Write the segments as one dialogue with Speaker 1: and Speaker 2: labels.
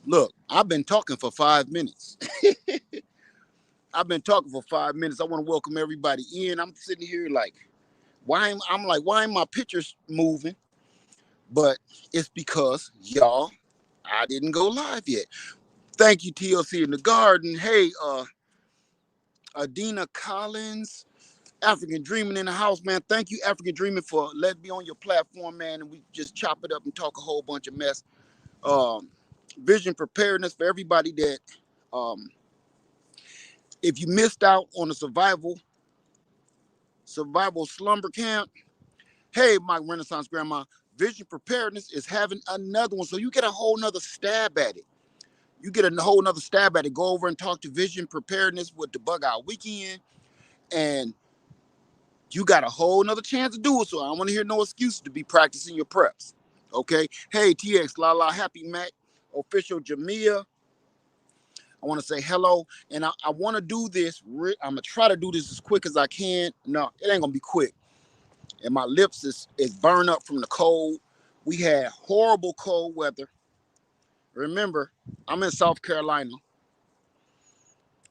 Speaker 1: Look, I've been talking for 5 minutes. I've been talking for 5 minutes. I want to welcome everybody in. I'm sitting here like, why ain't my pictures moving? But it's because y'all, I didn't go live yet. Thank you, TLC in the garden. Hey, Adina Collins, African Dreaming in the house, man. Thank you, African Dreaming, for letting me on your platform, man. And we just chop it up and talk a whole bunch of mess. Um, Vision preparedness for everybody that, um, if you missed out on the survival slumber camp, hey, my Renaissance grandma, Vision preparedness is having another one. So you get a whole nother stab at it. You get a whole nother stab at it. Go over and talk to Vision preparedness with the Bug Out Weekend, and you got a whole nother chance to do it. So I don't want to hear no excuses to be practicing your preps. Okay. Hey, TX, La Happy Mac, official Jamia. I want to say hello. And I want to do this. I'm going to try to do this as quick as I can. No, it ain't going to be quick. And my lips is burned up from the cold. We had horrible cold weather. Remember, I'm in South Carolina.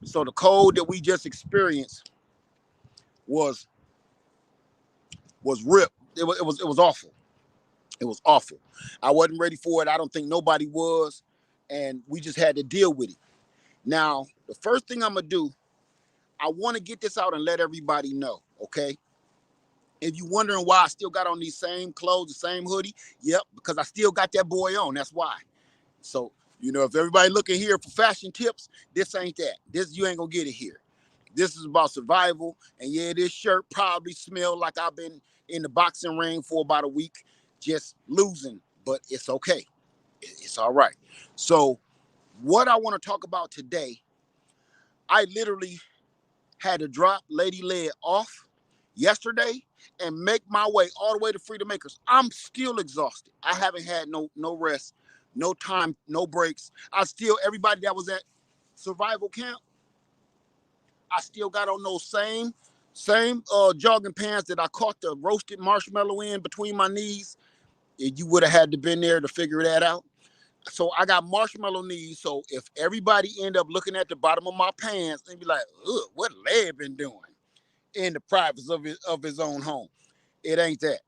Speaker 1: So the cold that we just experienced was ripped. It was awful. It was awful. I wasn't ready for it. I don't think nobody was. And we just had to deal with it. Now, the first thing I'm going to do, I want to get this out and let everybody know, okay? If you're wondering why I still got on these same clothes, the same hoodie, yep, because I still got that boy on. That's why. So, if everybody looking here for fashion tips, this ain't that. This, you ain't going to get it here. This is about survival. And yeah, this shirt probably smelled like I've been in the boxing ring for about a week, just losing, but it's okay. It's all right. So what I want to talk about today, I literally had to drop Lady Lead off yesterday and make my way all the way to Freedom Makers. I'm still exhausted. I haven't had no rest, no time, no breaks. Everybody that was at survival camp, I still got on those same jogging pants that I caught the roasted marshmallow in between my knees. You would have had to been there to figure that out. So I got marshmallow knees. So if everybody end up looking at the bottom of my pants and be like, ugh, what Led been doing in the privacy of his own home? It ain't that.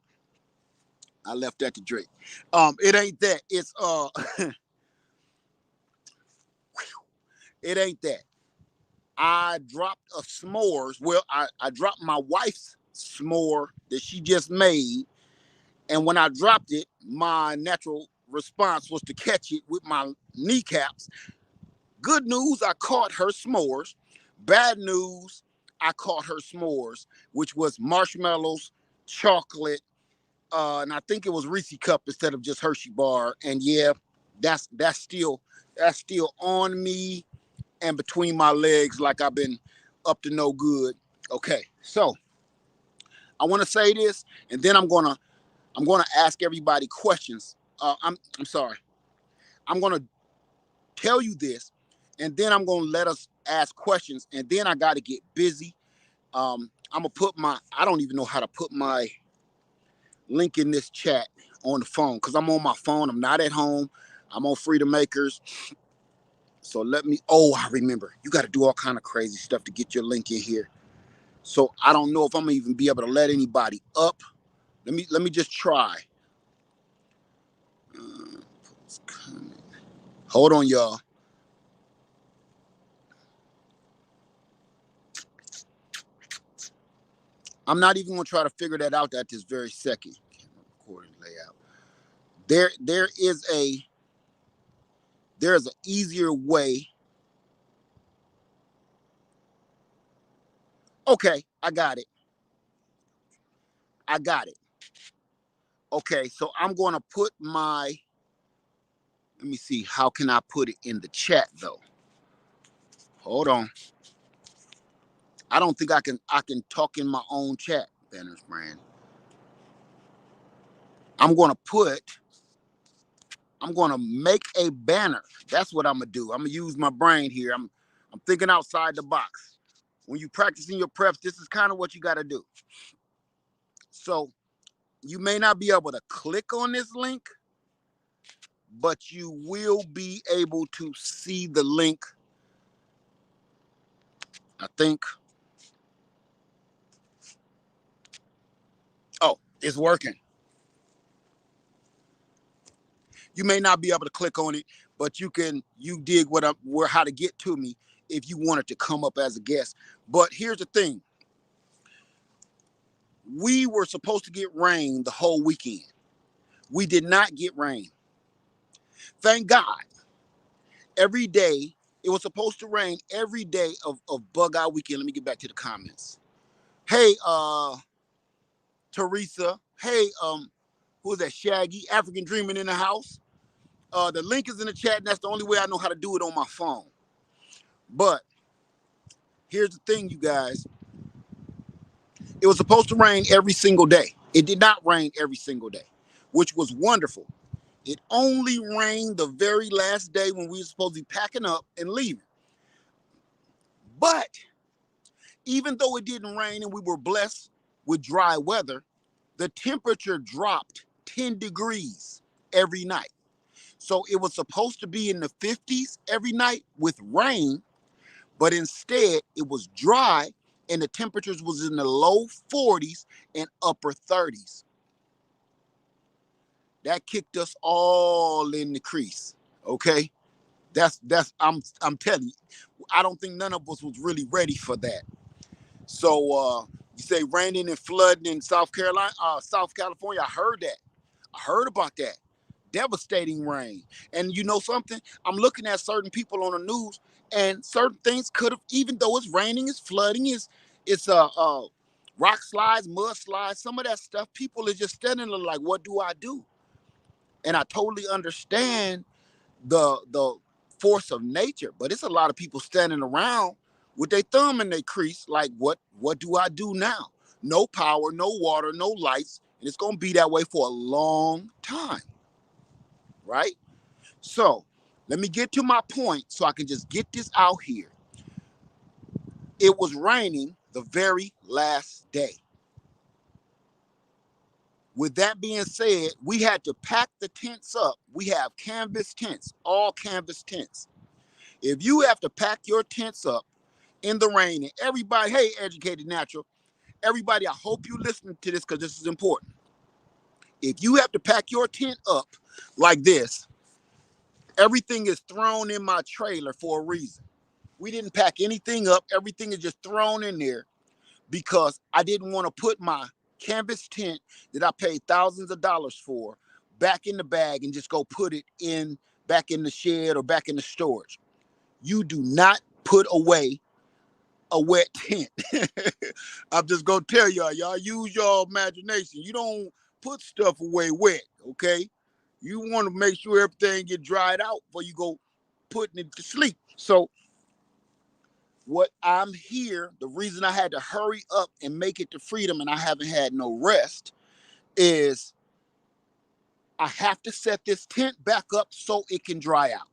Speaker 1: I left that to Drake. It ain't that. It's it ain't that. I dropped a s'mores. Well, I dropped my wife's s'more that she just made. And when I dropped it, my natural response was to catch it with my kneecaps. Good news, I caught her s'mores. Bad news, I caught her s'mores, which was marshmallows, chocolate, and I think it was Reese Cup instead of just Hershey bar. And yeah, that's still on me and between my legs, like I've been up to no good. Okay, so I want to say this, and then I'm gonna ask everybody questions. I'm sorry. I'm gonna tell you this, and then I'm gonna let us ask questions, and then I got to get busy. I'm gonna put I don't even know how to put my link in this chat on the phone because I'm on my phone. I'm not at home. I'm on Freedom Makers. So I remember. You got to do all kind of crazy stuff to get your link in here. So I don't know if I'm gonna even be able to let anybody up. Let me just try. Hold on, y'all. I'm not even gonna try to figure that out at this very second. Recording layout. There is an easier way. Okay, I got it. I got it. Okay, so I'm gonna put let me see, how can I put it in the chat though? Hold on. I don't think I can talk in my own chat, Banners Brand. I'm gonna make a banner. That's what I'm gonna do. I'm gonna use my brain here. I'm thinking outside the box. When you practicing your preps, this is kind of what you gotta do. So you may not be able to click on this link, but you will be able to see the link. I think. Oh, it's working. You may not be able to click on it, but you dig how to get to me if you wanted to come up as a guest. But here's the thing. We were supposed to get rain the whole weekend. We did not get rain. Thank God. Every day, it was supposed to rain every day of bug out weekend. Let me get back to the comments. Hey, Teresa. Hey, who is that? Shaggy, African Dreaming in the house. The link is in the chat, and that's the only way I know how to do it on my phone. But here's the thing, you guys. It was supposed to rain every single day. It did not rain every single day, which was wonderful. It only rained the very last day when we were supposed to be packing up and leaving. But even though it didn't rain and we were blessed with dry weather, the temperature dropped 10 degrees every night. So it was supposed to be in the 50s every night with rain, but instead it was dry and the temperatures was in the low 40s and upper 30s. That kicked us all in the crease. Okay? That's I'm telling you, I don't think none of us was really ready for that. So you say raining and flooding in South California. I heard that. I heard about that. Devastating rain. And you know something? I'm looking at certain people on the news, and certain things could have, even though it's raining, it's flooding, it's rock slides, mud slides, some of that stuff. People are just standing there like, what do I do? And I totally understand the force of nature, but it's a lot of people standing around with their thumb in their crease, like, what do I do now? No power, no water, no lights, and it's gonna be that way for a long time, right? So let me get to my point so I can just get this out here. It was raining the very last day. With that being said, we had to pack the tents up. We have canvas tents, all canvas tents. If you have to pack your tents up in the rain, and everybody, hey, Educated Natural, everybody, I hope you listen to this because this is important. If you have to pack your tent up like this, everything is thrown in my trailer for a reason. We didn't pack anything up. Everything is just thrown in there because I didn't want to put my canvas tent that I paid thousands of dollars for back in the bag and just go put it in back in the shed or back in the storage. You do not put away a wet tent. I'm just gonna tell y'all use your imagination. You don't put stuff away wet, okay? You want to make sure everything get dried out before you go putting it to sleep. So what I'm here, the reason I had to hurry up and make it to freedom and I haven't had no rest is I have to set this tent back up so it can dry out.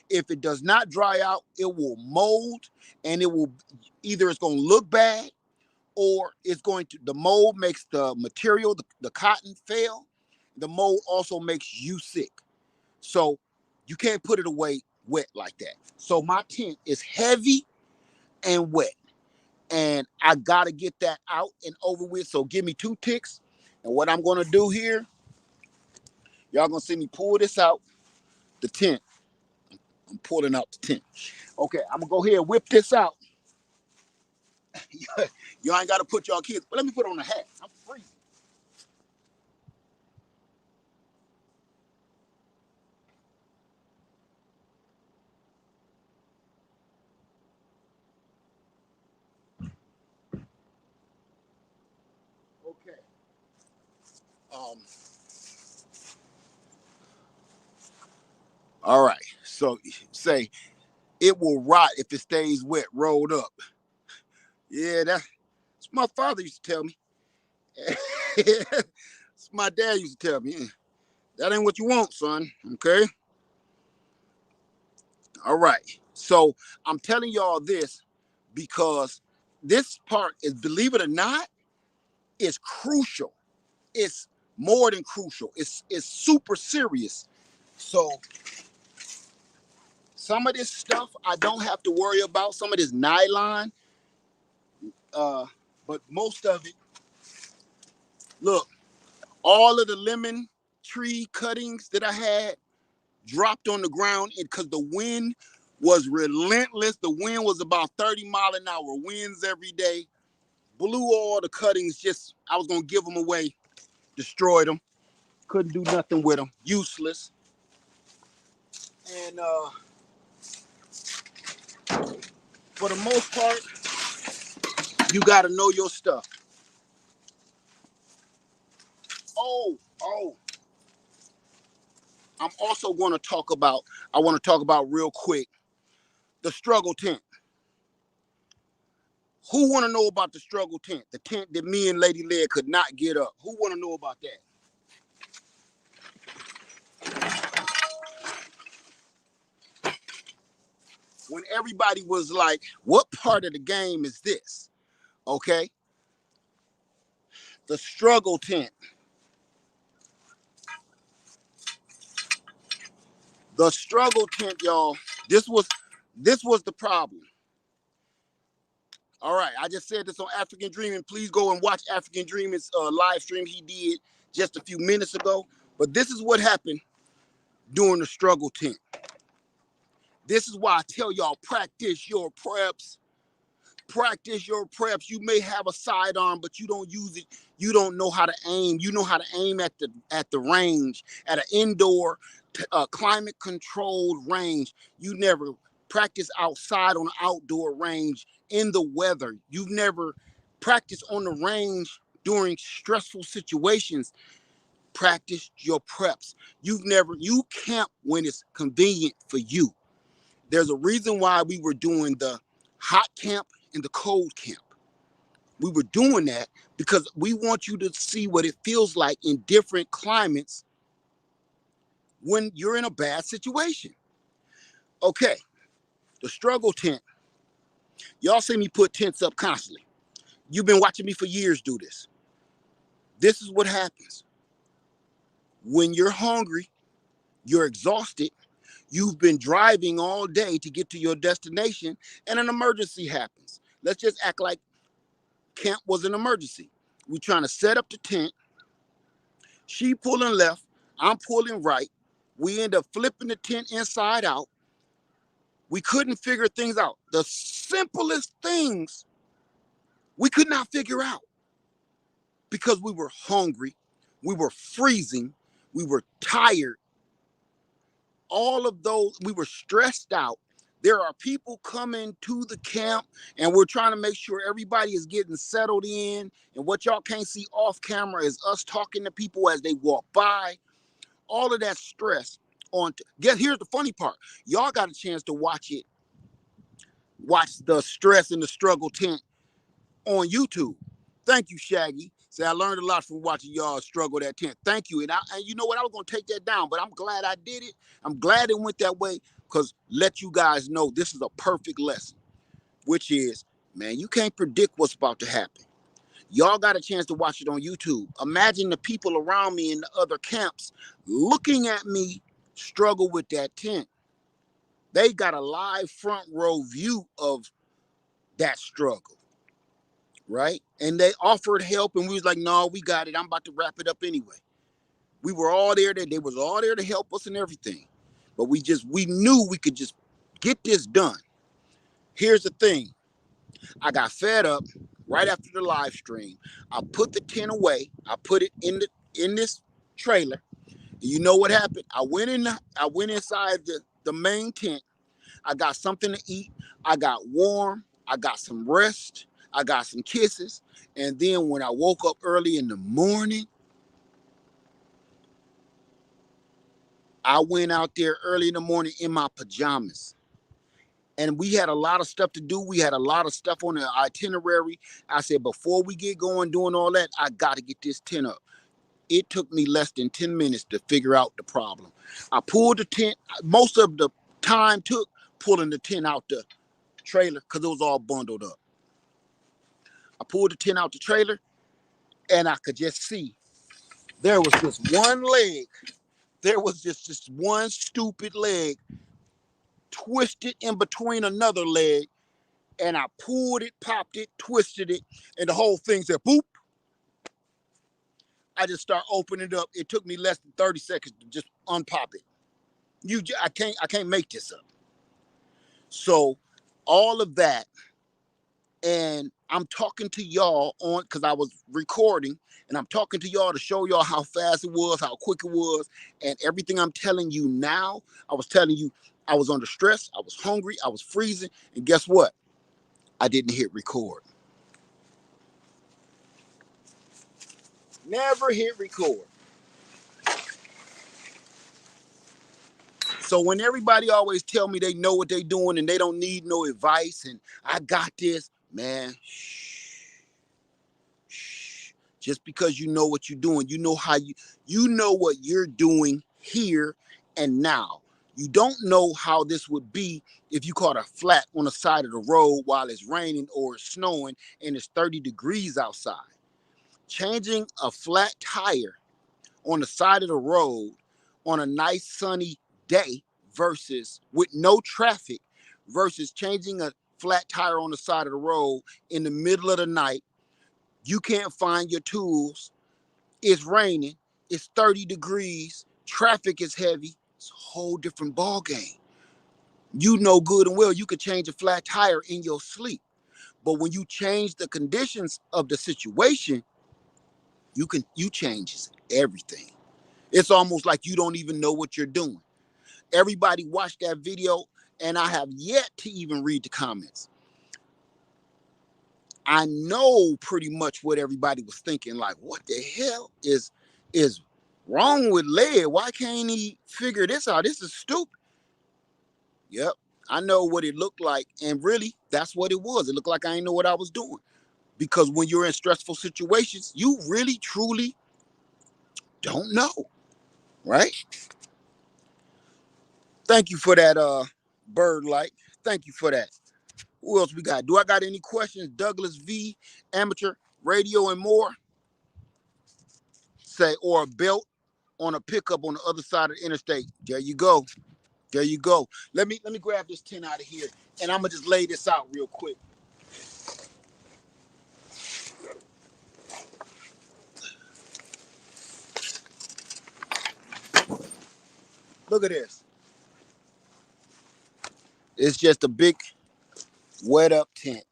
Speaker 1: If it does not dry out, it will mold and it will either it's going to look bad or it's going to, the mold makes the material, the cotton fail. The mold also makes you sick. So you can't put it away wet like that. So my tent is heavy and wet. And I got to get that out and over with. So give me 2 ticks. And what I'm going to do here, y'all going to see me pull this out, the tent. I'm pulling out the tent. Okay, I'm going to go ahead and whip this out. Y'all ain't got to put y'all kids, but let me put on a hat. I'm freezing. Okay. All right. So say it will rot if it stays wet, rolled up. Yeah, that's my father used to tell me. My dad used to tell me. That ain't what you want, son. Okay. All right. So I'm telling y'all this because this part is, believe it or not, is crucial. It's more than crucial. It's super serious. So some of this stuff I don't have to worry about. Some of this nylon, but most of it, look, all of the lemon tree cuttings that I had dropped on the ground because the wind was relentless. The wind was about 30-mile-an-hour winds every day. Blew all the cuttings, just, I was gonna give them away, destroyed them. Couldn't do nothing with them, useless. And for the most part, you gotta know your stuff. Oh, I'm also gonna talk about, I wanna talk about real quick, the struggle tent. Who wanna know about the struggle tent? The tent that me and Lady Lead could not get up. Who wanna know about that? When everybody was like, what part of the game is this? Okay? The struggle tent. The struggle tent, y'all. This was the problem. All right, I just said this on African Dreaming. Please go and watch African Dreaming's live stream he did just a few minutes ago. But this is what happened during the struggle tent. This is why I tell y'all, practice your preps. Practice your preps. You may have a sidearm, but you don't use it. You don't know how to aim. You know how to aim at the range, at an indoor, climate controlled range. You never practice outside on an outdoor range in the weather. You've never practiced on the range during stressful situations. Practice your preps. You camp when it's convenient for you. There's a reason why we were doing the hot camp and the cold camp. We were doing that because we want you to see what it feels like in different climates when you're in a bad situation. Okay, the struggle tent. Y'all see me put tents up constantly. You've been watching me for years do this. This is what happens. When you're hungry, you're exhausted, you've been driving all day to get to your destination, and an emergency happens. Let's just act like camp was an emergency. We're trying to set up the tent. She pulling left, I'm pulling right. We end up flipping the tent inside out. We couldn't figure things out. The simplest things we could not figure out because we were hungry, we were freezing, we were tired. All of those, we were stressed out. There are people coming to the camp and we're trying to make sure everybody is getting settled in. And what y'all can't see off camera is us talking to people as they walk by. All of that stress on, here's the funny part. Y'all got a chance to watch the stress and the struggle tent on YouTube. Thank you, Shaggy. Say, I learned a lot from watching y'all struggle that tent. Thank you. And you know what? I was going to take that down, but I'm glad I did it. I'm glad it went that way because let you guys know this is a perfect lesson, which is, man, you can't predict what's about to happen. Y'all got a chance to watch it on YouTube. Imagine the people around me in the other camps looking at me struggle with that tent. They got a live front row view of that struggle. Right? And they offered help and we was like, no, we got it. I'm about to wrap it up anyway. We were all there. They was all there to help us and everything. But we knew we could just get this done. Here's the thing. I got fed up right after the live stream. I put the tent away. I put it in this trailer. And you know what happened? I went inside the main tent. I got something to eat. I got warm. I got some rest. I got some kisses. And then when I woke up early in the morning, I went out there early in the morning in my pajamas. And we had a lot of stuff to do. We had a lot of stuff on the itinerary. I said, before we get going doing all that, I got to get this tent up. It took me less than 10 minutes to figure out the problem. I pulled the tent. Most of the time took pulling the tent out the trailer because it was all bundled up. I pulled the tent out the trailer and I could just see there was this one leg there was just one stupid leg twisted in between another leg, and I pulled it, popped it, twisted it, and the whole thing said boop. I just start opening it up. It took me less than 30 seconds to just unpop it. I can't make this up. So all of that, and I'm talking to y'all on, because I was recording, and I'm talking to y'all to show y'all how fast it was, how quick it was, and everything I'm telling you now, I was telling you I was under stress, I was hungry, I was freezing, and guess what? I didn't hit record. Never hit record. So when everybody always tell me they know what they doing and they don't need no advice and I got this, man, shh. Just because you know what you're doing, you know you know what you're doing here and now. You don't know how this would be if you caught a flat on the side of the road while it's raining or it's snowing and it's 30 degrees outside. Changing a flat tire on the side of the road on a nice sunny day versus with no traffic versus changing a flat tire on the side of the road in the middle of the night. You can't find your tools. It's raining. It's 30 degrees. Traffic is heavy. It's a whole different ball game. You know good and well you could change a flat tire in your sleep. But when you change the conditions of the situation, you changes everything. It's almost like you don't even know what you're doing. Everybody watched that video, and I have yet to even read the comments. I know pretty much what everybody was thinking. Like, what the hell is wrong with Led? Why can't he figure this out? This is stupid. Yep, I know what it looked like, and really, that's what it was. It looked like I didn't know what I was doing. Because when you're in stressful situations, you really, truly don't know, right? Thank you for that, bird light. Thank you for that. Who else we got? Do I got any questions? Douglas V, amateur radio and more. Say, or a belt on a pickup on the other side of the interstate. There you go. There you go. Let me grab this 10 out of here, and I'm gonna just lay this out real quick. Look at this. It's just a big wet up tent.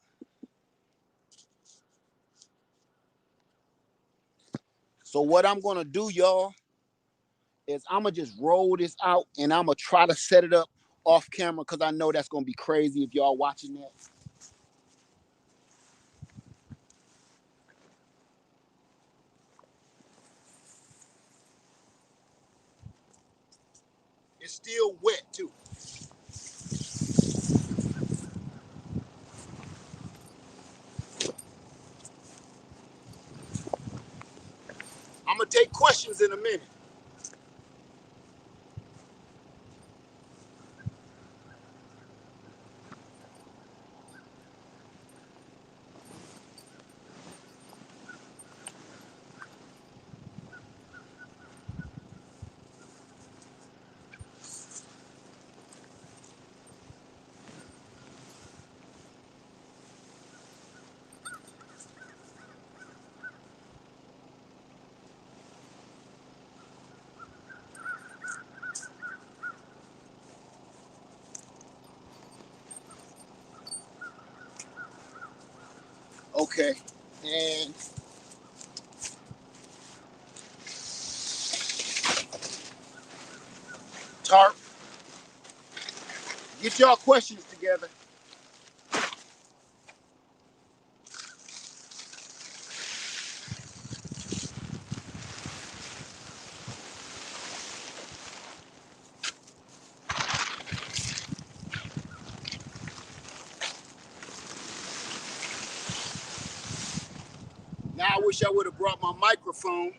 Speaker 1: So what I'm gonna do, y'all, is I'm gonna just roll this out, and I'm gonna try to set it up off camera because I know that's gonna be crazy if y'all watching that. It's still wet too. I'm gonna take questions in a minute. Okay. And Tarp, get y'all questions together. Now I wish I would have brought my microphone.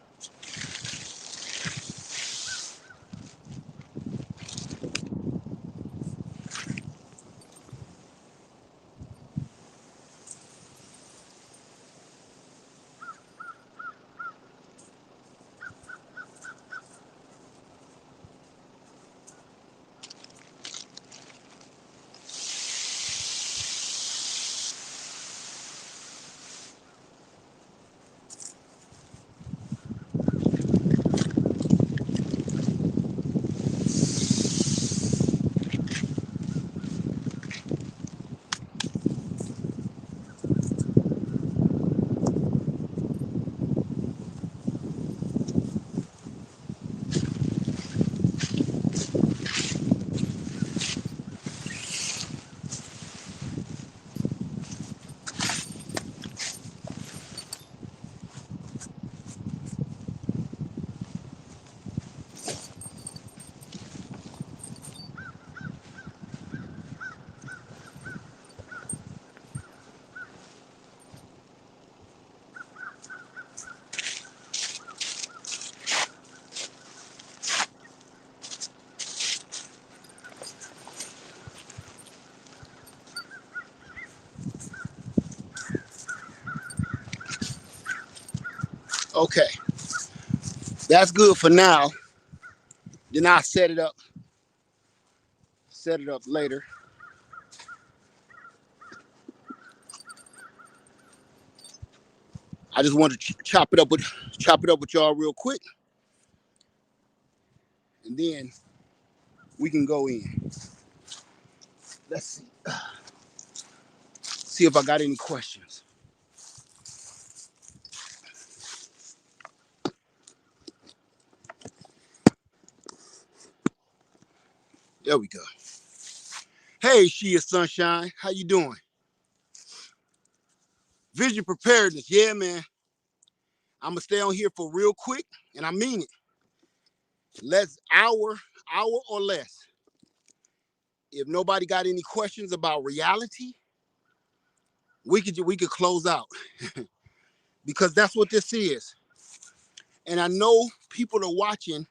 Speaker 1: Okay, that's good for now. Then I'll set it up later. I just want to chop it up with y'all real quick, and then we can go in. Let's see if I got any questions. There we go. Hey, Shia Sunshine, how you doing? Vision preparedness, yeah, man. I'm gonna stay on here for real quick, and I mean it. Let's hour or less. If nobody got any questions about reality, we could close out because that's what this is. And I know people are watching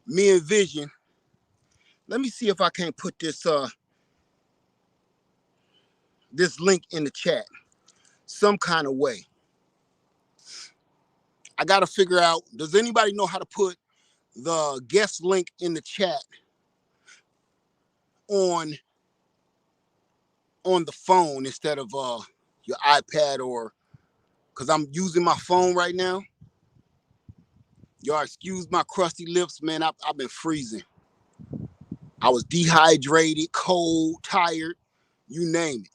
Speaker 1: me and Vision. Let me see if I can't put this link in the chat some kind of way. I gotta figure out, does anybody know how to put the guest link in the chat on the phone instead of your iPad, or because I'm using my phone right now. Y'all excuse my crusty lips, man. I've been freezing. I was dehydrated, cold, tired, you name it.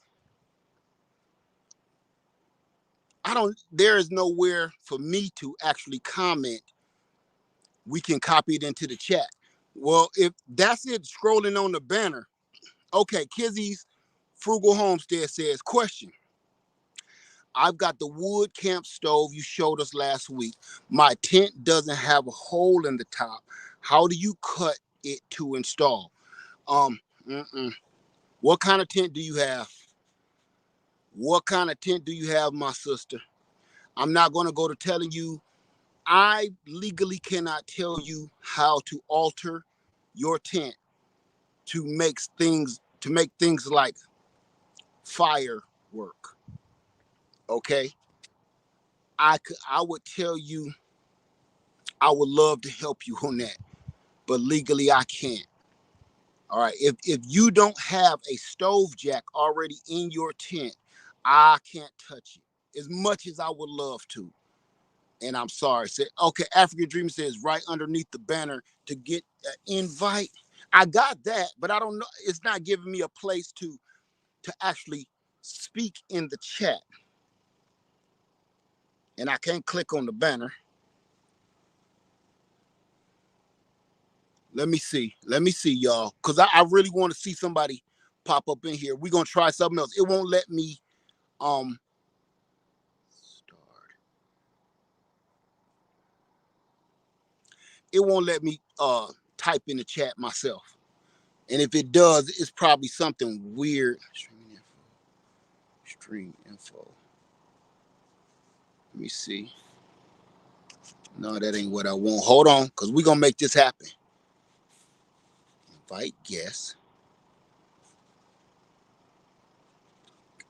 Speaker 1: There is nowhere for me to actually comment. We can copy it into the chat. Well, if that's it, scrolling on the banner. Okay, Kizzy's Frugal Homestead says, question. I've got the wood camp stove you showed us last week. My tent doesn't have a hole in the top. How do you cut it to install? What kind of tent do you have? What kind of tent do you have, my sister? I'm not going to go to telling you. I legally cannot tell you how to alter your tent to make things like firework. Okay? I would tell you I would love to help you on that, but legally I can't. All right. If you don't have a stove jack already in your tent, I can't touch it as much as I would love to. And I'm sorry. Okay, African Dream says right underneath the banner to get an invite. I got that, but I don't know. It's not giving me a place to actually speak in the chat. And I can't click on the banner. Let me see, y'all, because I really want to see somebody pop up in here. We're gonna try something else. It won't let me start. It won't let me type in the chat myself. And if it does, it's probably something weird. Stream info. Let me see. No, that ain't what I want. Hold on, because we're gonna make this happen. Invite guests.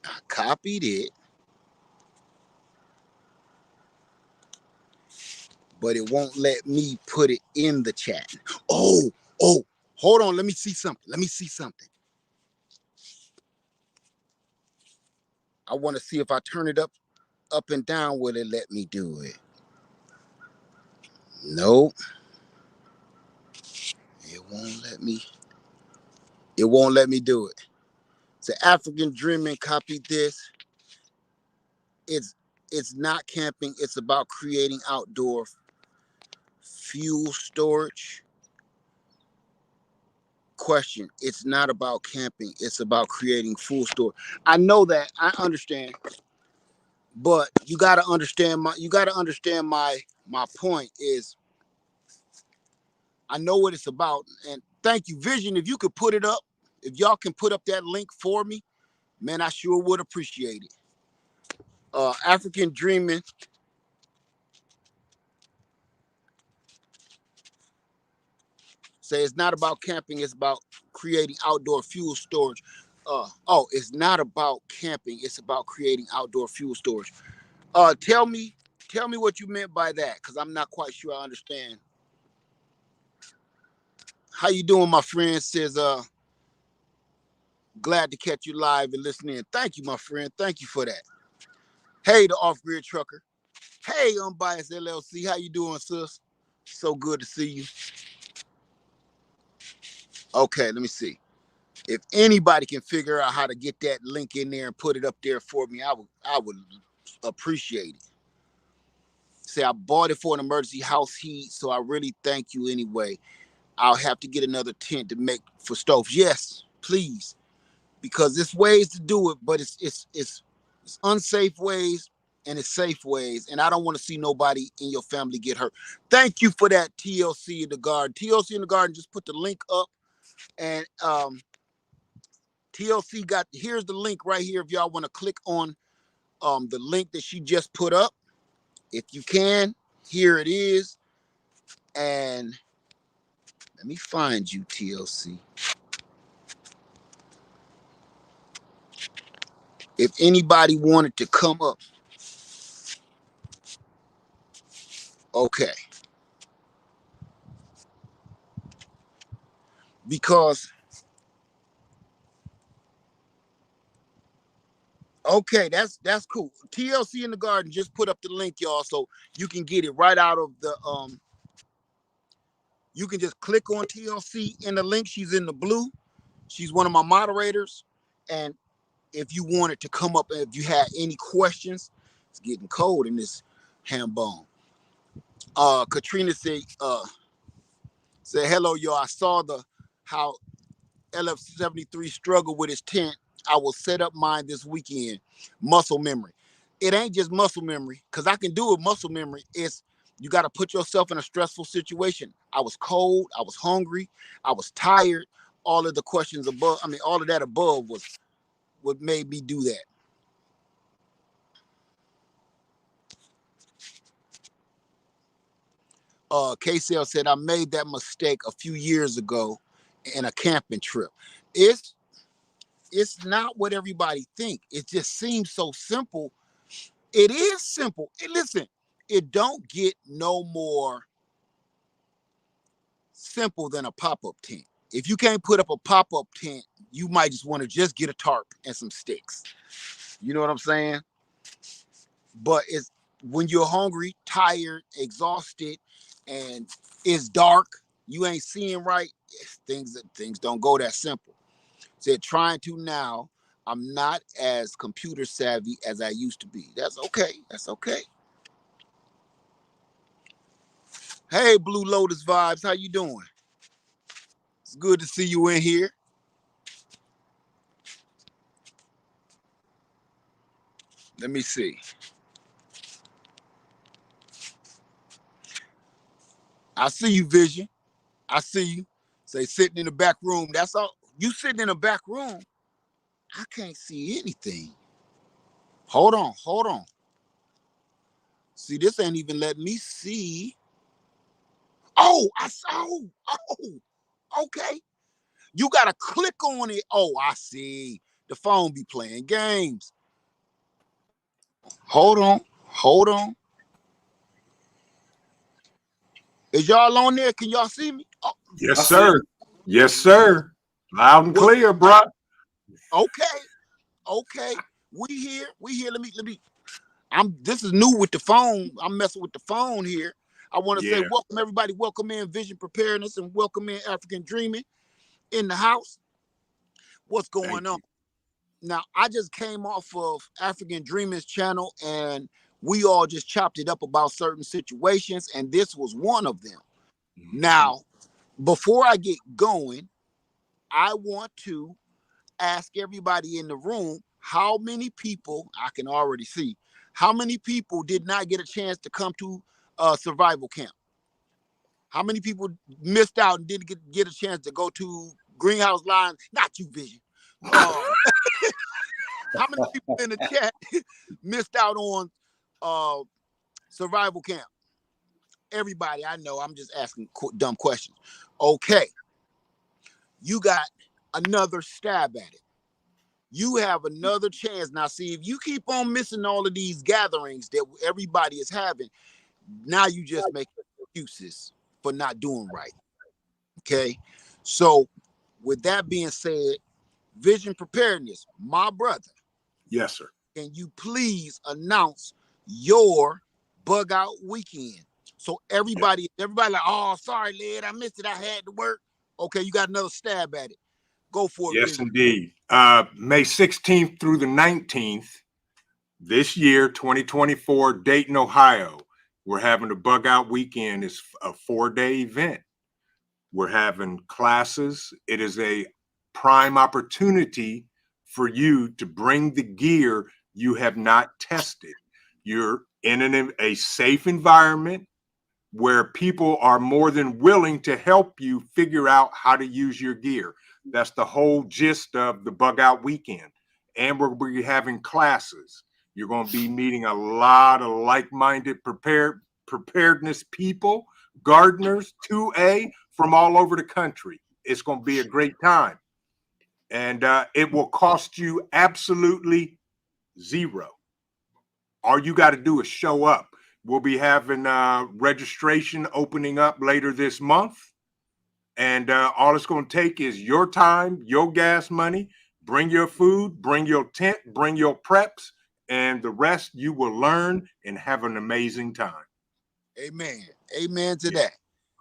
Speaker 1: I copied it, but it won't let me put it in the chat. Oh, hold on. Let me see something. I want to see if I turn it up and down, will it let me do it? Nope. It won't let me. It won't let me do it. So African Dreaming copied this. It's not camping. It's about creating outdoor fuel storage. Question. It's not about camping. It's about creating fuel storage. I know that. I understand. But you gotta understand my point is I know what it's about. And thank you, Vision. If you could put it up, if y'all can put up that link for me, man, I sure would appreciate it. African Dreaming. Say it's not about camping, it's about creating outdoor fuel storage. It's not about camping, it's about creating outdoor fuel storage. Tell me Tell me what you meant by that, because I'm not quite sure I understand. How you doing, my friend? Says, glad to catch you live and listening. Thank you, my friend. Thank you for that. Hey, the off-grid trucker. Hey, Unbiased LLC. How you doing, sis? So good to see you. Okay, let me see. If anybody can figure out how to get that link in there and put it up there for me, I would appreciate it. Say I bought it for an emergency house heat, so I really thank you anyway. I'll have to get another tent to make for stoves. Yes, please, because there's ways to do it, but it's unsafe ways and it's safe ways, and I don't want to see nobody in your family get hurt. Thank you for that, TLC in the Garden. TLC in the Garden just put the link up, and TLC got, here's the link right here if y'all want to click on the link that she just put up. If you can, here it is. And let me find you, TLC. If anybody wanted to come up, okay. Because, okay, that's cool. TLC in the Garden just put up the link, y'all, so you can get it right out of the you can just click on TLC in the link. She's in the blue. She's one of my moderators. And if you wanted to come up, and if you had any questions, it's getting cold in this ham bone. Katrina said hello, y'all. I saw how LF73 struggled with his tent. I will set up mine this weekend. Muscle memory. It ain't just muscle memory, because I can do it muscle memory. It's you got to put yourself in a stressful situation. I was cold, I was hungry, I was tired. All of the questions above, all of that above was what made me do that. KCL said, I made that mistake a few years ago in a camping trip. It's not what everybody think. It just seems so simple. It is simple. Listen, it don't get no more simple than a pop-up tent. If you can't put up a pop-up tent, you might just want to just get a tarp and some sticks. You know what I'm saying? But it's when you're hungry, tired, exhausted, and it's dark, you ain't seeing right, things don't go that simple. Said trying to now. I'm not as computer savvy as I used to be. That's okay. That's okay. Hey, Blue Lotus Vibes, how you doing? It's good to see you in here. Let me see. I see you, Vision. I see you. Say sitting in the back room. That's all. You sitting in the back room. I can't see anything. Hold on. See, this ain't even letting me see. Oh, I saw. Oh, okay. You gotta click on it. Oh, I see. The phone be playing games. Hold on. Is y'all on there? Can y'all see me? Oh,
Speaker 2: yes, sir. Yes, sir. Loud and clear, bro.
Speaker 1: Okay. We here. Let me. This is new with the phone. I'm messing with the phone here. I want to say welcome everybody. Welcome in Vision Preparedness and welcome in African Dreaming in the house. What's going on? Now, I just came off of African Dreamers channel and we all just chopped it up about certain situations, and this was one of them. Now, before I get going, I want to ask everybody in the room how many people, I can already see, how many people did not get a chance to come to survival camp? How many people missed out and didn't get a chance to go to Greenhouse Line? Not you, Vision. How many people in the chat missed out on survival camp? Everybody, I know. I'm just asking dumb questions. Okay. You got another stab at it. you have another chance. Now, see, if you keep on missing all of these gatherings that everybody is having, now you just make excuses for not doing right. Okay. So, with that being said, Vision Preparedness, my brother,
Speaker 2: Yes, sir.
Speaker 1: can you please announce your bug out weekend? So everybody like, oh, sorry, Led, I missed it. I had to work. Okay, you got another stab at it. Go for it,
Speaker 2: Yes,
Speaker 1: Vision.
Speaker 2: indeed. May 16th through the 19th, this year, 2024, Dayton, Ohio. We're having a bug out weekend. It's a 4-day event. We're having classes. It is a prime opportunity for you to bring the gear you have not tested. You're in a safe environment where people are more than willing to help you figure out how to use your gear. That's the whole gist of the bug out weekend. And we're going to be having classes. You're going to be meeting a lot of like-minded preparedness people, gardeners, 2A from all over the country. It's going to be a great time. And it will cost you absolutely zero. All you got to do is show up. We'll be having registration opening up later this month. And all it's going to take is your time, your gas money, bring your food, bring your tent, bring your preps, and the rest you will learn and have an amazing time.
Speaker 1: Amen. Amen to that.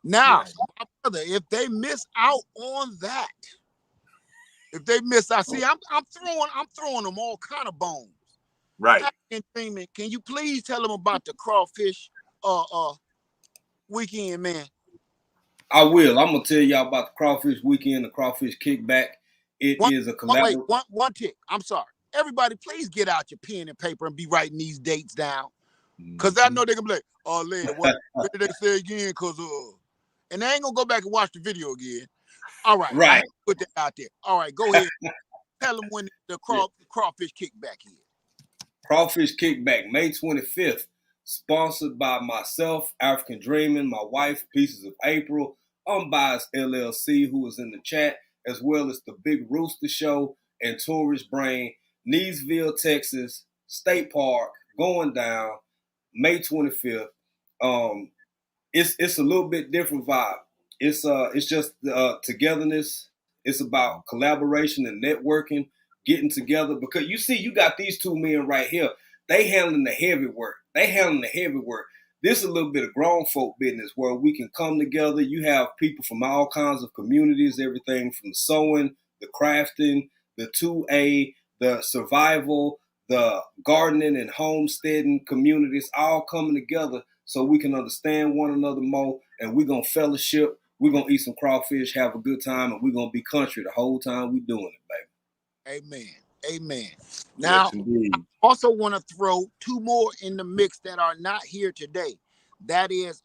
Speaker 1: Now, my brother, if they miss out on that, if they miss out, see, I'm throwing them all kind of bones.
Speaker 2: Right.
Speaker 1: Can you please tell them about the crawfish weekend, man?
Speaker 3: I will. I'm gonna tell y'all about the crawfish weekend, the crawfish kickback. It is a collaboration.
Speaker 1: Wait, one tick. I'm sorry. Everybody, please get out your pen and paper and be writing these dates down. Because I know they're gonna be like, oh, Led, what did they say again? Because and they ain't gonna go back and watch the video again. All right.
Speaker 3: Right.
Speaker 1: Put that out there. All right, go ahead. Tell them when the crawfish kickback is.
Speaker 3: Crawfish kickback, May 25th, sponsored by myself, African Dreaming, my wife, Pieces of April, Unbiased LLC, who is in the chat, as well as the Big Rooster Show and Tourist Brain, Neesville, Texas, State Park, going down May 25th. It's a little bit different vibe. It's just togetherness. It's about collaboration and networking, getting together, because you see, you got these two men right here. They handling the heavy work. This is a little bit of grown folk business where we can come together. You have people from all kinds of communities, everything from sewing, the crafting, the 2A, the survival, the gardening and homesteading communities all coming together so we can understand one another more, and we're going to fellowship. We're going to eat some crawfish, have a good time, and we're going to be country the whole time we're doing it,
Speaker 1: baby. Amen. Now,
Speaker 2: yes,
Speaker 1: I also want to throw two more in the mix that are not here today. That is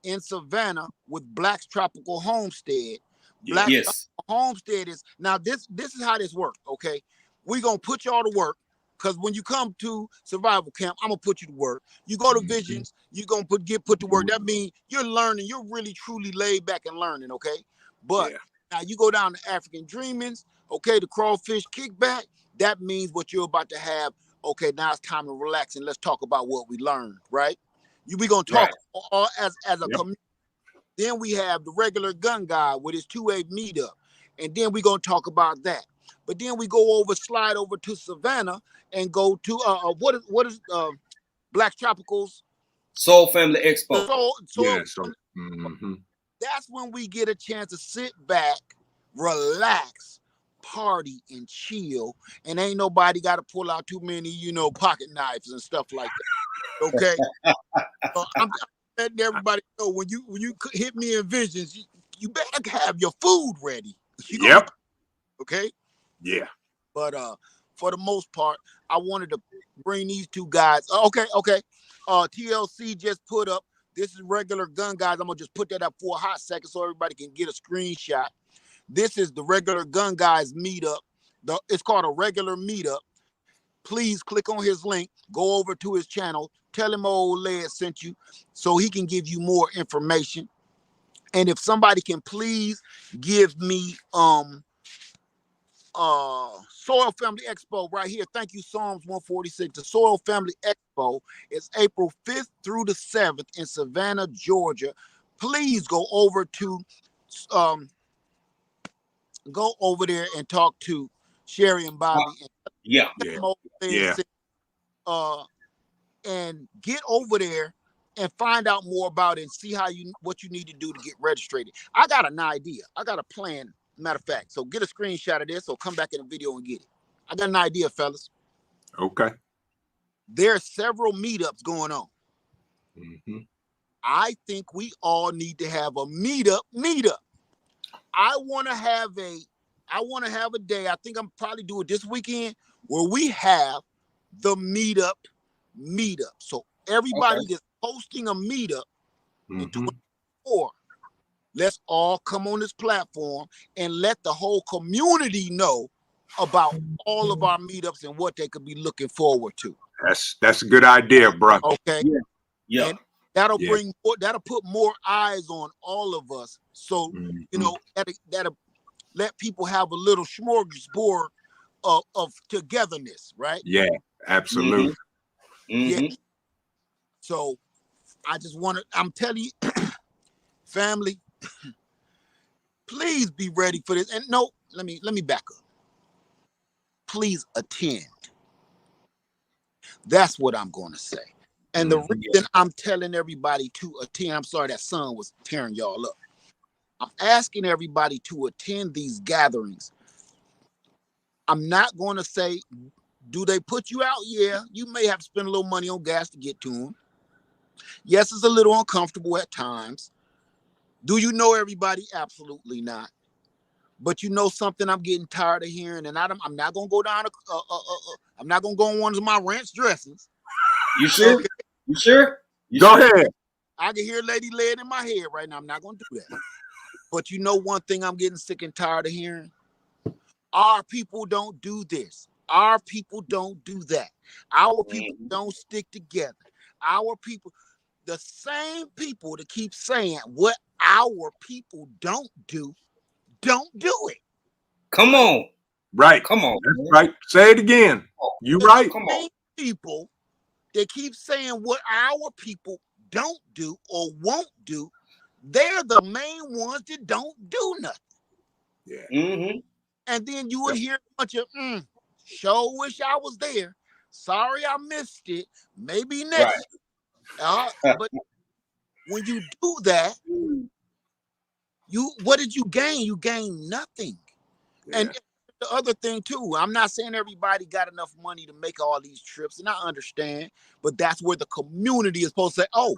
Speaker 1: in Savannah with Black's Tropical Homestead. Black's
Speaker 3: Yes.
Speaker 1: Homestead is, now this is how this works, okay? We're going to put y'all to work, because when you come to survival camp, I'm going to put you to work. You go to Visions, you're going to get put to work. That means you're learning. You're really, truly laid back and learning, okay? But now you go down to African Dreamings, okay, the crawfish kickback. That means what you're about to have. Okay, now it's time to relax and let's talk about what we learned, right? We gonna talk all as a community. Then we have the regular gun guy with his 2A meetup, and then we gonna talk about that. But then we slide over to Savannah and go to what is Black Tropicals
Speaker 3: Soul Family Expo.
Speaker 1: That's when we get a chance to sit back, relax, party, and chill, and ain't nobody got to pull out too many, pocket knives and stuff like that. Okay, so I'm letting everybody know when you hit me in Visions, you better have your food ready. Okay.
Speaker 2: Yeah.
Speaker 1: But for the most part, I wanted to bring these two guys. Okay. TLC just put up. This is regular gun guys. I'm gonna just put that up for a hot second so everybody can get a screenshot. This is the regular gun guys meetup. It's called a regular meetup. Please click on his link. Go over to his channel. Tell him old Led sent you so he can give you more information. And if somebody can please give me Soil Family Expo right here. Thank you, Psalms 146. The Soil Family Expo is April 5th through the 7th in Savannah, Georgia. Please go over there and talk to Sherry and Bobby and
Speaker 3: Yeah.
Speaker 1: and get over there and find out more about it and see what you need to do to get registered. I got an idea. I got a plan. Matter of fact, so get a screenshot of this or come back in the video and get it. I got an idea, fellas.
Speaker 2: Okay.
Speaker 1: There are several meetups going on.
Speaker 2: Mm-hmm.
Speaker 1: I think we all need to have a meetup. I want to have a day. I think I'm probably do it this weekend where we have the meetup. So everybody that's hosting a meetup in 2024, let's all come on this platform and let the whole community know about all of our meetups and what they could be looking forward to.
Speaker 2: That's a good idea, bro.
Speaker 1: Okay.
Speaker 3: Yeah.
Speaker 1: And that'll put more eyes on all of us. So that'll let people have a little smorgasbord of togetherness, right?
Speaker 2: Yeah, absolutely.
Speaker 3: Mm-hmm.
Speaker 1: Yeah. So I'm telling you, family, please be ready for this. And no, let me back up. Please attend. That's what I'm going to say. And the reason I'm telling everybody to attend, I'm sorry that sun was tearing y'all up. I'm asking everybody to attend these gatherings. I'm not going to say, do they put you out? Yeah, you may have to spend a little money on gas to get to them. Yes, it's a little uncomfortable at times. Do you know everybody? Absolutely not. But you know something I'm getting tired of hearing, and I'm not gonna go down. I'm not gonna go on one of my ranch dresses.
Speaker 3: You sure?
Speaker 1: Okay.
Speaker 3: You sure?
Speaker 2: Go ahead.
Speaker 1: I can hear Lady Led in my head right now. I'm not gonna do that. But you know one thing I'm getting sick and tired of hearing? Our people don't do this. Our people don't do that. Our people don't stick together. Our people, the same people that keep saying what our people don't do it.
Speaker 3: Come on.
Speaker 2: Right.
Speaker 3: Come on.
Speaker 2: That's right. Say it again. You right.
Speaker 3: Come on.
Speaker 1: People that keep saying what our people don't do or won't do, they're the main ones that don't do nothing.
Speaker 2: Yeah.
Speaker 3: Mm-hmm.
Speaker 1: And then you would hear a bunch of, sure wish I was there. Sorry I missed it. Maybe next year. But when you do that, what did you gain? You gain nothing. Yeah. And the other thing too, I'm not saying everybody got enough money to make all these trips, and I understand, but that's where the community is supposed to say, oh,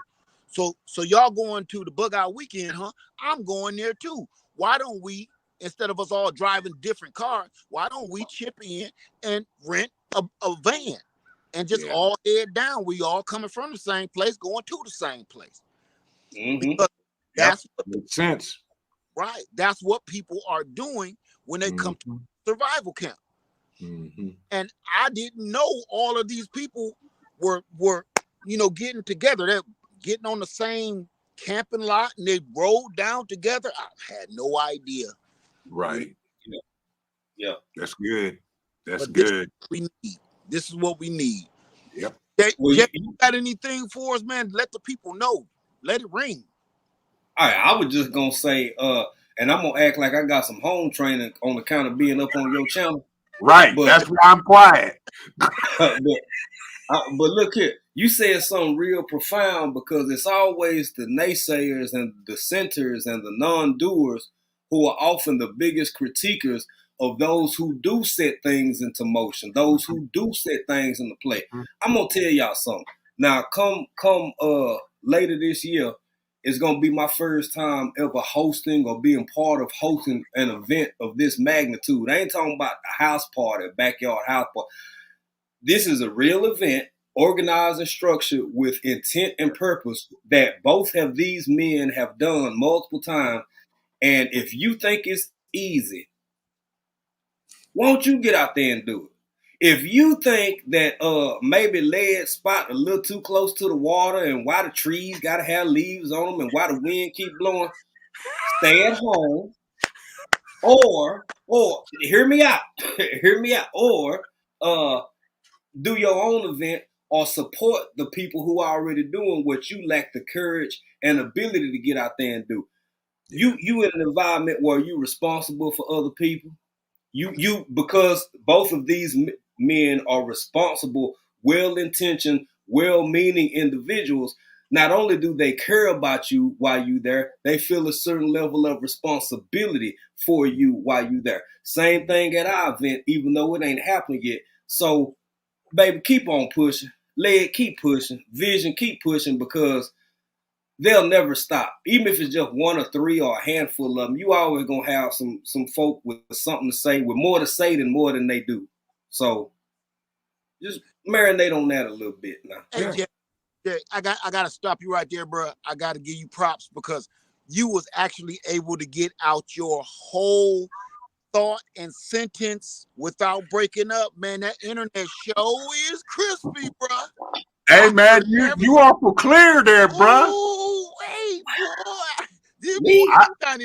Speaker 1: so y'all going to the Bug Out Weekend, huh? I'm going there too. Why don't we, instead of us all driving different cars, why don't we chip in and rent a van and just all head down? We all coming from the same place, going to the same place. Because that's what
Speaker 2: makes sense.
Speaker 1: Right. That's what people are doing when they come to survival camp. And I didn't know all of these people were getting together. They're getting on the same camping lot and they rode down together. I had no idea.
Speaker 2: Right.
Speaker 3: Yeah.
Speaker 2: That's good. That's good.
Speaker 1: This is what we need.
Speaker 2: Yep.
Speaker 1: You got anything for us, man? Let the people know. Let it ring.
Speaker 3: All right, I was just gonna say, and I'm gonna act like I got some home training on account of being up on your channel.
Speaker 2: Right, but that's why I'm quiet.
Speaker 3: but look here, you said something real profound because it's always the naysayers and the dissenters and the non-doers who are often the biggest critiquers of those who do set things into motion, those who do set things into play. I'm gonna tell y'all something. Now, come later this year, it's going to be my first time ever hosting or being part of hosting an event of this magnitude. I ain't talking about a house party, a backyard house party. This is a real event, organized and structured with intent and purpose that both of these men have done multiple times. And if you think it's easy, won't you get out there and do it? If you think that maybe Led spot a little too close to the water and why the trees got to have leaves on them and why the wind keep blowing, stay at home. Or Or hear me out. Hear me out. Or do your own event or support the people who are already doing what you lack the courage and ability to get out there and do. You in an environment where you're responsible for other people. You because both of these men are responsible, well-intentioned, well-meaning individuals. Not only do they care about you while you're there, they feel a certain level of responsibility for you while you're there. Same thing at our event, even though it ain't happening yet. So, baby, keep on pushing. Leg, keep pushing. Vision, keep pushing, because they'll never stop. Even if it's just one or three or a handful of them, you always gonna have some folk with something to say, with more to say than more than they do. So just marinate on that a little bit now.
Speaker 1: Hey, Jay, I gotta stop you right there, bro. I gotta give you props because you was actually able to get out your whole thought and sentence without breaking up. Man, that internet show is crispy, bro.
Speaker 2: Hey man, you awful clear there, bruh.
Speaker 1: Oh, wait, boy.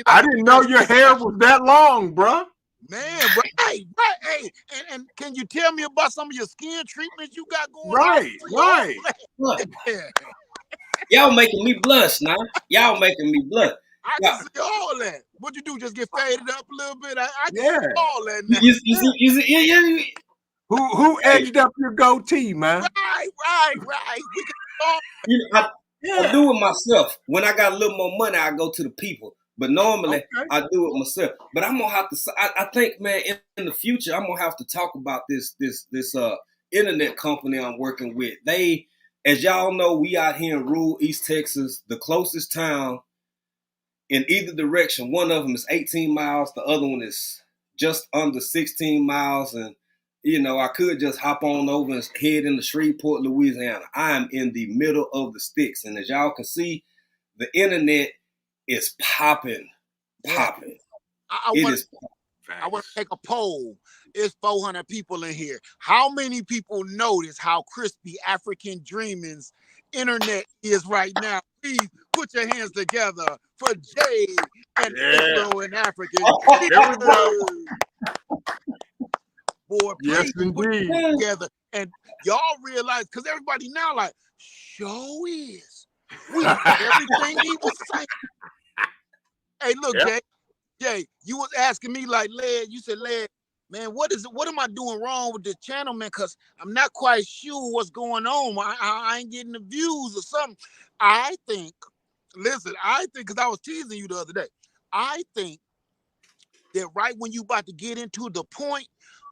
Speaker 2: I didn't know your hair was that long, bruh.
Speaker 1: Man, right. Hey, and can you tell me about some of your skin treatments you got going
Speaker 2: Right,
Speaker 1: on?
Speaker 2: right.
Speaker 3: Look, y'all making me blush now. Y'all making me blush.
Speaker 1: I can see all that. What you do? Just get faded up a little bit? I can see all that now.
Speaker 3: You see,
Speaker 2: Who edged up your goatee, man?
Speaker 1: Right. We can all.
Speaker 3: I do it myself. When I got a little more money, I go to the people. But normally, I do it myself. But I'm gonna have to. I think, man, in the future, I'm gonna have to talk about this internet company I'm working with. They, as y'all know, we out here in rural East Texas. The closest town in either direction, one of them is 18 miles. The other one is just under 16 miles. And I could just hop on over and head into Shreveport, Louisiana. I am in the middle of the sticks, and as y'all can see, the internet is popping.
Speaker 1: I want to take a poll. It's 400 people in here. How many people notice how crispy African Dreaming's internet is right now? Please put your hands together for Jay and Israel and African Dreaming. Boy, please put your hands together. And y'all realize, because everybody now like, show is. We heard everything he was saying. Hey, look, Jay, you was asking me like, Led, you said, Led, man, what am I doing wrong with this channel, man? Because I'm not quite sure what's going on. I ain't getting the views or something. I think, because I was teasing you the other day. I think that right when you about to get into the point,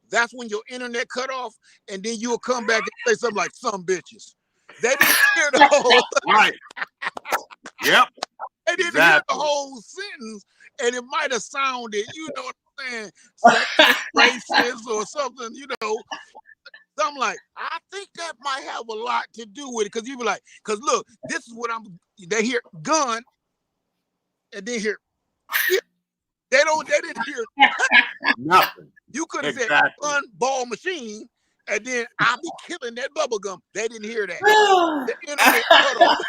Speaker 1: that's when your internet cut off, and then you'll come back and say something like, some bitches. They didn't hear the whole
Speaker 2: Right. Yep.
Speaker 1: They didn't hear the whole sentence, and it might have sounded, you know what I'm saying, sexist, racist, or something, So I'm like, I think that might have a lot to do with it, because you be like, because look, this is what they hear gun, and then hear, they didn't hear
Speaker 2: nothing.
Speaker 1: You could have said gun, ball, machine, and then I'll be killing that bubble gum. They didn't hear that. The internet cut off.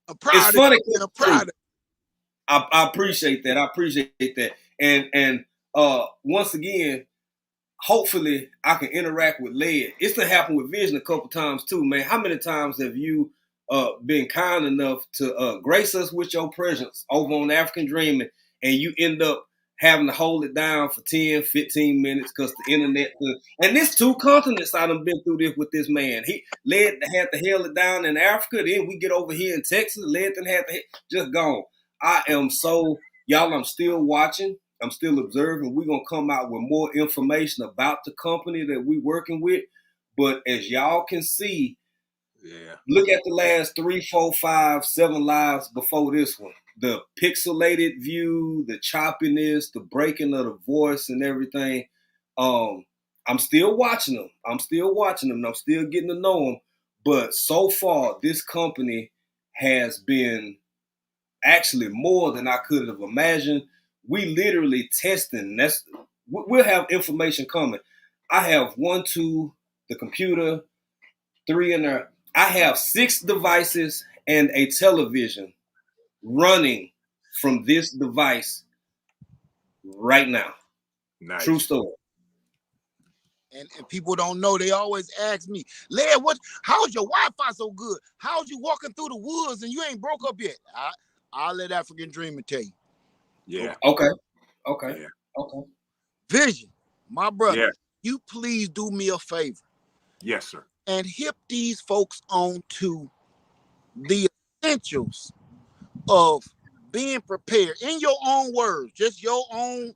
Speaker 1: I'm proud
Speaker 3: it's funny.
Speaker 1: I'm proud of
Speaker 3: I appreciate that. I appreciate that. And once again, hopefully I can interact with Led. It's to happen with Vision a couple times too, man. How many times have you been kind enough to grace us with your presence over on African Dreaming, and you end up having to hold it down for 10, 15 minutes because the internet and this 2 continents I done been through this with this man. He Led had to hold it down in Africa, then we get over here in Texas, Led then had to just gone. I am I'm still watching, I'm still observing. We're gonna come out with more information about the company that we're working with. But as y'all can see, look at the last 3, 4, 5, 7 lives before this one. The pixelated view, the choppiness, the breaking of the voice and everything. I'm still watching them. And I'm still getting to know them. But so far, this company has been actually more than I could have imagined. We literally testing. We'll have information coming. I have 1, 2, the computer, 3 in there. I have 6 devices and a television running from this device right now.
Speaker 2: Nice.
Speaker 3: True story.
Speaker 1: And people don't know. They always ask me, Lad, how's your Wi-Fi so good? How's you walking through the woods and you ain't broke up yet? I'll let African Dreamer tell you.
Speaker 2: Yeah.
Speaker 3: Okay.
Speaker 2: Yeah.
Speaker 3: Okay.
Speaker 1: Vision, my brother,
Speaker 2: Yeah.
Speaker 1: you please do me a favor.
Speaker 2: Yes, sir.
Speaker 1: And hip these folks on to the essentials of being prepared in your own words, just your own.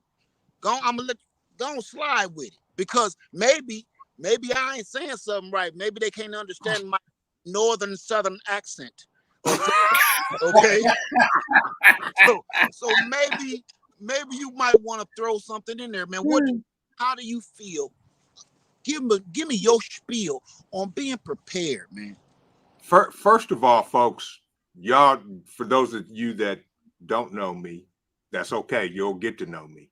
Speaker 1: I'm gonna go slide with it, because maybe I ain't saying something right. Maybe they can't understand my northern southern accent. Okay, so maybe you might want to throw something in there, man. How do you feel? Give me your spiel on being prepared, man.
Speaker 2: First of all, folks, y'all, for those of you that don't know me, that's okay. You'll get to know me.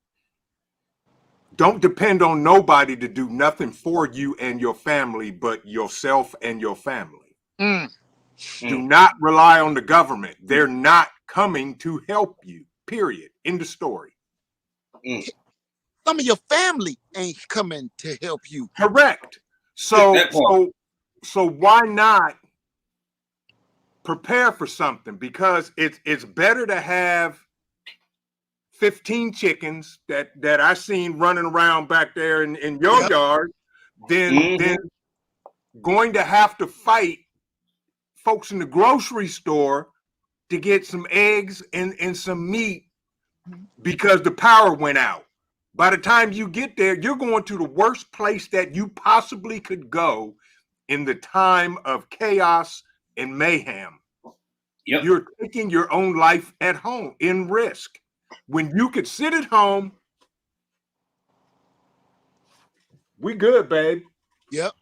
Speaker 2: Don't depend on nobody to do nothing for you and your family but yourself and your family. Do not rely on the government. They're not coming to help you, period. End of story.
Speaker 1: Some of your family ain't coming to help you.
Speaker 2: Correct. So why not prepare for something? Because it's better to have 15 chickens that I seen running around back there in your yard than going to have to fight folks in the grocery store to get some eggs and some meat because the power went out. By the time you get there, you're going to the worst place that you possibly could go in the time of chaos and mayhem.
Speaker 3: Yep.
Speaker 2: You're taking your own life at home in risk when you could sit at home. We good, babe.
Speaker 1: Yep.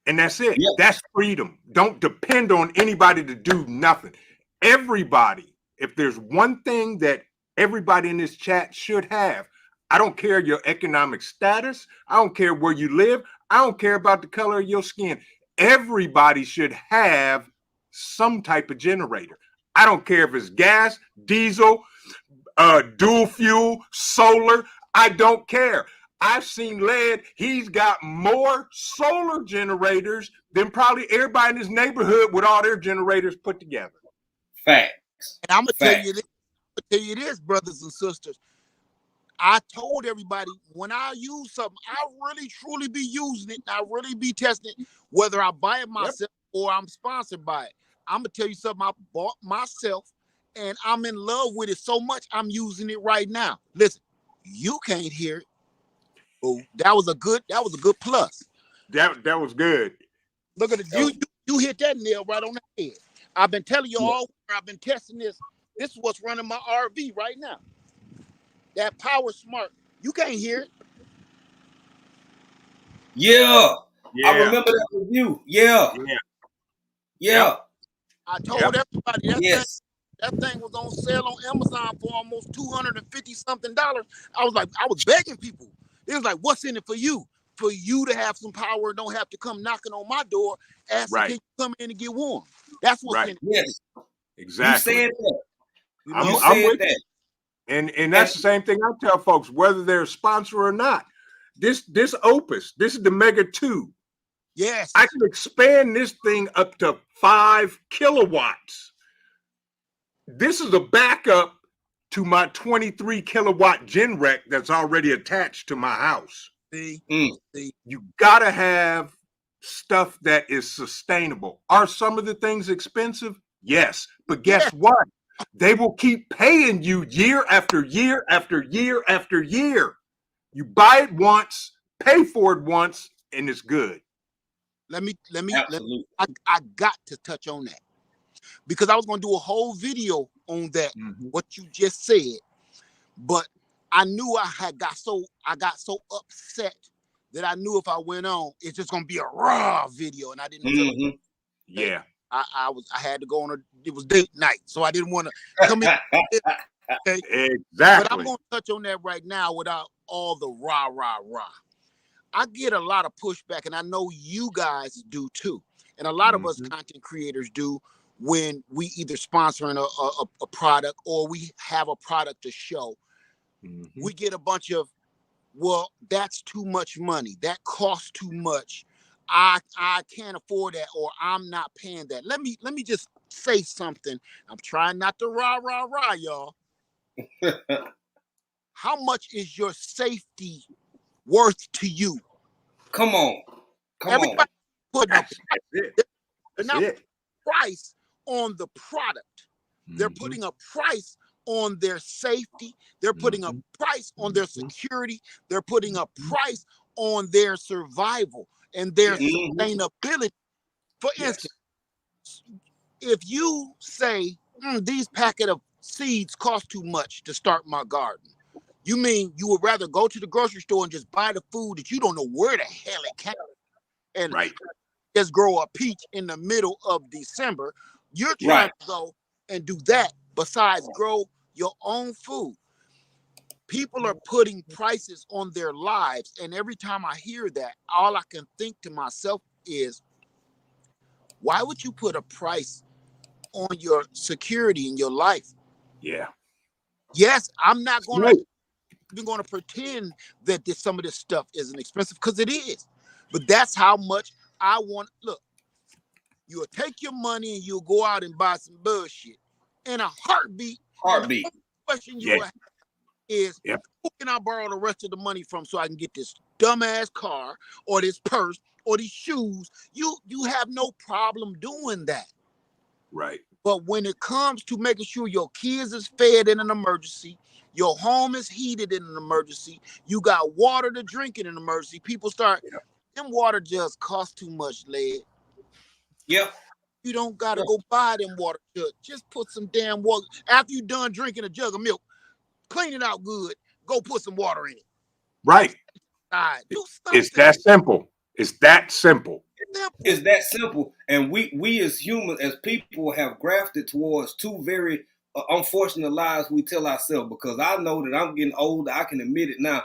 Speaker 2: And that's it.
Speaker 3: Yep.
Speaker 2: That's freedom. Don't depend on anybody to do nothing. Everybody, if there's one thing that everybody in this chat should have, I don't care your economic status. I don't care where you live. I don't care about the color of your skin. Everybody should have some type of generator. I don't care if it's gas, diesel, dual fuel, solar. I don't care. I've seen Led. He's got more solar generators than probably everybody in his neighborhood with all their generators put together.
Speaker 3: Facts.
Speaker 1: And I'm gonna tell you this, brothers and sisters. I told everybody, when I use something, I really truly be using it. I really be testing it, whether I buy it myself or I'm sponsored by it. I'm gonna tell you something I bought myself, and I'm in love with it so much I'm using it right now. Listen, you can't hear it. Oh, that was a good plus.
Speaker 2: That was good.
Speaker 1: Look at it. You hit that nail right on the head. I've been telling you all. I've been testing this. This is what's running my RV right now. That Power Smart. You can't hear it.
Speaker 3: Yeah. I remember that review. Yeah.
Speaker 1: I told everybody that thing was on sale on Amazon for almost $250 something. I was begging people. It was like, what's in it for you? For you to have some power and don't have to come knocking on my door asking can you come in and get warm. That's what's in it.
Speaker 3: Yes.
Speaker 2: Exactly.
Speaker 3: You said that.
Speaker 2: I'm with that. And that's the same thing I tell folks, whether they're a sponsor or not. This Opus, this is the Mega 2.
Speaker 1: Yes.
Speaker 2: I can expand this thing up to 5 kilowatts. This is a backup to my 23 kilowatt Genrec that's already attached to my house.
Speaker 1: See?
Speaker 2: You gotta have stuff that is sustainable. Are some of the things expensive? Yes. But guess what? They will keep paying you year after year after year after year. You buy it once, pay for it once, and it's good.
Speaker 1: I got to touch on that, because I was going to do a whole video on that, what you just said, but I knew I got so upset that I knew if I went on, it's just going to be a raw video, and I didn't. I had to go on it was date night, so I didn't want to come in. Okay?
Speaker 2: Exactly.
Speaker 1: But I'm going to touch on that right now without all the rah. I get a lot of pushback, and I know you guys do too. And a lot of us content creators do, when we either sponsoring a product or we have a product to show.
Speaker 2: Mm-hmm.
Speaker 1: We get a bunch of, well, that's too much money. That costs too much. I can't afford that, or I'm not paying that. Let me just say something. I'm trying not to rah, y'all. How much is your safety worth to you?
Speaker 3: Come on.
Speaker 1: Everybody putting
Speaker 2: That's it.
Speaker 1: a price on the product. They're putting a price on their safety. They're putting a price on their security. They're putting a price on their survival and their sustainability. For instance, if you say, these packet of seeds cost too much to start my garden, you mean you would rather go to the grocery store and just buy the food that you don't know where the hell it came and just grow a peach in the middle of December? You're trying to go and do that besides grow your own food. People are putting prices on their lives, and every time I hear that, all I can think to myself is, why would you put a price on your security in your life?
Speaker 2: Yeah.
Speaker 1: Yes, I'm not going to pretend that some of this stuff isn't expensive, because it is. But that's how much I want. Look, you'll take your money and you'll go out and buy some bullshit in a heartbeat. The question you will have is, who can I borrow the rest of the money from so I can get this dumbass car or this purse or these shoes? You have no problem doing that.
Speaker 2: Right.
Speaker 1: But when it comes to making sure your kids is fed in an emergency, your home is heated in an emergency, you got water to drink in an emergency, people start, them water jugs cost too much, lead.
Speaker 3: Yep.
Speaker 1: You don't got to go buy them water jugs. Just put some damn water. After you done drinking a jug of milk, clean it out good. Go put some water in it.
Speaker 2: Right.
Speaker 1: Do something.
Speaker 2: It's that simple. It's that simple.
Speaker 3: It's that simple. And we as humans, as people, have grafted towards two very unfortunate lies we tell ourselves. Because I know that I'm getting older. I can admit it now.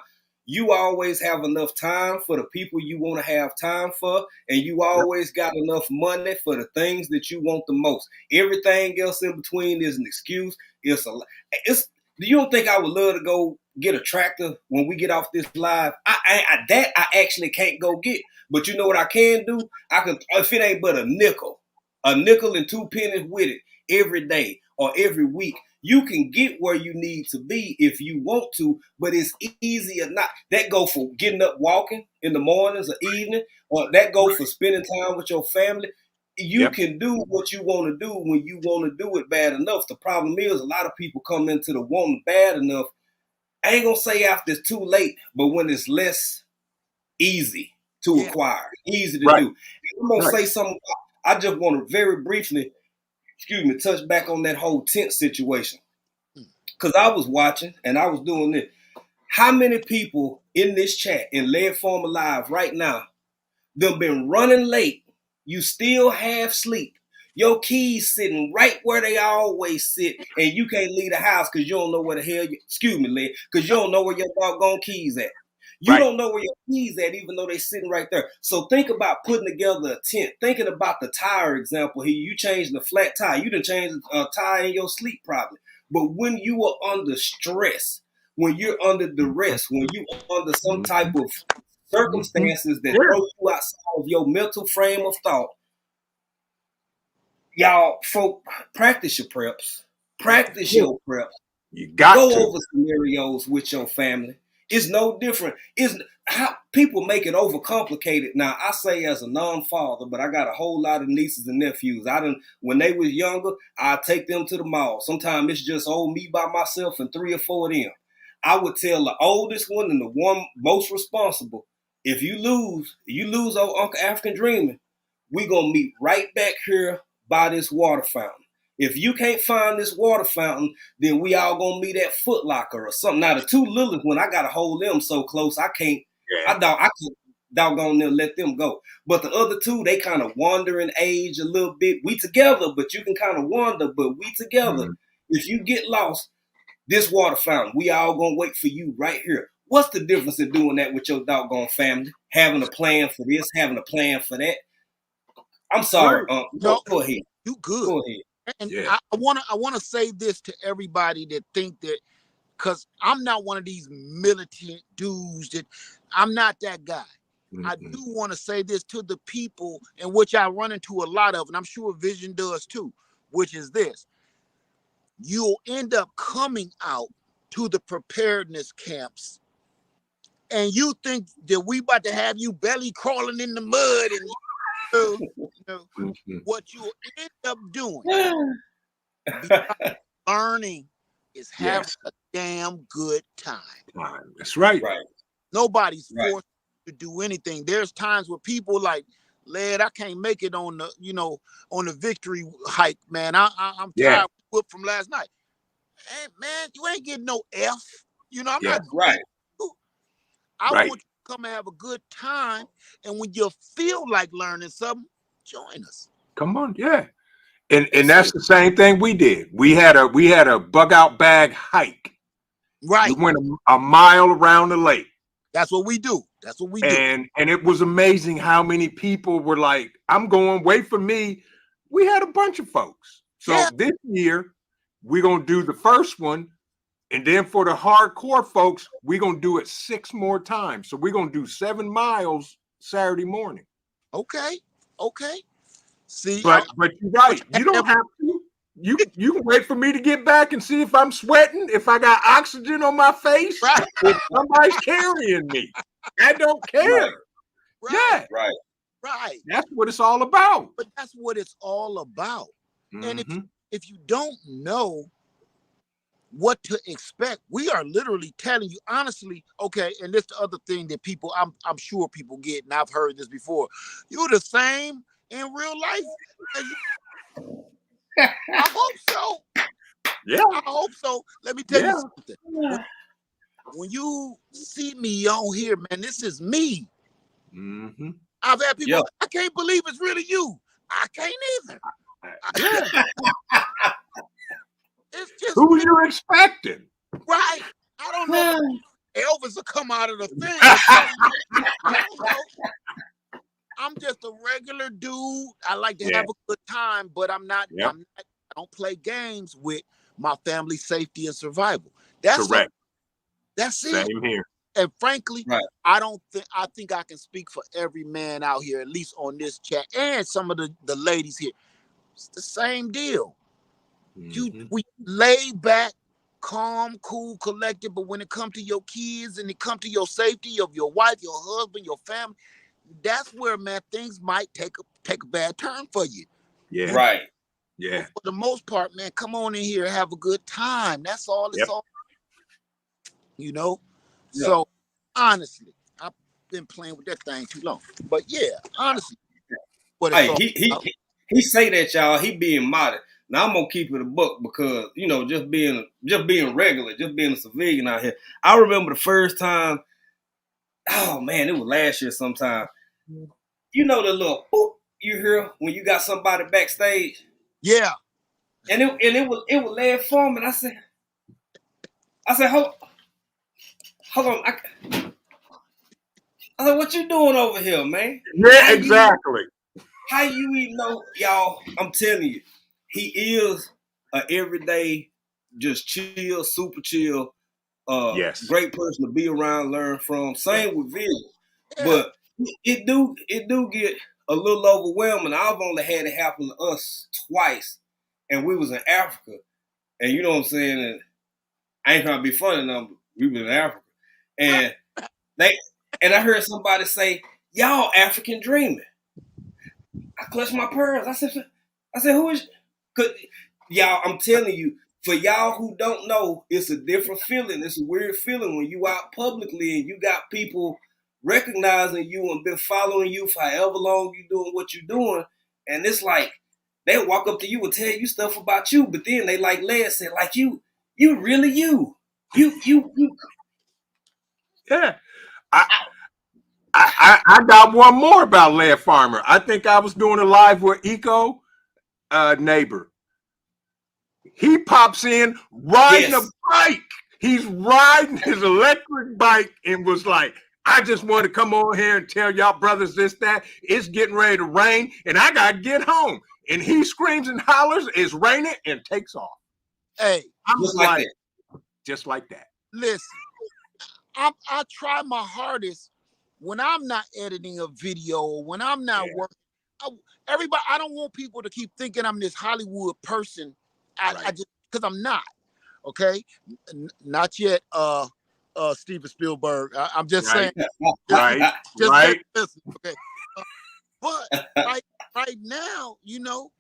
Speaker 3: You always have enough time for the people you want to have time for, and you always got enough money for the things that you want the most. Everything else in between is an excuse. You don't think I would love to go get a tractor when we get off this live? I actually can't go get. But you know what I can do? I can, if it ain't but a nickel and 2 pennies with it every day or every week. You can get where you need to be if you want to, but it's easy or not. That go for getting up walking in the mornings or evening, or that go for spending time with your family. You can do what you want to do when you want to do it bad enough. The problem is a lot of people come into the wanting bad enough. I ain't gonna say after it's too late, but when it's less easy to acquire, easy to do. And I'm gonna say something. I just want to very briefly, touch back on that whole tent situation. Because I was watching and I was doing this. How many people in this chat in Lead Former Live right now, them been running late, you still half sleep, your keys sitting right where they always sit, and you can't leave the house because you don't know where the hell, Lead, because you don't know where your doggone keys at. You don't know where your keys at, even though they sitting right there. So think about putting together a tent. Thinking about the tire example here. You changing the flat tire. You done changed a tire in your sleep probably. But when you are under stress, when you're under duress, when you are under some type of circumstances that throw you outside of your mental frame of thought, y'all, folk, practice your preps. Practice your preps.
Speaker 2: You got
Speaker 3: go
Speaker 2: to.
Speaker 3: over scenarios with your family. It's no different. It's how people make it overcomplicated. Now, I say as a non-father, but I got a whole lot of nieces and nephews. When they was younger, I take them to the mall. Sometimes it's just me by myself and 3 or 4 of them. I would tell the oldest one and the one most responsible, if you lose old Uncle African Dreaming, we gonna meet right back here by this water fountain. If you can't find this water fountain, then we all gonna meet at Foot Locker or something. Now the 2 littlest one, I gotta hold them so close, I can't. I can't doggone them, let them go. But the other 2, they kind of wander in age a little bit. We together, but you can kind of wander, but we together. If you get lost, this water fountain, we all gonna wait for you right here. What's the difference in doing that with your doggone family? Having a plan for this, having a plan for that. I'm sorry, go ahead.
Speaker 1: You good.
Speaker 3: Go ahead.
Speaker 1: And
Speaker 2: Yeah.
Speaker 1: I wanna say this to everybody that think that, because I'm not one of these militant dudes that I'm not that guy. I
Speaker 2: Mhm.
Speaker 1: do want to say this to the people, in which I run into a lot of, and I'm sure Vision does too, which is this. You'll end up coming out to the preparedness camps, and you think that we about to have you belly crawling in the mud, and
Speaker 2: Mhm.
Speaker 1: what you'll end up doing, learning, is having
Speaker 2: Yes.
Speaker 1: a damn good time.
Speaker 2: That's right.
Speaker 3: Right.
Speaker 1: Nobody's
Speaker 3: Right.
Speaker 1: forced to do anything. There's times where people like, lad, I can't make it on the, on the victory hike, man. I'm
Speaker 2: Yeah.
Speaker 1: tired whooped from last night. Hey, man, you ain't getting no F. I'm
Speaker 2: Yeah.
Speaker 1: not.
Speaker 3: Right.
Speaker 1: I
Speaker 2: Right.
Speaker 1: want you to come and have a good time. And when you feel like learning something, join us.
Speaker 2: Come on. Yeah. And that's the same thing we did. We had a bug out bag hike.
Speaker 1: Right.
Speaker 2: We went a mile around the lake.
Speaker 1: That's what we do. That's what we do.
Speaker 2: And it was amazing how many people were like, I'm going, wait for me. We had a bunch of folks. So
Speaker 1: Yeah.
Speaker 2: this year, we're going to do the first one. And then for the hardcore folks, we're going to do it 6 more times. So we're going to do 7 miles Saturday morning.
Speaker 1: Okay. See,
Speaker 2: But you're right. You don't have to. You can wait for me to get back and see if I'm sweating, if I got oxygen on my face,
Speaker 1: right.
Speaker 2: if somebody's carrying me. I don't care. Yeah.
Speaker 1: Right.
Speaker 2: That's what it's all about.
Speaker 1: But that's what it's all about. And
Speaker 2: Mhm.
Speaker 1: if you don't know what to expect, we are literally telling you honestly. Okay, and this the other thing that people, I'm sure people get, and I've heard this before. You're the same in real life as you. I hope so.
Speaker 2: Yeah.
Speaker 1: I hope so. Let me tell
Speaker 2: Yeah.
Speaker 1: you something. When you see me on here, man, this is me.
Speaker 2: Mhm.
Speaker 1: I've had people,
Speaker 3: Yeah.
Speaker 1: I can't believe it's really you. I can't either.
Speaker 2: Yeah.
Speaker 1: It's just
Speaker 2: Who
Speaker 1: me.
Speaker 2: you expecting?
Speaker 1: Right. I don't know. Elvis will come out of the thing. I don't know. I'm just a regular dude. I like to
Speaker 2: Yeah.
Speaker 1: have a good time, but I'm not.
Speaker 2: Yep.
Speaker 1: I don't play games with my family's safety and survival. That's
Speaker 2: Correct.
Speaker 1: That's it.
Speaker 2: Same here.
Speaker 1: And frankly,
Speaker 3: Right.
Speaker 1: I think I can speak for every man out here, at least on this chat, and some of the ladies here. It's the same deal.
Speaker 2: Mhm.
Speaker 1: We lay back, calm, cool, collected, but when it comes to your kids and it comes to your safety of your wife, your husband, your family, that's where, man, things might take a bad turn for you.
Speaker 2: Yeah.
Speaker 3: Right.
Speaker 2: Yeah.
Speaker 1: But for the most part, man, come on in here and have a good time. That's all it's
Speaker 2: Yep.
Speaker 1: all.
Speaker 3: Yeah.
Speaker 1: So honestly, I've been playing with that thing too long. But yeah, honestly, what it's
Speaker 3: Hey,
Speaker 1: all
Speaker 3: he say that, y'all. He being modest. Now I'm gonna keep it a buck because just being regular, just being a civilian out here. I remember the first time. Oh man, it was last year sometime. You know the little boop you hear when you got somebody backstage,
Speaker 1: yeah.
Speaker 3: and it was led for me. And I said, hold on. I said, what you doing over here, man?
Speaker 2: Yeah, exactly.
Speaker 3: How you even know, y'all? I'm telling you, he is a everyday, just chill, super chill,
Speaker 2: Yes.
Speaker 3: great person to be around, learn from. Same with Vision,
Speaker 1: Yeah.
Speaker 3: but it do get a little overwhelming. I've only had it happen to us twice, and we was in Africa, and you know what I'm saying. And I ain't trying to be funny, but we was in Africa, and I heard somebody say, "Y'all African dreaming." I clutched my pearls. I said, who is? Cause y'all, I'm telling you, for y'all who don't know, it's a different feeling. It's a weird feeling when you out publicly and you got people recognizing you and been following you for however long you doing what you're doing, and it's like they walk up to you and tell you stuff about you, but then they like Led said, like you really you.
Speaker 2: Yeah. I got one more about Lead Farmer. I think I was doing a live with Eco neighbor. He pops in riding a bike. He's riding his electric bike and was like, I just want to come on here and tell y'all brothers this, that. It's getting ready to rain and I got to get home. and he screams and hollers, it's raining, and takes off.
Speaker 1: Hey,
Speaker 2: I'm
Speaker 3: Just
Speaker 2: like,
Speaker 3: like that.
Speaker 2: just like that.
Speaker 1: listen, I try my hardest when I'm not editing a video or when I'm not
Speaker 2: Yeah.
Speaker 1: working. Everybody, I don't want people to keep thinking I'm this Hollywood person. I
Speaker 2: Right.
Speaker 1: just because I'm not. Okay, not yet. Steven Spielberg. I'm just
Speaker 2: Right.
Speaker 1: saying.
Speaker 2: Right.
Speaker 1: Just
Speaker 2: Right.
Speaker 1: listen. Okay, but right now, you know,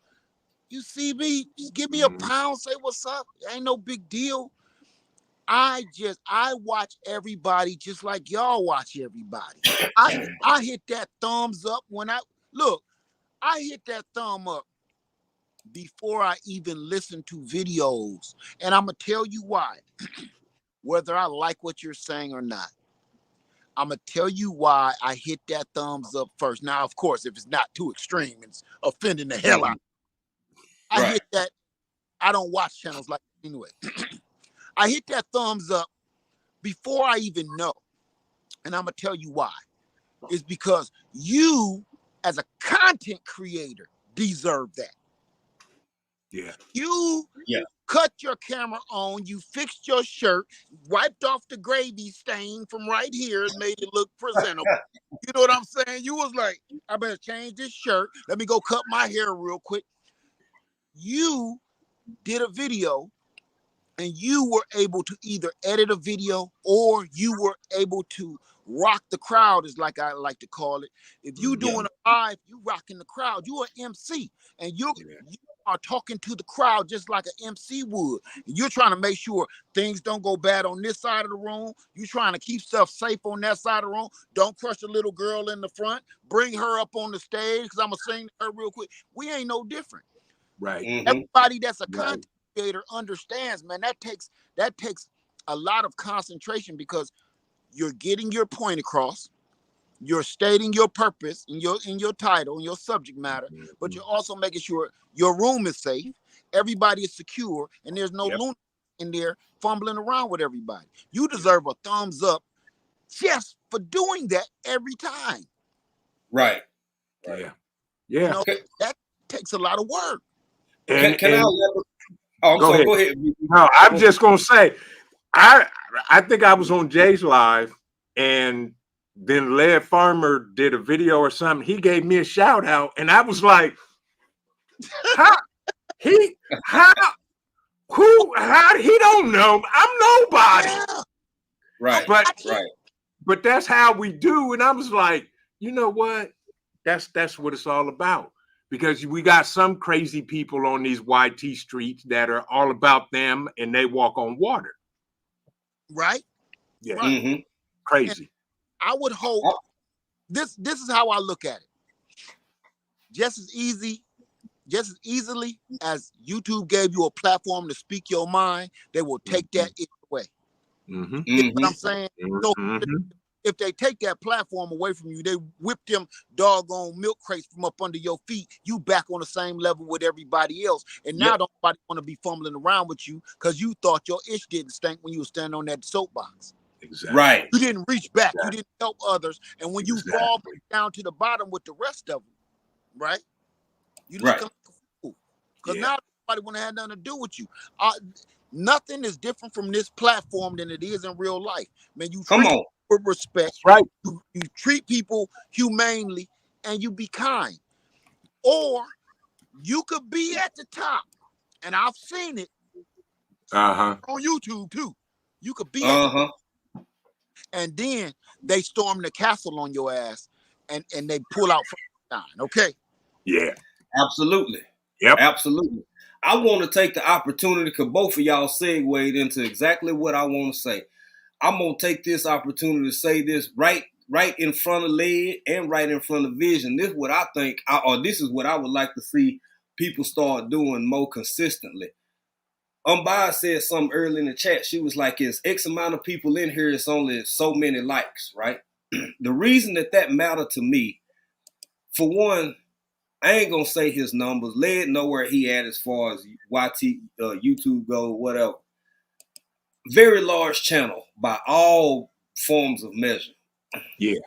Speaker 1: you see me, just give me a pound, say what's up. Ain't no big deal. I watch everybody just like y'all watch everybody. I hit that thumbs up when I hit that thumb up before I even listen to videos. And I'm gonna tell you why. Whether I like what you're saying or not. I'm gonna tell you why I hit that thumbs up first. Now, of course, if it's not too extreme, it's offending the hell out of me. I
Speaker 3: Right.
Speaker 1: hit that. I don't watch channels like that anyway. I hit that thumbs up before I even know. And I'm going to tell you why. It's because you, as a content creator, deserve that.
Speaker 2: Yeah.
Speaker 1: You
Speaker 3: Yeah.
Speaker 1: cut your camera on, you fixed your shirt, wiped off the gravy stain from right here and made it look presentable. You know what I'm saying? You was like, I better change this shirt. Let me go cut my hair real quick. You did a video and you were able to either edit a video or you were able to rock the crowd, is like I like to call it. If you doing a live, you rocking the crowd. You an MC and you are talking to the crowd just like an MC would. And you're trying to make sure things don't go bad on this side of the room. You're trying to keep stuff safe on that side of the room. Don't crush a little girl in the front. Bring her up on the stage because I'm going to sing to her real quick. We ain't no different.
Speaker 2: Right.
Speaker 1: Everybody that's a content creator understands, man, that takes a lot of concentration because you're getting your point across, you're stating your purpose in your title, in your subject matter, but you're also making sure your room is safe, everybody is secure, and there's no lunatic in there fumbling around with everybody. You deserve a thumbs up just for doing that every time.
Speaker 3: Right.
Speaker 2: Yeah.
Speaker 1: You
Speaker 2: Yeah.
Speaker 1: know, that takes a lot of work.
Speaker 3: Can I elaborate? Oh,
Speaker 2: Go ahead.
Speaker 3: Go ahead.
Speaker 2: No, I'm just gonna say, I think I was on Jay's live, and then Led Farmer did a video or something. He gave me a shout out, and I was like, how he don't know? I'm nobody.
Speaker 1: Yeah.
Speaker 3: Right.
Speaker 2: But that's how we do. And I was like, you know what? That's what it's all about. Because we got some crazy people on these YT streets that are all about them and they walk on water.
Speaker 1: Right?
Speaker 2: Yeah.
Speaker 3: Right.
Speaker 2: Crazy.
Speaker 1: And I would hope this is how I look at it. Just as easily as YouTube gave you a platform to speak your mind, they will take that away.
Speaker 2: Mm-hmm.
Speaker 1: You know what I'm saying? So if they take that platform away from you, they whip them doggone milk crates from up under your feet, you back on the same level with everybody else. And now nobody want to be fumbling around with you because you thought your ish didn't stink when you were standing on that soapbox.
Speaker 2: Exactly.
Speaker 3: Right.
Speaker 1: You didn't reach back. You didn't help others. And when you fall down to the bottom with the rest of them, right? You look like a fool. Because now nobody want to have nothing to do with you. Nothing is different from this platform than it is in real life. Man, you treat people with respect.
Speaker 2: Right.
Speaker 1: You treat people humanely and you be kind. Or you could be at the top. And I've seen it on YouTube too. You could be at the top. And then they storm the castle on your ass and they pull out from the okay?
Speaker 2: Yeah.
Speaker 3: Absolutely.
Speaker 2: Yep.
Speaker 3: Absolutely. I want to take the opportunity because both of y'all segued into exactly what I want to say. I'm going to take this opportunity to say this right in front of Led and right in front of Vision. This is what I think, this is what I would like to see people start doing more consistently. Umbaya said something early in the chat. She was like, it's X amount of people in here. It's only so many likes, right? The reason that mattered to me, for one, I ain't gonna say his numbers. Led know where he at as far as YT, YouTube go, whatever. Very large channel by all forms of measure.
Speaker 2: Yeah.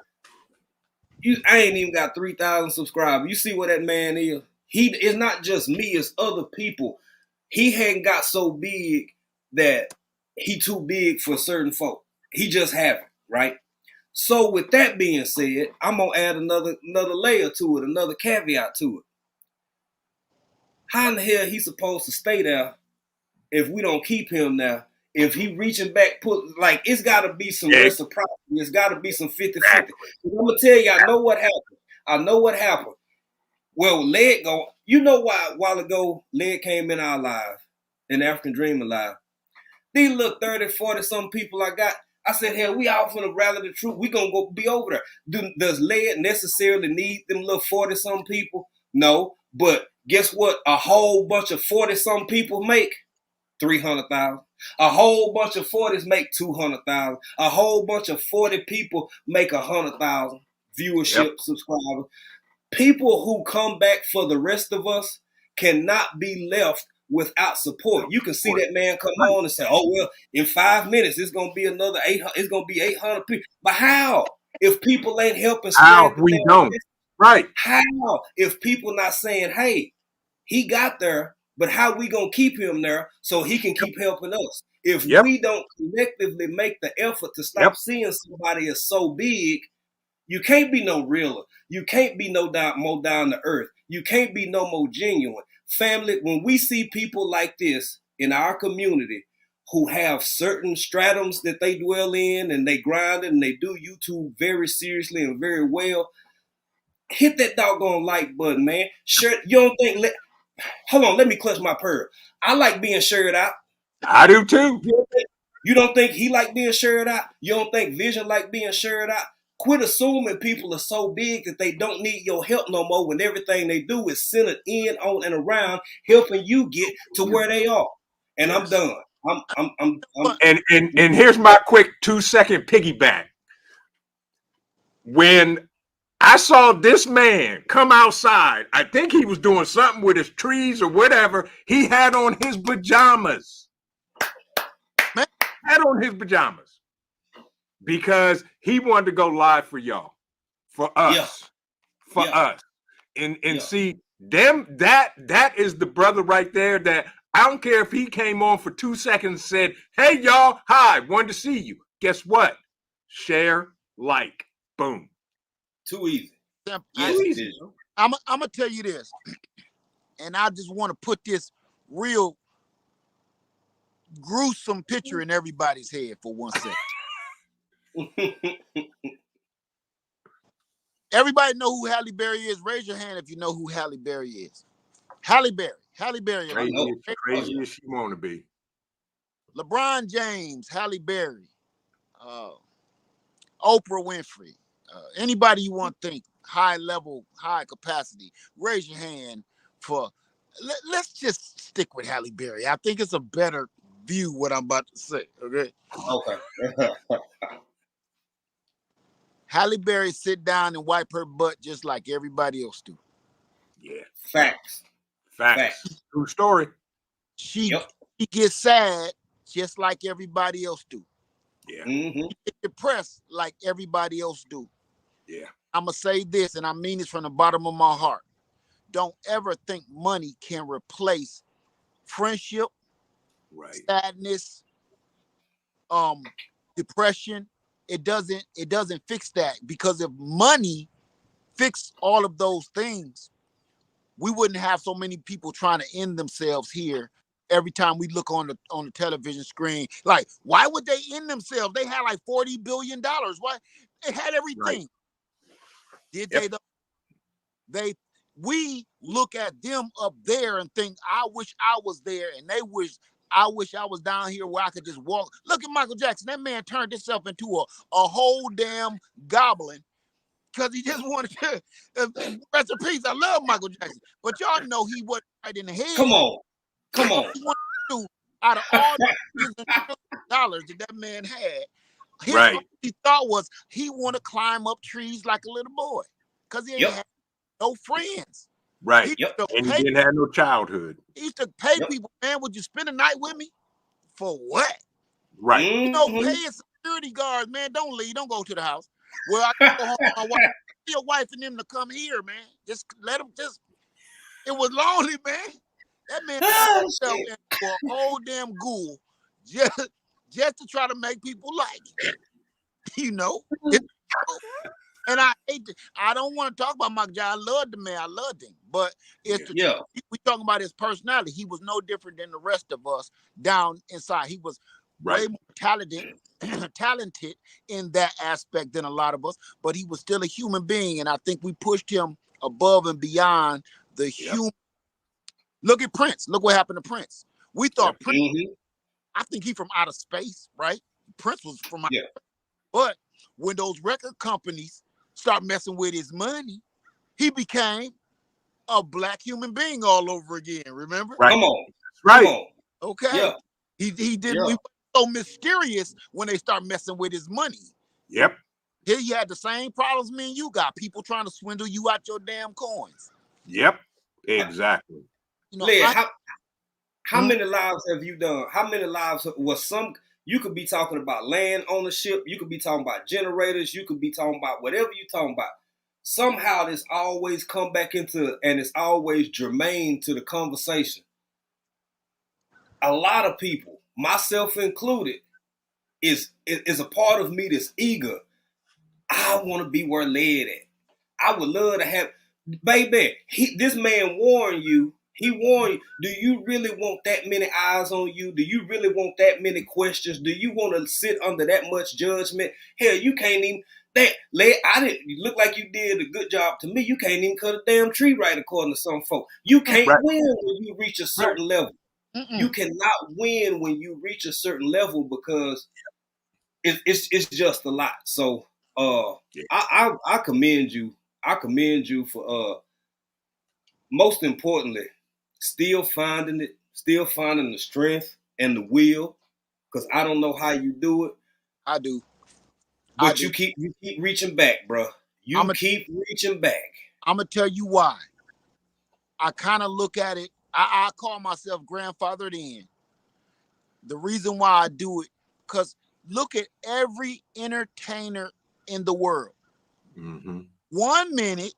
Speaker 3: I ain't even got 3,000 subscribers. You see what that man is? It's not just me, it's other people. He hadn't got so big that he too big for certain folk. He just haven't, right? So with that being said, I'm gonna add another layer to it, another caveat to it. How in the hell he supposed to stay there if we don't keep him there? If he reaching back, it's got to be some reciprocity. It's got to be some 50-50. I'm gonna tell you, I know what happened. Well, Led go. You know why? A while ago, Led came in our live, in African Dream Alive. These little 30, 40 some people I got. I said, hell, we all finna rally the troop. We gonna go be over there. Does Led necessarily need them little 40 some people? No, but guess what? A whole bunch of 40 some people make 300,000. A whole bunch of 40s make 200,000. A whole bunch of 40 people make 100,000 viewership, subscribers. People who come back for the rest of us cannot be left without support. You can see that man come on and say, "Oh well, in 5 minutes it's gonna be another 800. It's gonna be 800 people." But how? If people ain't helping
Speaker 2: How we don't, right?
Speaker 3: How if people not saying, "Hey, he got there, but how we gonna keep him there so he can keep helping us?" If we don't collectively make the effort to stop seeing somebody as so big, you can't be no realer. You can't be more down to earth. You can't be no more genuine. Family, when we see people like this in our community who have certain stratums that they dwell in and they grind and they do YouTube very seriously and very well, hit that doggone like button, man. Sure, you don't think, hold on, let me clutch my pearl. I like being shared out.
Speaker 2: I do too.
Speaker 3: You don't think he like being shared out? You don't think Vision like being shared out? Quit assuming people are so big that they don't need your help no more when everything they do is centered in, on, and around helping you get to where they are. And I'm done.
Speaker 2: And here's my quick 2-second piggyback. When I saw this man come outside, I think he was doing something with his trees or whatever. He had on his pajamas. Because he wanted to go live for y'all, for us, and see them. That is the brother right there. That I don't care if he came on for 2 seconds and said, "Hey y'all, hi, wanted to see you." Guess what? Share, like, boom.
Speaker 3: Too easy.
Speaker 1: Easy. I'm gonna tell you this, and I just want to put this real gruesome picture in everybody's head for 1 second. Everybody know who Halle Berry is? Raise your hand if you know who Halle Berry is. Halle Berry.
Speaker 2: Crazy as she want to be.
Speaker 1: LeBron James, Halle Berry, Oprah Winfrey, anybody you want to think, high level, high capacity, raise your hand for, let's just stick with Halle Berry. I think it's a better view what I'm about to say, okay?
Speaker 3: Okay.
Speaker 1: Halle Berry sit down and wipe her butt just like everybody else do.
Speaker 2: Yeah.
Speaker 3: Facts.
Speaker 2: True story.
Speaker 1: She gets sad just like everybody else do.
Speaker 2: Yeah.
Speaker 3: Mm-hmm.
Speaker 1: She gets depressed like everybody else do.
Speaker 2: Yeah.
Speaker 1: I'm going to say this, and I mean this from the bottom of my heart. Don't ever think money can replace friendship, sadness, depression. It doesn't fix that, because if money fixed all of those things, we wouldn't have so many people trying to end themselves here every time we look on the television screen. Like, why would they end themselves? They had like $40 billion. Why? They had everything. Did they though? We look at them up there and think, I wish I was there, and they wish I was down here where I could just walk. Look at Michael Jackson. That man turned himself into a whole damn goblin because he just wanted to rest in peace. I love Michael Jackson, but y'all know he wasn't right in the head.
Speaker 3: Come on.
Speaker 1: He wanted to do, out of all the dollars that man had, his only thought was he want to climb up trees like a little boy because he ain't had no friends.
Speaker 2: Right. And he didn't have no childhood.
Speaker 1: He used to pay people, man, would you spend a night with me? For what?
Speaker 2: Right.
Speaker 1: You know, paying security guards, man, don't leave. Don't go to the house. Well, I can go home with my wife. Your wife and them to come here, man. Just let them It was lonely, man. That man
Speaker 3: Oh,
Speaker 1: himself
Speaker 3: shit.
Speaker 1: into a whole damn ghoul just to try to make people like it. You know? And I don't want to talk about Mike John. I loved the man. I loved him. But it's the
Speaker 3: Yeah.
Speaker 1: we talking about his personality. He was no different than the rest of us down inside. He was way more talented in that aspect than a lot of us, but he was still a human being. And I think we pushed him above and beyond the human. Look at Prince. Look what happened to Prince. We thought Prince, I think he from outer space, right? Prince was from outer space. But when those record companies start messing with his money, he became a black human being all over again. Remember?
Speaker 2: Right.
Speaker 3: Come on.
Speaker 2: Right.
Speaker 3: Come on.
Speaker 1: Okay.
Speaker 3: Yeah.
Speaker 1: He didn't. We were so mysterious when they start messing with his money.
Speaker 2: Yep.
Speaker 1: He had the same problems me and you got. People trying to swindle you out your damn coins.
Speaker 2: Yep. Exactly.
Speaker 3: You know, how many lives have you done? How many lives was some? You could be talking about land ownership. You could be talking about generators. You could be talking about whatever you're talking about. Somehow this always come back into, and it's always germane to the conversation. A lot of people, myself included, is a part of me that's eager. I want to be where Led at. I would love to have, baby. This man warned you. He warned you. Do you really want that many eyes on you? Do you really want that many questions? Do you want to sit under that much judgment? Hell, you can't even. I didn't look like you did a good job to me. You can't even cut a damn tree right, according to some folk. You can't win when you reach a certain level. You cannot win when you reach a certain level because it's just a lot. So I commend you. I commend you for most importantly, still finding the strength and the will. Because I don't know how you do it.
Speaker 1: I do.
Speaker 3: But you keep reaching back, bro. Keep reaching back.
Speaker 1: I'm gonna tell you why. I kind of look at it. I call myself grandfathered in. The reason why I do it, because look at every entertainer in the world. 1 minute,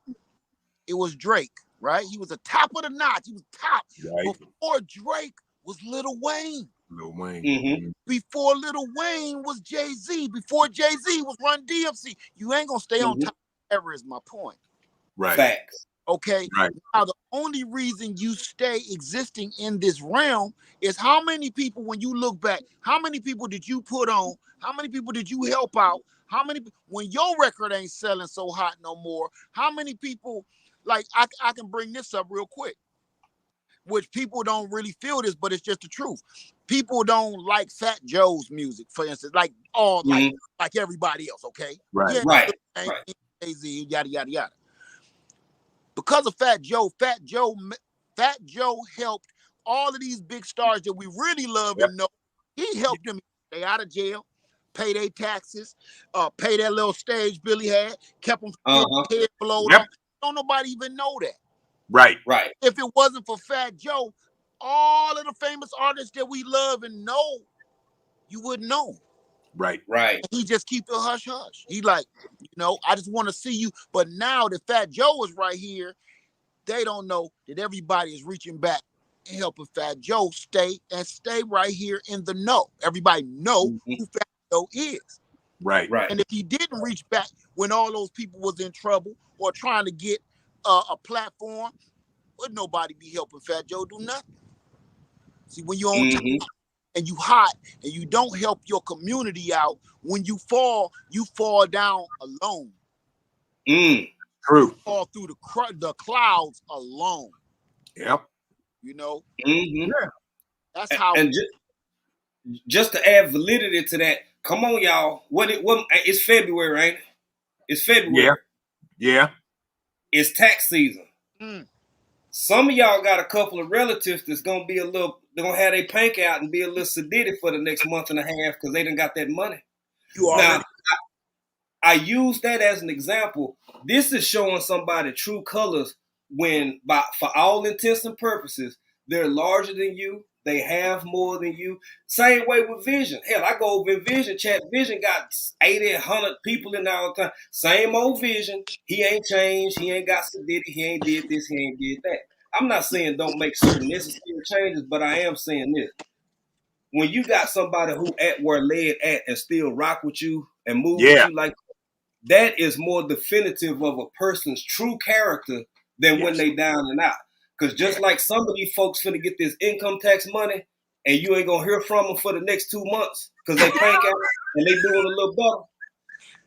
Speaker 1: it was Drake, right? He was the top of the notch. He was top. Right. Before Drake was Lil Wayne.
Speaker 2: Lil Wayne.
Speaker 1: Before Lil Wayne was Jay-Z. Before Jay-Z was Run DMC. You ain't gonna stay on top ever, is my point.
Speaker 2: Right.
Speaker 3: Facts.
Speaker 1: Okay.
Speaker 2: Right.
Speaker 1: Now the only reason you stay existing in this realm is how many people, when you look back, how many people did you put on? How many people did you help out? How many, when your record ain't selling so hot no more, how many people, like I can bring this up real quick, which people don't really feel this, but it's just the truth. People don't like Fat Joe's music, for instance, like like everybody else, okay?
Speaker 2: Right.
Speaker 1: Yeah,
Speaker 3: Right.
Speaker 1: Jay-Z, yada yada yada. Because of Fat Joe helped all of these big stars that we really love and know. He helped them stay out of jail, pay their taxes, pay that little stage Billy had, kept them head below them. Don't nobody even know that.
Speaker 2: Right.
Speaker 3: Right.
Speaker 1: If it wasn't for Fat Joe, all of the famous artists that we love and know, you wouldn't know.
Speaker 2: Right.
Speaker 3: Right.
Speaker 1: He just keep it hush hush. He like, I just want to see you. But now that Fat Joe is right here, they don't know that everybody is reaching back and helping Fat Joe stay right here in the know. Everybody know who Fat Joe is.
Speaker 2: Right.
Speaker 3: Right.
Speaker 1: And if he didn't reach back when all those people was in trouble or trying to get a platform, would nobody be helping Fat Joe do nothing? See, when you're on top and you hot and you don't help your community out, when you fall down alone.
Speaker 2: True.
Speaker 1: You fall through the clouds alone.
Speaker 2: Yep.
Speaker 1: Yeah. That's how.
Speaker 3: And just to add validity to that, come on, y'all. It's February, ain't it? It's February.
Speaker 2: Yeah.
Speaker 3: It's tax season. Some of y'all got a couple of relatives that's gonna have their pank out and be a little sedated for the next month and a half because they done got that money. Now, I use that as an example. This is showing somebody true colors when, for all intents and purposes, they're larger than you. They have more than you. Same way with Vision. Hell, I go over in Vision chat. Vision got 80, 100 people in there all the time. Same old Vision. He ain't changed. He ain't got sedated. He ain't did this. He ain't did that. I'm not saying don't make certain necessary changes, but I am saying this. When you got somebody who at where led at and still rock with you and move with
Speaker 2: Yeah.
Speaker 3: you like that is more definitive of a person's true character than when
Speaker 2: Yes.
Speaker 3: they down and out. Because just like some of these folks finna get this income tax money and you ain't gonna hear from them for the next 2 months because they crank out and they doing a little better.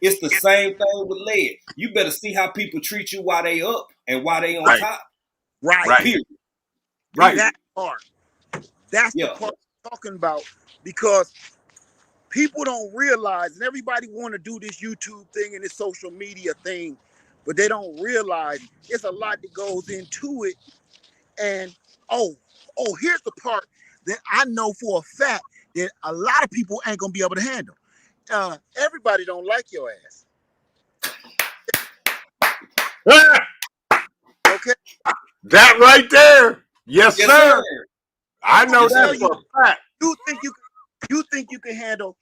Speaker 3: It's the same thing with lead. You better see how people treat you while they up and while they on
Speaker 2: Right.
Speaker 3: top.
Speaker 1: Right.
Speaker 3: Period.
Speaker 2: Right.
Speaker 1: That part. That's
Speaker 3: Yeah.
Speaker 1: the part I'm talking about, because people don't realize, and everybody want to do this YouTube thing and this social media thing, but they don't realize it's a lot that goes into it. And here's the part that I know for a fact that a lot of people ain't gonna be able to handle. Everybody don't like your ass. Okay.
Speaker 2: That right there. Yes,
Speaker 3: Yes,
Speaker 2: sir.
Speaker 3: sir.
Speaker 2: I know
Speaker 3: Yes,
Speaker 2: that
Speaker 3: sir.
Speaker 2: for a fact.
Speaker 1: You think you can handle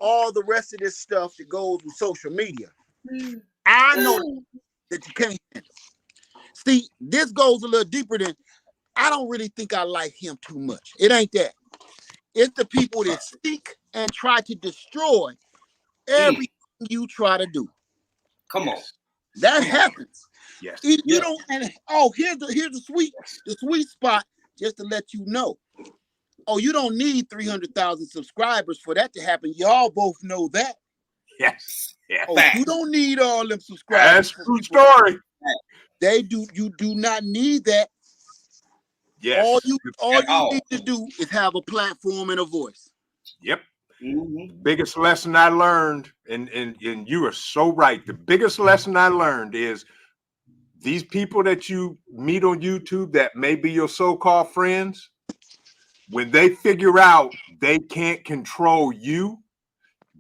Speaker 1: all the rest of this stuff that goes with social media? I know that you can't handle. See, this goes a little deeper than, I don't really think I like him too much. It ain't that. It's the people that seek and try to destroy everything you try to do.
Speaker 3: Come on.
Speaker 1: That happens.
Speaker 2: Yes.
Speaker 1: You
Speaker 3: Yeah.
Speaker 1: don't. And here's the sweet spot. Just to let you know. Oh, you don't need 300,000 subscribers for that to happen. Y'all both know that.
Speaker 2: Yes. Yeah.
Speaker 1: Oh,
Speaker 3: Fact.
Speaker 1: you don't need all them subscribers.
Speaker 2: That's a true story.
Speaker 1: They do. You do not need that.
Speaker 2: Yes.
Speaker 1: All you
Speaker 3: all.
Speaker 1: need to do is have a platform and a voice.
Speaker 2: Yep.
Speaker 3: Mm-hmm.
Speaker 2: Biggest lesson I learned, and you are so right. The biggest lesson I learned is these people that you meet on YouTube that may be your so-called friends, when they figure out they can't control you,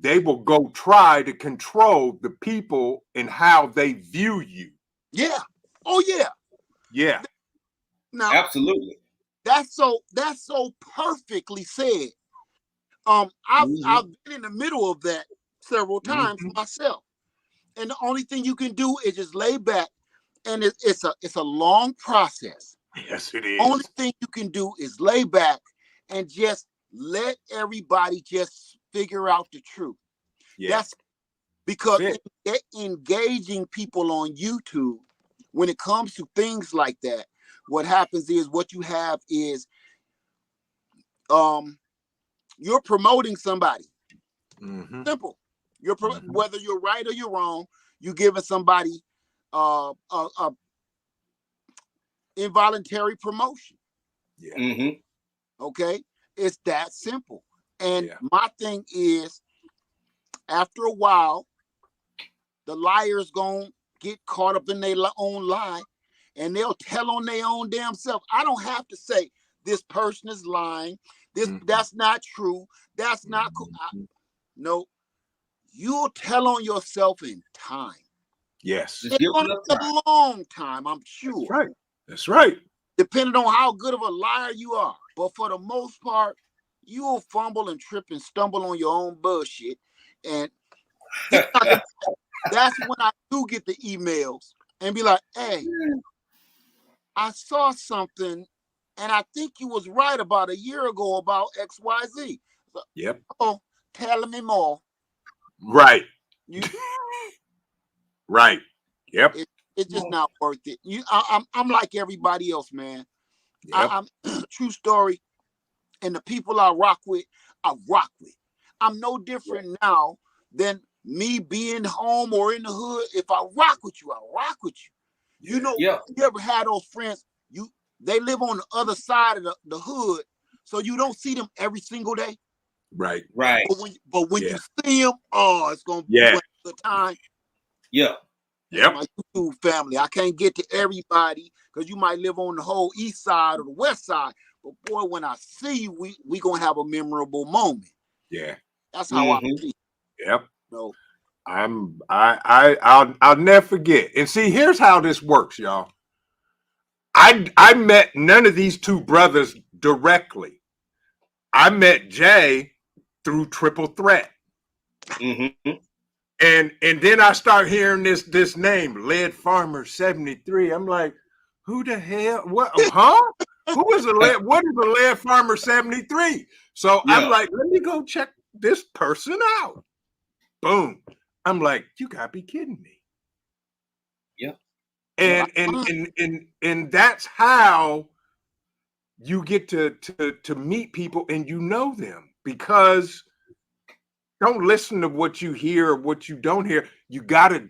Speaker 2: they will go try to control the people and how they view you.
Speaker 1: Yeah. Oh yeah.
Speaker 2: Yeah.
Speaker 1: Now
Speaker 3: Absolutely.
Speaker 1: that's so perfectly said. I've been in the middle of that several times myself, and the only thing you can do is just lay back, and it's a long process.
Speaker 2: Yes, it is.
Speaker 1: Only thing you can do is lay back and just let everybody just figure out the truth.
Speaker 2: Yeah.
Speaker 1: That's because
Speaker 2: That's
Speaker 1: engaging people on YouTube, when it comes to things like that, what happens is what you have is you're promoting somebody. Simple. You're whether you're right or you're wrong, you're giving somebody a involuntary promotion.
Speaker 2: Yeah.
Speaker 3: Mm-hmm.
Speaker 1: Okay, it's that simple. And my thing is, after a while, the liars gonna get caught up in their own lie, and they'll tell on their own damn self. I don't have to say this person is lying. That's not true. That's not cool. No, you'll tell on yourself in time.
Speaker 2: Yes.
Speaker 3: Just give it
Speaker 1: a long time, I'm sure.
Speaker 2: That's right. That's right.
Speaker 1: Depending on how good of a liar you are. But for the most part, you'll fumble and trip and stumble on your own bullshit. And that's when I do get the emails and be like, hey, I saw something and I think you was right about a year ago about XYZ.
Speaker 2: Yep.
Speaker 1: Oh, tell me more.
Speaker 2: Right. Right. Yep.
Speaker 1: It's just not worth it. I'm like everybody else, man.
Speaker 2: Yep.
Speaker 1: I'm true story. And the people I rock with. I'm no different now than me being home or in the hood. If I rock with you, I rock with you. You know, you ever had those friends? They live on the other side of the hood, so you don't see them every single day.
Speaker 2: Right.
Speaker 1: But when you see them, it's gonna be a good time.
Speaker 3: Yeah.
Speaker 2: Yep.
Speaker 1: My YouTube family. I can't get to everybody because you might live on the whole east side or the west side. But boy, when I see you, we gonna have a memorable moment.
Speaker 2: Yeah.
Speaker 1: That's how I see.
Speaker 2: Yep.
Speaker 1: So
Speaker 2: I'll never forget. And see, here's how this works, y'all. I met none of these two brothers directly. I met Jay through Triple Threat.
Speaker 3: Mm-hmm.
Speaker 2: And then I start hearing this name, Lead Farmer 73. I'm like, Who the hell? What? Huh? Who is a lead? What is a lead farmer 73? So
Speaker 3: Yeah.
Speaker 2: I'm like, let me go check this person out. Boom. I'm like, you gotta be kidding me.
Speaker 3: Yeah.
Speaker 2: And that's how you get to meet people and you know them, because don't listen to what you hear or what you don't hear. You gotta,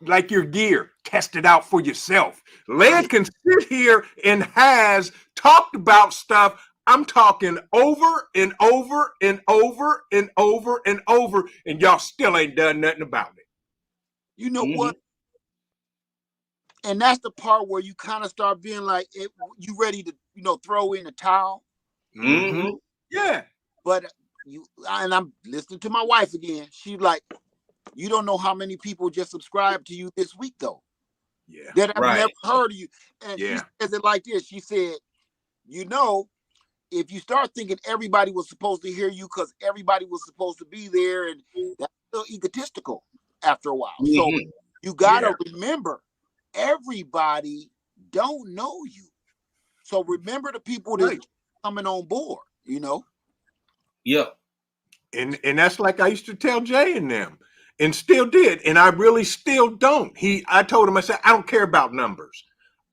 Speaker 2: like your gear, test it out for yourself. Led can sit here and has talked about stuff. I'm talking over and over and over and over and over, and y'all still ain't done nothing about it.
Speaker 1: You know what? And that's the part where you kind of start being like, you ready to, throw in a towel.
Speaker 2: Mm-hmm. Yeah.
Speaker 1: But and I'm listening to my wife again. She's like, you don't know how many people just subscribed to you this week, though.
Speaker 2: Yeah.
Speaker 1: That I've never heard of you. And
Speaker 2: Yeah.
Speaker 1: she says it like this. She said, if you start thinking everybody was supposed to hear you because everybody was supposed to be there, and that's still egotistical after a while.
Speaker 3: Mm-hmm.
Speaker 1: So you got to remember, everybody don't know you. So remember the people that coming on board,
Speaker 3: Yeah.
Speaker 2: And that's like I used to tell Jay and them, and still did. And I really still don't. I told him, I said, I don't care about numbers.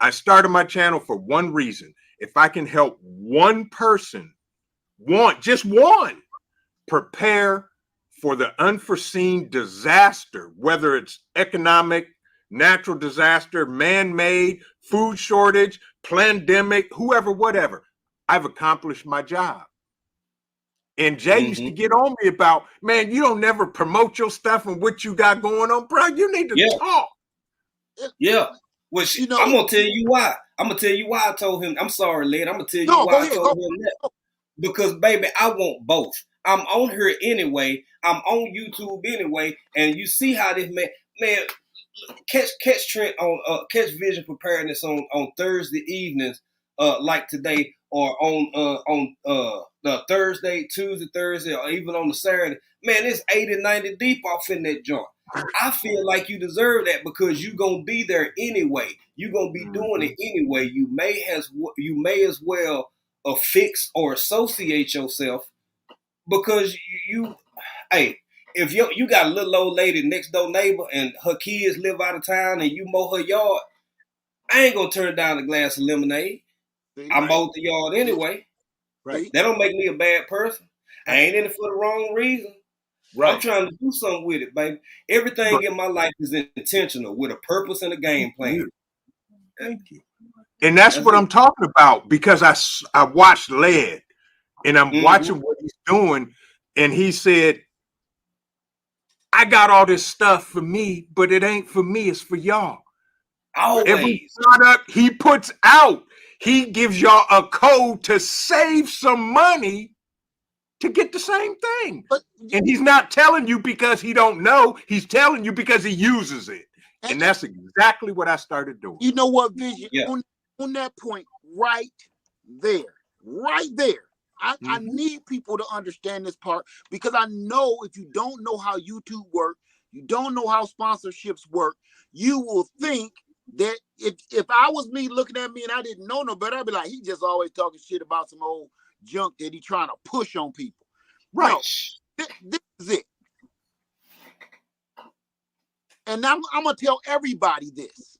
Speaker 2: I started my channel for one reason. If I can help one person, just one, prepare for the unforeseen disaster, whether it's economic, natural disaster, man-made, food shortage, pandemic, whoever, whatever, I've accomplished my job. And Jay used to get on me about, man, you don't never promote your stuff and what you got going on, bro. You need to talk.
Speaker 3: Yeah. Which I'm gonna tell you why. I'm gonna tell you why I told him. I'm sorry, Led. I'm gonna tell you why I told him that. Because, baby, I want both. I'm on here anyway. I'm on YouTube anyway, and you see how this man catch Trent on catch Vision Preparedness on Thursday evenings, like today, or on the Tuesday, Thursday, or even on the Saturday. Man, it's 80, 90 deep off in that joint. I feel like you deserve that because you're gonna be there anyway. You're gonna be doing it anyway. You may as well affix or associate yourself, because if you got a little old lady next door neighbor and her kids live out of town and you mow her yard, I ain't gonna turn down a glass of lemonade. I mowed the yard anyway.
Speaker 2: Right.
Speaker 3: That don't make me a bad person. I ain't in it for the wrong reason. Right. I'm trying to do something with it, baby. Everything in my life is intentional, with a purpose and a game plan.
Speaker 2: Thank you. And that's what I'm talking about, because I watched Led, and I'm watching what he's doing, and he said, I got all this stuff for me, but it ain't for me, it's for y'all.
Speaker 3: Always.
Speaker 2: Every product he puts out, he gives y'all a code to save some money to get the same thing. And he's not telling you because he don't know. He's telling you because he uses it. And that's exactly what I started doing.
Speaker 1: You know what, Vision? Yeah. On that point, right there. I need people to understand this part, because I know if you don't know how YouTube works, you don't know how sponsorships work, you will think that if I was me looking at me and I didn't know no better, I'd be like, he just always talking shit about some old junk that he trying to push on people.
Speaker 2: Right.
Speaker 1: No, this is it. And I'm going to tell everybody this.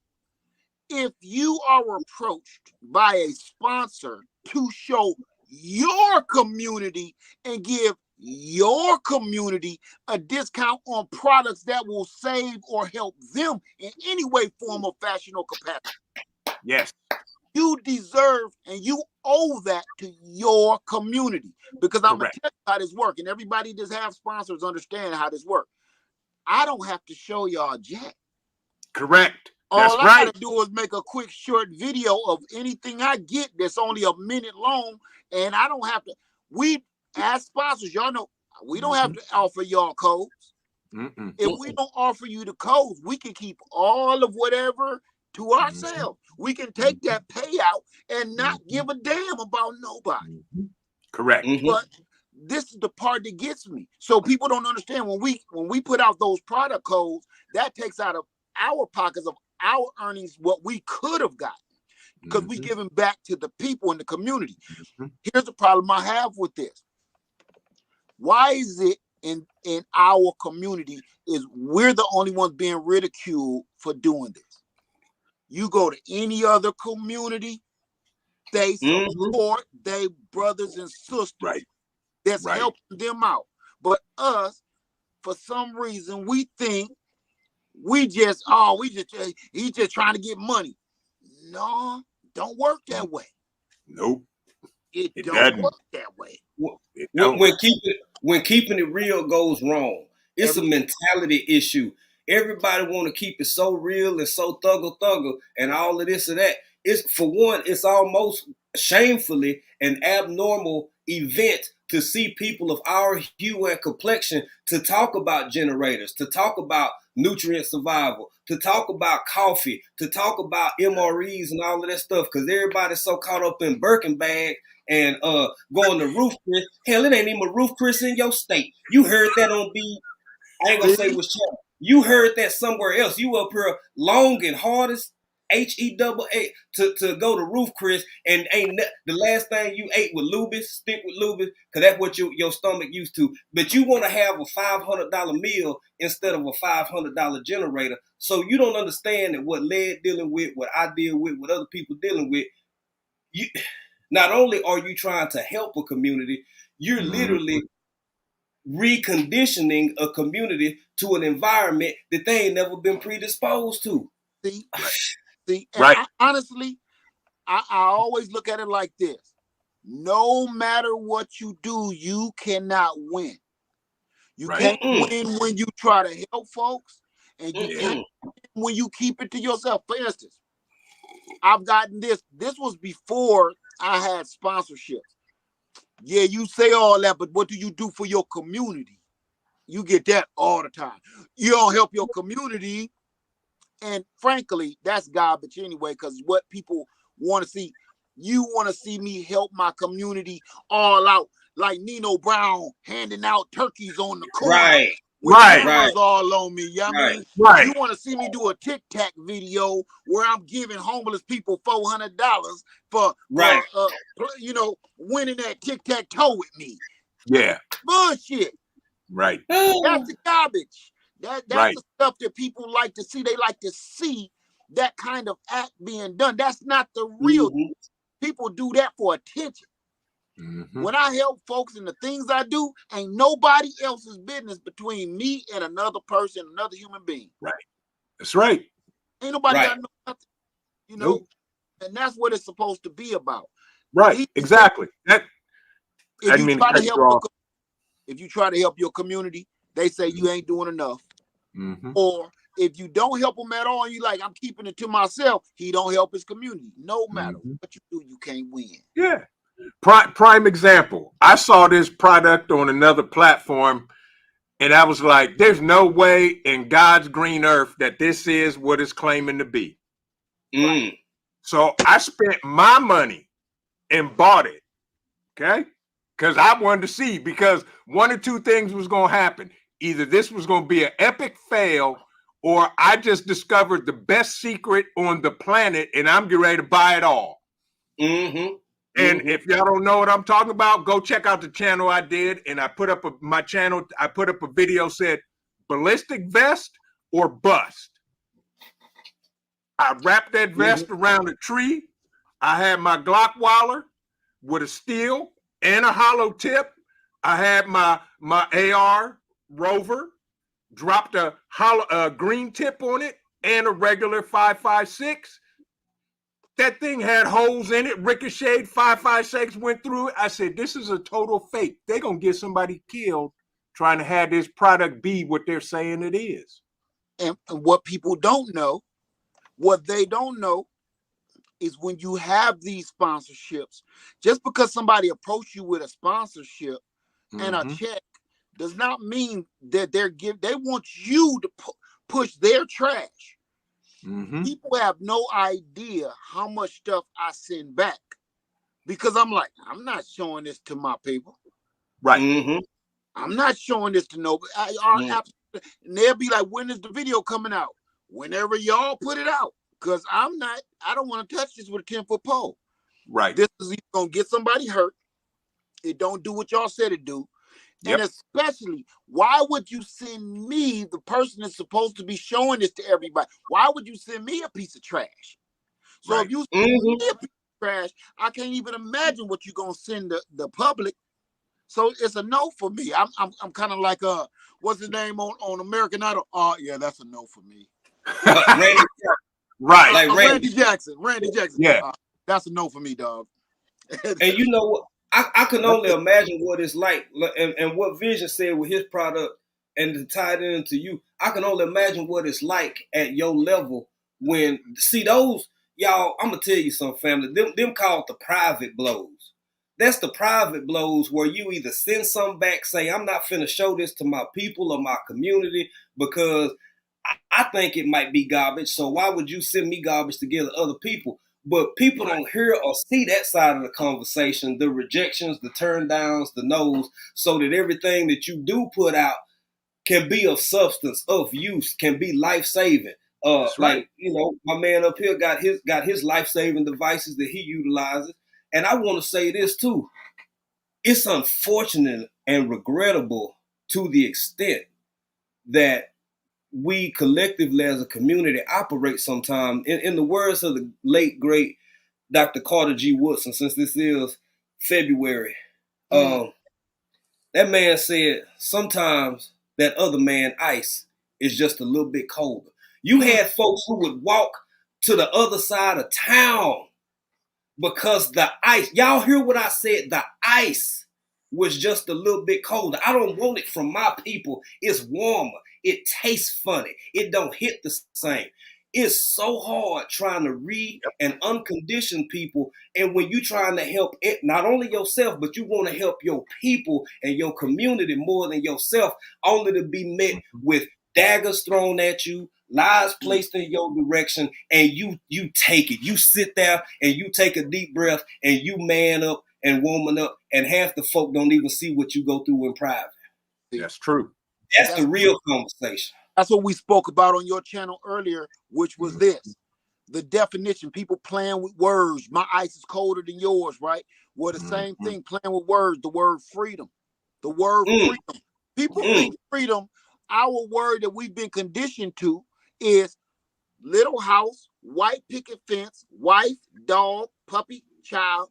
Speaker 1: If you are approached by a sponsor to show your community and give your community a discount on products that will save or help them in any way, form, or fashion or capacity,
Speaker 2: yes,
Speaker 1: you deserve and you owe that to your community, because I'm going to tell you how this works, and everybody that have sponsors understand how this works. I don't have to show y'all jack.
Speaker 2: Correct.
Speaker 1: All I gotta do is make a quick short video of anything I get that's only a minute long, and I don't have to. We, as sponsors, y'all know, we don't have to offer y'all codes. If we don't offer you the codes, we can keep all of whatever to ourselves. We can take that payout and not give a damn about nobody.
Speaker 2: Correct.
Speaker 1: But this is the part that gets me. So people don't understand, when we put out those product codes, that takes out of our pockets of our earnings what we could have gotten. because we
Speaker 2: Mhm.
Speaker 1: giving back to the people in the community.
Speaker 2: Mhm.
Speaker 1: Here's the problem I have with this. Why is it in our community is we're the only ones being ridiculed for doing this? You go to any other community, they support their brothers and sisters
Speaker 2: Right.
Speaker 1: that's
Speaker 2: Right.
Speaker 1: helping them out. But us, for some reason, we think he's just trying to get money. No, don't work that way.
Speaker 2: Nope.
Speaker 1: It
Speaker 2: It
Speaker 1: don't
Speaker 2: doesn't.
Speaker 1: work that way.
Speaker 2: It don't.
Speaker 3: When keeping it real goes wrong, it's a
Speaker 1: Every-
Speaker 3: mentality issue. Everybody want to keep it so real and so thugger and all of this and that. It's for one, it's almost shamefully an abnormal event to see people of our hue and complexion to talk about generators, to talk about nutrient survival, to talk about coffee, to talk about MREs and all of that stuff, because everybody's so caught up in Birkin bag and going to Roof Chris. Hell, it ain't even a Roof Chris in your state. You heard that on B. I ain't gonna say which channel. You heard that somewhere else. You up here long and hardest HEAA to go to Roof Chris, and the last thing you ate with Lubis, stick with Lubis, because that's what your stomach used to. But you want to have a $500 meal instead of a $500 generator. So you don't understand that what Led dealing with, what I deal with, what other people dealing with. You not only are you trying to help a community, you're literally reconditioning a community to an environment that they ain't never been predisposed to.
Speaker 1: See, and
Speaker 2: Right.
Speaker 1: honestly, I always look at it like this. No matter what you do, you cannot win. You
Speaker 2: Right.
Speaker 1: can't win when you try to help folks, and you
Speaker 2: Yeah.
Speaker 1: can't win when you keep it to yourself. For instance, I've gotten this. This was before I had sponsorships. Yeah, you say all that, but what do you do for your community? You get that all the time. You don't help your community. And frankly, that's garbage anyway, because what people want to see, you want to see me help my community all out, like Nino Brown handing out turkeys on the corner
Speaker 3: Right.
Speaker 1: with
Speaker 2: Right.
Speaker 1: cameras all on me. You know what I
Speaker 3: Right.
Speaker 1: mean?
Speaker 2: Right.
Speaker 1: You want to see me do a Tic Tac video where I'm giving homeless people $400 for
Speaker 3: Right.
Speaker 1: winning that tic tac toe with me.
Speaker 2: Yeah.
Speaker 1: Bullshit.
Speaker 2: Right.
Speaker 1: That's the garbage. That's
Speaker 2: Right.
Speaker 1: the stuff that people like to see. They like to see that kind of act being done. That's not the real. People do that for attention.
Speaker 2: Mhm.
Speaker 1: When I help folks and the things I do, ain't nobody else's business between me and another person, another human being.
Speaker 2: Right. That's right.
Speaker 1: Ain't nobody
Speaker 3: Right.
Speaker 1: got no nothing. You know,
Speaker 2: Nope.
Speaker 1: and that's what it's supposed to be about.
Speaker 2: Right. Exactly. That. I
Speaker 1: If
Speaker 2: didn't
Speaker 1: you
Speaker 2: mean to
Speaker 1: try to
Speaker 2: cut you
Speaker 1: help
Speaker 2: off.
Speaker 1: if you try to help your community, they say you ain't doing enough.
Speaker 2: Mhm.
Speaker 1: Or if you don't help him at all, and you like, I'm keeping it to myself, he don't help his community. No matter what you do, you can't win.
Speaker 2: Yeah. Prime example. I saw this product on another platform, and I was like, there's no way in God's green earth that this is what it's claiming to be. So I spent my money and bought it. Okay? Because I wanted to see, because one or two things was going to happen. Either this was going to be an epic fail, or I just discovered the best secret on the planet and I'm getting ready to buy it all. And if y'all don't know what I'm talking about, go check out the channel I did. And I put up I put up a video said, ballistic vest or bust. I wrapped that vest around a tree. I had my Glock Waller with a steel and a hollow tip. I had my AR Rover, dropped a green tip on it and a regular 5.56. That thing had holes in it, ricocheted, 5.56 went through it. I said, this is a total fake. They're going to get somebody killed trying to have this product be what they're saying it is.
Speaker 1: And what people don't know, what they don't know is when you have these sponsorships, just because somebody approached you with a sponsorship and a check does not mean that they want you to push their trash. People have no idea how much stuff I send back because I'm like, I'm not showing this to my people.
Speaker 2: Right.
Speaker 1: I'm not showing this to nobody. And they'll be like, when is the video coming out? Whenever y'all put it out. Because I don't want to touch this with a 10-foot pole.
Speaker 2: Right.
Speaker 1: This is either gonna get somebody hurt. It don't do what y'all said it do.
Speaker 2: Yep.
Speaker 1: And especially, why would you send me, the person that's supposed to be showing this to everybody? Why would you send me a piece of trash? So
Speaker 2: Right.
Speaker 1: if you send me a piece of trash, I can't even imagine what you're gonna send the public. So it's a no for me. I'm kind of like what's his name on American Idol? Oh yeah, that's a no for me.
Speaker 3: Randy,
Speaker 2: Right.
Speaker 3: like
Speaker 1: Randy Jackson. Randy Jackson.
Speaker 2: Yeah.
Speaker 1: That's a no for me, dog.
Speaker 3: and you know what? I can only imagine what it's like, and what Vision said with his product, and to tie it into you, I can only imagine what it's like at your level when see those y'all. I'm gonna tell you something, family. Them called the private blows. That's the private blows where you either send some back, say I'm not finna show this to my people or my community because I think it might be garbage. So why would you send me garbage to give to other people? But people don't hear or see that side of the conversation, the rejections, the turn downs, the no's, so that everything that you do put out can be of substance, of use, can be life-saving.
Speaker 2: That's right.
Speaker 3: Like, you know, my man up here got his life-saving devices that he utilizes. And I want to say this too. It's unfortunate and regrettable to the extent that we collectively as a community operate sometimes. In the words of the late, great Dr. Carter G. Woodson, since this is February, that man said sometimes that other man ice is just a little bit colder. You had folks who would walk to the other side of town because the ice, y'all hear what I said? The ice was just a little bit colder. I don't want it from my people. It's warmer. It tastes funny. It don't hit the same. It's so hard trying to read and uncondition people. And when you're trying to help it, not only yourself, but you want to help your people and your community more than yourself, only to be met with daggers thrown at you, lies placed in your direction, and you take it. You sit there and you take a deep breath and you man up and woman up, and half the folk don't even see what you go through in private.
Speaker 2: That's true.
Speaker 3: That's the real conversation.
Speaker 1: That's what we spoke about on your channel earlier, which was this. The definition, people playing with words. My ice is colder than yours, right? Well, the same thing, playing with words, the word freedom. The word freedom. People think freedom, our word that we've been conditioned to is little house, white picket fence, wife, dog, puppy, child.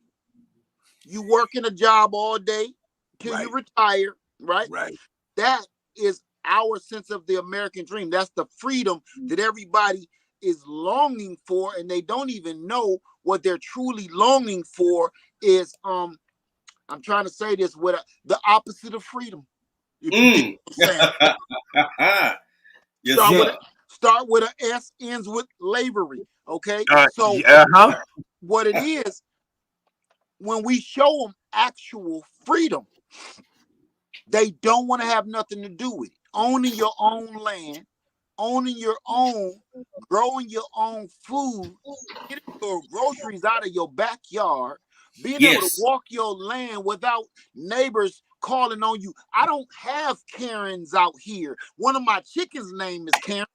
Speaker 1: You work in a job all day till you retire, right?
Speaker 2: Right.
Speaker 1: That is our sense of the American dream. That's the freedom that everybody is longing for, and they don't even know what they're truly longing for is I'm trying to say this with the opposite of freedom. If you get what I'm saying. Start with a S, ends with slavery. Okay. So what it is, when we show them actual freedom, they don't want to have nothing to do with it. Owning your own land, owning your own, growing your own food, getting your groceries out of your backyard, being able to walk your land without neighbors calling on you. I don't have Karens out here. One of my chickens' name is Karen.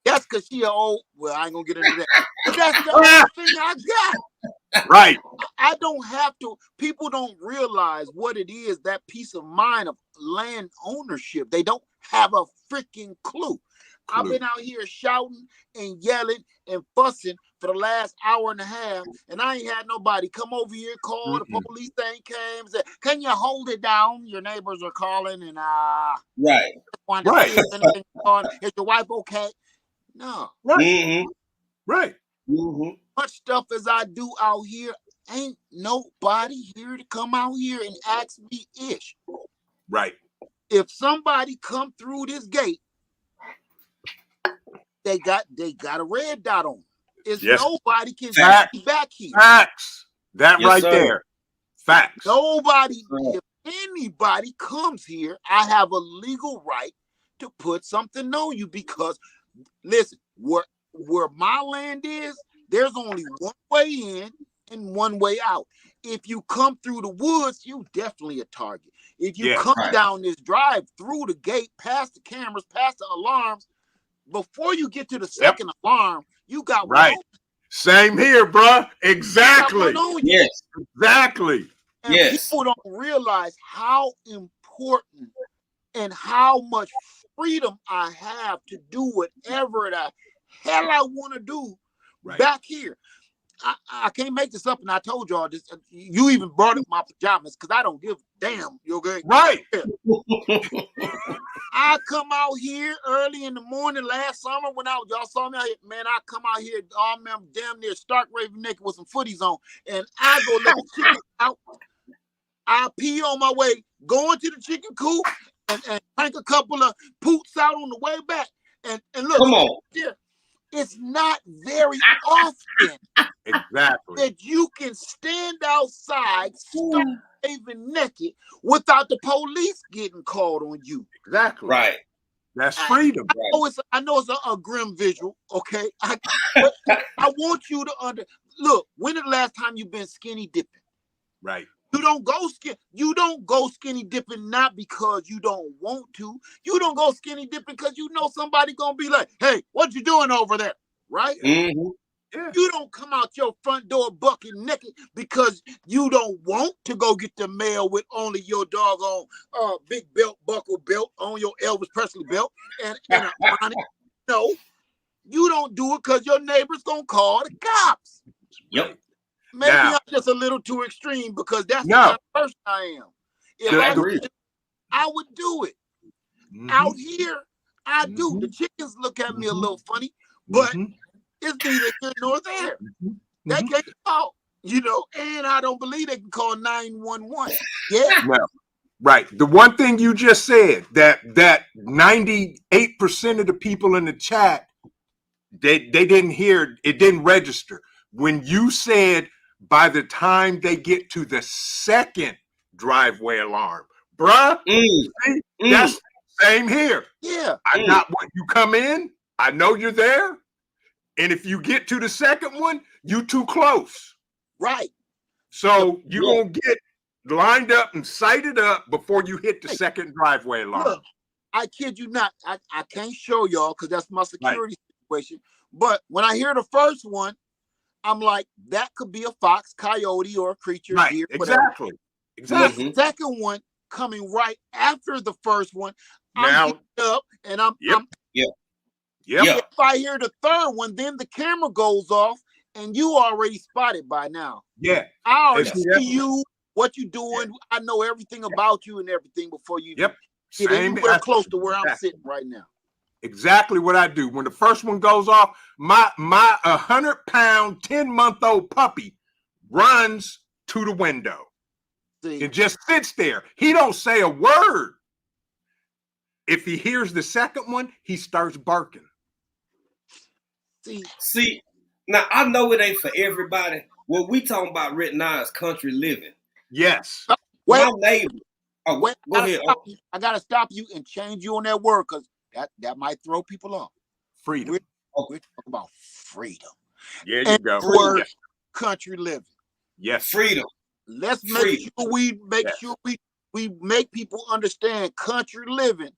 Speaker 1: That's because she well, I ain't gonna get into that. But that's the only thing I got.
Speaker 2: Right.
Speaker 1: I don't have to. People don't realize what it is, that peace of mind of land ownership. They don't have a freaking clue. I've been out here shouting and yelling and fussing for the last hour and a half, and I ain't had nobody come over here, call the police thing came, said, can you hold it down? Your neighbors are calling, and is your wife okay? No.
Speaker 2: Right.
Speaker 1: Much stuff as I do out here, ain't nobody here to come out here and ask me ish.
Speaker 2: Right.
Speaker 1: If somebody come through this gate, they got a red dot on. It's nobody can see back here.
Speaker 2: Facts. That there. Facts.
Speaker 1: Nobody, if anybody comes here, I have a legal right to put something on you because, listen, where my land is, there's only one way in and one way out. If you come through the woods, you definitely a target. If you come down this drive through the gate, past the cameras, past the alarms, before you get to the second alarm, you got
Speaker 2: Same here, bruh.
Speaker 1: You
Speaker 2: Exactly.
Speaker 1: got one on you.
Speaker 3: Yes.
Speaker 2: Exactly.
Speaker 1: And
Speaker 3: Yes.
Speaker 1: people don't realize how important and how much freedom I have to do whatever the hell I want to do
Speaker 2: Right.
Speaker 1: back here. I can't make this up, and I told y'all this. You even brought up my pajamas because I don't give a damn. You okay?
Speaker 2: Right.
Speaker 1: I come out here early in the morning last summer when y'all saw me out here, man. I come out here, I'm damn near stark raving naked with some footies on, and I go let the chicken out. I pee on my way, going to the chicken coop, and drink a couple of poops out on the way back. And look,
Speaker 3: Come on.
Speaker 1: here, it's not very often
Speaker 2: Exactly.
Speaker 1: that you can stand outside, stark raving naked, without the police getting called on you.
Speaker 2: Exactly.
Speaker 3: Right.
Speaker 2: That's freedom.
Speaker 1: I know it's a grim visual, okay? But I want you to look. When is the last time you've been skinny dipping?
Speaker 2: Right.
Speaker 1: You don't go skinny dipping not because you don't want to. You don't go skinny dipping because you know somebody gonna be like, "Hey, what you doing over there?" Right?
Speaker 3: Mm-hmm.
Speaker 2: Yeah.
Speaker 1: You don't come out your front door bucket naked because you don't want to go get the mail with only your doggone big belt, buckle belt on your Elvis Presley belt and a bonnet. No, you don't do it because your neighbor's gonna call the cops.
Speaker 3: Yep.
Speaker 1: Maybe
Speaker 2: Now-
Speaker 1: I'm just a little too extreme because that's the
Speaker 2: No.
Speaker 1: kind of person I am. If
Speaker 2: I
Speaker 1: I
Speaker 3: agree.
Speaker 1: I would do it.
Speaker 2: Mhm.
Speaker 1: Out here, I do.
Speaker 2: Mhm.
Speaker 1: The chickens look at me a
Speaker 2: Mhm.
Speaker 1: little funny, but
Speaker 2: Mhm.
Speaker 1: it's neither here nor there.
Speaker 2: Mhm.
Speaker 1: They
Speaker 2: Mhm.
Speaker 1: can't call, and I don't believe they can call 911. Yeah,
Speaker 2: No. Right. The one thing you just said, that 98% of the people in the chat, they didn't hear, it didn't register. When you said by the time they get to the second driveway alarm, bruh, see, that's same here.
Speaker 1: yeah,
Speaker 2: I not when you come in, I know you're there. And if you get to the second one, you too close.
Speaker 1: right.
Speaker 2: So you're
Speaker 3: Yeah.
Speaker 2: gonna get lined up and sighted up before you hit the
Speaker 1: Hey,
Speaker 2: second driveway alarm.
Speaker 1: Look, I kid you not. I can't show y'all because that's my security situation. But when I hear the first one, I'm like, that could be a fox, coyote, or a creature,
Speaker 2: Right,
Speaker 1: deer, whatever.
Speaker 2: exactly. Exactly.
Speaker 1: The second one coming right after the first one,
Speaker 2: Now-
Speaker 1: I'm getting up and I'm
Speaker 2: Yep.
Speaker 3: Yeah.
Speaker 1: if I hear the third one, then the camera goes off and you already spotted by now.
Speaker 2: Yeah.
Speaker 1: I already
Speaker 2: And see,
Speaker 1: see
Speaker 2: that's-
Speaker 1: you, what you doing. I know everything about you and everything before you
Speaker 2: Yep.
Speaker 1: get
Speaker 2: Same.
Speaker 1: anywhere close to where I'm
Speaker 2: Exactly.
Speaker 1: sitting right now.
Speaker 2: Exactly what I do. When the first one goes off, my 100-pound, 10-month-old puppy runs to the window
Speaker 1: See,
Speaker 2: and just sits there. He don't say a word. If he hears the second one, he starts barking.
Speaker 3: See, now I know it ain't for everybody. What we talking about right now is country living.
Speaker 2: Yes.
Speaker 1: wait,
Speaker 3: My neighbor. Oh,
Speaker 1: wait,
Speaker 3: go ahead.
Speaker 1: I gotta stop you and change you on that word because that might throw people off.
Speaker 2: Freedom.
Speaker 1: We're talking about freedom.
Speaker 2: Yeah, you
Speaker 1: And
Speaker 2: go.
Speaker 1: the word country living.
Speaker 2: Yes.
Speaker 3: Freedom.
Speaker 1: Let's make sure we make
Speaker 2: Yes.
Speaker 1: sure we make people understand country living,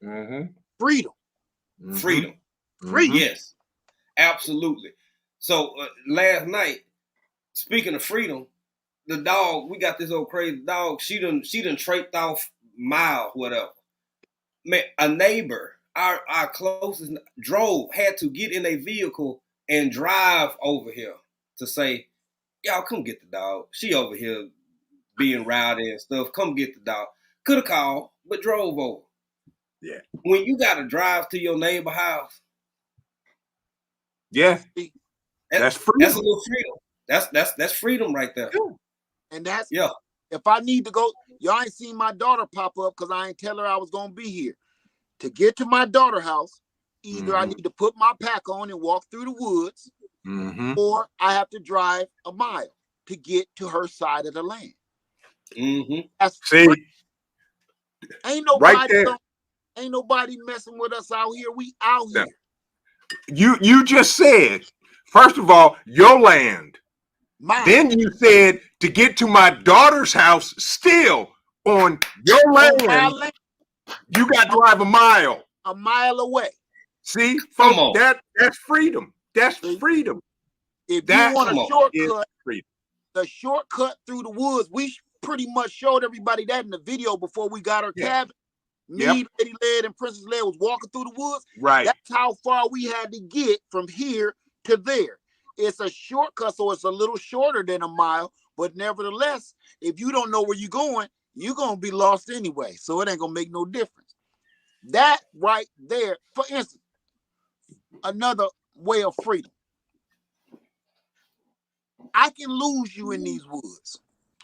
Speaker 2: Mm-hmm.
Speaker 1: freedom.
Speaker 3: Freedom.
Speaker 2: Mhm.
Speaker 3: Yes, absolutely. So last night, speaking of freedom, the dog, we got this old crazy dog. She done traped off miles, whatever. Man, a neighbor, our closest had to get in a vehicle and drive over here to say, y'all come get the dog. She over here being rowdy and stuff. Come get the dog. Could have called, but drove over.
Speaker 2: Yeah.
Speaker 3: When you got to drive to your neighbor house,
Speaker 2: Yeah. That's freedom.
Speaker 3: That's a little freedom. That's freedom right there.
Speaker 1: And that's
Speaker 3: Yeah.
Speaker 1: if I need to go, y'all ain't seen my daughter pop up because I ain't tell her I was gonna be here. To get to my daughter's house, either I need to put my pack on and walk through the woods,
Speaker 2: Mm-hmm.
Speaker 1: or I have to drive a mile to get to her side of the land.
Speaker 3: Mm-hmm.
Speaker 1: That's
Speaker 2: See,
Speaker 1: ain't nobody
Speaker 2: right there.
Speaker 1: ain't nobody messing with us out here. We out
Speaker 2: No.
Speaker 1: here.
Speaker 2: You just said, first of all, your land.
Speaker 1: Mine.
Speaker 2: Then you said to get to my daughter's house, still on your
Speaker 1: On my
Speaker 2: land,
Speaker 1: land,
Speaker 2: you got to drive a mile.
Speaker 1: a mile away.
Speaker 2: See,
Speaker 3: Come
Speaker 2: folks,
Speaker 3: on.
Speaker 2: that's freedom. That's
Speaker 1: See?
Speaker 2: freedom.
Speaker 1: If
Speaker 2: That
Speaker 1: you want a
Speaker 3: Come on.
Speaker 1: shortcut,
Speaker 2: freedom.
Speaker 1: the shortcut through the woods, we pretty much showed everybody that in the video before we got our
Speaker 2: Yeah.
Speaker 1: cabin. Me,
Speaker 2: Yep.
Speaker 1: Lady Led, and Princess Led was walking through the woods.
Speaker 2: Right.
Speaker 1: That's how far we had to get from here to there. It's a shortcut, so it's a little shorter than a mile, but nevertheless, if you don't know where you're going to be lost anyway, so it ain't going to make no difference. That right there, for instance, another way of freedom. I can lose you in these woods.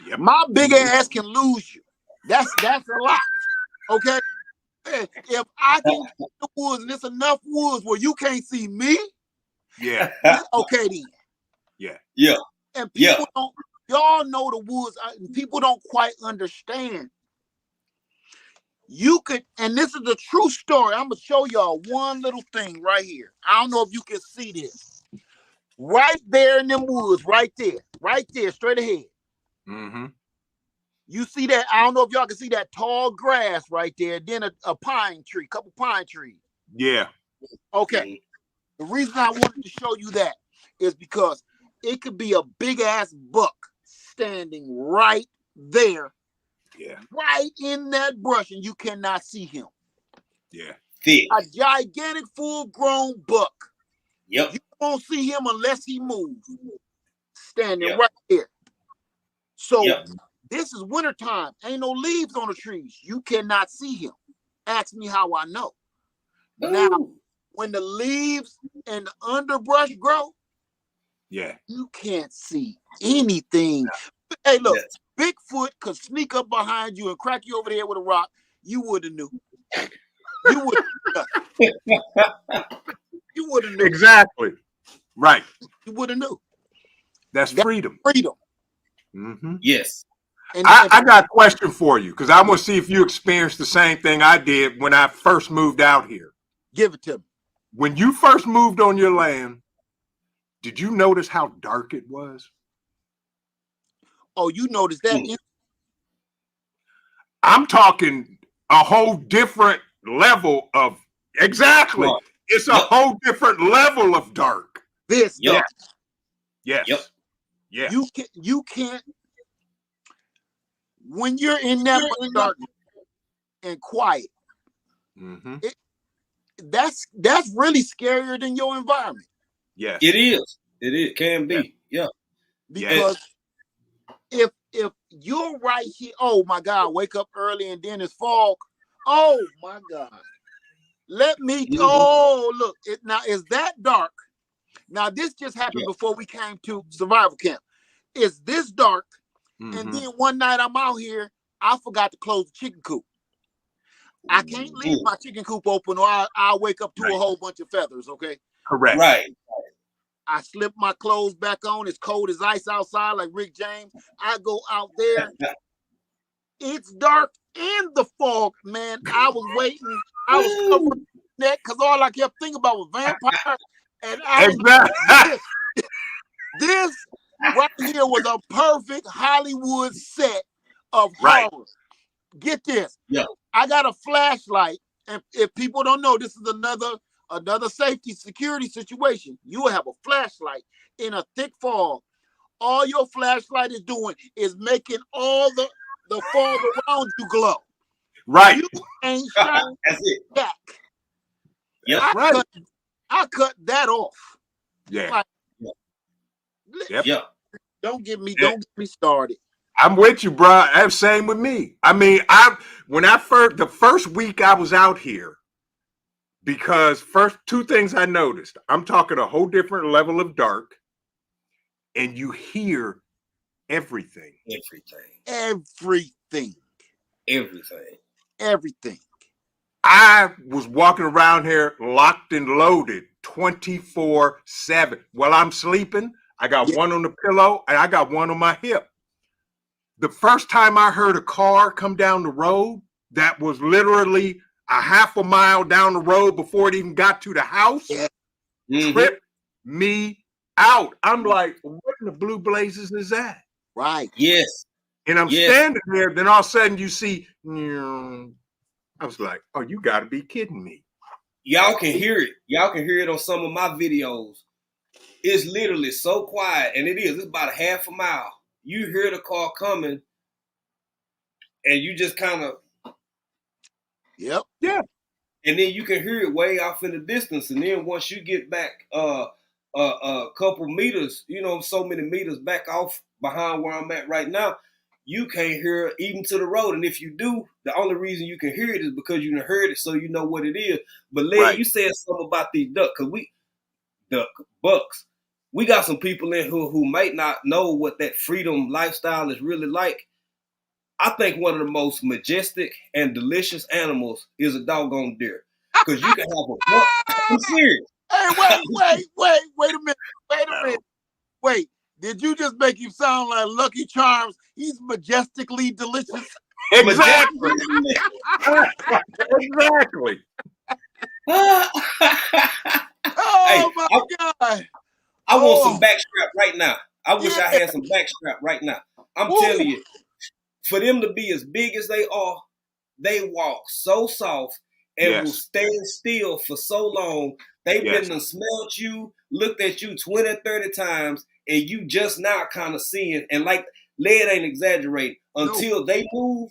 Speaker 2: Yep.
Speaker 1: My big ass can lose you. That's a lot. Okay? If I can get in the woods and it's enough woods where you can't see me,
Speaker 2: Yeah.
Speaker 1: okay then.
Speaker 2: Yeah.
Speaker 3: Yeah.
Speaker 1: And people don't, y'all know the woods, and people don't quite understand. You could, and this is a true story. I'm gonna show y'all one little thing right here. I don't know if you can see this. Right there in them woods, right there, straight ahead.
Speaker 2: Mm-hmm.
Speaker 1: You see that? I don't know if y'all can see that tall grass right there, then a pine tree, couple pine trees.
Speaker 2: Yeah.
Speaker 1: Okay. The reason I wanted to show you that is because it could be a big ass buck standing right there, right in that brush, and you cannot see him.
Speaker 2: Yeah.
Speaker 1: A gigantic full-grown buck.
Speaker 3: Yep.
Speaker 1: You won't see him unless he moves. Standing right there. So this is wintertime. Ain't no leaves on the trees. You cannot see him. Ask me how I know. Now, when the leaves and the underbrush grow, you can't see anything. Hey, look, Bigfoot could sneak up behind you and crack you over the head with a rock. You would have knew. You would have knew.
Speaker 2: Exactly. Right.
Speaker 1: You would have knew.
Speaker 2: That's freedom.
Speaker 1: Freedom.
Speaker 2: Mm-hmm.
Speaker 3: Yes.
Speaker 2: I got a question for you because I want to see if you experienced the same thing I did when I first moved out here.
Speaker 1: Give it to me.
Speaker 2: When you first moved on your land, did you notice how dark it was?
Speaker 1: Oh, you noticed that?
Speaker 2: I'm talking a whole different level of It's a whole different level of dark.
Speaker 1: This
Speaker 2: dark.
Speaker 3: Yep.
Speaker 2: Yeah.
Speaker 1: You can't when you're in that dark and quiet.
Speaker 2: Mm-hmm.
Speaker 1: That's really scarier than your environment.
Speaker 3: Yes. It is. It can be. Yeah.
Speaker 1: Because if you're right here, oh my God, wake up early and then it's fog. Oh my God. Let me look, now is that dark? Now this just happened before we came to survival camp. It's this dark, and then one night I'm out here, I forgot to close the chicken coop. I can't leave my chicken coop open or I'll wake up to a whole bunch of feathers, okay?
Speaker 2: Correct.
Speaker 3: Right.
Speaker 1: I slip my clothes back on. It's cold as ice outside, like Rick James. I go out there. It's dark in the fog, man. I was waiting. I was covering my neck because all I kept thinking about was vampires. And I was this right here was a perfect Hollywood set of horror. Get this.
Speaker 3: Yeah.
Speaker 1: I got a flashlight, and if people don't know, this is another safety security situation. You will have a flashlight in a thick fog. All your flashlight is doing is making all the fog around you glow.
Speaker 2: Right.
Speaker 1: You ain't shining back.
Speaker 3: Yeah.
Speaker 1: I cut that off.
Speaker 2: Yeah.
Speaker 1: Like, Don't get me started.
Speaker 2: I'm with you, bro. Same with me. I mean, the first week I was out here, because first two things I noticed, I'm talking a whole different level of dark, and you hear everything. I was walking around here locked and loaded 24/7. While I'm sleeping, I got one on the pillow and I got one on my hip. The first time I heard a car come down the road that was literally a half a mile down the road before it even got to the house, tripped me out. I'm like, what in the blue blazes is that?
Speaker 1: Right.
Speaker 3: Yes.
Speaker 2: And I'm standing there, then all of a sudden you see, I was like, oh, you got to be kidding me.
Speaker 3: Y'all can hear it. Y'all can hear it on some of my videos. It's literally so quiet, and it's about a half a mile. You hear the car coming, and you just kind of,
Speaker 1: Yep.
Speaker 2: Yeah.
Speaker 3: and then you can hear it way off in the distance. And then once you get back a couple meters, so many meters back off behind where I'm at right now, you can't hear it even to the road. And if you do, the only reason you can hear it is because you heard it, so you know what it is. But Led,
Speaker 2: Right.
Speaker 3: you said something about these ducks, because the bucks, we got some people in who might not know what that freedom lifestyle is really like. I think one of the most majestic and delicious animals is a doggone deer. Because you can have a buck. I'm serious.
Speaker 1: Hey, wait a minute. Wait. Did you just make him sound like Lucky Charms? He's majestically delicious.
Speaker 2: Exactly. Exactly.
Speaker 1: Oh my God.
Speaker 3: I want some backstrap right now. I wish I had some backstrap right now. I'm telling you, for them to be as big as they are, they walk so soft and will stand still for so long. They've been and smelled you, looked at you 20, 30 times, and you just now kind of seeing. And like Led ain't exaggerating. Until they move,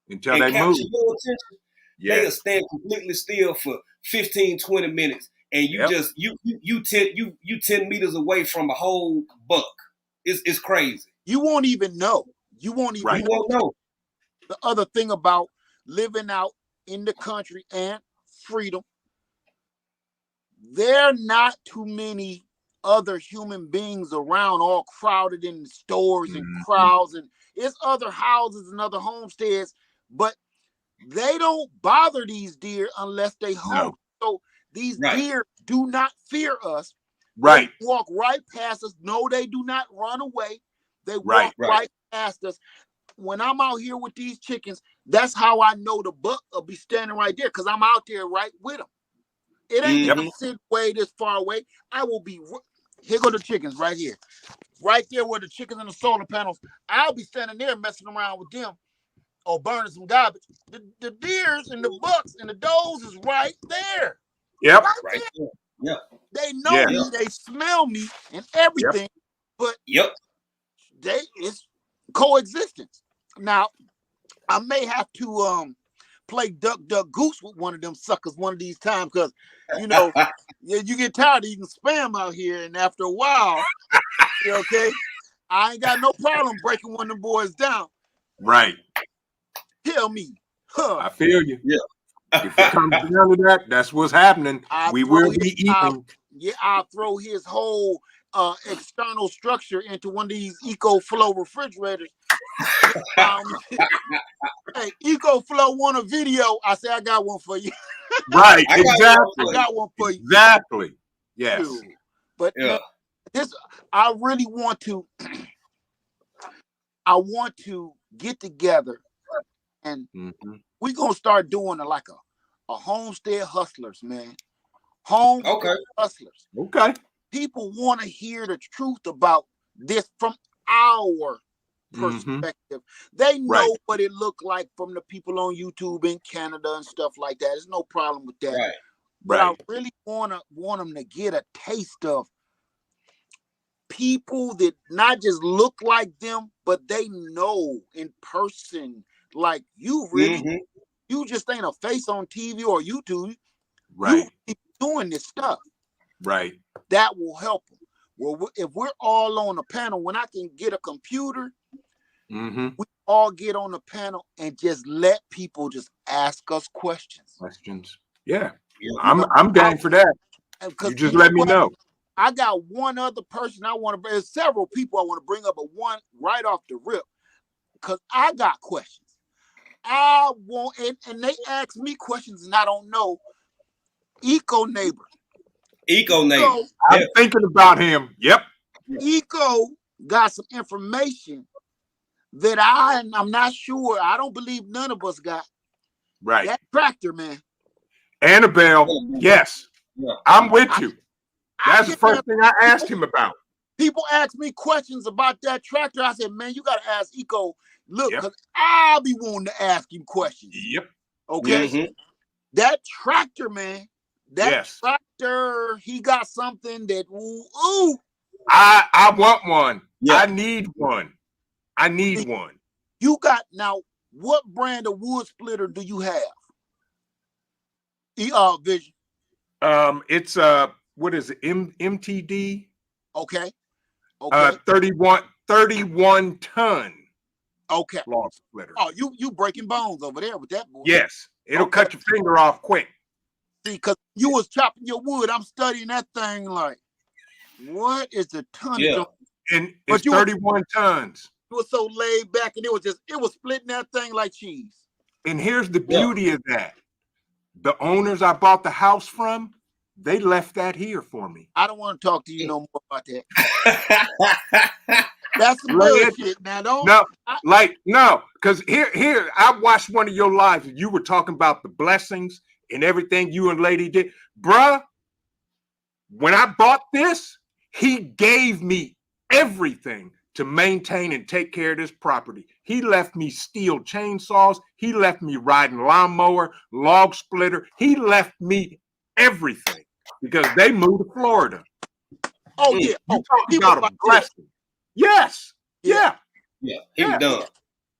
Speaker 2: until they
Speaker 3: capture
Speaker 2: move,
Speaker 3: your attention, they'll stand completely still for 15, 20 minutes. And you just you 10 meters away from a whole buck. It's crazy.
Speaker 1: You won't even know. You won't even
Speaker 3: know.
Speaker 1: The other thing about living out in the country and freedom, there are not too many other human beings around, all crowded in stores and crowds, and it's other houses and other homesteads, but they don't bother these deer unless they home. So these deer do not fear us.
Speaker 2: Right.
Speaker 1: They walk right past us. No, they do not run away. They walk right past us. When I'm out here with these chickens, that's how I know the buck will be standing right there, because I'm out there right with them. It ain't gonna sit way this far away. I will be, here go the chickens right here. Right there where the chickens and the solar panels, I'll be standing there messing around with them or burning some garbage. The deers and the bucks and the does is right there.
Speaker 2: Yep.
Speaker 1: Right there.
Speaker 3: Yeah.
Speaker 1: They know me, they smell me and everything, but it's coexistence. Now, I may have to play duck, duck, goose with one of them suckers one of these times, because, you get tired of eating spam out here, and after a while, okay, I ain't got no problem breaking one of them boys down.
Speaker 2: Right.
Speaker 1: Tell me.
Speaker 2: I feel you.
Speaker 3: Yeah.
Speaker 2: If it comes down to that, that's what's happening. We will be eating.
Speaker 1: I'll throw his whole external structure into one of these EcoFlow refrigerators. Hey, EcoFlow want a video? I say I got one for you.
Speaker 2: Right, exactly.
Speaker 1: I got one for you.
Speaker 2: Exactly. Yes.
Speaker 1: But man, I really want to. I want to get together, and we're gonna start doing a homestead hustlers, man. Homestead hustlers.
Speaker 2: Okay.
Speaker 1: People want to hear the truth about this from our perspective. They know what it looked like from the people on YouTube in Canada and stuff like that. There's no problem with that. But I really want them to get a taste of people that not just look like them, but they know in person. Like you really, you just ain't a face on TV or YouTube.
Speaker 2: Right.
Speaker 1: You keep doing this stuff.
Speaker 2: Right.
Speaker 1: That will help them. Well, if we're all on a panel, when I can get a computer, we all get on the panel and just let people just ask us questions.
Speaker 2: Yeah. I'm down for that. You just let me know.
Speaker 1: I got one other person I want to bring. There's several people I want to bring up, but one right off the rip, because I got questions. I want, and they ask me questions and I don't know. Eco Neighbor.
Speaker 2: I'm thinking about him. Yep.
Speaker 1: Eco got some information that I'm not sure. I don't believe none of us got.
Speaker 2: Right.
Speaker 1: That tractor, man.
Speaker 2: Annabelle, yes. I'm with you. That's the first thing I asked him about.
Speaker 1: People ask me questions about that tractor. I said, man, you got to ask Eco. Look, because I'll be wanting to ask him questions.
Speaker 2: Yep.
Speaker 1: Okay. That tractor, man. That tractor tractor. He got something that ooh.
Speaker 2: I want one.
Speaker 3: Yeah.
Speaker 2: I need one. I need one.
Speaker 1: You got now. What brand of wood splitter do you have? Vision.
Speaker 2: It's what is it? MTD?
Speaker 1: Okay.
Speaker 2: 31 ton
Speaker 1: Okay.
Speaker 2: log splitter.
Speaker 1: Oh, you breaking bones over there with that boy.
Speaker 2: Yes, it'll cut your finger off quick.
Speaker 1: See, because you was chopping your wood, I'm studying that thing like, what is the tonnage?
Speaker 3: Yeah.
Speaker 2: And it's 31 tons.
Speaker 1: You were so laid back, and it was splitting that thing like cheese.
Speaker 2: And here's the beauty of that. The owners I bought the house from, they left that here for me.
Speaker 1: I don't want to talk to you no more about that. That's some bullshit. Now, don't.
Speaker 2: Because here, I watched one of your lives and you were talking about the blessings and everything you and Lady did. Bruh, when I bought this, he gave me everything to maintain and take care of this property. He left me steel chainsaws. He left me riding lawnmower, log splitter. He left me everything because they moved to Florida.
Speaker 1: Oh, yeah.
Speaker 2: You talking about a blessing. Yes. Yeah.
Speaker 3: Yeah. He was done.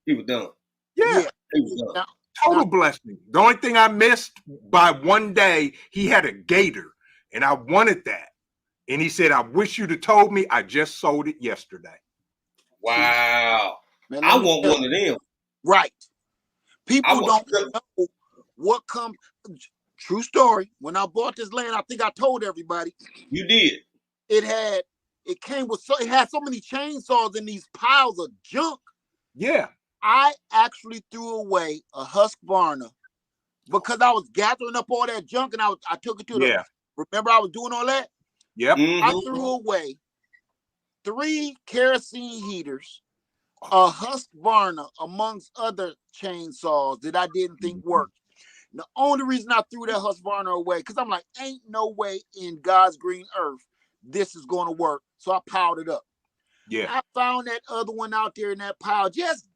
Speaker 3: He was done.
Speaker 2: Yeah.
Speaker 3: He was done.
Speaker 2: Total blessing. The only thing I missed by one day, he had a gator and I wanted that. And he said, I wish you'd have told me. I just sold it yesterday.
Speaker 3: Wow.
Speaker 1: Man,
Speaker 3: I want one of them.
Speaker 1: Right. People don't know what comes. True story. When I bought this land, I think I told everybody.
Speaker 3: You did.
Speaker 1: It had so many chainsaws in these piles of junk.
Speaker 2: Yeah.
Speaker 1: I actually threw away a Husqvarna because I was gathering up all that junk and I took it to the. Remember, I was doing all that.
Speaker 2: Yep.
Speaker 3: Mm-hmm.
Speaker 1: I threw away 3 kerosene heaters, a Husqvarna, amongst other chainsaws that I didn't think worked. The only reason I threw that Husqvarna away, because I'm like, ain't no way in God's green earth this is going to work. So I piled it up.
Speaker 2: Yeah.
Speaker 1: I found that other one out there in that pile, just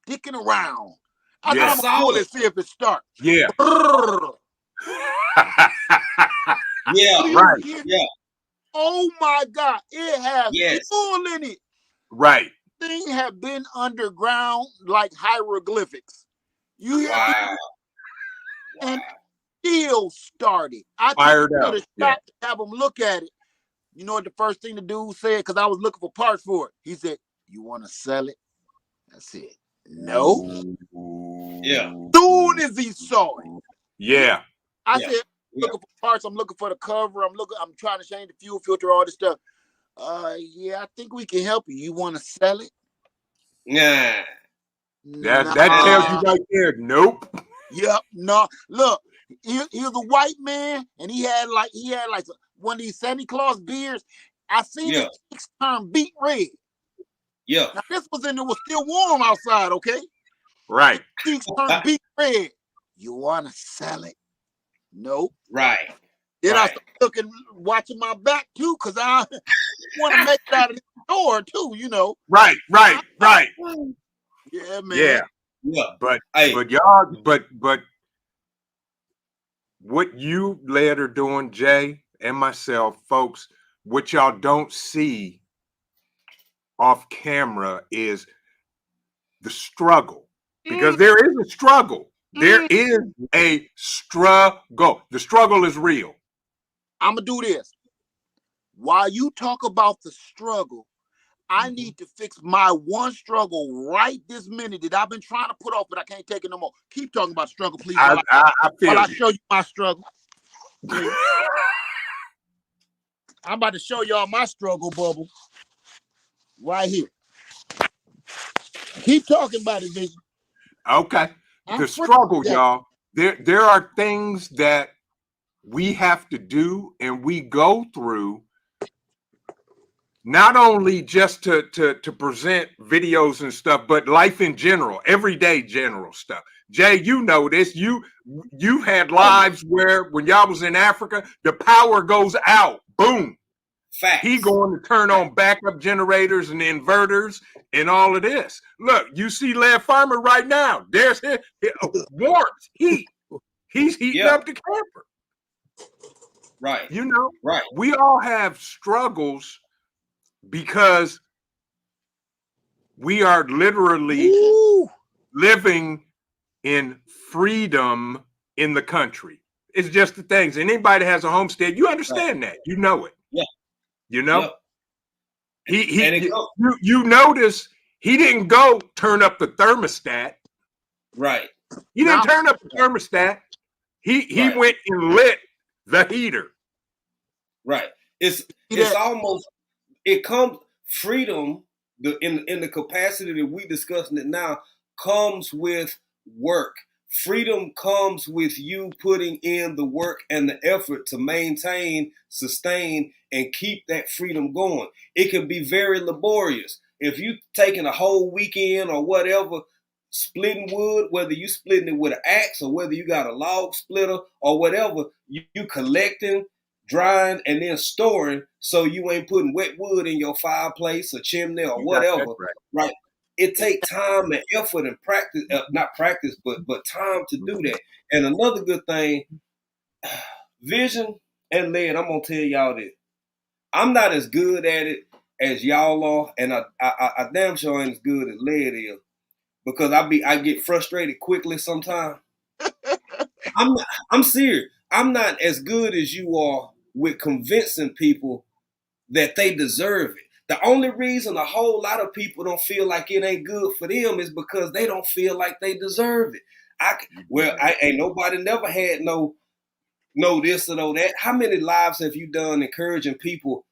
Speaker 1: dicking around. I'm going to pull it, see if it starts.
Speaker 2: Yeah.
Speaker 3: Yeah. Right. Yeah.
Speaker 1: Oh my God. It has fuel in it.
Speaker 2: Right.
Speaker 1: Thing have been underground like hieroglyphics. You hear me? And still started. I
Speaker 2: fired
Speaker 1: up. To have them look at it. You know what the first thing the dude said? Because I was looking for parts for it. He said, "You want to sell it?" I said, "No."
Speaker 3: Yeah.
Speaker 1: Soon as he saw it.
Speaker 2: Yeah.
Speaker 1: I said, looking for parts. I'm looking for the cover. I'm trying to change the fuel filter, all this stuff. Yeah, I think we can help you. You want to sell it?
Speaker 3: Yeah.
Speaker 2: That tells you right there. Nope.
Speaker 1: Yep. No. Look, he was a white man, and he had like one of these Santa Claus beards. I seen his cheeks turn beet red.
Speaker 3: Yeah.
Speaker 1: Now this was it was still warm outside. Okay.
Speaker 2: Right.
Speaker 1: His cheeks turned beet red. You want to sell it? Nope.
Speaker 3: Right.
Speaker 1: Then I started watching my back too, because I want to make it out of the door too, you know.
Speaker 2: Right.
Speaker 1: Yeah, man.
Speaker 2: Yeah. But y'all, but what you led are doing, Jay and myself, folks, what y'all don't see off camera is the struggle. Because there is a struggle. There is a struggle. The struggle is real.
Speaker 1: I'm going to do this. While you talk about the struggle, I need to fix my one struggle right this minute that I've been trying to put off, but I can't take it no more. Keep talking about struggle, please.
Speaker 2: I feel
Speaker 1: while I show you my struggle. I'm about to show y'all my struggle bubble right here. Keep talking about it, Vision.
Speaker 2: Okay. The struggle, y'all. There are things that we have to do and we go through, not only just to present videos and stuff, but life in general, everyday general stuff. Jay, you know this. You had lives where when y'all was in Africa, the power goes out. Boom.
Speaker 3: Facts.
Speaker 2: He going to turn on backup generators and inverters and all of this. Look, you see Lead Farmer right now. There's warmth, heat. He's heating up the camper.
Speaker 3: Right.
Speaker 2: You know,
Speaker 3: Right.
Speaker 2: we all have struggles because we are literally
Speaker 1: Ooh.
Speaker 2: living in freedom in the country. It's just the things. And anybody that has a homestead, you understand that. You know it.
Speaker 3: Yeah.
Speaker 2: You know?
Speaker 3: Yeah.
Speaker 2: You notice he didn't go turn up the thermostat.
Speaker 3: Right.
Speaker 2: He didn't turn up the thermostat. He
Speaker 3: Right.
Speaker 2: went and lit the heater.
Speaker 3: Right. It's almost, it comes, freedom, in the capacity that we discussing it now, comes with work. Freedom comes with you putting in the work and the effort to maintain, sustain, and keep that freedom going. It can be very laborious. If you taking a whole weekend or whatever, splitting wood, whether you splitting it with an axe or whether you got a log splitter or whatever, you collecting, drying, and then storing, so you ain't putting wet wood in your fireplace or chimney or whatever. Right. It takes time and effort and practice, not practice, but time to do that. And another good thing, vision and lead, I'm gonna tell y'all this. I'm not as good at it as y'all are, and I damn sure ain't as good as lead is, because I get frustrated quickly sometimes. I'm serious. I'm not as good as you are with convincing people that they deserve it. The only reason a whole lot of people don't feel like it ain't good for them is because they don't feel like they deserve it. I ain't nobody never had no this or no that. How many lives have you done encouraging people?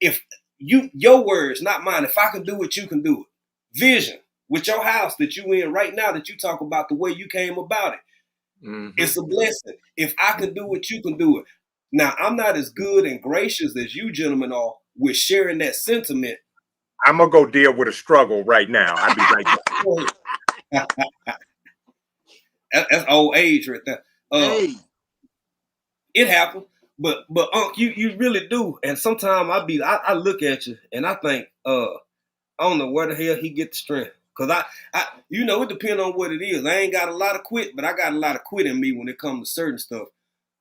Speaker 3: If your words, not mine, if I can do it, you can do it. Vision with your house that you in right now, that you talk about the way you came about it. Mm-hmm. It's a blessing. If I can do it, you can do it. Now, I'm not as good and gracious as you gentlemen are with sharing that sentiment.
Speaker 2: I'm going to go deal with a struggle right now. I'll be right
Speaker 3: back. That's old age right there. It happened. But Unc, you really do. And sometimes I look at you and I think, I don't know where the hell he get the strength. Cause I it depends on what it is. I ain't got a lot of quit, but I got a lot of quit in me when it comes to certain stuff.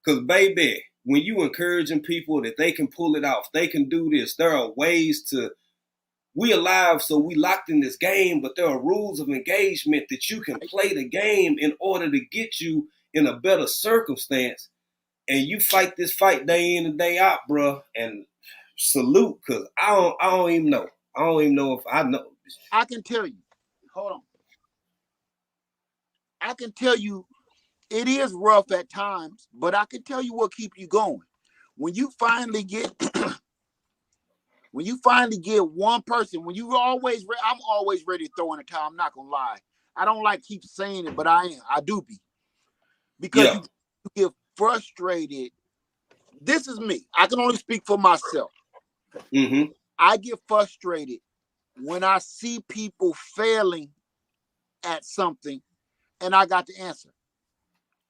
Speaker 3: Cause baby, when you encouraging people that they can pull it off, they can do this. There are ways to. We alive, so we locked in this game, but there are rules of engagement that you can play the game in order to get you in a better circumstance. And you fight this fight day in and day out, bro. And salute, cause I don't even know. I don't even know if I know.
Speaker 1: I can tell you. Hold on. I can tell you it is rough at times, but I can tell you what keeps you going. When you finally get one person, I'm always ready to throw in the towel. I'm not gonna lie. I don't like keep saying it, but I do be. Because you get frustrated. This is me. I can only speak for myself.
Speaker 3: Mm-hmm.
Speaker 1: I get frustrated when I see people failing at something and I got the answer.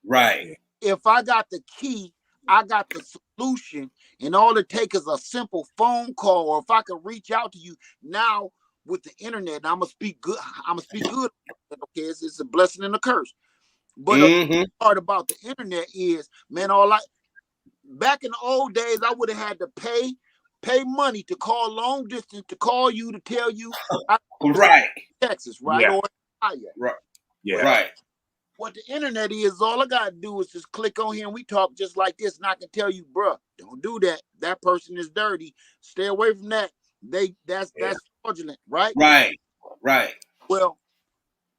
Speaker 3: Right.
Speaker 1: If I got the key, I got the solution, and all it takes is a simple phone call, or if I can reach out to you now with the internet, and I'm gonna speak good. Okay, it's a blessing and a curse. But the part about the internet is, man, back in the old days, I would have had to pay money to call long distance to call you to tell you
Speaker 3: right
Speaker 1: Texas, right?
Speaker 2: Yeah.
Speaker 1: Or
Speaker 3: right.
Speaker 2: Yeah.
Speaker 3: Right.
Speaker 1: What the internet is, all I gotta do is just click on here and we talk just like this, and I can tell you, bruh, don't do that. That person is dirty. Stay away from that. That's fraudulent, right?
Speaker 3: Right.
Speaker 1: Well,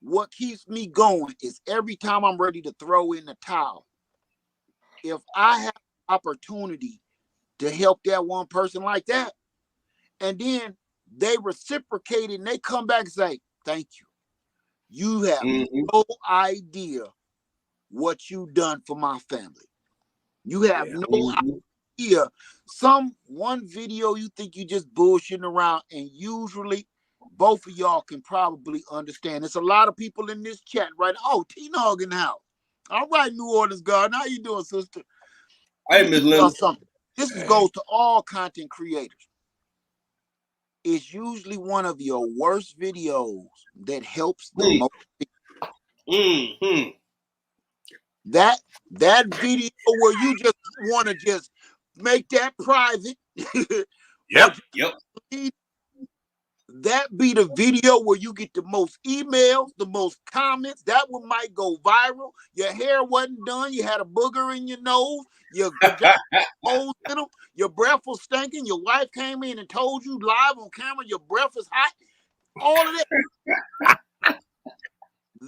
Speaker 1: what keeps me going is every time I'm ready to throw in the towel, if I have opportunity to help that one person like that, and then they reciprocate it and they come back and say, thank you. You have no idea what you done for my family. You have no idea. One video you think you just bullshitting around, and usually both of y'all can probably understand. There's a lot of people in this chat right now. Oh, T-Nog in the house. All right, New Orleans Garden. How you doing, sister?
Speaker 3: Hey, Miss Linda.
Speaker 1: This goes to all content creators. It's usually one of your worst videos that helps the most people. That video where you just want to just make that private.
Speaker 2: Yep.
Speaker 3: Yep.
Speaker 1: That be the video where you get the most emails, the most comments. That one might go viral. Your hair wasn't done. You had a booger in your nose. Your holes in them. Your breath was stinking. Your wife came in and told you live on camera your breath is hot. All of that.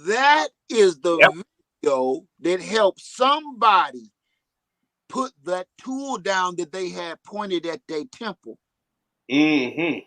Speaker 1: That is the video that helped somebody put that tool down that they had pointed at their temple.
Speaker 3: Mm-hmm.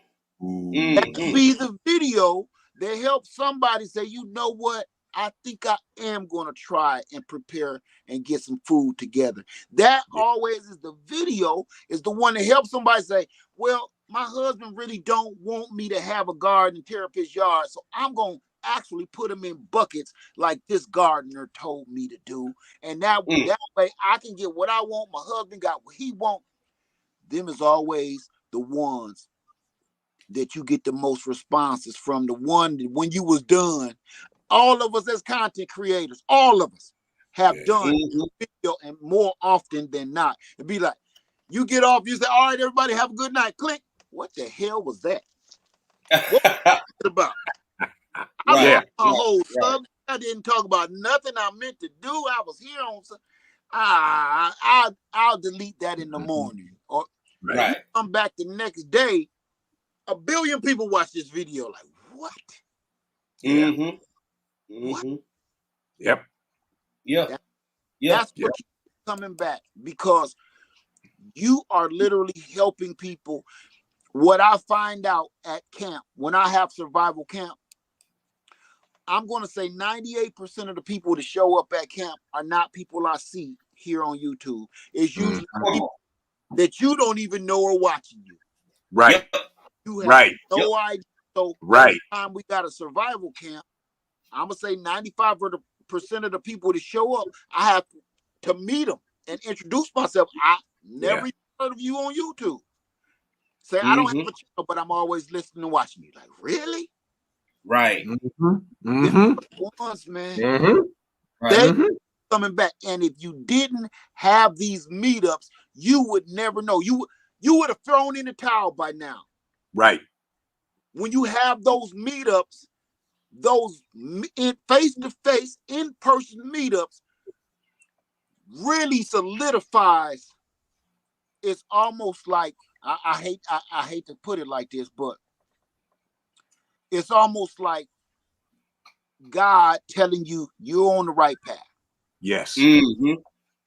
Speaker 1: That be the video that helps somebody say, you know what? I think I am going to try and prepare and get some food together. That always is the video, is the one that helps somebody say, well, my husband really don't want me to have a garden and tear up his yard, so I'm going to actually put him in buckets like this gardener told me to do. And that way I can get what I want. My husband got what he wants. Them is always the ones that you get the most responses from. The one that when you was done, all of us as content creators, all of us have done video, and more often than not, it'd be like, you get off, you say, all right, everybody have a good night. Click. What the hell was that? What was it about? I was on a whole subject. I didn't talk about nothing I meant to do. I was here on some. I'll delete that in the morning. Or you come back the next day, 1 billion people watch this video. Like, what? What?
Speaker 3: Yep.
Speaker 1: That's what keeps coming back, because you are literally helping people. What I find out at camp, when I have survival camp, I'm going to say 98% of the people that show up at camp are not people I see here on YouTube. It's usually people that you don't even know are watching you.
Speaker 2: Right.
Speaker 1: You have no idea. So every time we got a survival camp, I'm going to say 95% of the people that show up, I have to meet them and introduce myself. I never heard of you on YouTube. Say, I don't have a channel, but I'm always listening and watching you. Like, really?
Speaker 3: Right.
Speaker 1: Ones, man. They coming back. And if you didn't have these meetups, you would never know. You would have thrown in the towel by now.
Speaker 2: Right.
Speaker 1: When you have those meetups, those face-to-face, in-person meetups really solidifies. It's almost like, I hate to put it like this, but it's almost like God telling you you're on the right path.
Speaker 2: Yes.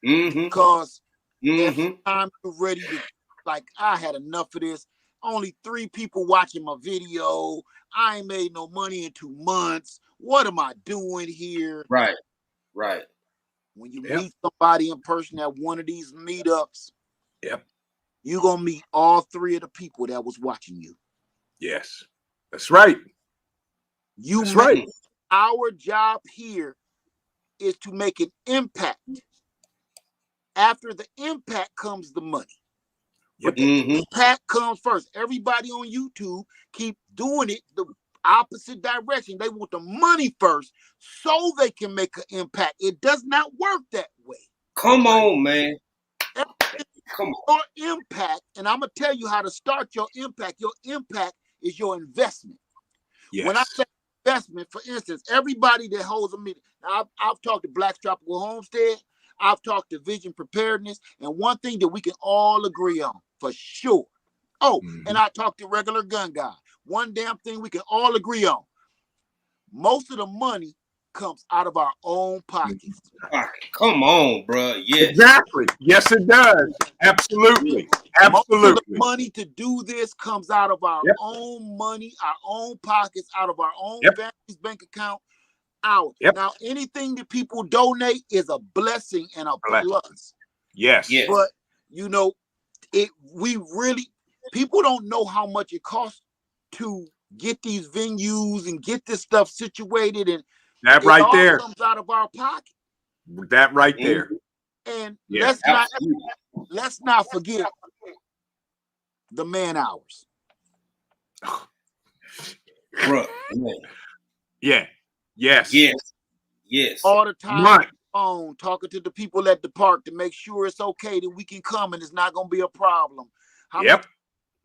Speaker 1: Because every time you're ready to, like, I had enough of this. Only 3 people watching my video. I ain't made no money in 2 months. What am I doing here?
Speaker 3: Right.
Speaker 1: When you meet somebody in person at one of these meetups, you're going to meet all 3 of the people that was watching you.
Speaker 2: Yes. That's right.
Speaker 1: That's right. Our job here is to make an impact. After the impact comes the money. But the impact comes first. Everybody on YouTube keep doing it the opposite direction. They want the money first so they can make an impact. It does not work that way.
Speaker 3: Come on, man.
Speaker 1: Come on. Your impact, and I'm going to tell you how to start your impact. Your impact is your investment. Yes. When I say investment, for instance, everybody that holds a meeting, I've talked to Black Tropical Homestead, I've talked to Vision Preparedness, and one thing that we can all agree on, for sure. And I talked to Regular Gun Guy. One damn thing we can all agree on. Most of the money comes out of our own pockets.
Speaker 3: Come on, bro. Yes.
Speaker 2: Exactly. Yes, it does. Absolutely.
Speaker 1: Most of the money to do this comes out of our own money, our own pockets, out of our own family's bank account. Now, anything that people donate is a blessing and a plus.
Speaker 2: Yes.
Speaker 1: But, you know, people don't know how much it costs to get these venues and get this stuff situated, and
Speaker 2: that right there
Speaker 1: comes out of our pocket.
Speaker 2: That right there.
Speaker 1: And let's not forget the man hours.
Speaker 3: Bro.
Speaker 2: Yeah. Yes.
Speaker 3: Yes.
Speaker 1: All the time. phone, talking to the people at the park to make sure it's okay that we can come and it's not going to be a problem. How many
Speaker 2: Yep.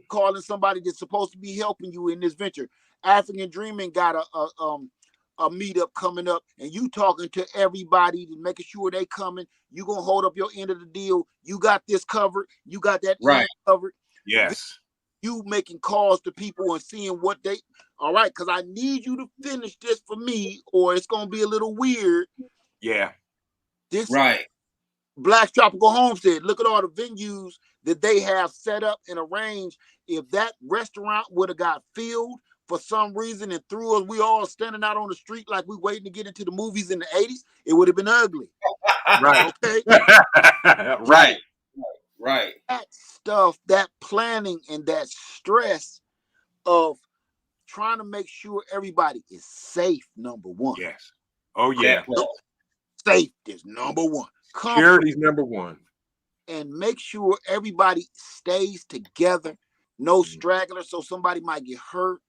Speaker 1: calling somebody that's supposed to be helping you in this venture? African Dreaming got a meetup coming up, and you talking to everybody to making sure they coming. You gonna hold up your end of the deal. You got this covered. You got that
Speaker 3: Right.
Speaker 1: end covered.
Speaker 2: Yes.
Speaker 1: You making calls to people and seeing what they. All right, because I need you to finish this for me, or it's gonna be a little weird.
Speaker 2: Yeah.
Speaker 3: Mm-hmm. Right.
Speaker 1: Black's Tropical Homestead. Look at all the venues that they have set up and arranged. If that restaurant would have got filled for some reason and threw us, we all standing out on the street like we waiting to get into the movies in the 80s, it would have been ugly.
Speaker 2: Right.
Speaker 1: Okay.
Speaker 3: Right. Right.
Speaker 1: That stuff, that planning and that stress of trying to make sure everybody is safe, number one.
Speaker 2: Yes. Oh yeah.
Speaker 1: Safe is number one.
Speaker 2: Charity's number one.
Speaker 1: And make sure everybody stays together. No stragglers, so somebody might get hurt.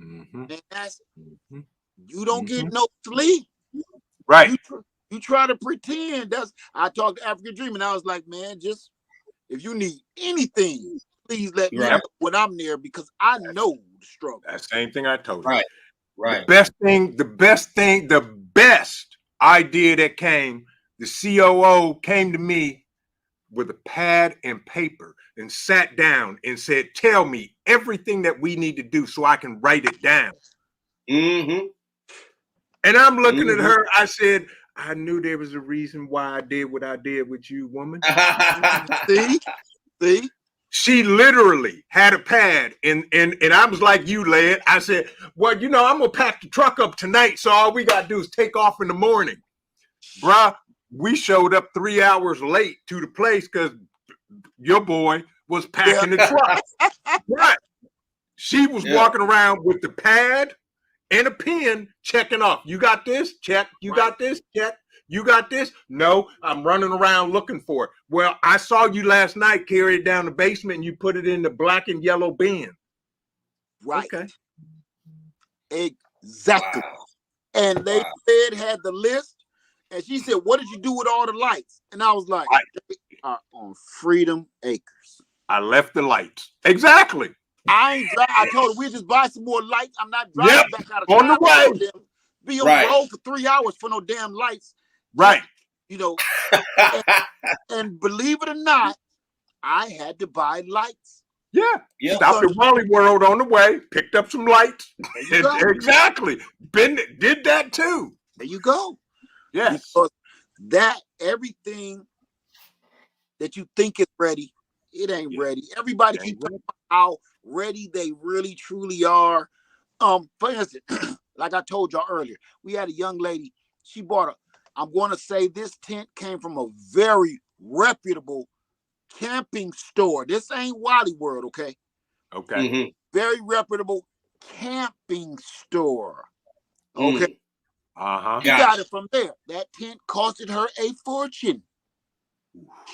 Speaker 2: Mm-hmm.
Speaker 1: And that's
Speaker 2: Mm-hmm.
Speaker 1: you don't get no sleep.
Speaker 2: Right.
Speaker 1: You try to pretend. I talked to African Dream and I was like, man, just if you need anything, please let me know when I'm there because I know the struggle.
Speaker 2: That same thing I told you.
Speaker 3: Right. Right.
Speaker 2: The best idea that came, the COO came to me with a pad and paper and sat down and said, tell me everything that we need to do so I can write it down.
Speaker 3: Mm-hmm.
Speaker 2: And I'm looking at her. I said, I knew there was a reason why I did what I did with you, woman.
Speaker 1: See?
Speaker 2: She literally had a pad and I was like you, Led. I said, well, I'm going to pack the truck up tonight. So all we got to do is take off in the morning. Bruh, we showed up 3 hours late to the place because your boy was packing the truck. Right. She was walking around with the pad and a pen checking off. You got this? Check. You got this? Check. You got this? No, I'm running around looking for it. Well, I saw you last night carry it down the basement and you put it in the black and yellow bin.
Speaker 1: Right.
Speaker 2: Okay.
Speaker 1: Exactly. Wow. And they had the list. And she said, what did you do with all the lights? And I was like, they are on Freedom Acres.
Speaker 2: I left the lights. Exactly.
Speaker 1: I told her we'll just buy some more lights. I'm not driving back out of
Speaker 2: on the way.
Speaker 1: Be on the road for 3 hours for no damn lights.
Speaker 2: Right.
Speaker 1: And believe it or not, I had to buy lights.
Speaker 2: Yeah. Stopped at Wally World on the way, picked up some lights. Exactly. Did that too.
Speaker 1: There you go.
Speaker 2: Yes.
Speaker 1: Because that everything that you think is ready, it ain't ready. Everybody keeps talking about how ready they really truly are. For instance, like I told y'all earlier, we had a young lady, she bought I'm going to say this tent came from a very reputable camping store. This ain't Wally World, okay?
Speaker 2: Okay.
Speaker 3: Mm-hmm.
Speaker 1: Very reputable camping store. Okay.
Speaker 2: Uh-huh.
Speaker 1: She got it from there. That tent costed her a fortune.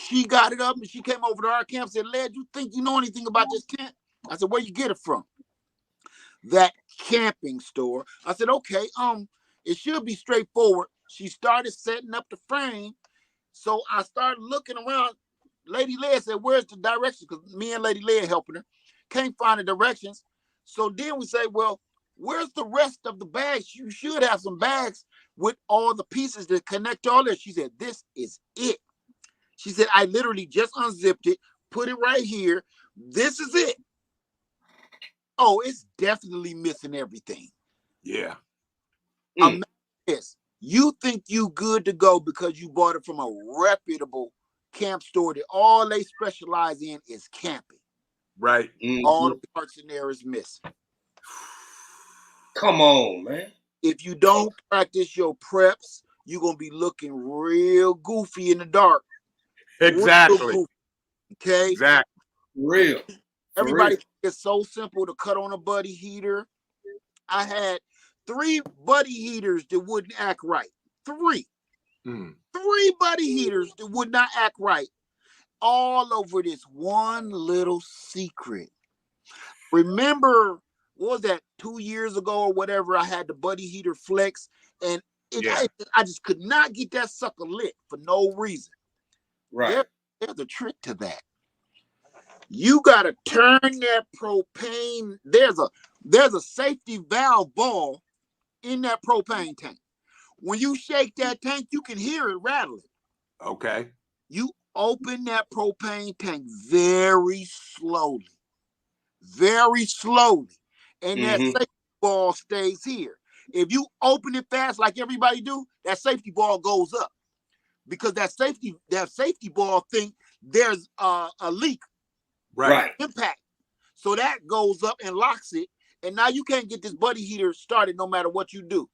Speaker 1: She got it up and she came over to our camp and said, Led, you think you know anything about this tent? I said, where you get it from? That camping store. I said, okay, it should be straightforward. She started setting up the frame. So I started looking around. Lady Led said, where's the directions? Because me and Lady Led helping her. Can't find the directions. So then we say, well, where's the rest of the bags? You should have some bags with all the pieces that connect all this. She said, this is it. She said, I literally just unzipped it, put it right here. This is it. Oh, it's definitely missing everything.
Speaker 2: Yeah.
Speaker 1: Imagine this. You think you good to go because you bought it from a reputable camp store that all they specialize in is camping.
Speaker 2: Right.
Speaker 3: Mm-hmm.
Speaker 1: All the parts in there is missing.
Speaker 3: Come on, man.
Speaker 1: If you don't practice your preps, you're going to be looking real goofy in the dark.
Speaker 2: Exactly.
Speaker 1: Okay?
Speaker 2: Exactly.
Speaker 3: Real.
Speaker 1: Everybody, it's so simple to cut on a buddy heater. I had 3 buddy heaters that wouldn't act right. 3. 3 buddy heaters that would not act right. All over this one little secret. Remember, what was that, 2 years ago or whatever, I had the buddy heater flex and I just could not get that sucker lit for no reason.
Speaker 3: Right.
Speaker 1: There's a trick to that. You gotta turn that propane. There's a safety valve ball in that propane tank. When you shake that tank, you can hear it rattling.
Speaker 2: Okay.
Speaker 1: You open that propane tank very slowly, and that safety ball stays here. If you open it fast like everybody do, that safety ball goes up because that safety ball think there's a leak,
Speaker 3: Right.
Speaker 1: impact. So that goes up and locks it, and now you can't get this buddy heater started no matter what you do.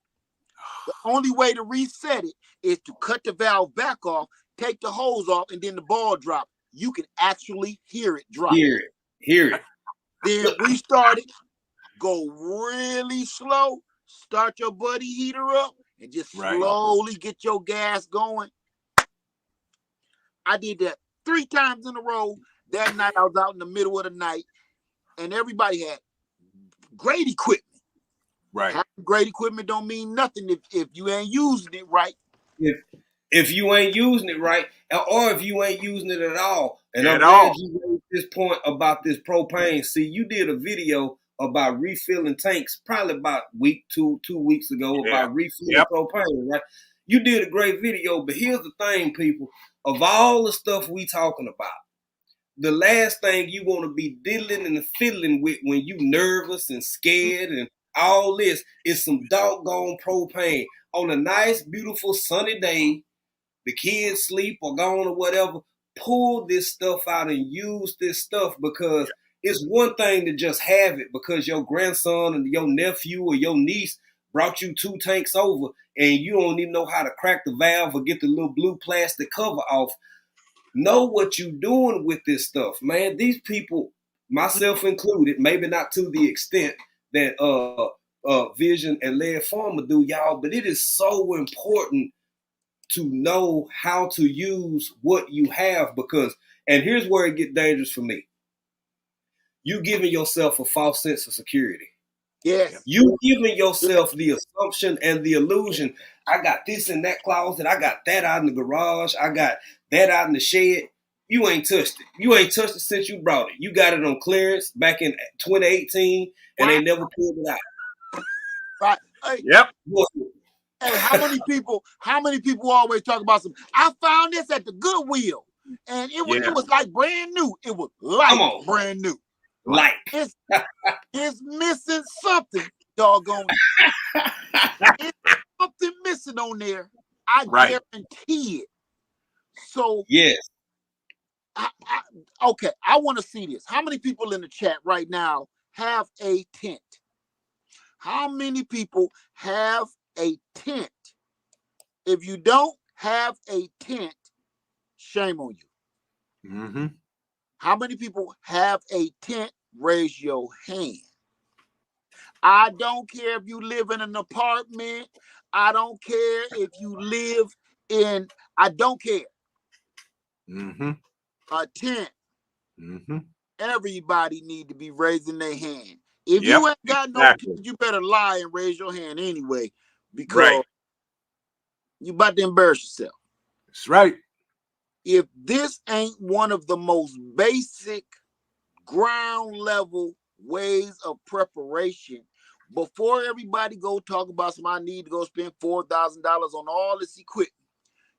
Speaker 1: The only way to reset it is to cut the valve back off, take the hose off, and then the ball drop. You can actually hear it drop.
Speaker 3: Hear it.
Speaker 1: Then restart it, go really slow, start your buddy heater up, and just slowly get your gas going. I did that 3 times in a row. That night I was out in the middle of the night, and everybody had great equipment.
Speaker 2: Right.
Speaker 1: Having great equipment don't mean nothing if you ain't using it right.
Speaker 3: If you ain't using it right, or if you ain't using it at all. And I'm glad you raised this point about this propane. See, you did a video about refilling tanks probably about two weeks ago about refilling propane, right? You did a great video, but here's the thing, people. Of all the stuff we talking about, the last thing you want to be diddling and fiddling with when you nervous and scared and all this is some doggone propane. On a nice, beautiful, sunny day, the kids sleep or gone or whatever, pull this stuff out and use this stuff, because it's one thing to just have it because your grandson and your nephew or your niece brought you 2 tanks over and you don't even know how to crack the valve or get the little blue plastic cover off. Know what you're doing with this stuff, man. These people, myself included, maybe not to the extent that Vision and Laird Farmer do, y'all, but it is so important to know how to use what you have, because, and here's where it gets dangerous for me. You giving yourself a false sense of security.
Speaker 1: Yes.
Speaker 3: You giving yourself the assumption and the illusion, I got this in that closet, I got that out in the garage, I got that out in the shed. You ain't touched it. You ain't touched it since you brought it. You got it on clearance back in 2018 and they never pulled it out.
Speaker 1: Right. Hey, hey, how many people always talk about some, I found this at the Goodwill and it was like brand new. It was like brand new.
Speaker 3: Like
Speaker 1: it's missing something, doggone. It's something missing on there. I guarantee it. So
Speaker 3: yes.
Speaker 1: Okay, I want to see this. How many people in the chat right now have a tent? How many people have a tent? If you don't have a tent, shame on you.
Speaker 2: Mm-hmm.
Speaker 1: How many people have a tent? Raise your hand. I don't care if you live in an apartment. I don't care if you live in, I don't care.
Speaker 2: Mm-hmm.
Speaker 1: A tent.
Speaker 2: Mm-hmm.
Speaker 1: Everybody need to be raising their hand. If you ain't got no tent, you better lie and raise your hand anyway, because you about to embarrass yourself.
Speaker 2: That's right.
Speaker 1: If this ain't one of the most basic ground level ways of preparation, before everybody go talk about some, I need to go spend $4,000 on all this equipment,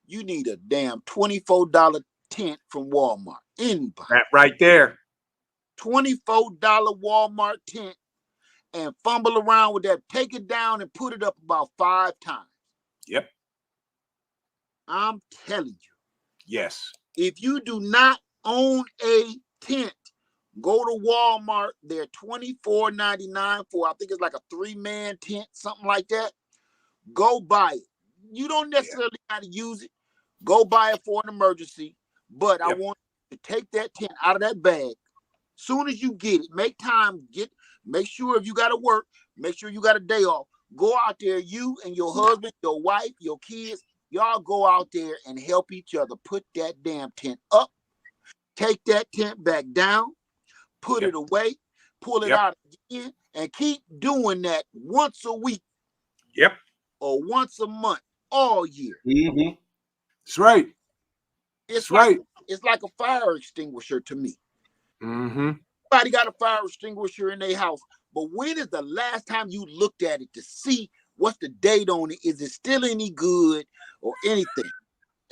Speaker 1: you need a damn $24 tent from Walmart. Anybody.
Speaker 2: That right there.
Speaker 1: $24 Walmart tent, and fumble around with that. Take it down and put it up about 5 times.
Speaker 2: Yep.
Speaker 1: I'm telling you.
Speaker 2: Yes.
Speaker 1: If you do not own a tent, go to Walmart. They're $24.99 for, I think it's like a 3-man tent, something like that. Go buy it. You don't necessarily got to use it. Go buy it for an emergency. But I want you to take that tent out of that bag. Soon as you get it, make time, make sure if you got to work, make sure you got a day off. Go out there, you and your husband, your wife, your kids, y'all go out there and help each other put that damn tent up. Take that tent back down, put it away, pull it out again, and keep doing that once a week.
Speaker 2: Yep.
Speaker 1: Or once a month. all year.
Speaker 3: Mm-hmm.
Speaker 2: That's right.
Speaker 1: It's
Speaker 2: That's
Speaker 1: like
Speaker 2: right.
Speaker 1: it's like a fire extinguisher to me.
Speaker 2: Mm-hmm.
Speaker 1: Everybody got a fire extinguisher in their house, but when is the last time you looked at it to see what's the date on it? Is it still any good or anything?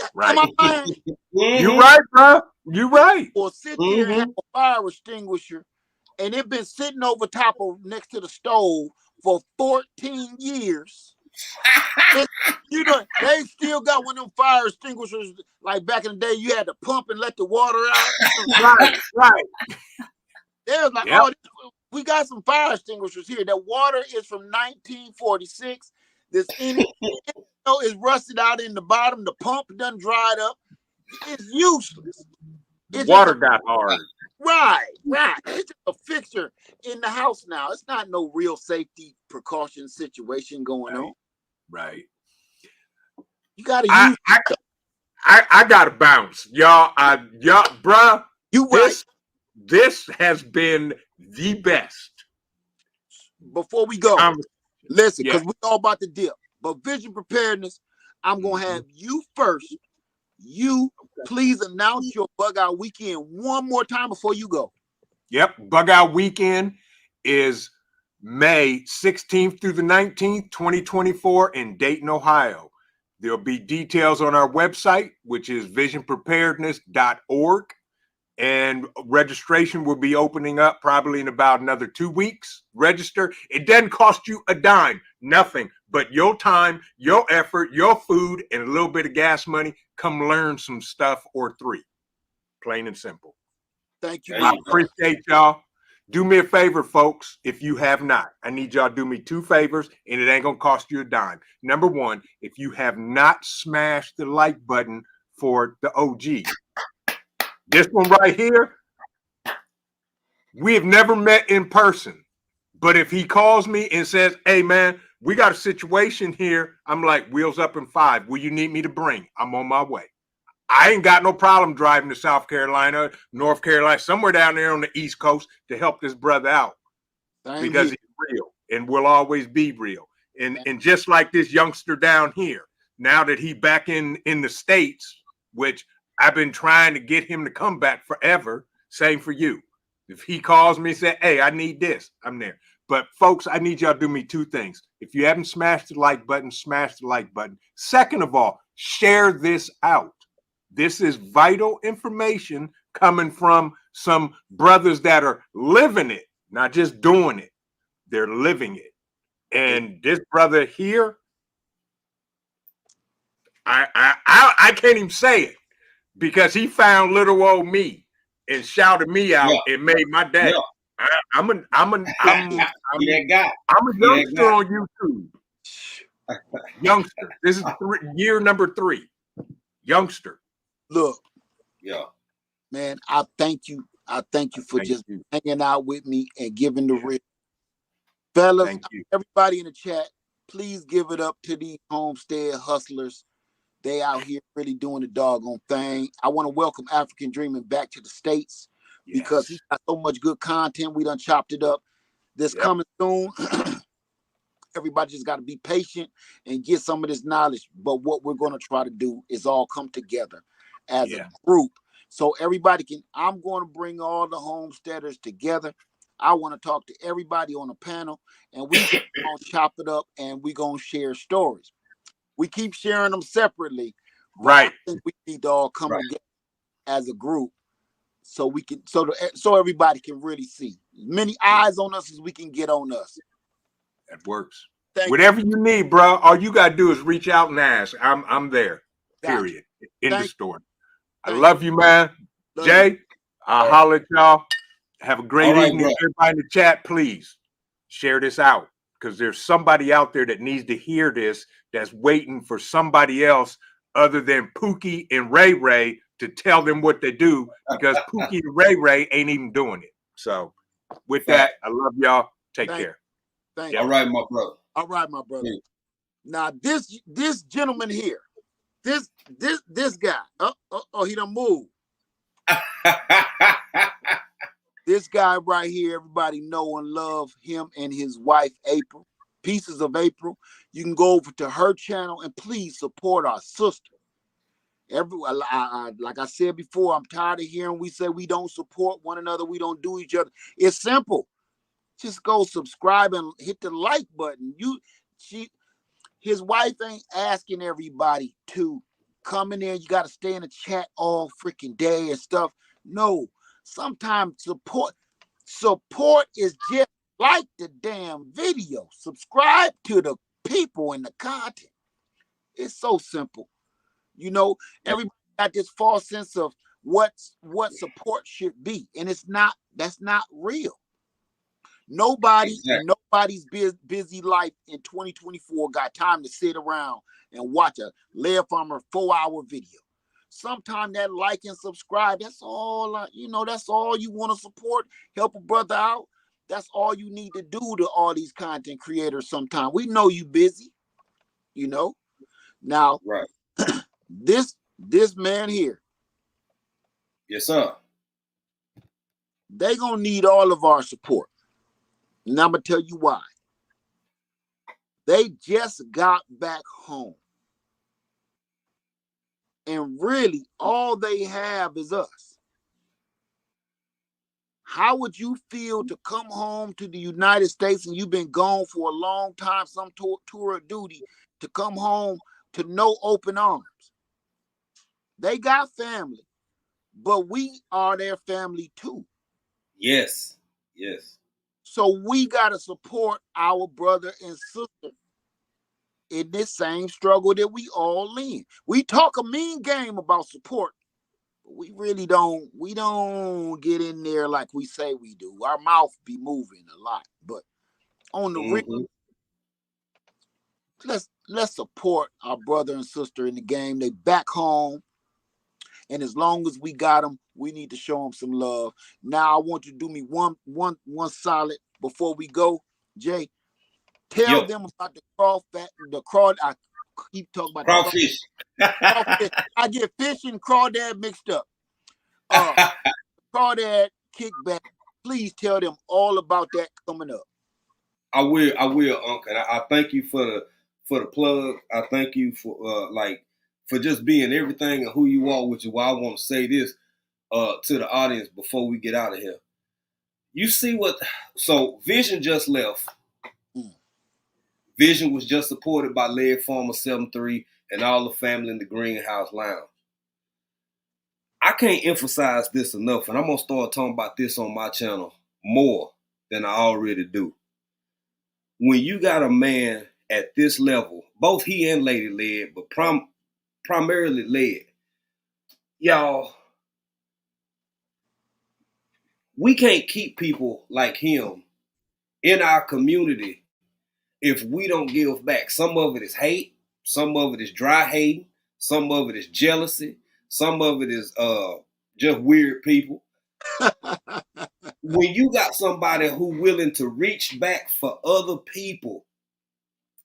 Speaker 1: Am
Speaker 2: Right.
Speaker 1: I lying?
Speaker 2: You right, bro. You right.
Speaker 1: Or sit there and have
Speaker 3: Mm-hmm.
Speaker 1: a fire extinguisher and it been sitting over top of next to the stove for 14 years. It's, you know, they still got one of them fire extinguishers like back in the day. You had to pump and let the water out.
Speaker 2: Right. Right.
Speaker 1: They was like,
Speaker 2: Yep.
Speaker 1: oh, we got some fire extinguishers here. The water is from 1946. This is rusted out in the bottom. The pump done dried up. It's useless.
Speaker 2: The
Speaker 1: It's just
Speaker 2: water got hard.
Speaker 1: right. It's just a fixture in the house now. It's not no real safety precaution situation going on.
Speaker 2: Right.
Speaker 1: You got to
Speaker 2: I,
Speaker 1: use.
Speaker 2: I gotta bounce, y'all. Y'all, bruh.
Speaker 1: You right.
Speaker 2: This has been the best.
Speaker 1: Before we go, listen,
Speaker 2: Yeah.
Speaker 1: because we all about to dip. But vision preparedness, I'm gonna have you first. You please announce your bug out weekend one more time before you go.
Speaker 2: Yep. Bug out weekend is May 16th through the 19th, 2024 in Dayton, Ohio. There'll be details on our website, which is visionpreparedness.org. And registration will be opening up probably in about another 2 weeks. Register. It doesn't cost you a dime, nothing but your time, your effort, your food, and a little bit of gas money. Come learn some stuff or three. Plain and simple.
Speaker 1: Thank you.
Speaker 3: There
Speaker 2: I
Speaker 3: you go.
Speaker 2: appreciate y'all. Do me a favor, folks, if you have not. I need y'all to do me 2 favors, and it ain't going to cost you a dime. Number one, if you have not smashed the like button for the OG, this one right here, we have never met in person. But if he calls me and says, hey, man, we got a situation here, I'm like, wheels up in 5. Will you need me to bring? I'm on my way. I ain't got no problem driving to South Carolina, North Carolina, somewhere down there on the East Coast to help this brother out because he's real and will always be real. And just like this youngster down here, now that he back in the States, which I've been trying to get him to come back forever, same for you. If he calls me and says, hey, I need this, I'm there. But folks, I need y'all to do me 2 things. If you haven't smashed the like button, smash the like button. Second of all, share this out. This is vital information coming from some brothers that are living it, not just doing it. They're living it. And this brother here, I can't even say it because he found little old me and shouted me out and made my day.
Speaker 3: Yeah.
Speaker 2: I'm a
Speaker 3: that guy.
Speaker 2: I'm a youngster on YouTube. Youngster. This is year number 3. Youngster.
Speaker 1: Look,
Speaker 3: yeah,
Speaker 1: man, I thank you. I thank you for hanging out with me and giving the real. Fellas, everybody in the chat, please give it up to these homestead hustlers. They out here really doing the doggone thing. I want to welcome African Dreaming back to the States because he got so much good content. We done chopped it up. This coming soon. Everybody just got to be patient and get some of this knowledge. But what we're going to try to do is all come together as a group. So everybody I'm going to bring all the homesteaders together. I want to talk to everybody on the panel and we're going to chop it up and we're going to share stories. We keep sharing them separately.
Speaker 2: Right.
Speaker 1: I think we need to all come together as a group so we can, so everybody can really see. As many eyes on us as we can get on us.
Speaker 2: That works. Whatever you need, bro. All you gotta do is reach out and ask. I'm there. Period. In the store. I love you, man. Jay, I'll holler at y'all. Have a great evening. Bro. Everybody in the chat, please share this out because there's somebody out there that needs to hear this that's waiting for somebody else other than Pookie and Ray Ray to tell them what they do because Pookie and Ray Ray ain't even doing it. So with that, I love y'all. Take care.
Speaker 3: All right, my brother.
Speaker 1: All right, my brother. Yeah. Now this gentleman here, this guy. Oh, he done moved. This guy right here, everybody know and love him and his wife April. Pieces of April. You can go over to her channel and please support our sister. Like I said before, I'm tired of hearing we say we don't support one another, we don't do each other. It's simple. Just go subscribe and hit the like button. His wife ain't asking everybody to come in there. You got to stay in the chat all freaking day and stuff. No, sometimes support is just like the damn video. Subscribe to the people and the content. It's so simple. You know, everybody got this false sense of what support should be, and that's not real. Nobody's busy life in 2024 got time to sit around and watch a Laird Farmer 4-hour video. Sometimes that like and subscribe, that's all that's all you want to support, help a brother out. That's all you need to do to all these content creators sometimes. We know you busy, Now,
Speaker 3: right.
Speaker 1: this man here.
Speaker 3: Yes, sir.
Speaker 1: They gonna need all of our support. And I'm gonna tell you why. They just got back home. And really, all they have is us. How would you feel to come home to the United States and you've been gone for a long time, some tour of duty, to come home to no open arms? They got family, but we are their family too.
Speaker 3: Yes, yes.
Speaker 1: So we got to support our brother and sister in this same struggle that we all in. We talk a mean game about support, but we really don't get in there like we say we do. Our mouth be moving a lot, but on the real, let's support our brother and sister in the game. They back home, and as long as we got them, we need to show them some love. Now I want you to do me one solid before we go, Jay. Tell them about the craw. I keep talking about
Speaker 3: crawfish.
Speaker 1: Crawfish. I get fish and crawdad mixed up. Crawdad kickback. Please tell them all about that coming up.
Speaker 3: I will, Uncle. I thank you for the plug. I thank you for just being everything and who you are, which is why I want to say this to the audience before we get out of here. You see so Vision just left. Vision was just supported by Laird Farmer 7-3 and all the family in the Greenhouse Lounge. I can't emphasize this enough, and I'm going to start talking about this on my channel more than I already do. When you got a man at this level, both he and Lady Laird, but primarily Laird, y'all, we can't keep people like him in our community if we don't give back. Some of it is hate, some of it is dry hate, some of it is jealousy, some of it is just weird people. When you got somebody who willing to reach back for other people,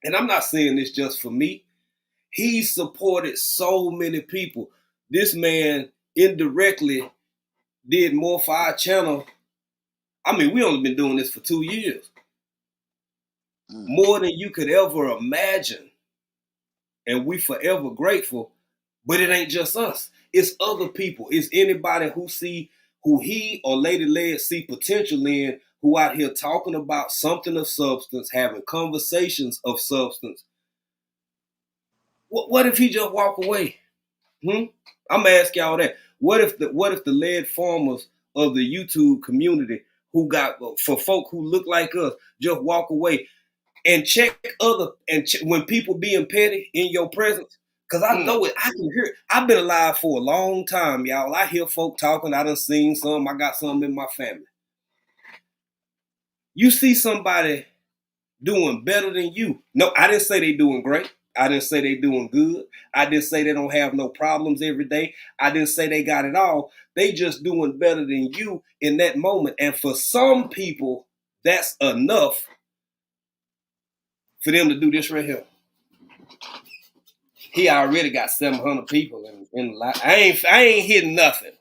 Speaker 3: and I'm not saying this just for me, he supported so many people. This man indirectly did more for our channel. I mean, we only been doing this for 2 years. More than you could ever imagine. And we forever grateful. But it ain't just us. It's other people. It's anybody who he or Lady Laird see potential in, who out here talking about something of substance, having conversations of substance. What if he just walk away? I'm gonna ask y'all that. What if the Laird Farmers of the YouTube community, who got for folk who look like us, just walk away and check when people being petty in your presence? Cause I know it, I can hear it. I've been alive for a long time, y'all. I hear folk talking. I done seen some. I got some in my family. You see somebody doing better than you. No, I didn't say they doing great. I didn't say they doing good. I didn't say they don't have no problems every day. I didn't say they got it all. They just doing better than you in that moment. And for some people, that's enough for them to do this right here. He already got 700 people in life. I ain't hitting nothing.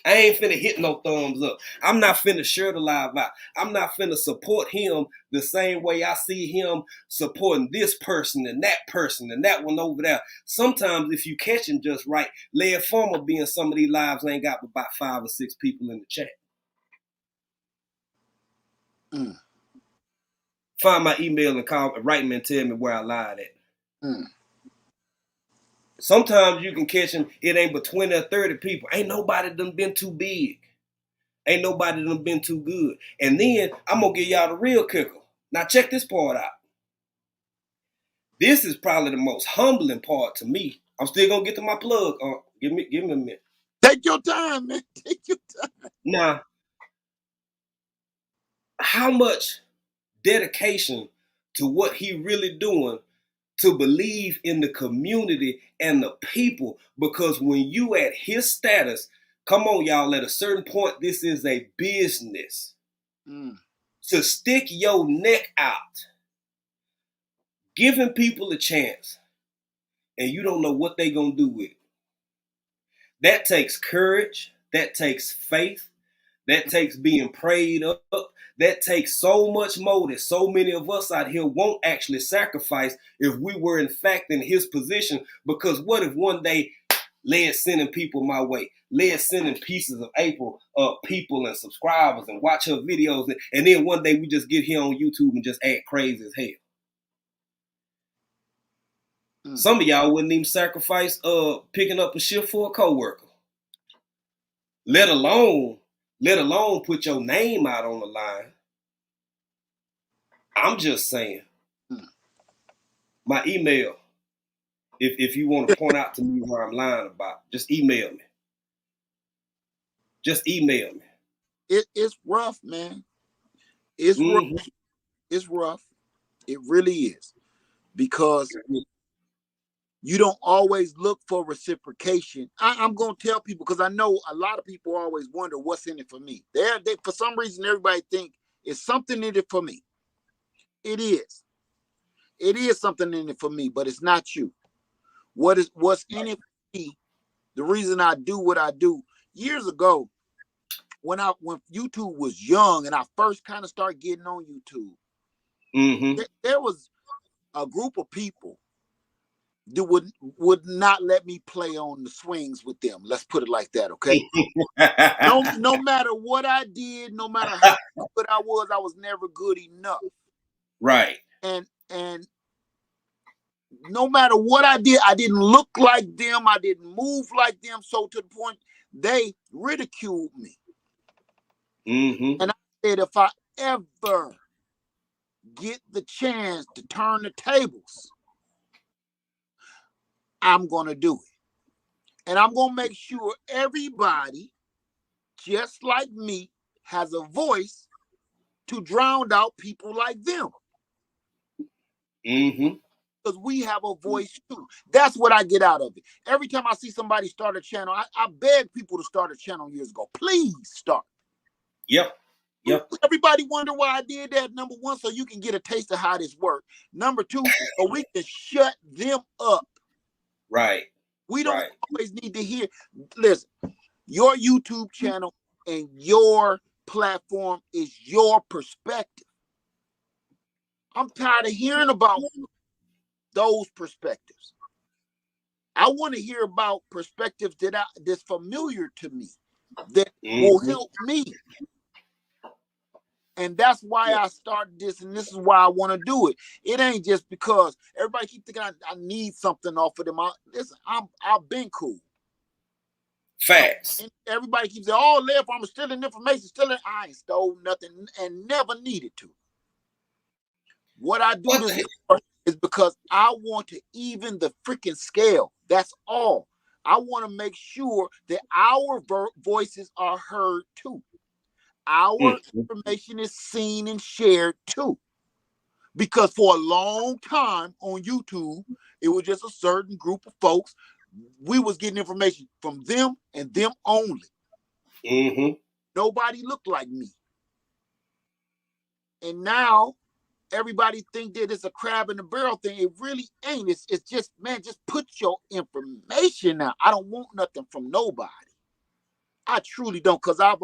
Speaker 3: I ain't finna hit no thumbs up. I'm not finna share the live out. I'm not finna support him the same way I see him supporting this person and that one over there. Sometimes if you catch him just right, Led Farmer being some of these lives ain't got about 5 or 6 people in the chat.
Speaker 1: Mm.
Speaker 3: Find my email and call, write me and tell me where I lied at.
Speaker 1: Mm.
Speaker 3: Sometimes you can catch him, it ain't but 20 or 30 people. Ain't nobody done been too big. Ain't nobody done been too good. And then I'm gonna give y'all the real kicker. Now check this part out. This is probably the most humbling part to me. I'm still gonna get to my plug. Give me a minute.
Speaker 1: Take your time, man. Take your time.
Speaker 3: Now, how much dedication to what he really doing to believe in the community and the people? Because when you at his status, come on, y'all, at a certain point, this is a business. To stick your neck out, giving people a chance, and you don't know what they gonna do with it. That takes courage, that takes faith, that takes being prayed up, that takes so much more that so many of us out here won't actually sacrifice if we were in fact in his position. Because what if one day Led sending people my way, Led sending pieces of April people and subscribers and watch her videos, and then one day we just get here on YouTube and just act crazy as hell. Some of y'all wouldn't even sacrifice picking up a shift for a coworker. Let alone put your name out on the line. I'm just saying. My email, if you want to point out to me where I'm lying about, just email me. Just email me.
Speaker 1: It's rough, man. It's rough. It's rough. It really is. Because you don't always look for reciprocation. I'm going to tell people, because I know a lot of people always wonder what's in it for me. They for some reason, everybody think it's something in it for me. It is. It is something in it for me, but it's not you. What's in it for me, the reason I do what I do, years ago, when YouTube was young and I first kind of started getting on YouTube, there was a group of people that would not let me play on the swings with them. Let's put it like that, okay? No matter what I did, no matter how good I was never good enough.
Speaker 3: Right.
Speaker 1: And no matter what I did, I didn't look like them. I didn't move like them. So to the point, they ridiculed me. And I said, if I ever get the chance to turn the tables, I'm going to do it. And I'm going to make sure everybody, just like me, has a voice to drown out people like them. Because we have a voice too. That's what I get out of it. Every time I see somebody start a channel, I beg people to start a channel years ago. Please start.
Speaker 3: Yep.
Speaker 1: Everybody wonder why I did that. Number one, so you can get a taste of how this works. Number two, so we can shut them up.
Speaker 3: Right.
Speaker 1: We don't always need to hear. Listen, your YouTube channel and your platform is your perspective. I'm tired of hearing about those perspectives. I want to hear about perspectives that's familiar to me, that will help me. And that's why I started this, and this is why I want to do it. It ain't just because everybody keep thinking I need something off of them. I've been cool.
Speaker 3: Facts.
Speaker 1: And everybody keeps saying, "Oh, Led Farmer stealing information, stealing." I ain't stole nothing and never needed to. What I do this is because I want to even the freaking scale. That's all. I want to make sure that our voices are heard too. Our information is seen and shared too. Because for a long time on YouTube, it was just a certain group of folks. We was getting information from them and them only. Nobody looked like me. And now everybody think that it's a crab in the barrel thing. It really ain't. It's just, man, just put your information out. I don't want nothing from nobody. I truly don't, because I've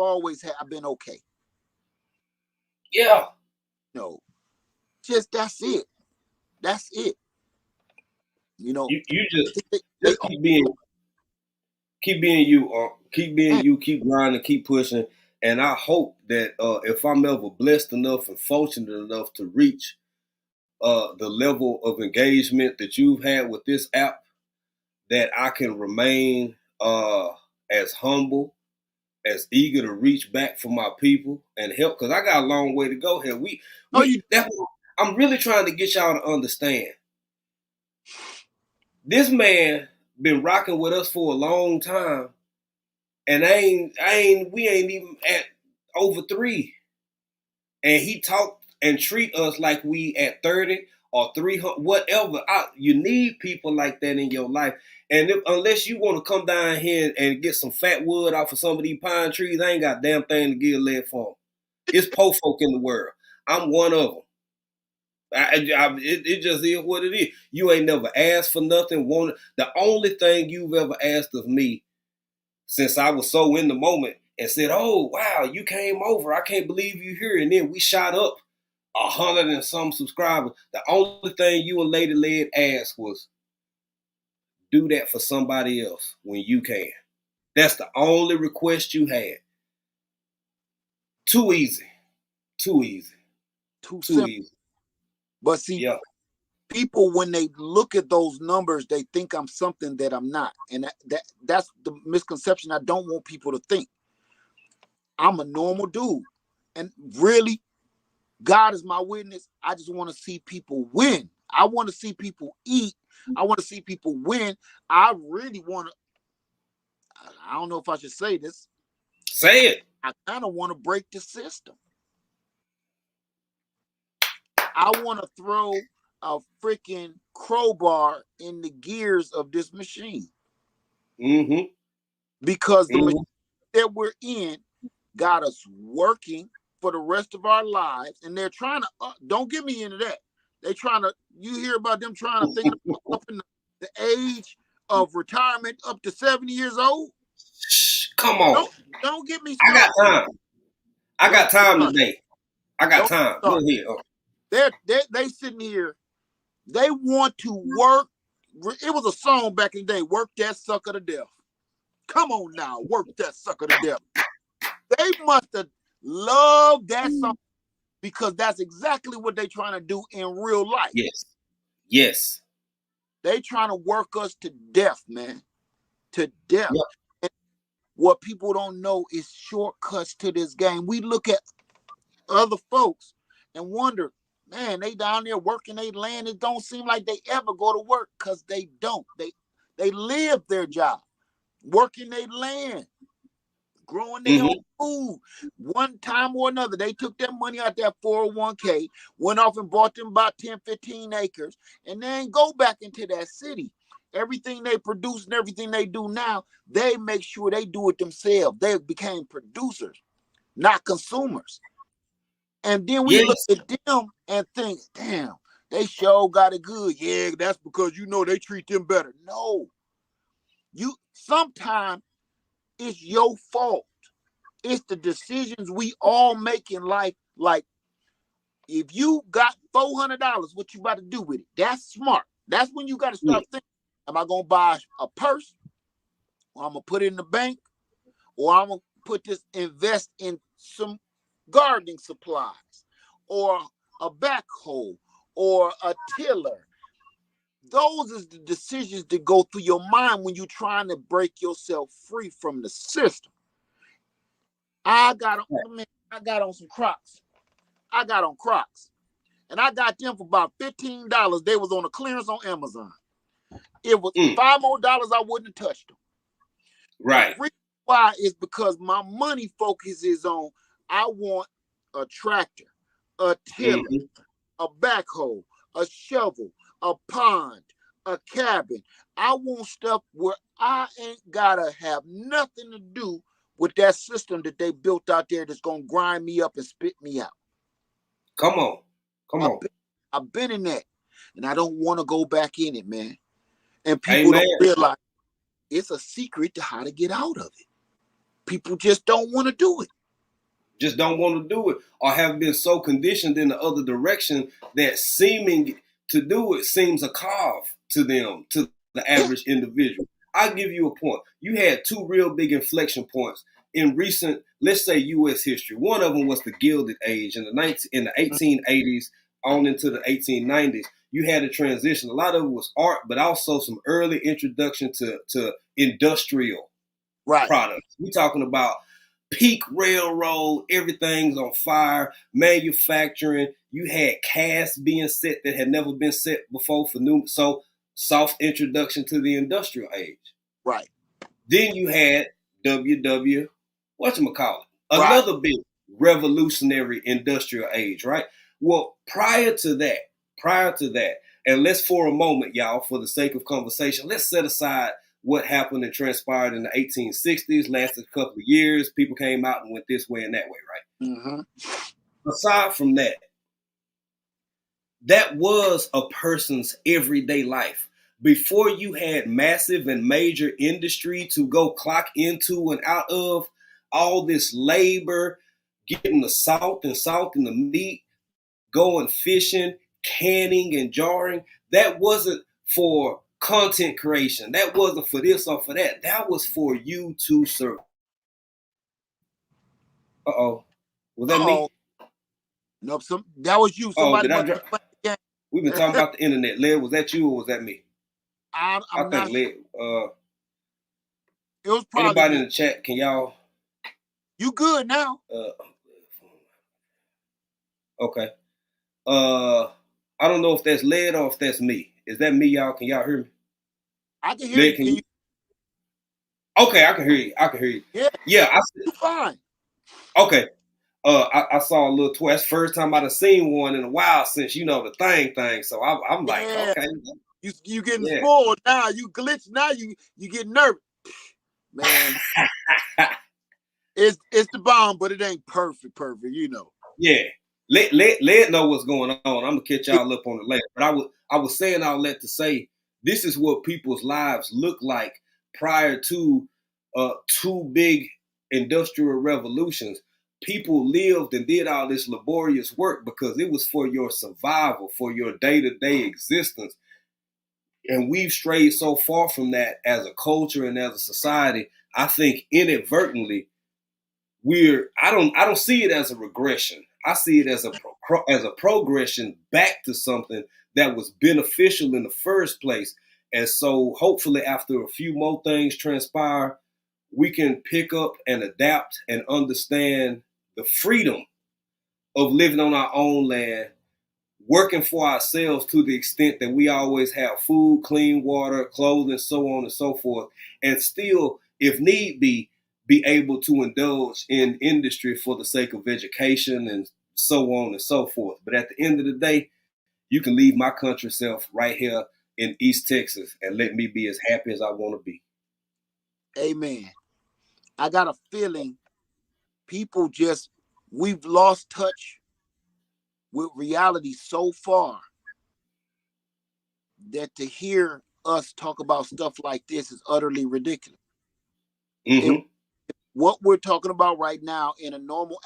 Speaker 1: been okay.
Speaker 3: Yeah.
Speaker 1: No, just that's it. That's it. You know,
Speaker 3: You
Speaker 1: they, they,
Speaker 3: just keep being you, keep being you, keep grinding, keep pushing. And I hope that if I'm ever blessed enough and fortunate enough to reach the level of engagement that you've had with this app, that I can remain as humble, as eager to reach back for my people and help, because I got a long way to go here. I'm really trying to get y'all to understand. This man been rocking with us for a long time, and we ain't even at over 3. And he talk and treat us like we at 30 or 300, whatever. You need people like that in your life. And unless you want to come down here and get some fat wood off of some of these pine trees, I ain't got a damn thing to give lead for them. It's poor folk in the world. I'm one of them. It just is what it is. You ain't never asked for nothing. The only thing you've ever asked of me, since I was so in the moment and said, "Oh wow, you came over. I can't believe you here." And then we shot up 100 and some subscribers. The only thing you and Lady Led asked was, do that for somebody else when you can. That's the only request you had. Too easy. Too easy.
Speaker 1: too
Speaker 3: Too
Speaker 1: simple.
Speaker 3: easy.
Speaker 1: But see,
Speaker 3: Yeah.
Speaker 1: people, when they look at those numbers, they think I'm something that I'm not. And that's the misconception I don't want people to think. I'm a normal dude. And really, God is my witness. I just want to see people win. I want to see people eat. I want to see people win. I really want to, I don't know if I should say this.
Speaker 3: Say it.
Speaker 1: I kind of want to break the system. I want to throw a freaking crowbar in the gears of this machine.
Speaker 3: Mm-hmm.
Speaker 1: Because the machine that we're in got us working for the rest of our lives. And they're trying to, don't get me into that. They're trying to, you hear about them trying to think up in the age of retirement up to 70 years old.
Speaker 3: Come on.
Speaker 1: Don't get me
Speaker 3: started. I got time. I got time today. I got time. Go ahead.
Speaker 1: They sitting here. They want to work. It was a song back in the day, work that sucker to death. Come on now, work that sucker to death. They must have loved that song because that's exactly what they're trying to do in real life.
Speaker 3: Yes. Yes.
Speaker 1: They trying to work us to death, man. To death. Yeah. And what people don't know is shortcuts to this game. We look at other folks and wonder, man, they down there working their land. It don't seem like they ever go to work because they don't. They live their job, working their land, growing their own food. One time or another, they took their money out that 401k, went off and bought them about 10, 15 acres, and then go back into that city. Everything they produce and everything they do now, they make sure they do it themselves. They became producers, not consumers. And then we look at them and think, damn, they sure got it good. Yeah, that's because, they treat them better. No. Sometimes it's your fault. It's the decisions we all make in life. Like, if you got $400, what you about to do with it? That's smart. That's when you got to start thinking, am I going to buy a purse? Or I'm going to put it in the bank? Or I'm going to invest in some gardening supplies? Or a backhoe? Or a tiller? Those are the decisions that go through your mind when you're trying to break yourself free from the system. I got on some Crocs. I got on Crocs. And I got them for about $15. They was on a clearance on Amazon. It was $5 more, I wouldn't have touched them.
Speaker 3: Right.
Speaker 1: The reason why is because my money focuses on, I want a tractor, a tiller, a backhoe, a shovel, a pond, a cabin. I want stuff where I ain't gotta have nothing to do with that system that they built out there that's gonna grind me up and spit me out.
Speaker 3: Come on.
Speaker 1: I've been in that, and I don't want to go back in it, man. And people don't realize it's a secret to how to get out of it. people just don't want to do it.
Speaker 3: Just don't want to do it, or have been so conditioned in the other direction that seeming to do it seems a carve to them, to the average individual. I'll give you a point. You had two real big inflection points in recent, let's say, U.S. history. One of them was the Gilded Age in the 1880s on into the 1890s. You had a transition. A lot of it was art, but also some early introduction to industrial products. We're talking about peak railroad, everything's on fire, manufacturing. You had casts being set that had never been set before for new. So soft introduction to the industrial age.
Speaker 1: Right.
Speaker 3: Then you had whatchamacallit, another big revolutionary industrial age, right? Well, prior to that, and let's for a moment, y'all, for the sake of conversation, let's set aside what happened and transpired in the 1860s, lasted a couple of years. People came out and went this way and that way, right?
Speaker 1: Mm-hmm.
Speaker 3: Aside from that, that was a person's everyday life. Before you had massive and major industry to go clock into and out of, all this labor, getting the salt and the meat, going fishing, canning and jarring, that wasn't for content creation. That wasn't for this or for that. That was for you to serve. Was that me?
Speaker 1: Nope. That was you. Somebody
Speaker 3: We've been talking about the internet. Led, was that you or was that me?
Speaker 1: I think
Speaker 3: Led.
Speaker 1: It was probably
Speaker 3: anybody in the chat. Can y'all?
Speaker 1: You good now?
Speaker 3: Okay. I don't know if that's Led or if that's me. Is that me, y'all? Can y'all hear me?
Speaker 1: I can hear you.
Speaker 3: Okay, I can hear you. I can hear you.
Speaker 1: Yeah, you're fine.
Speaker 3: Okay. I saw a little twist. First time I've seen one in a while since the thing. So I'm like, okay.
Speaker 1: You getting spoiled now. You glitch now. You get nervous, man. It's the bomb, but it ain't perfect.
Speaker 3: Yeah. Let know what's going on. I'm gonna catch y'all up on it later. But I was saying all that to say this is what people's lives look like prior to two big industrial revolutions. People lived and did all this laborious work because it was for your survival, for your day-to-day existence. And we've strayed so far from that as a culture and as a society. I think inadvertently I don't see it as a regression. I see it as a progression back to something that was beneficial in the first place. And so hopefully after a few more things transpire, we can pick up and adapt and understand the freedom of living on our own land, working for ourselves to the extent that we always have food, clean water, clothing, so on and so forth, and still, if need be able to indulge in industry for the sake of education and so on and so forth. But at the end of the day, you can leave my country self right here in East Texas and let me be as happy as I want to be.
Speaker 1: Amen. I got a feeling we've lost touch with reality so far that to hear us talk about stuff like this is utterly ridiculous.
Speaker 3: Mm-hmm.
Speaker 1: What we're talking about right now in a normal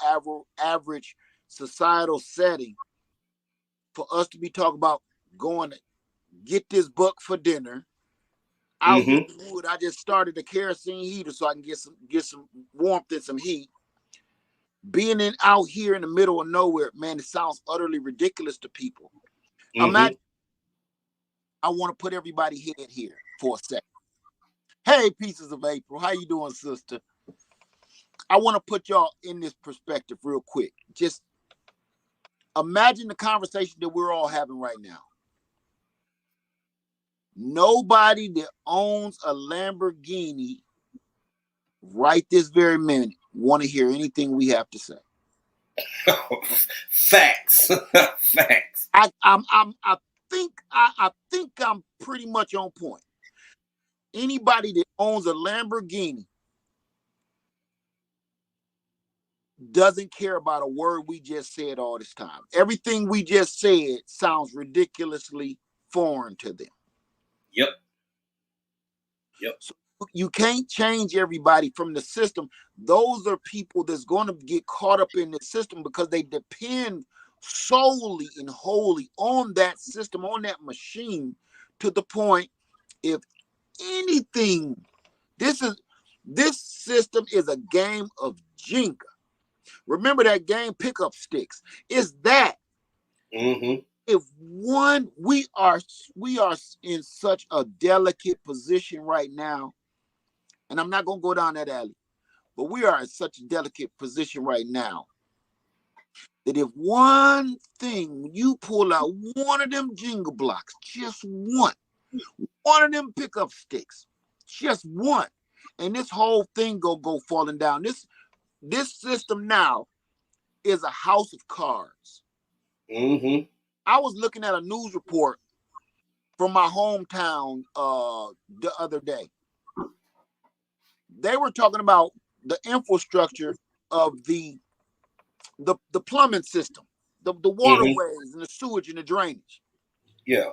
Speaker 1: average societal setting, for us to be talking about going to get this buck for dinner, out here in the wood, I just started a kerosene heater so I can get some warmth and some heat. Being out here in the middle of nowhere, man, it sounds utterly ridiculous to people. Imagine, I want to put everybody head here for a second. Hey, Pieces of April, how you doing, sister? I want to put y'all in this perspective real quick. Just imagine the conversation that we're all having right now. Nobody that owns a Lamborghini right this very minute want to hear anything we have to say.
Speaker 3: Facts. Facts.
Speaker 1: I think I'm pretty much on point. Anybody that owns a Lamborghini doesn't care about a word we just said all this time. Everything we just said sounds ridiculously foreign to them.
Speaker 3: Yep.
Speaker 1: So You can't change everybody from the system. Those are people that's going to get caught up in the system because they depend solely and wholly on that system, on that machine, to the point, if anything, this system is a game of Jenga. Remember that game, Pickup Sticks? Is that if one, we are in such a delicate position right now, and I'm not gonna go down that alley, but we are in such a delicate position right now that if one thing, you pull out one of them Jenga blocks, just one of them pickup sticks, just one, and this whole thing go falling down. This system now is a house of cards. I was looking at a news report from my hometown the other day. They were talking about the infrastructure of the plumbing system, the waterways and the sewage and the drainage.
Speaker 3: Yeah.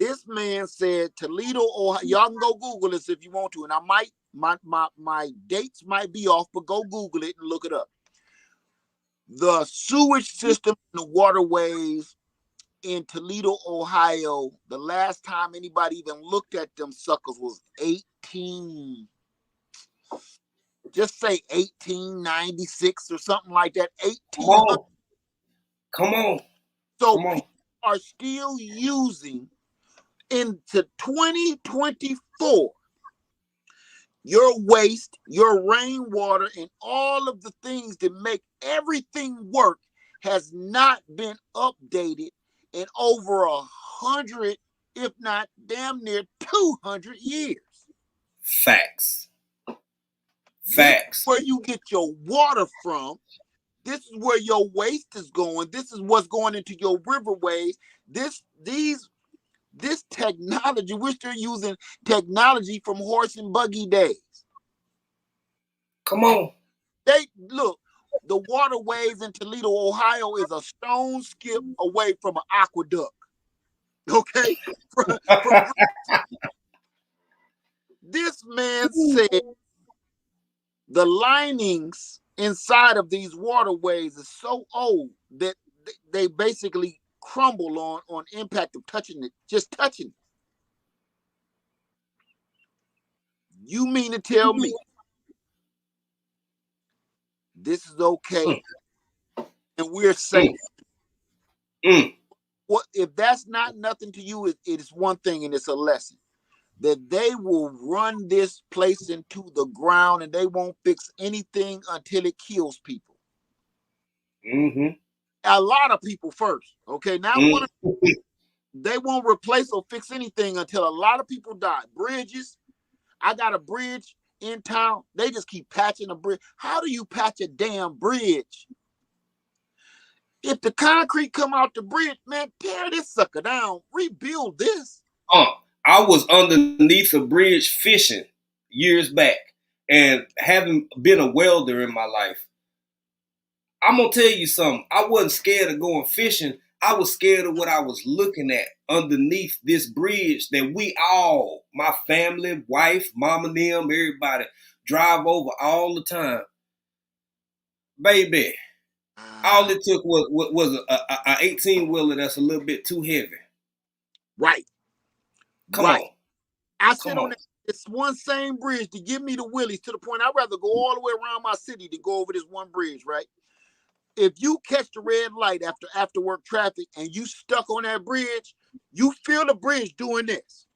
Speaker 1: This man said Toledo, Ohio. Y'all can go Google this if you want to, and I might my dates might be off, but go Google it and look it up. The sewage system and the waterways in Toledo, Ohio, the last time anybody even looked at them suckers was 1896 or something like that. 1800.
Speaker 3: Come on.
Speaker 1: So people are still using into 2024 your waste, your rainwater, and all of the things that make everything work has not been updated in over 100, if not damn near 200 years.
Speaker 3: Facts.
Speaker 1: This is where you get your water from. This is where your waste is going. This is what's going into your riverways. This technology, we're still using technology from horse and buggy days.
Speaker 3: Come on.
Speaker 1: They look, the waterways in Toledo, Ohio is a stone skip away from an aqueduct. Okay? This man said the linings inside of these waterways is so old that they basically crumble on impact of touching it, just touching it. You mean to tell me this is okay and we're safe? What if that's not nothing to you? It is one thing, and it's a lesson that they will run this place into the ground and they won't fix anything until it kills people. A lot of people first, okay? Now they won't replace or fix anything until a lot of people die. Bridges, I got a bridge in town. They just keep patching a bridge. How do you patch a damn bridge? If the concrete come out the bridge, man, tear this sucker down. Rebuild this.
Speaker 3: I was underneath a bridge fishing years back, and having been a welder in my life, I'm gonna tell you something. I wasn't scared of going fishing. I was scared of what I was looking at underneath this bridge that we all, my family, wife, mama, them, everybody, drive over all the time. Baby, all it took was a 18-wheeler that's a little bit too heavy.
Speaker 1: Right.
Speaker 3: Come on.
Speaker 1: I sit on this one same bridge to give me the willies, to the point I'd rather go all the way around my city to go over this one bridge, right? If you catch the red light after work traffic and you stuck on that bridge, you feel the bridge doing this.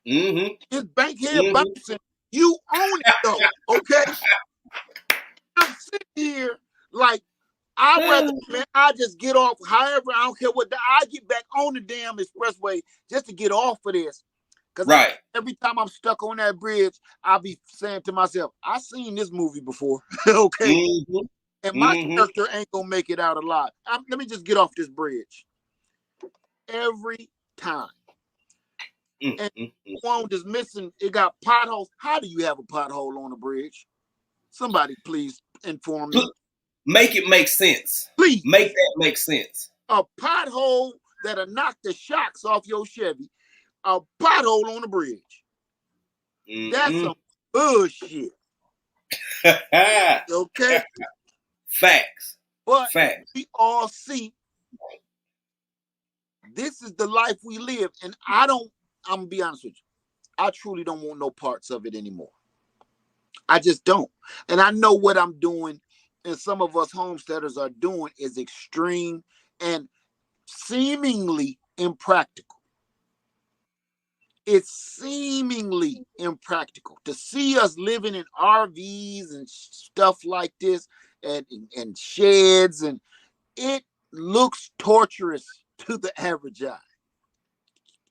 Speaker 1: It's bankhead bouncing. You own it though, okay? I'm sitting here like, I just get off. However, I don't care what. I get back on the damn expressway just to get off of this. Because every time I'm stuck on that bridge, I'll be saying to myself, I've seen this movie before. Okay. And my character ain't going to make it out alive. Let me just get off this bridge. Every time. And one is missing, it got potholes. How do you have a pothole on a bridge? Somebody please inform me.
Speaker 3: Make it make sense.
Speaker 1: Please.
Speaker 3: Make that make sense.
Speaker 1: A pothole that'll knock the shocks off your Chevy. A pothole on the bridge. That's Bullshit. Okay?
Speaker 3: Facts.
Speaker 1: But
Speaker 3: Facts.
Speaker 1: we all see this is the life we live. And I'm going to be honest with you. I truly don't want no parts of it anymore. I just don't. And I know what I'm doing and some of us homesteaders are doing is extreme and seemingly impractical. It's seemingly impractical to see us living in RVs and stuff like this and sheds, and it looks torturous to the average eye.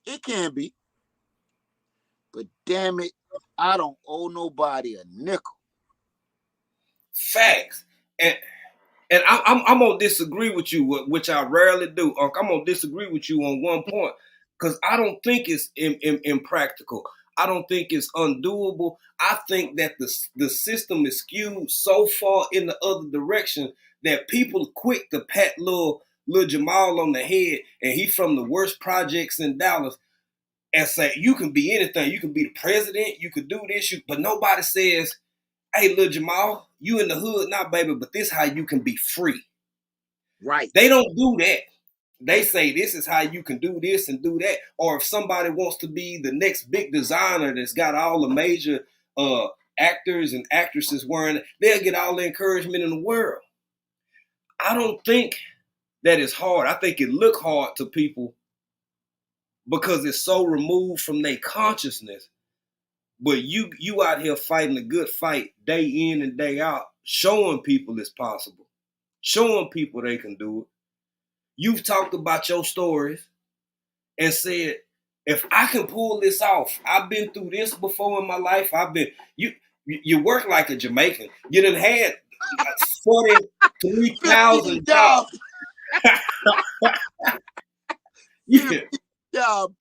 Speaker 1: It can be, but damn it, I don't owe nobody a nickel.
Speaker 3: Facts. And I'm gonna disagree with you, which I rarely do. I'm gonna disagree with you on one point because I don't think it's impractical. I don't think it's undoable. I think that the system is skewed so far in the other direction that people are quick to pat little Jamal on the head, and he from the worst projects in Dallas, and say you can be anything. You can be the president. You could do this. But nobody says, hey, Lil Jamal, you in the hood now, baby, but this how you can be free.
Speaker 1: Right.
Speaker 3: They don't do that. They say this is how you can do this and do that. Or if somebody wants to be the next big designer that's got all the major actors and actresses wearing it, they'll get all the encouragement in the world. I don't think that is hard. I think it look hard to people because it's so removed from their consciousness. But you out here fighting a good fight day in and day out, showing people it's possible, showing people they can do it. You've talked about your stories and said, if I can pull this off, I've been through this before in my life. You work like a Jamaican. You done had 43,000 jobs. Yeah.
Speaker 1: Job.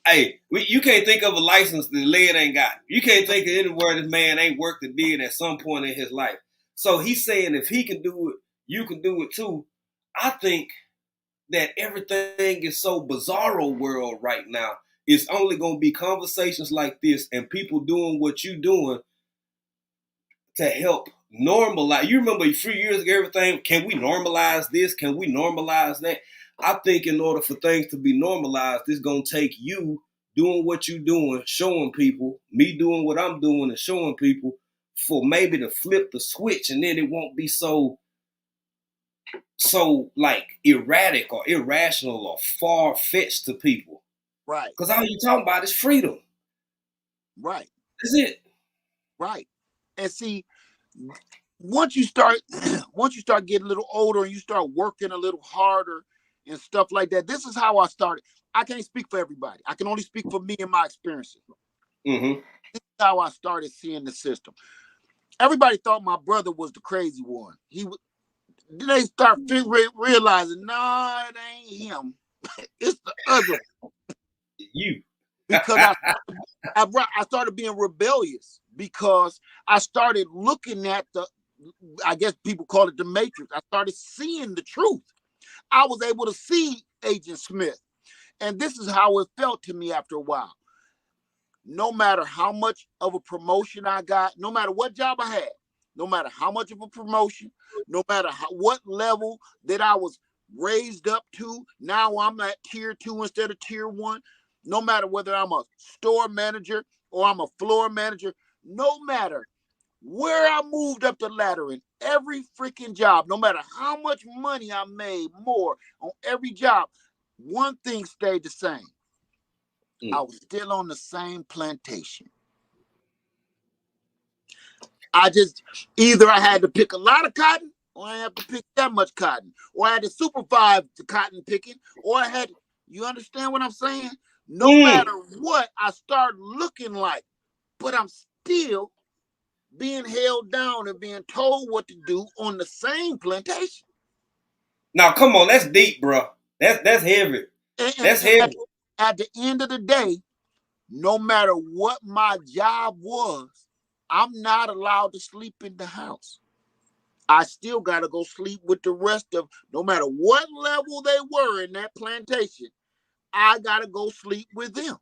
Speaker 3: Hey, you can't think of a license that Led ain't got. You can't think of anywhere this man ain't worked or did at some point in his life. So he's saying if he can do it, you can do it too. I think that everything is so bizarro world right now. It's only going to be conversations like this and people doing what you're doing to help normalize. You remember a few years ago, everything, can we normalize this? Can we normalize that? I think in order for things to be normalized, it's going to take you doing what you're doing, showing people, me doing what I'm doing and showing people for maybe to flip the switch, and then it won't be so like erratic or irrational or far-fetched to people.
Speaker 1: Right.
Speaker 3: Because all you're talking about is freedom.
Speaker 1: Right.
Speaker 3: That's it.
Speaker 1: Right. And see, once you start getting a little older and you start working a little harder and stuff like that, this is how I started. I can't speak for everybody. I can only speak for me and my experiences.
Speaker 3: Mm-hmm.
Speaker 1: This is how I started seeing the system. Everybody thought my brother was the crazy one. Then they start realizing, no, it ain't him. It's the other one.
Speaker 3: You.
Speaker 1: Because I started being rebellious because I started looking at I guess people call it the Matrix. I started seeing the truth. I was able to see Agent Smith. And this is how it felt to me after a while. No matter how much of a promotion I got, no matter what job I had, no matter how much of a promotion, no matter what level that I was raised up to, now I'm at tier 2 instead of tier 1, no matter whether I'm a store manager or I'm a floor manager, no matter where I moved up the ladder in every freaking job, no matter how much money I made more on every job, one thing stayed the same. I was still on the same plantation. Either I had to pick a lot of cotton or I had to pick that much cotton, or I had to supervise the cotton picking, or you understand what I'm saying? No matter what, I start looking like, but I'm still being held down and being told what to do on the same plantation.
Speaker 3: Now, come on, that's deep, bro. That's heavy. That's heavy.
Speaker 1: At the end of the day, no matter what my job was, I'm not allowed to sleep in the house. I still got to go sleep with the rest of, no matter what level they were in that plantation, I got to go sleep with them.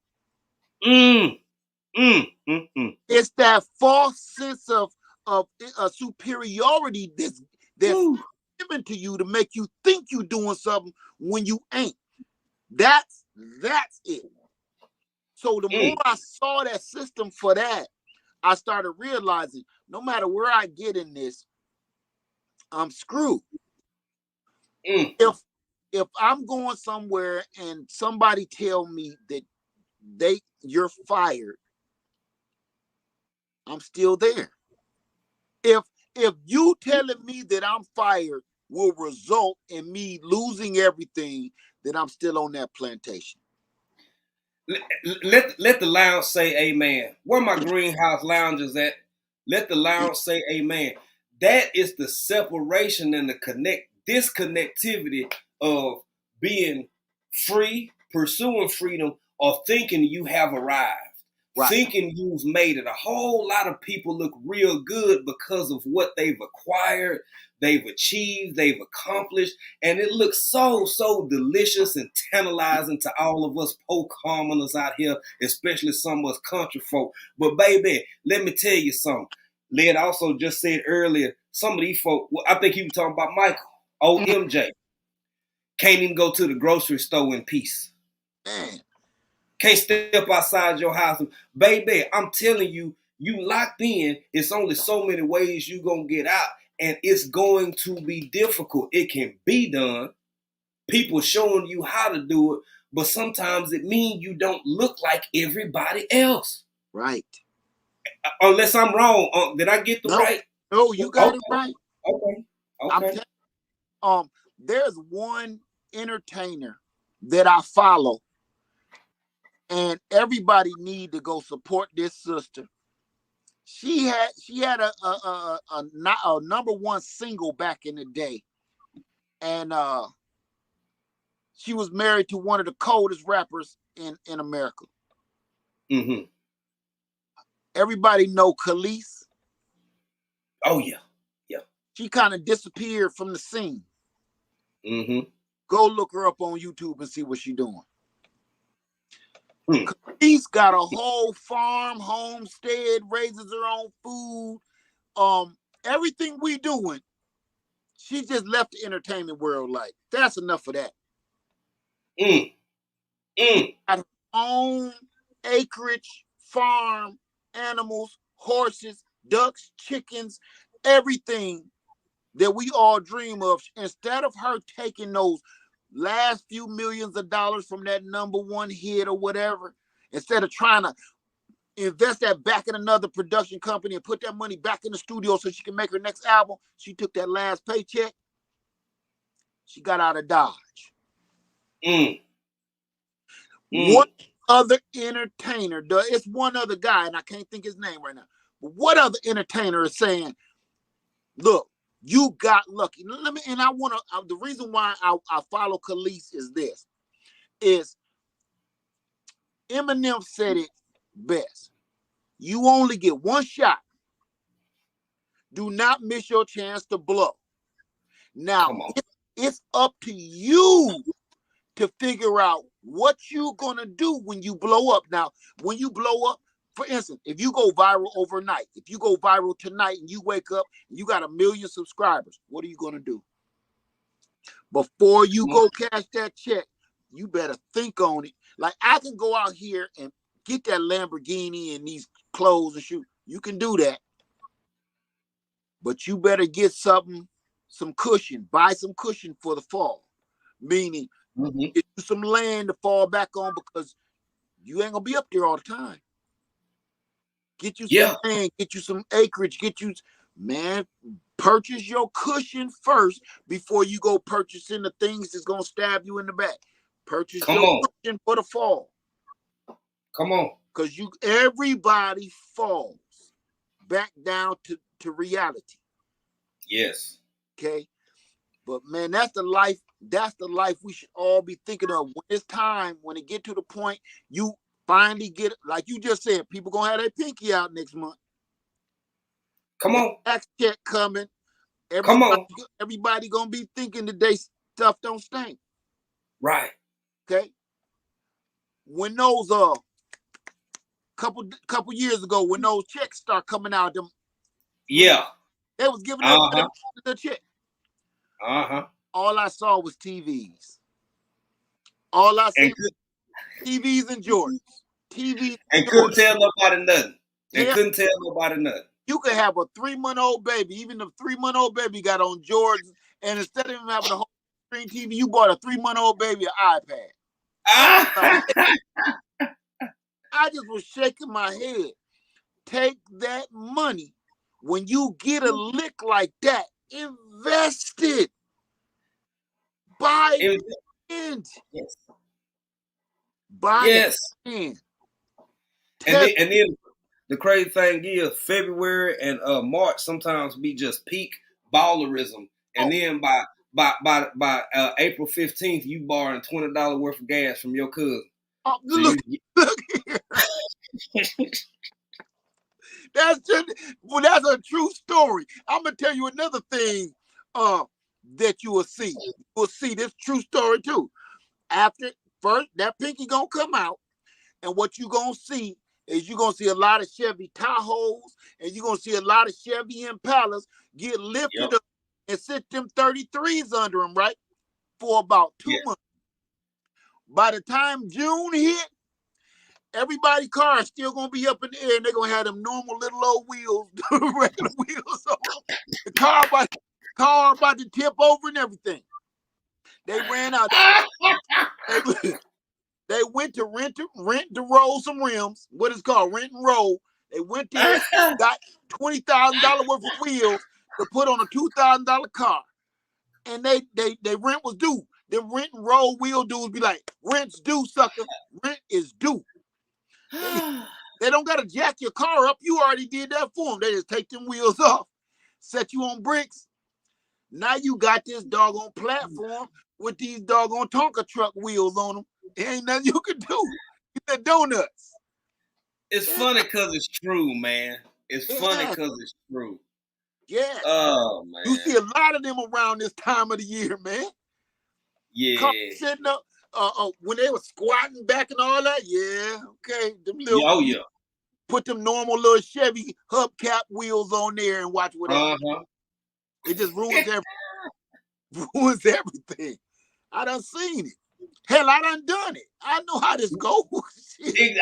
Speaker 1: It's that false sense of superiority that's given to you to make you think you're doing something when you ain't. That's it. So the more I saw that system for that, I started realizing no matter where I get in this, I'm screwed. If I'm going somewhere and somebody tell me that you're fired, I'm still there. If you telling me that I'm fired will result in me losing everything, then I'm still on that plantation.
Speaker 3: Let the lounge say amen. Where my greenhouse lounges at? Let the lounge say amen. That is the separation and the disconnectivity of being free, pursuing freedom, or thinking you have arrived. Right. Thinking you've made it. A whole lot of people look real good because of what they've acquired, they've achieved, they've accomplished, and it looks so delicious and tantalizing to all of us poor commoners out here, especially some of us country folk. But baby, let me tell you something. Led also just said earlier, some of these folk, I think he was talking about Michael, old MJ, can't even go to the grocery store in peace.
Speaker 1: Man.
Speaker 3: Can't step outside your house. Baby, I'm telling you, you locked in. It's only so many ways you gonna get out. And it's going to be difficult. It can be done. People showing you how to do it. But sometimes it means you don't look like everybody else.
Speaker 1: Right.
Speaker 3: Unless I'm wrong. Did I get the right?
Speaker 1: No, you got it right.
Speaker 3: Okay.
Speaker 1: I'm telling there's one entertainer that I follow. And everybody need to go support this sister. She had a number one single back in the day, and she was married to one of the coldest rappers in America.
Speaker 3: Mm-hmm.
Speaker 1: Everybody know Khalees.
Speaker 3: Oh yeah.
Speaker 1: She kind of disappeared from the scene.
Speaker 3: Mm-hmm.
Speaker 1: Go look her up on YouTube and see what she's doing. Khalees got a whole farm, homestead, raises her own food. Everything we doing, she just left the entertainment world. Like, that's enough of that. Got her own acreage, farm, animals, horses, ducks, chickens, everything that we all dream of. Instead of her taking those last few millions of dollars from that number one hit or whatever, instead of trying to invest that back in another production company and put that money back in the studio so she can make her next album, she took that last paycheck. She got out of Dodge. One other entertainer, it's one other guy, and I can't think his name right now, but what other entertainer is saying, look, you got lucky. The reason why I follow Khalees is this, is Eminem said it best. You only get one shot. Do not miss your chance to blow. Now, it's up to you to figure out what you're going to do when you blow up. Now, when you blow up, for instance, if you go viral overnight, if you go viral tonight and you wake up and you got 1 million subscribers, what are you going to do? Before you go cash that check, you better think on it. Like, I can go out here and get that Lamborghini and these clothes and shoes. You can do that. But you better get some cushion. Buy some cushion for the fall. Meaning, get you some land to fall back on, because you ain't going to be up there all the time. Get you some land, get you some acreage, purchase your cushion first before you go purchasing the things that's going to stab you in the back. Purchase your cushion for the fall.
Speaker 3: Come on.
Speaker 1: Because everybody falls back down to reality.
Speaker 3: Yes.
Speaker 1: Okay. But man, that's the life we should all be thinking of. When it's time, when it get to the point you finally get, like you just said, people gonna have their pinky out next month.
Speaker 3: Come on.
Speaker 1: Tax check coming. Everybody gonna be thinking that they stuff don't stink.
Speaker 3: Right.
Speaker 1: Okay. When those couple years ago when those checks start coming out. Them
Speaker 3: Yeah.
Speaker 1: they was giving everybody the check. All I saw was TVs. All I seen was TVs and Jordans. TVs
Speaker 3: and couldn't tell nobody nothing.
Speaker 1: Yeah.
Speaker 3: Couldn't tell nobody nothing.
Speaker 1: You could have a 3-month-old baby. Even the 3-month-old baby got on Jordans, and instead of him having a whole screen TV, you bought a 3-month-old baby an iPad. I just was shaking my head. Take that money. When you get a lick like that, invest it. Buy it.
Speaker 3: Yes.
Speaker 1: Buy
Speaker 3: yes.
Speaker 1: it.
Speaker 3: And then the crazy thing is February and March sometimes be just peak ballerism. And then by April 15th, you borrowing $20 worth of gas from your cousin.
Speaker 1: Look here. That's a true story. I'm gonna tell you another thing that you will see. You will see this true story too. After first, that pinky gonna come out, and what you gonna see is you're gonna see a lot of Chevy Tahoes, and you're gonna see a lot of Chevy Impalas get lifted up and sit them 33s under them, right? For about 2 months. By the time June hit, everybody's car is still gonna be up in the air, and they're gonna have them normal little old wheels, regular wheels on. The car about to tip over and everything. They ran out. They went to rent to roll some rims. What is called rent and roll. They went there, got $20,000 worth of wheels to put on a $2,000 car, and they rent was due. Them rent and roll wheel dudes be like, rent's due, sucker. Rent is due. They don't gotta jack your car up. You already did that for them. They just take them wheels off, set you on bricks. Now you got this doggone platform with these doggone Tonka truck wheels on them. There ain't nothing you can do. Get the donuts.
Speaker 3: It's funny because it's true, man. It's funny because it's true.
Speaker 1: Yeah.
Speaker 3: Oh, man.
Speaker 1: You see a lot of them around this time of the year, man.
Speaker 3: Yeah.
Speaker 1: Cars sitting up, when they were squatting back and all that. Yeah, okay. Them little, put them normal little Chevy hubcap wheels on there and watch what happens. It just ruins everything. I done seen it. Hell, I done it. I know how this goes.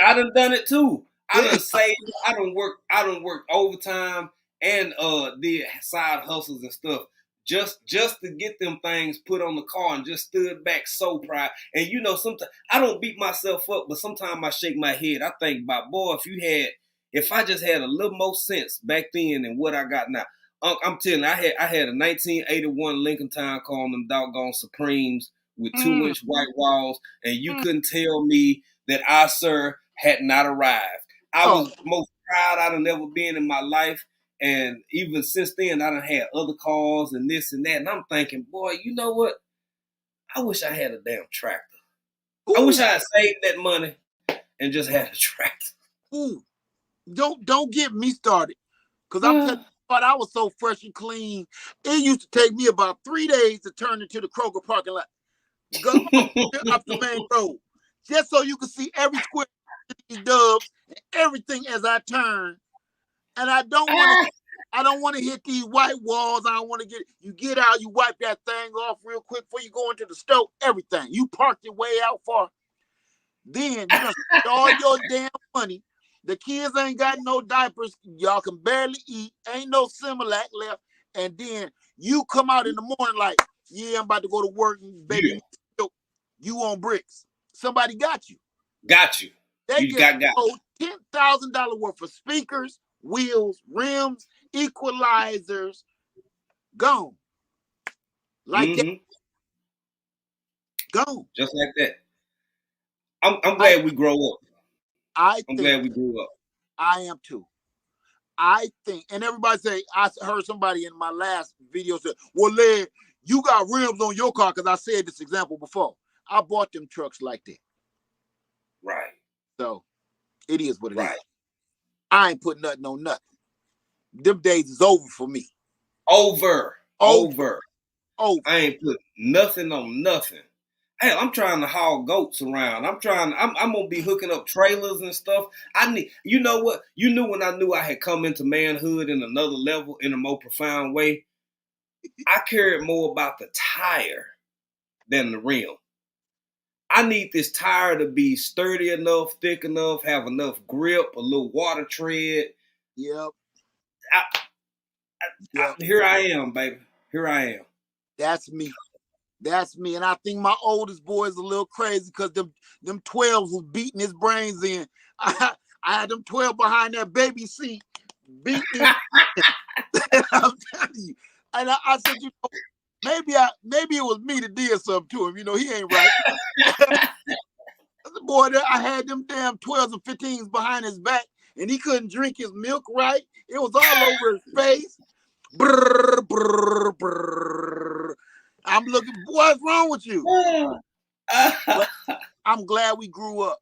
Speaker 3: I done it too. I done saved. I done work overtime and did side hustles and stuff just to get them things put on the car, and just stood back so proud. And you know, sometimes I don't beat myself up, but sometimes I shake my head. I think about, boy, if I just had a little more sense back then than what I got now. I'm telling you, I had a 1981 Lincoln Town car on them doggone Supremes with 2-inch white walls, and you couldn't tell me that I, sir, had not arrived. I was most proud I'd have ever been in my life, and even since then, I done had other cars and this and that, and I'm thinking, boy, you know what? I wish I had a damn tractor. Ooh. I wish I had saved that money and just had a tractor.
Speaker 1: Ooh, don't get me started, because I'm telling you, I was so fresh and clean. It used to take me about 3 days to turn into the Kroger parking lot. Go up the main road, just so you can see every square of these dubs and everything as I turn. And I don't want to hit these white walls. I don't want to you get out, you wipe that thing off real quick before you go into the stove. Everything. You parked your way out far. Then you're gonna spend all your damn money. The kids ain't got no diapers. Y'all can barely eat. Ain't no Similac left. And then you come out in the morning like, yeah, I'm about to go to work, and baby, you on bricks. Somebody got you.
Speaker 3: Got you.
Speaker 1: They
Speaker 3: you
Speaker 1: just
Speaker 3: got
Speaker 1: sold $10,000 worth of speakers, wheels, rims, equalizers. Gone. Like that. Gone.
Speaker 3: Just like that. I'm glad we grow up. I'm glad we grew up.
Speaker 1: I am too. I think, and everybody say, I heard somebody in my last video say, well, Led, you got rims on your car, because I said this example before. I bought them trucks like that.
Speaker 3: Right.
Speaker 1: So it is what it is. I ain't putting nothing on nothing. Them days is over for me.
Speaker 3: Over. I ain't put nothing on nothing. Hell, I'm trying to haul goats around. I'm gonna be hooking up trailers and stuff. I need, you know what? You knew when I knew I had come into manhood in another level in a more profound way. I cared more about the tire than the rim. I need this tire to be sturdy enough, thick enough, have enough grip, a little water tread.
Speaker 1: Yep.
Speaker 3: Here I am, baby. Here I am.
Speaker 1: That's me. That's me. And I think my oldest boy is a little crazy because them 12s was beating his brains in. I had them 12 behind that baby seat beating him. I'm telling you. And I said, you know, maybe it was me that did something to him. You know, he ain't right. Boy, I had them damn 12s and 15s behind his back, and he couldn't drink his milk right. It was all over his face. Brrr, brrr, brrr. I'm looking, what's wrong with you? But I'm glad we grew up.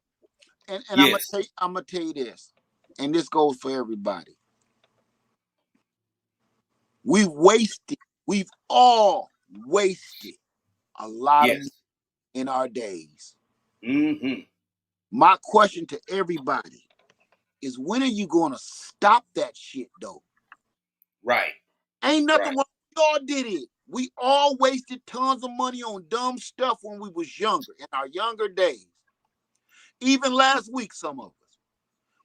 Speaker 1: And
Speaker 3: Yes.
Speaker 1: I'm gonna tell you this, and this goes for everybody. We've all wasted a lot of
Speaker 3: Yes.
Speaker 1: in our days.
Speaker 3: Mm-hmm.
Speaker 1: My question to everybody is, when are you gonna stop that shit though?
Speaker 3: Right.
Speaker 1: Ain't nothing
Speaker 3: Right.
Speaker 1: wrong. We all did it. We all wasted tons of money on dumb stuff when we was younger, in our younger days. Even last week, some of us.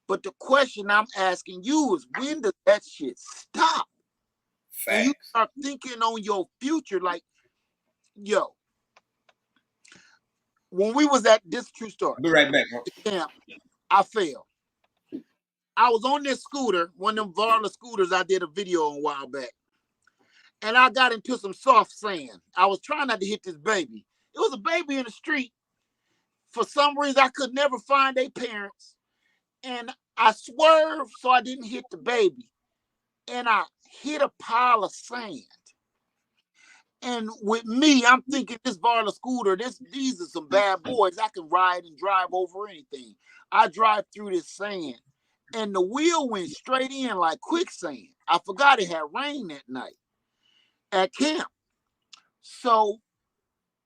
Speaker 1: But the question I'm asking you is, when does that shit stop?
Speaker 3: Facts.
Speaker 1: And you start thinking on your future, like, yo, when we was at this true story,
Speaker 3: Be right back, bro.
Speaker 1: camp, I failed. I was on this scooter, one of them Varla scooters I did a video on a while back. And I got into some soft sand. I was trying not to hit this baby. It was a baby in the street. For some reason, I could never find their parents. And I swerved so I didn't hit the baby. And I hit a pile of sand. And with me, I'm thinking this Varla scooter, these are some bad boys. I can ride and drive over anything. I drive through this sand. And the wheel went straight in like quicksand. I forgot it had rain that night at camp. So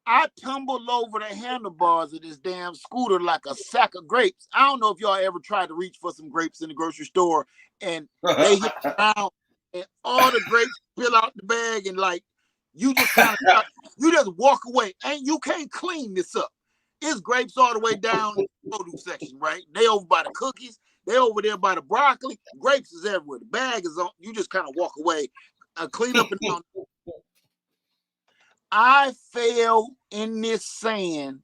Speaker 1: I tumbled over the handlebars of this damn scooter like a sack of grapes. I don't know if y'all ever tried to reach for some grapes in the grocery store and they hit the ground and all the grapes spill out the bag, and like you just kind of you just walk away and you can't clean this up. It's grapes all the way down the produce section, right? They over by the cookies, they over there by the broccoli. Grapes is everywhere. The bag is on. You just kind of walk away, clean up and down. I fell in this sand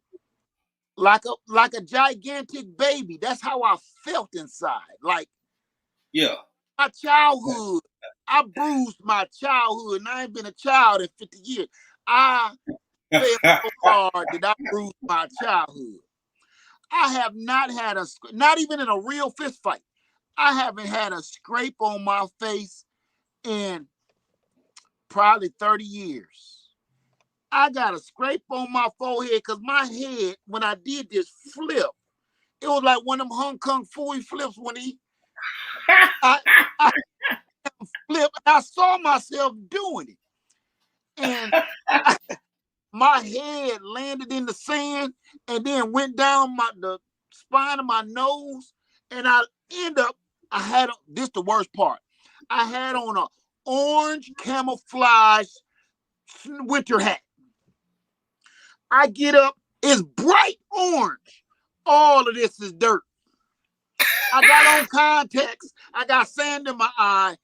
Speaker 1: like a gigantic baby. That's how I felt inside. Like,
Speaker 3: yeah,
Speaker 1: my childhood. I bruised my childhood, and I ain't been a child in 50 years. I fell so hard that I bruised my childhood. I have not had not even in a real fist fight, I haven't had a scrape on my face in probably 30 years. I got a scrape on my forehead because my head, when I did this flip, it was like one of them Hong Kong Fooey flips when I flipped. I saw myself doing it. And my head landed in the sand and then went down the spine of my nose. And I had, this the worst part, I had on a orange camouflage winter hat. I get up, it's bright orange. All of this is dirt. I got on contacts. I got sand in my eye.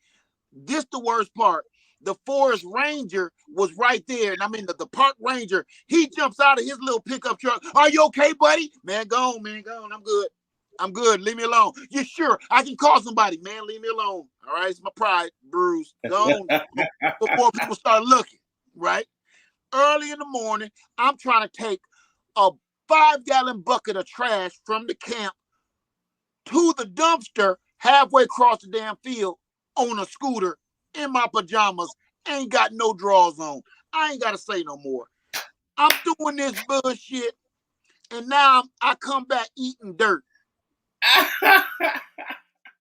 Speaker 1: This the worst part. The forest ranger was right there. And I mean, the park ranger, he jumps out of his little pickup truck. Are you okay, buddy? Man, go on, man. Go on. I'm good. I'm good. Leave me alone. You sure? I can call somebody. Man, leave me alone. All right? It's my pride, Bruce. Go on. Before people start looking, right? Early in the morning, I'm trying to take a 5-gallon bucket of trash from the camp to the dumpster halfway across the damn field on a scooter in my pajamas. Ain't got no drawers on. I ain't got to say no more. I'm doing this bullshit, and now I come back eating dirt. That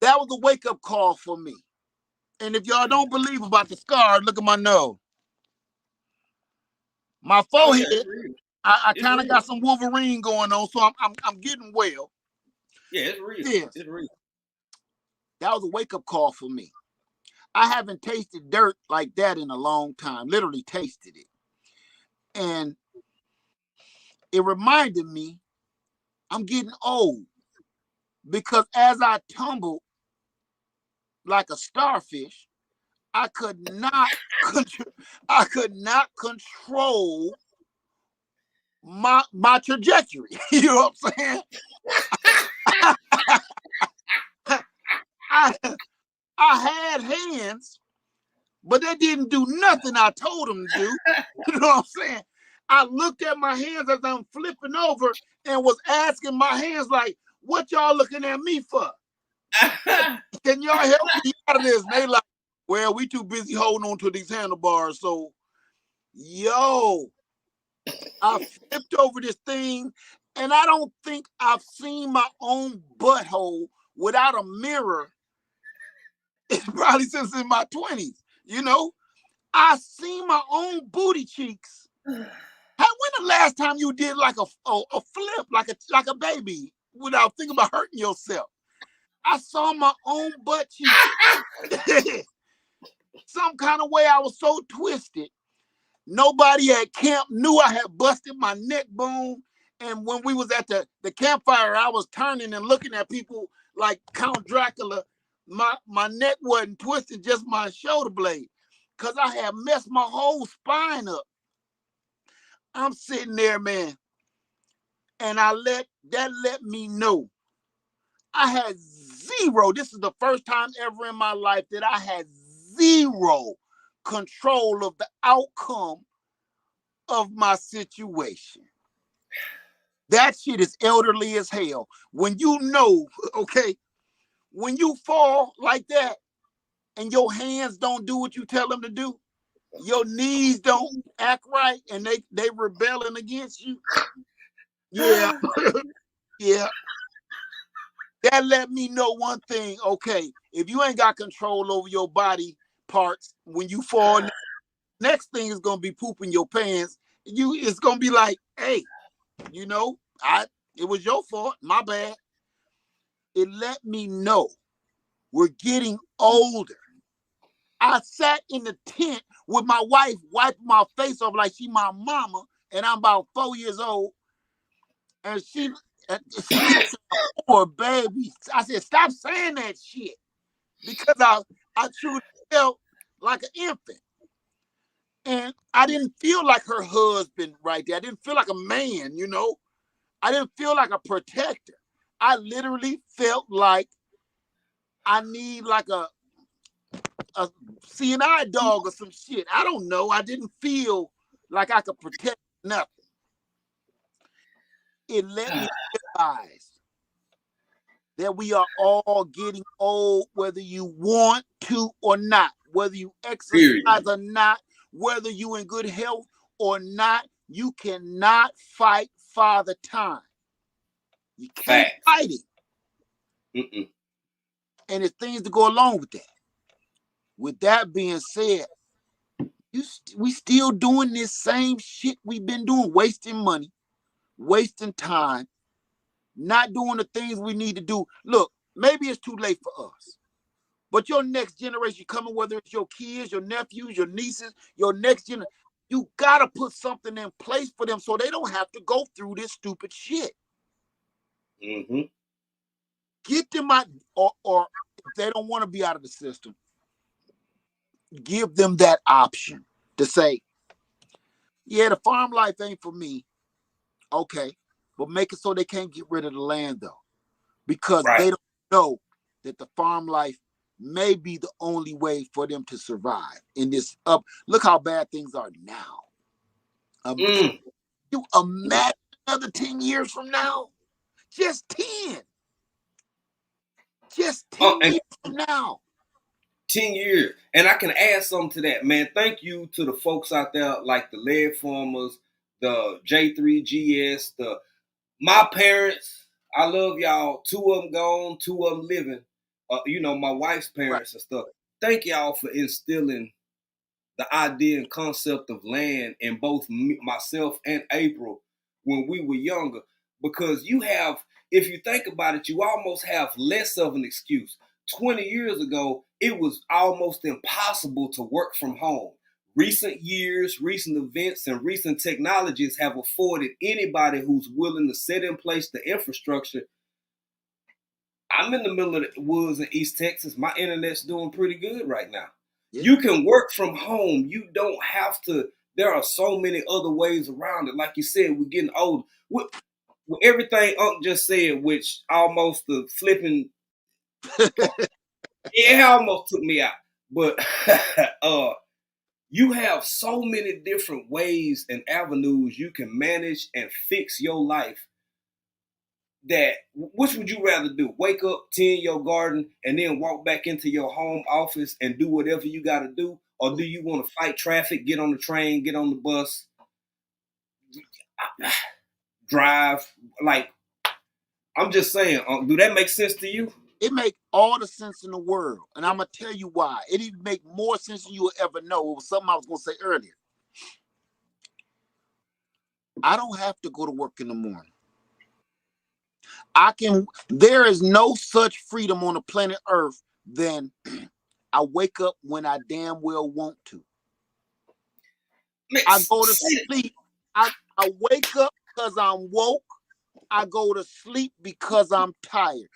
Speaker 1: was a wake-up call for me. And if y'all don't believe about the scar, look at my nose. My forehead, I
Speaker 3: It's
Speaker 1: kind of
Speaker 3: real.
Speaker 1: got some Wolverine going on, so I'm getting well.
Speaker 3: Yeah, it's real.
Speaker 1: Yes.
Speaker 3: It's real.
Speaker 1: That was a wake-up call for me. I haven't tasted dirt like that in a long time, literally tasted it. And it reminded me I'm getting old, because as I tumbled like a starfish, I could not control my trajectory. You know what I'm saying? I had hands, but they didn't do nothing I told them to do. You know what I'm saying? I looked at my hands as I'm flipping over and was asking my hands, like, what y'all looking at me for? Can y'all help me out of this? And they like, well, we too busy holding on to these handlebars. So, yo, I flipped over this thing, and I don't think I've seen my own butthole without a mirror. It's probably since in my 20s, you know? I seen my own booty cheeks. When the last time you did like a flip, like a baby, without thinking about hurting yourself? I saw my own butt cheeks. Some kind of way I was so twisted. Nobody at camp knew I had busted my neck bone. And when we was at the campfire, I was turning and looking at people like Count Dracula. My neck wasn't twisted, just my shoulder blade, because I had messed my whole spine up. I'm sitting there, man, and that let me know I had zero. This is the first time ever in my life that I had zero control of the outcome of my situation. That shit is elderly as hell. When you know, okay, when you fall like that and your hands don't do what you tell them to do, your knees don't act right, and they rebelling against you. Yeah. Yeah. That let me know one thing. Okay, if you ain't got control over your body parts, when you fall, next thing is gonna be pooping your pants. It's gonna be like, hey, you know, it was your fault, my bad. It let me know we're getting older. I sat in the tent with my wife, wiping my face off like she my mama, and I'm about 4 years old. And she said, poor baby. I said, stop saying that shit. Because I truly felt like an infant. And I didn't feel like her husband right there. I didn't feel like a man, you know. I didn't feel like a protector. I literally felt like I need like a CNI dog or some shit. I don't know. I didn't feel like I could protect nothing. It let me realize that we are all getting old, whether you want to or not, whether you exercise or not, whether you in good health or not. You cannot fight Father Time. You can't fight it.
Speaker 3: Mm-mm.
Speaker 1: And there's things to go along with that. With that being said, we still doing this same shit we've been doing, wasting money, wasting time, not doing the things we need to do. Look, maybe it's too late for us, but your next generation coming, whether it's your kids, your nephews, your nieces, your next generation, you gotta put something in place for them so they don't have to go through this stupid shit.
Speaker 3: Mm-hmm.
Speaker 1: Get them out, or if they don't want to be out of the system, give them that option to say, yeah, the farm life ain't for me. Okay, but make it so they can't get rid of the land though, because they don't know that the farm life may be the only way for them to survive in this up. Look how bad things are now. You imagine another 10 years from now? Just 10. Just 10 years from now.
Speaker 3: 10 years. And I can add something to that, man. Thank you to the folks out there like the Lead Farmers, the J3GS, my parents. I love y'all. 2 of them gone, 2 of them living. You know, my wife's parents and stuff. Thank y'all for instilling the idea and concept of land in both myself and April. when we were younger, because if you think about it, you almost have less of an excuse. 20 years ago, it was almost impossible to work from home. Recent years, recent events, and recent technologies have afforded anybody who's willing to set in place the infrastructure. I'm in the middle of the woods in East Texas. My internet's doing pretty good right now.
Speaker 1: Yeah.
Speaker 3: You can work from home. You don't have to. There are so many other ways around it. Like you said, we're getting older. With everything Unc just said, which almost the flipping, it almost took me out. But you have so many different ways and avenues you can manage and fix your life. That which would you rather do? Wake up, tend your garden, and then walk back into your home office and do whatever you got to do? Or do you want to fight traffic, get on the train, get on the bus, drive? Like, I'm just saying, do that make sense to you?
Speaker 1: It make all the sense in the world. And I'm going to tell you why. It even make more sense than you will ever know. It was something I was going to say earlier. I don't have to go to work in the morning. There is no such freedom on the planet Earth than I wake up when I damn well want to. I go to sleep. I wake up because I'm woke. I go to sleep because I'm tired.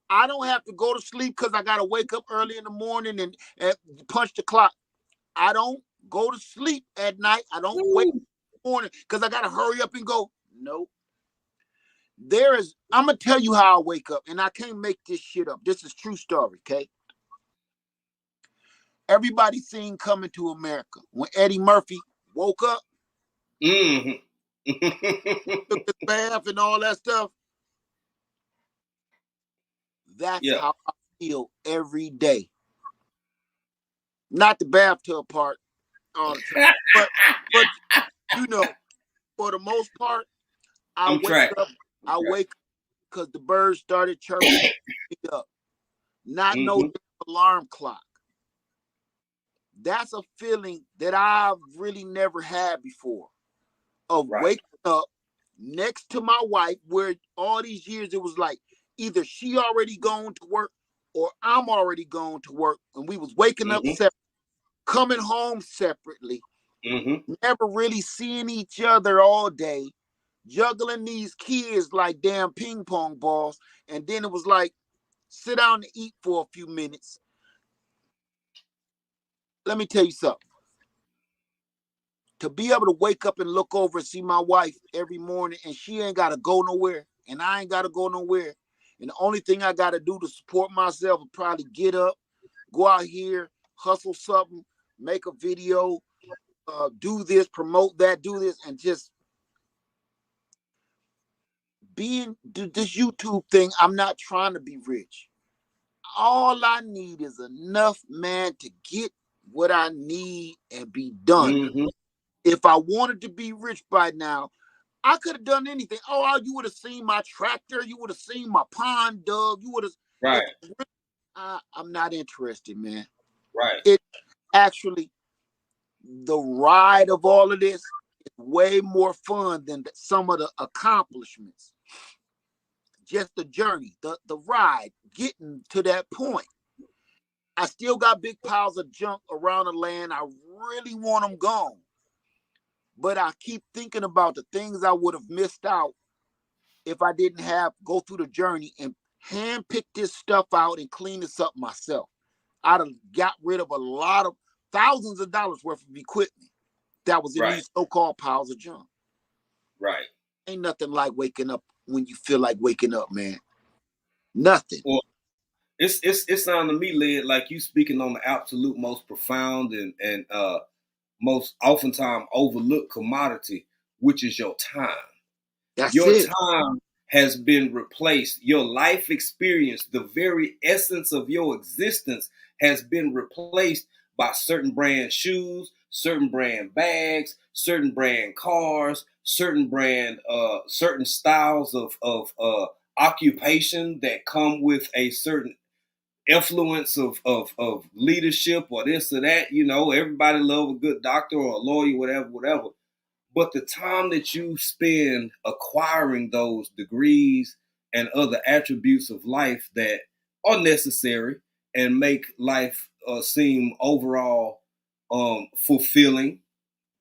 Speaker 1: I don't have to go to sleep because I got to wake up early in the morning and punch the clock. I don't go to sleep at night. I don't wake up in the morning because I got to hurry up and go. Nope. I'm going to tell you how I wake up, and I can't make this shit up. This is true story, okay? Everybody seen Coming to America. When Eddie Murphy woke up, took his bath and all that stuff. That's how I feel every day. Not the bathtub part all the time, but you know, for the most part, I wake up because the birds started chirping me up. Not no alarm clock. That's a feeling that I've really never had before. Of waking up next to my wife, where all these years it was like either she already gone to work or I'm already gone to work, and we was waking up separately, coming home separately, never really seeing each other all day, juggling these kids like damn ping pong balls, and then it was like sit down and eat for a few minutes. Let me tell you something. To be able to wake up and look over and see my wife every morning, and she ain't got to go nowhere, and I ain't got to go nowhere, and the only thing I got to do to support myself is probably get up, go out here, hustle something, make a video, do this, promote that, do this, and just do this YouTube thing. I'm not trying to be rich. All I need is enough, man, to get what I need and be done. If I wanted to be rich by now, I could have done anything. Oh, you would have seen my tractor. You would have seen my pond dug. You would have.
Speaker 3: Right.
Speaker 1: I'm not interested, man.
Speaker 3: Right.
Speaker 1: It actually, the ride of all of this is way more fun than some of the accomplishments. Just the journey, the ride, getting to that point. I still got big piles of junk around the land. I really want them gone. But I keep thinking about the things I would have missed out if I didn't go through the journey and handpick this stuff out and clean this up myself. I'd have got rid of a lot of thousands of dollars worth of equipment that was in these so-called piles of junk.
Speaker 3: Right.
Speaker 1: Ain't nothing like waking up when you feel like waking up, man. Nothing.
Speaker 3: Well, it sounded to me, Led, like you speaking on the absolute most profound and most oftentimes overlooked commodity, which is your time. Your time has been replaced. Your life experience, the very essence of your existence, has been replaced by certain brand shoes, certain brand bags, certain brand cars, certain styles of occupation that come with a certain influence of leadership or this or that. You know, everybody love a good doctor or a lawyer, whatever. But the time that you spend acquiring those degrees and other attributes of life that are necessary and make life seem overall fulfilling.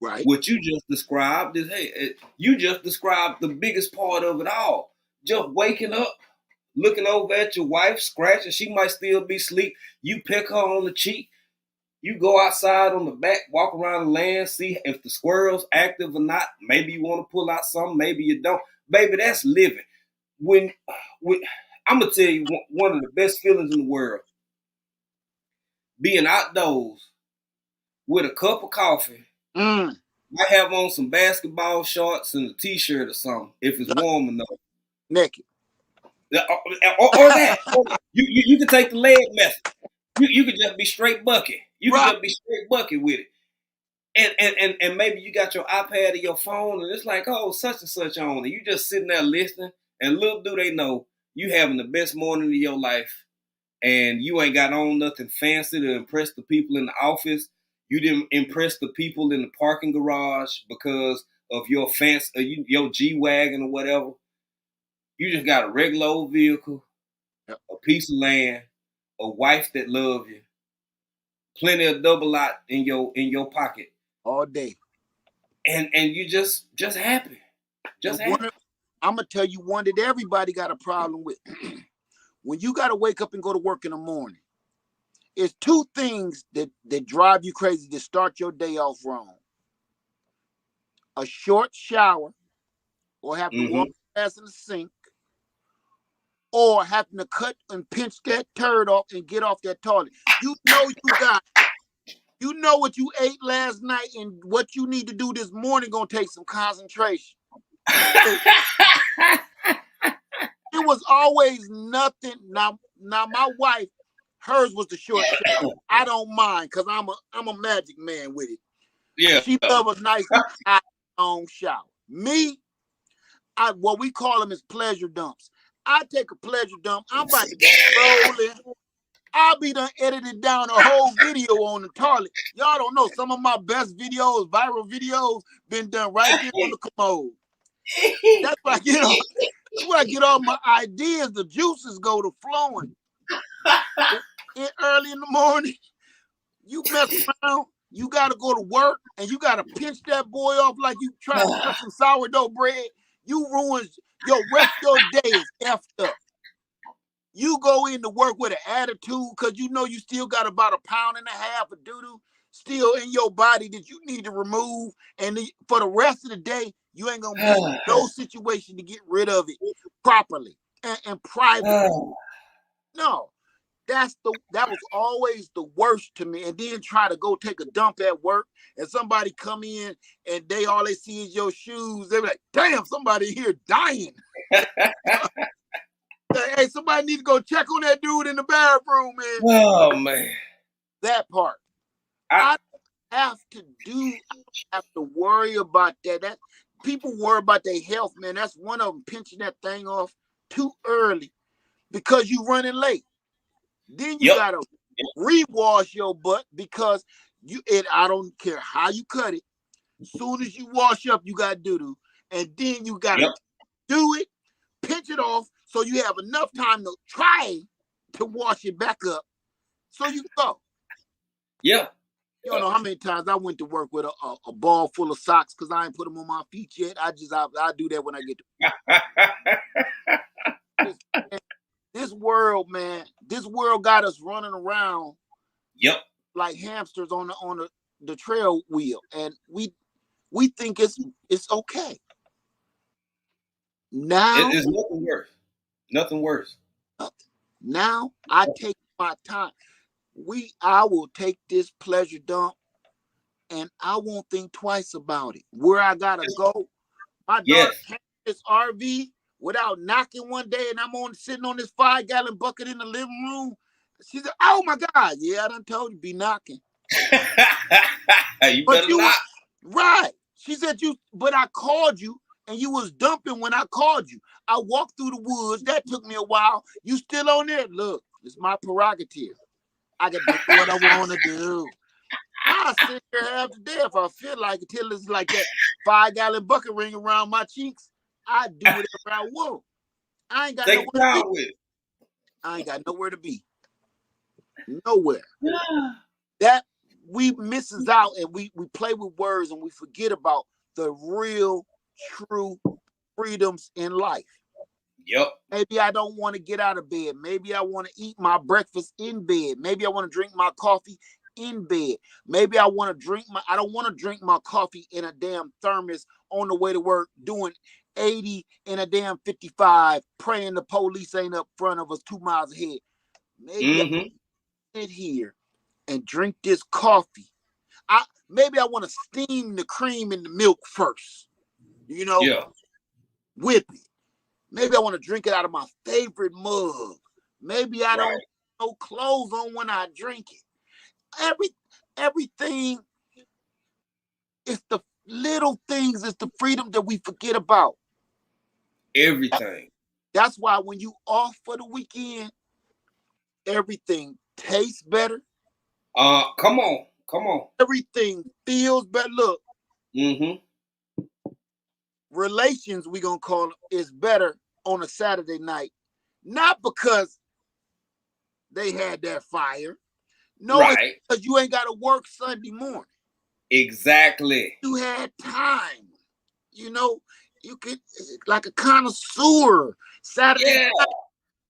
Speaker 1: Right.
Speaker 3: What you just described is, hey, you just described the biggest part of it all. Just waking up, looking over at your wife, scratching. She might still be asleep. You pick her on the cheek. You go outside on the back, walk around the land, see if the squirrel's active or not. Maybe you want to pull out something, maybe you don't. Baby, that's living. When I'm gonna tell you one of the best feelings in the world, being outdoors with a cup of coffee.
Speaker 1: Mm.
Speaker 3: I have on some basketball shorts and a t-shirt or something if it's warm enough.
Speaker 1: Naked.
Speaker 3: Or that. You can take the leg method. You could just be straight bucket. You
Speaker 1: Right.
Speaker 3: can just be straight bucket with it. And maybe you got your iPad or your phone and it's like, oh, such and such on. And you just sitting there listening. And little do they know, you having the best morning of your life. And you ain't got on nothing fancy to impress the people in the office. You didn't impress the people in the parking garage because of your fancy, your G-Wagon or whatever. You just got a regular old vehicle,
Speaker 1: Yep.
Speaker 3: a piece of land, a wife that loves you, plenty of double lot in your pocket,
Speaker 1: All day.
Speaker 3: and you just happy, just happy.
Speaker 1: I'm gonna tell you one that everybody got a problem with. When you gotta wake up and go to work in the morning, it's two things that drive you crazy to start your day off wrong. A short shower, or have to wash your ass in the sink, or having to cut and pinch that turd off and get off that toilet. You know what you ate last night and what you need to do this morning gonna take some concentration. It was always nothing. Now my wife, hers was the short shower. I don't mind because I'm a magic man with it.
Speaker 3: Yeah.
Speaker 1: She loves a nice long shower. Me, what we call them is pleasure dumps. I take a pleasure dump. I'm about to get rolling. I'll be done edited down a whole video on the toilet. Y'all don't know, some of my best videos, viral videos, been done right there on the commode. That's where I get all, that's where I get all my ideas. The juices go to flowing. Early in the morning, you mess around, you gotta go to work, and you gotta pinch that boy off like you trying to cut some sourdough bread. You ruin your rest of your day is effed up. You go into work with an attitude because you know you still got about 1.5 pounds of doo-doo still in your body that you need to remove. And for the rest of the day, you ain't going to be in no situation to get rid of it properly and privately. No, that was always the worst to me. And then try to go take a dump at work and somebody come in and all they see is your shoes. They're like, damn, somebody here dying. Hey, somebody need to go check on that dude in the bathroom, man.
Speaker 3: Oh, man.
Speaker 1: That part. I have to worry about that. People worry about their health, man. That's one of them, pinching that thing off too early because you running late. Then you gotta rewash your butt because I don't care how you cut it. As soon as you wash up, you got doo-doo. And then you gotta do it, pinch it off, so you have enough time to try to wash it back up so you go.
Speaker 3: Yeah.
Speaker 1: You don't know how many times I went to work with a ball full of socks because I ain't put them on my feet yet. I do that when I get to this world, man. This world got us running around like hamsters on the trail wheel. And we think it's okay. Now
Speaker 3: it's nothing worse. Nothing worse.
Speaker 1: Now I take my time. I will take this pleasure dump and I won't think twice about it. Where I gotta go. My daughter came to this RV without knocking one day, and I'm sitting on this 5-gallon bucket in the living room. She said, oh my God, yeah, I done told you be knocking.
Speaker 3: You better not.
Speaker 1: Right. She said but I called you and you was dumping when I called you. I walked through the woods. That took me a while. You still on there? Look, it's my prerogative. I can do what I want to do. I sit here half the day if I feel like it, till it's like that 5-gallon bucket ring around my cheeks. I do whatever I want. I ain't got
Speaker 3: Take
Speaker 1: nowhere
Speaker 3: it
Speaker 1: to be.
Speaker 3: out with it.
Speaker 1: I ain't got nowhere to be. Nowhere.
Speaker 3: Yeah.
Speaker 1: That we misses out, and we play with words and we forget about the real, true freedoms in life.
Speaker 3: Yep.
Speaker 1: Maybe I don't want to get out of bed. Maybe I want to eat my breakfast in bed. Maybe I want to drink my coffee in bed. Maybe I want to I don't want to drink my coffee in a damn thermos on the way to work, doing 80 in a damn 55, praying the police ain't up front of us 2 miles ahead. Maybe I sit here and drink this coffee. Maybe I want to steam the cream in the milk first.
Speaker 3: Yeah.
Speaker 1: Whip it. Maybe I want to drink it out of my favorite mug. Maybe I don't have no clothes on when I drink it. Everything is the little things, is the freedom that we forget about.
Speaker 3: Everything.
Speaker 1: That's why when you off for the weekend, everything tastes better.
Speaker 3: Come on.
Speaker 1: Everything feels better. Look,
Speaker 3: Mm-hmm.
Speaker 1: relations, we gonna call it, is better on a Saturday night. Not because they had that fire. No,
Speaker 3: Right.
Speaker 1: it's because you ain't got to work Sunday morning.
Speaker 3: Exactly.
Speaker 1: You had time. You could, like a connoisseur, Saturday night,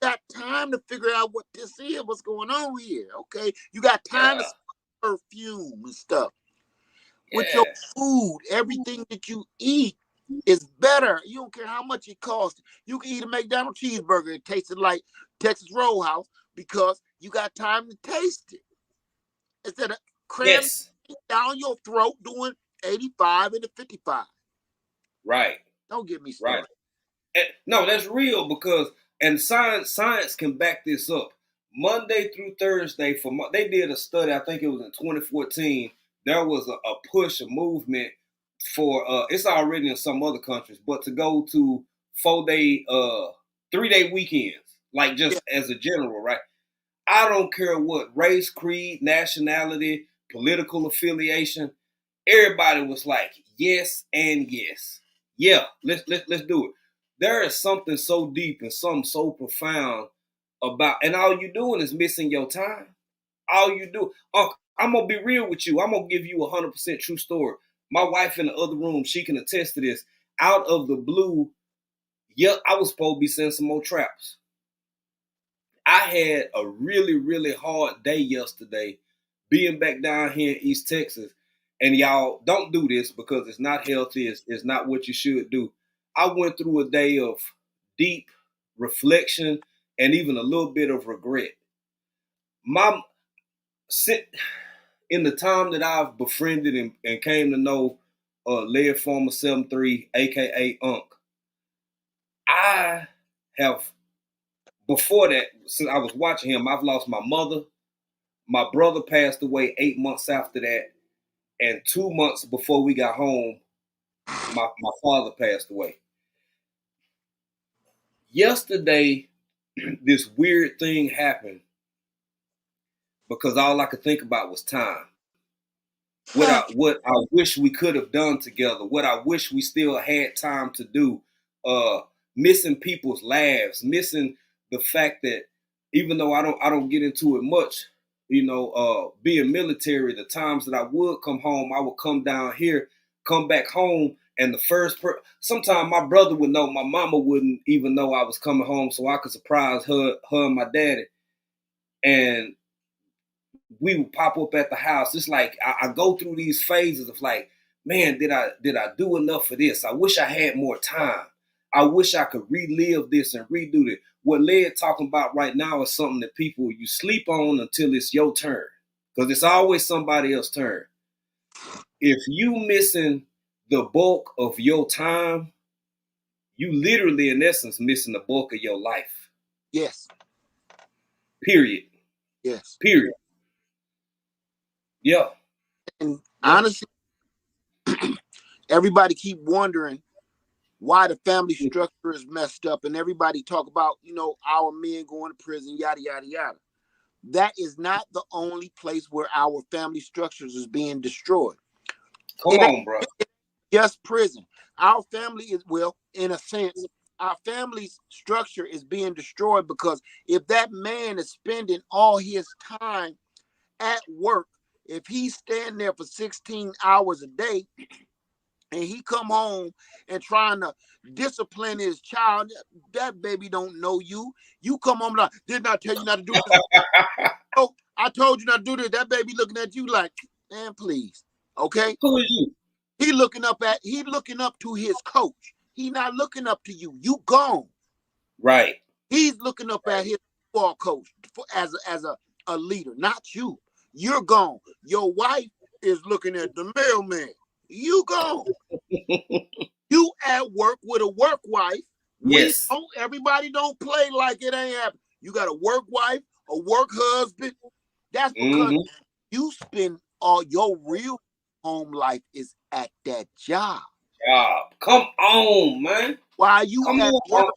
Speaker 1: got time to figure out what this is, what's going on here. Okay, you got time to perfume and stuff. With your food, everything that you eat is better. You don't care how much it costs. You can eat a McDonald's cheeseburger. It tasted like Texas Roadhouse because you got time to taste it. Instead of cramming down your throat doing 85 into 55.
Speaker 3: Right.
Speaker 1: Don't get me started.
Speaker 3: Right. No, that's real because science can back this up. Monday through Thursday, they did a study, I think it was in 2014. There was a push, a movement for it's already in some other countries, but to go to 4-day, 3-day weekends, like just as a general, right? I don't care what race, creed, nationality, political affiliation. Everybody was like, yes and yes. Yeah, let's do it. There is something so deep and something so profound about, and all you doing is missing your time. All you do, I'm gonna be real with you. I'm gonna give you 100% true story. My wife in the other room, she can attest to this. Out of the blue, I was supposed to be sending some more traps. I had a really, really hard day yesterday being back down here in East Texas. And y'all don't do this because it's not healthy. It's not what you should do. I went through a day of deep reflection and even a little bit of regret. In the time that I've befriended and came to know Laird Farmer 73, aka Unc, I have, before that, since I was watching him, I've lost my mother. My brother passed away 8 months after that. And 2 months before we got home, my father passed away. Yesterday, this weird thing happened because all I could think about was time. What I wish we could have done together, what I wish we still had time to do, missing people's laughs, missing the fact that even though I don't get into it much, being military, the times that I would come home, I would come down here, come back home, and sometimes my brother would know, my mama wouldn't even know I was coming home, so I could surprise her and my daddy, and we would pop up at the house. It's like I go through these phases of like, man, did I do enough for this? I wish I had more time. I wish I could relive this and redo it. What Laird talking about right now is something that you sleep on until it's your turn, because it's always somebody else's turn. If you missing the bulk of your time, you literally, in essence, missing the bulk of your life.
Speaker 1: Yes.
Speaker 3: Period.
Speaker 1: Yes.
Speaker 3: Period. Yeah.
Speaker 1: And honestly, everybody keep wondering why the family structure is messed up, and everybody talk about, our men going to prison, yada, yada, yada. that is not the only place where our family structures is being destroyed.
Speaker 3: Come
Speaker 1: It ain't
Speaker 3: on, bro.
Speaker 1: just prison. Our family is, well, in a sense, our family's structure is being destroyed because if that man is spending all his time at work, if he's standing there for 16 hours a day and he come home and trying to discipline his child, that baby don't know you. You come home like, didn't I tell you not to do this? Oh, I told you not to do this. That baby looking at you like, man, please. Okay?
Speaker 3: Who is you?
Speaker 1: He looking up to his coach. He not looking up to you. You gone.
Speaker 3: Right.
Speaker 1: He's looking up at his football coach as a leader, not you. You're gone. Your wife is looking at the mailman. You gone. You at work with a work wife.
Speaker 3: Yes.
Speaker 1: Everybody don't play like it ain't happening. You got a work wife, a work husband. That's because you spend all your real home life is at that job.
Speaker 3: Come on, man.
Speaker 1: While you
Speaker 3: Come
Speaker 1: at
Speaker 3: on.
Speaker 1: work,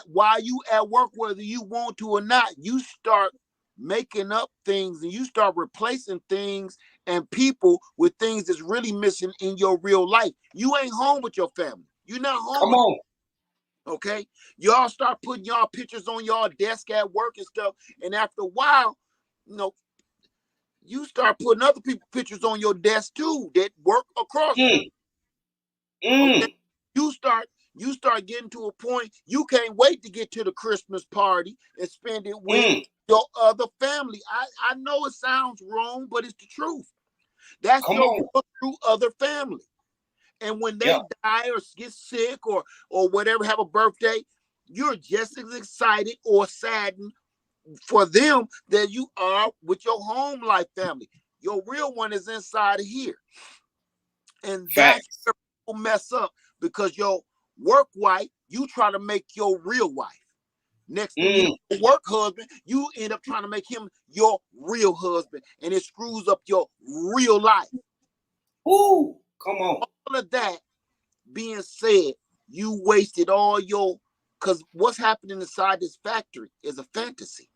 Speaker 1: while you at work, whether you want to or not, you start making up things and you start replacing things and people with things that's really missing in your real life. You ain't home with your family. You're not home.
Speaker 3: Come on.
Speaker 1: Okay, y'all start putting y'all pictures on y'all desk at work and stuff, and after a while, you start putting other people's pictures on your desk too that work across. Okay? You start getting to a point you can't wait to get to the Christmas party and spend it with your other family. I know it sounds wrong, but it's the truth. That's your true other family. And when they die or get sick or whatever, have a birthday, you're just as excited or saddened for them that you are with your home life family. Your real one is inside of here. And that's where people mess up because your work wife, you try to make your real wife. Next thing you know, work husband, you end up trying to make him your real husband, and it screws up your real life.
Speaker 3: Ooh, come on.
Speaker 1: All of that being said, you wasted all your, because what's happening inside this factory is a fantasy.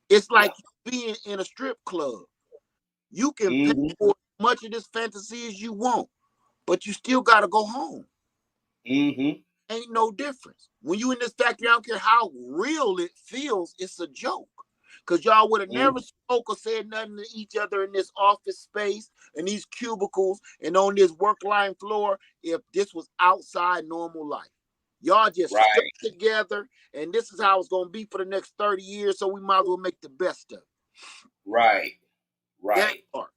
Speaker 1: It's like being in a strip club. You can pay for as much of this fantasy as you want, but you still got to go home. Ain't no difference. When you in this factory, I don't care how real it feels, it's a joke. Because y'all would have never spoke or said nothing to each other in this office space and these cubicles and on this work line floor if this was outside normal life. Y'all just stuck together, and this is how it's going to be for the next 30 years, so we might as well make the best of it.
Speaker 3: Right.
Speaker 1: That part.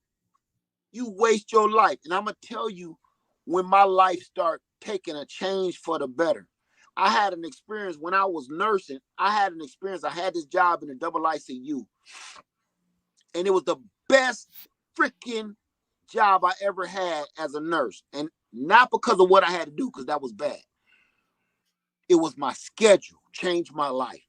Speaker 1: You waste your life. And I'm going to tell you, when my life started taking a change for the better, I had an experience when I was nursing. I had this job in the double ICU. And it was the best freaking job I ever had as a nurse. And not because of what I had to do, because that was bad. It was my schedule, changed my life.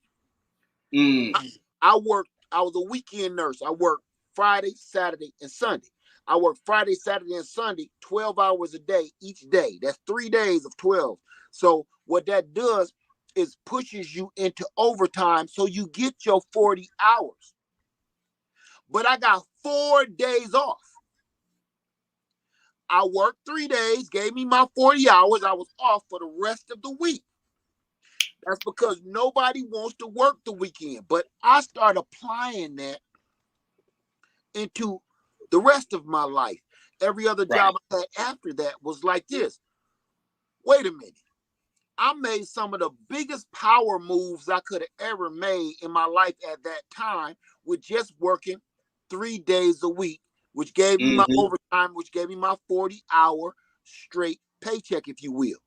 Speaker 1: I was a weekend nurse. I worked Friday, Saturday, and Sunday. I worked Friday, Saturday, and Sunday, 12 hours a day each day. That's 3 days of 12. So what that does is pushes you into overtime so you get your 40 hours. But I got 4 days off. I worked 3 days, gave me my 40 hours. I was off for the rest of the week. That's because nobody wants to work the weekend. But I started applying that into the rest of my life. Every other job I had after that was like this. Wait a minute. I made some of the biggest power moves I could have ever made in my life at that time with just working 3 days a week, which gave me my overtime, which gave me my 40-hour straight paycheck, if you will.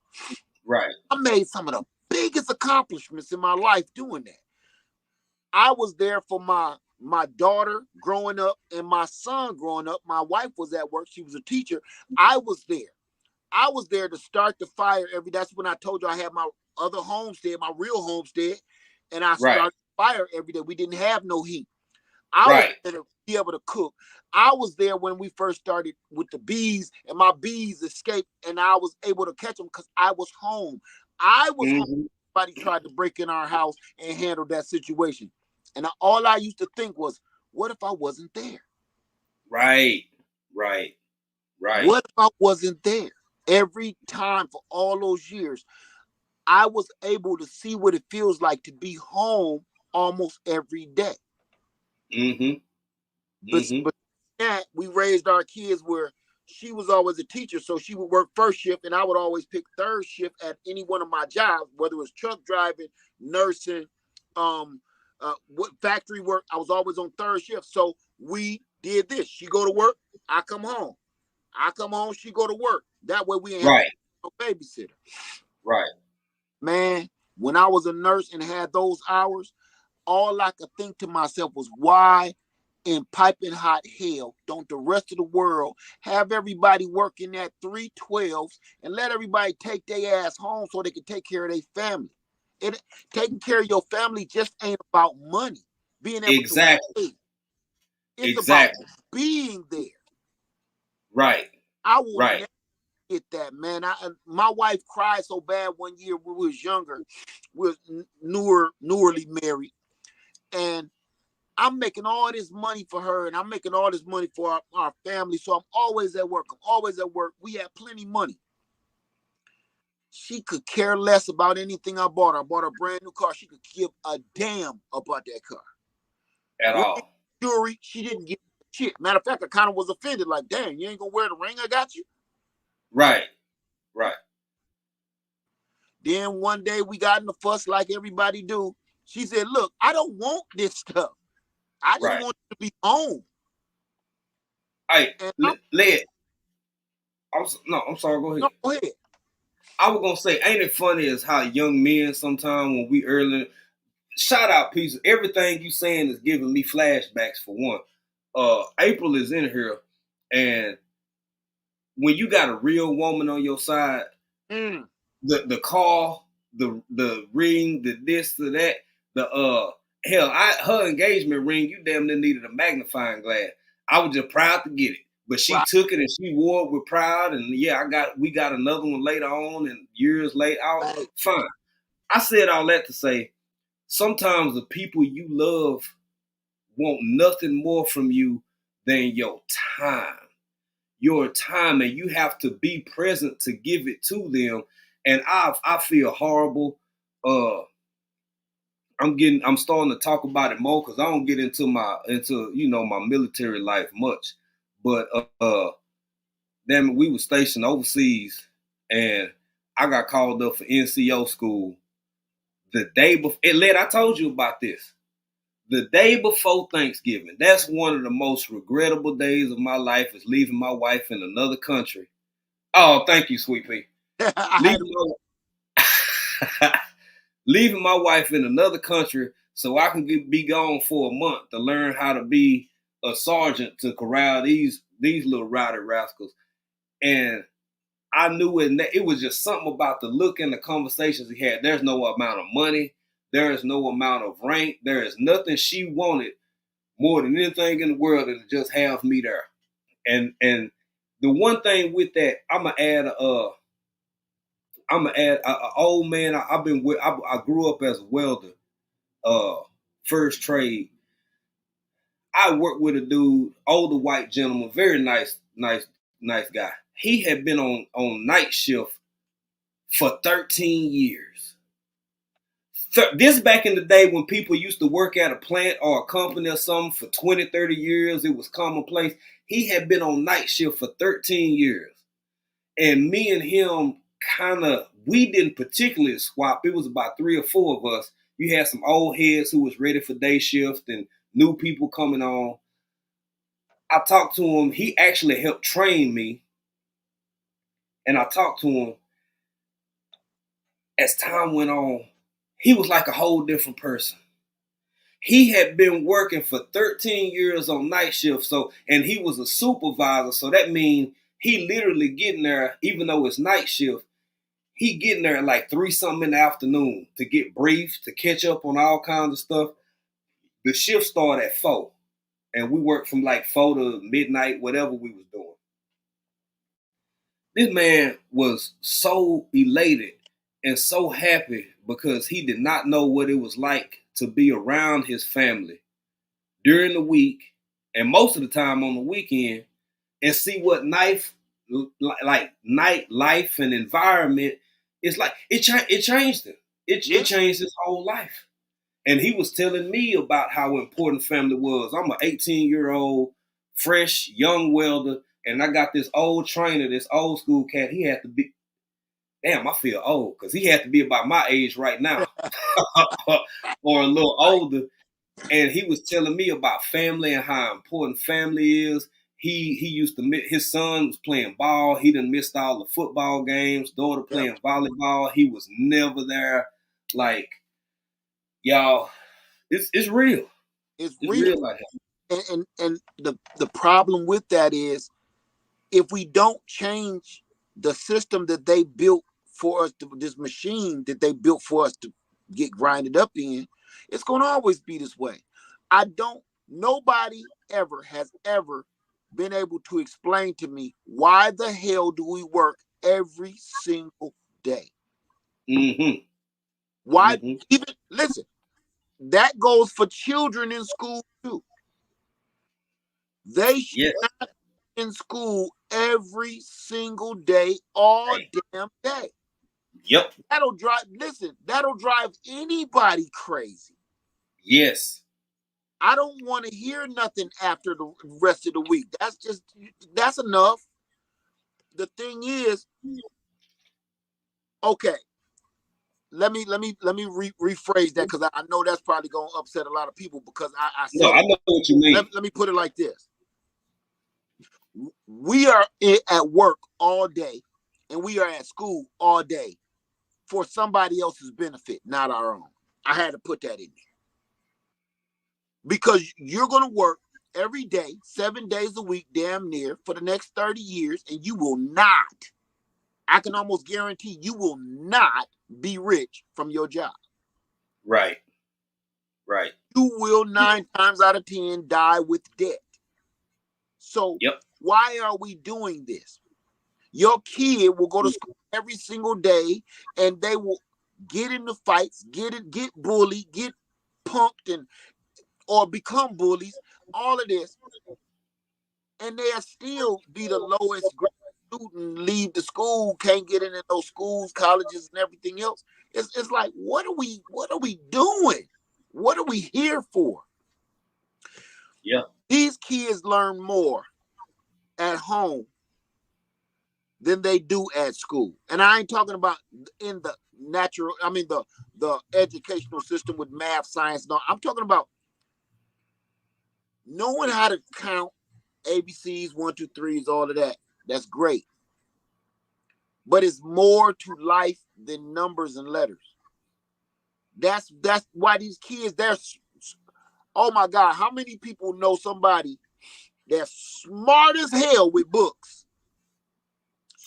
Speaker 3: Right.
Speaker 1: I made some of the biggest accomplishments in my life doing that. I was there for my daughter growing up and my son growing up. My wife was at work. She was a teacher. I was there. I was there to start the fire that's when I told you I had my other homestead, my real homestead, and I started the fire every day. We didn't have no heat. I was there to be able to cook. I was there when we first started with the bees, and my bees escaped, and I was able to catch them because I was home. I was home. Somebody tried to break in our house and handle that situation. And all I used to think was, what if I wasn't there?
Speaker 3: Right.
Speaker 1: What if I wasn't there? Every time for all those years, I was able to see what it feels like to be home almost every day.
Speaker 3: Mm-hmm.
Speaker 1: But that we raised our kids where she was always a teacher, so she would work first shift, and I would always pick third shift at any one of my jobs, whether it was truck driving, nursing, what factory work. I was always on third shift. So we did this. She go to work, I come home. I come home, she go to work. That way we ain't have no babysitter.
Speaker 3: Right.
Speaker 1: Man, when I was a nurse and had those hours, all I could think to myself was, why in piping hot hell don't the rest of the world have everybody working at 312s and let everybody take their ass home so they can take care of their family? Taking care of your family just ain't about money. Being able to pay. It's about being there.
Speaker 3: Right.
Speaker 1: I will never get that, man. My wife cried so bad one year when we was younger. We was newerly married, and I'm making all this money for her, and I'm making all this money for our family. So I'm always at work. We had plenty of money. She could care less about anything I bought her. I bought her a brand new car. She could give a damn about that car.
Speaker 3: At all.
Speaker 1: Jewelry, she didn't give shit. Matter of fact, I kind of was offended. Like, dang, you ain't gonna wear the ring I got you?
Speaker 3: Right.
Speaker 1: Then one day we got in a fuss like everybody do. She said, look, I don't want this stuff. I just want you to be home.
Speaker 3: Hey, Led. I'm sorry, go ahead.
Speaker 1: No, go ahead.
Speaker 3: I was gonna say, ain't it funny as how young men sometimes when we early, shout out pieces, everything you saying is giving me flashbacks for one. April is in here, and when you got a real woman on your side, the call, the ring, the this, the that, her engagement ring, you damn near needed a magnifying glass. I was just proud to get it. But she took it and she wore it with pride. And yeah, we got another one later on and years later. Fine. I said all that to say, sometimes the people you love want nothing more from you than your time. Your time, and you have to be present to give it to them. And I feel horrible. I'm starting to talk about it more because I don't get into my military life much. But then we were stationed overseas, and I got called up for NCO school the day before. I told you about this. The day before Thanksgiving. That's one of the most regrettable days of my life, is leaving my wife in another country. Oh, thank you, Sweet Pea. Leaving my wife in another country so I can be gone for a month to learn how to be a sergeant to corral these little rowdy rascals. And I knew it was just something about the look and the conversations he had. There's no amount of money. There is no amount of rank. There is nothing she wanted more than anything in the world than to just have me there. And the one thing with that, I'm gonna add a old man. I grew up as a welder, first trade. I worked with a dude, older white gentleman, very nice guy. He had been on night shift for 13 years. This back in the day when people used to work at a plant or a company or something for 20, 30 years, it was commonplace. He had been on night shift for 13 years. And me and him we didn't particularly swap. It was about 3 or 4 of us. You had some old heads who was ready for day shift and new people coming on. I talked to him. He actually helped train me. And I talked to him. As time went on, he was like a whole different person. He had been working for 13 years on night shift, and he was a supervisor, so that means he literally getting there, even though it's night shift, he getting there at like 3-something in the afternoon to get briefed, to catch up on all kinds of stuff. The shift started at 4, and we worked from like 4 to midnight, whatever we was doing. This man was so elated and so happy because he did not know what it was like to be around his family during the week and most of the time on the weekend and see what night life and environment is like. It changed him. It changed his whole life. And he was telling me about how important family was. I'm an 18-year-old, fresh, young welder, and I got this old trainer, this old school cat. He had to be, damn, I feel old, because he had to be about my age right now or a little older. And he was telling me about family and how important family is. He used to, his son was playing ball. He done missed all the football games, daughter playing volleyball. He was never there. Like, y'all, it's real.
Speaker 1: It's real.
Speaker 3: Like
Speaker 1: and the problem with that is, if we don't change the system that they built for us, this machine that they built for us to get grinded up in, it's going to always be this way. Nobody ever has ever been able to explain to me, why the hell do we work every single day?
Speaker 3: Mm-hmm.
Speaker 1: Why? Even listen, that goes for children in school too. They should not be in school every single day, all damn day.
Speaker 3: Yep.
Speaker 1: That'll drive anybody crazy.
Speaker 3: Yes.
Speaker 1: I don't want to hear nothing after the rest of the week. That's enough. The thing is, okay, let me rephrase that, because I know that's probably going to upset a lot of people, because I
Speaker 3: know what you mean.
Speaker 1: Let me put it like this. We are at work all day, and we are at school all day for somebody else's benefit, not our own. I had to put that in there. Because you're going to work every day, 7 days a week, damn near, for the next 30 years, and you will not, I can almost guarantee you will not be rich from your job.
Speaker 3: Right.
Speaker 1: You will 9 times out of 10 die with debt. So why are we doing this? Your kid will go to school every single day, and they will get into fights, get bullied, get punked, or become bullies, all of this, and they'll still be the lowest grade student, leave the school, can't get into those schools, colleges, and everything else. It's like, what are we doing? What are we here for?
Speaker 3: Yeah.
Speaker 1: These kids learn more at home than they do at school. And I ain't talking about in the the educational system with math, science. No, I'm talking about knowing how to count ABCs, 1, 2, 3s, all of that. That's great. But it's more to life than numbers and letters. That's why these kids, oh my God, how many people know somebody that's smart as hell with books?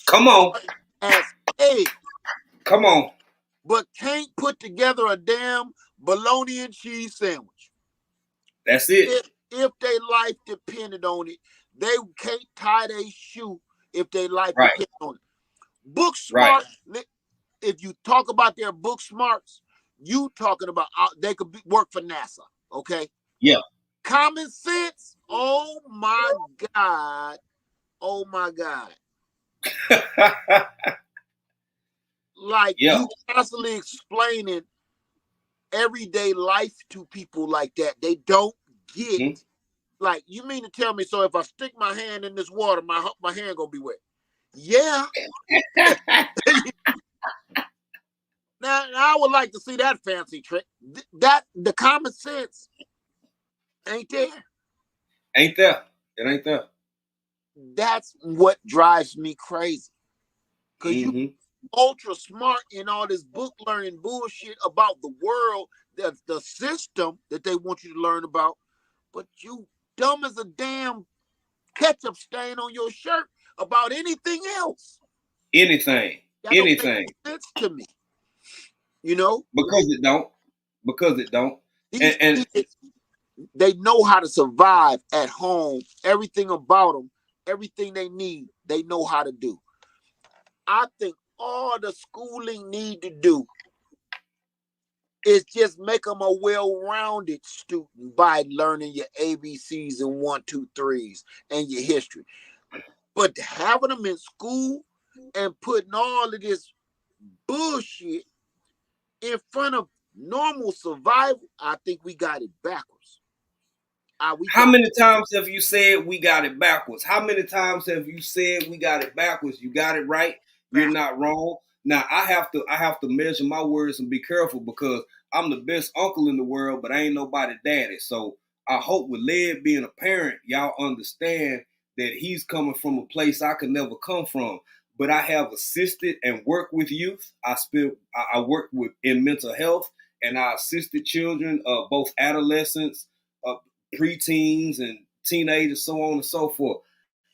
Speaker 3: Come on.
Speaker 1: As eggs.
Speaker 3: Come on.
Speaker 1: But can't put together a damn bologna and cheese sandwich.
Speaker 3: That's it.
Speaker 1: If their life depended on it, they can't tie their shoe if their life depended on it. Book smart. If you talk about their book smarts, you talking about they could work for NASA. Okay.
Speaker 3: Yeah.
Speaker 1: Common sense. Oh my God. Oh my God. Like you constantly explaining everyday life to people like that. They don't get like, you mean to tell me, so if I stick my hand in this water, my hand gonna be wet? Yeah. Now I would like to see that fancy trick. That the common sense ain't there.
Speaker 3: Ain't there. It ain't there.
Speaker 1: That's what drives me crazy. Because you ultra smart in all this book learning bullshit about the world, the system that they want you to learn about, but you dumb as a damn ketchup stain on your shirt about anything else.
Speaker 3: Anything.
Speaker 1: That don't make sense to me. You know?
Speaker 3: Because it don't. And
Speaker 1: they know how to survive at home. Everything about them, everything they need, they know how to do. I think all the schooling need to do It's just make them a well-rounded student by learning your ABCs and 1, 2, 3s and your history. But having them in school and putting all of this bullshit in front of normal survival, I think we got it backwards.
Speaker 3: How many times have you said we got it backwards? How many times have you said we got it backwards? You got it right. You're not wrong. Now I have to measure my words and be careful because I'm the best uncle in the world, but I ain't nobody daddy. So I hope with Led being a parent, y'all understand that he's coming from a place I could never come from. But I have assisted and worked with youth. I worked with in mental health, and I assisted children, both adolescents, preteens and teenagers, so on and so forth.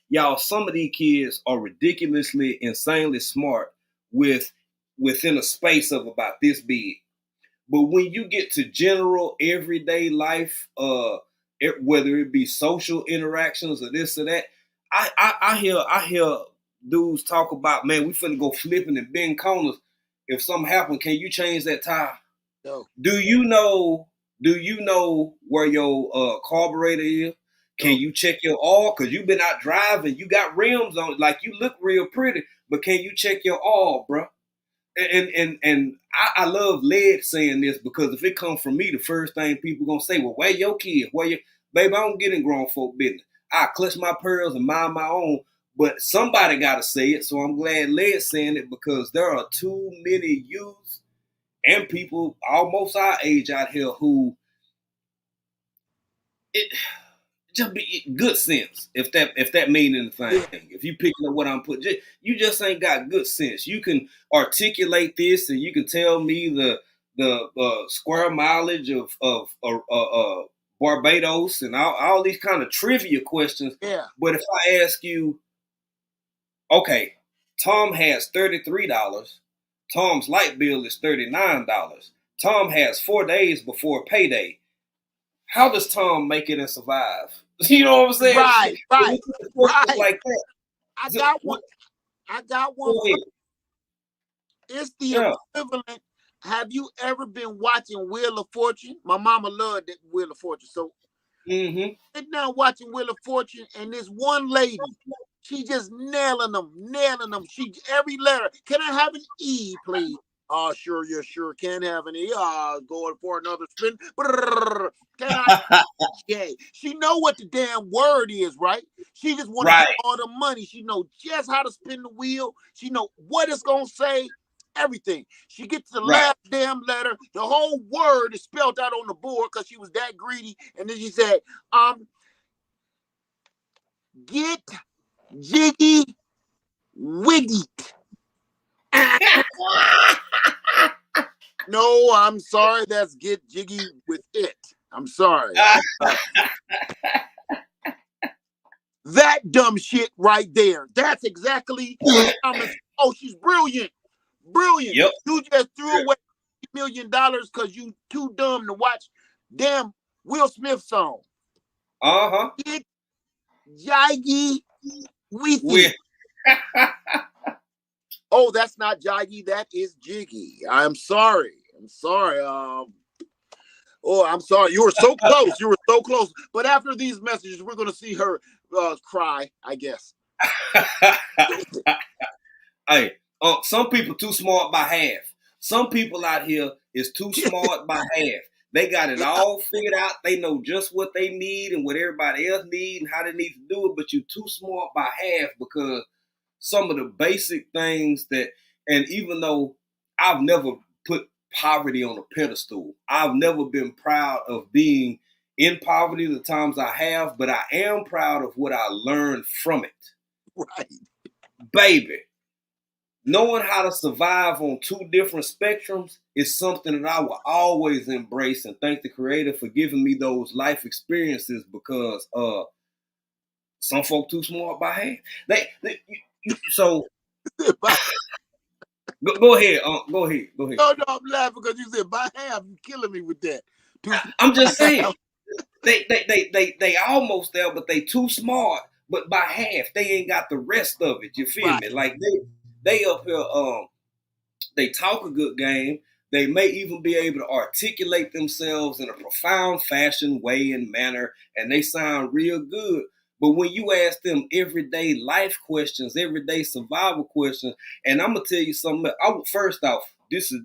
Speaker 3: Y'all, some of these kids are ridiculously, insanely smart within a space of about this big. But when you get to general everyday life, whether it be social interactions or this or that, I hear dudes talk about, man, we finna go flipping and bend corners. If something happen, can you change that tire?
Speaker 1: No.
Speaker 3: Do you know where your carburetor is? Can you check your oil? Because you've been out driving, you got rims on, like you look real pretty, but can you check your oil, bro? And I love Led saying this because if it comes from me, the first thing people gonna say, well, where your kid? Baby, I don't get in grown folk business. I clutch my pearls and mind my own, but somebody gotta say it. So I'm glad Led's saying it because there are too many youths and people almost our age out here who it just be good sense, if that mean anything. If you picking up what I'm putting, you just ain't got good sense. You can articulate this and you can tell me the square mileage of Barbados and all these kind of trivia questions.
Speaker 1: Yeah.
Speaker 3: But if I ask you, okay, Tom has $33. Tom's light bill is $39. Tom has 4 days before payday. How does Tom make it and survive? You know what I'm saying?
Speaker 1: Right.
Speaker 3: Like that.
Speaker 1: I got one. It's the equivalent. Have you ever been watching Wheel of Fortune? My mama loved that Wheel of Fortune. So sitting down watching Wheel of Fortune, and this one lady, she just nailing them. She every letter. Can I have an E, please? Sure, you sure can have an E. Going for another spin. Brrr. Can I? Yeah. She know what the damn word is, right? She just want to get all the money. She know just how to spin the wheel. She know what it's gonna say. Everything. She gets the last damn letter. The whole word is spelled out on the board because she was that greedy. And then she said, get jiggy wiggy. No, I'm sorry. That's get jiggy with it. I'm sorry. That dumb shit right there. That's exactly. Oh, she's brilliant. Yep. You just threw away $1 million because you too dumb to watch damn Will Smith song. Get jiggy with it. Oh, that's not jiggy. That is jiggy. I'm sorry. I'm sorry. I'm sorry. You were so close. But after these messages, we're going to see her cry, I guess.
Speaker 3: Hey, some people too smart by half. Some people out here is too smart by half. They got it all figured out. They know just what they need and what everybody else need and how they need to do it. But you're too smart by half because some of the basic things that, and even though I've never put poverty on a pedestal, I've never been proud of being in poverty the times I have, but I am proud of what I learned from it.
Speaker 1: Right.
Speaker 3: Baby, knowing how to survive on two different spectrums is something that I will always embrace and thank the Creator for giving me those life experiences because some folk too smart by half. So go ahead. Go ahead.
Speaker 1: No, I'm laughing because you said by half. You're killing me with that.
Speaker 3: I'm just saying. They almost there, but they too smart. But by half, they ain't got the rest of it. You feel me? Like they up here. They talk a good game, They may even be able to articulate themselves in a profound fashion, way, and manner, and they sound real good. But when you ask them everyday life questions, everyday survival questions, and I'm gonna tell you something. First off,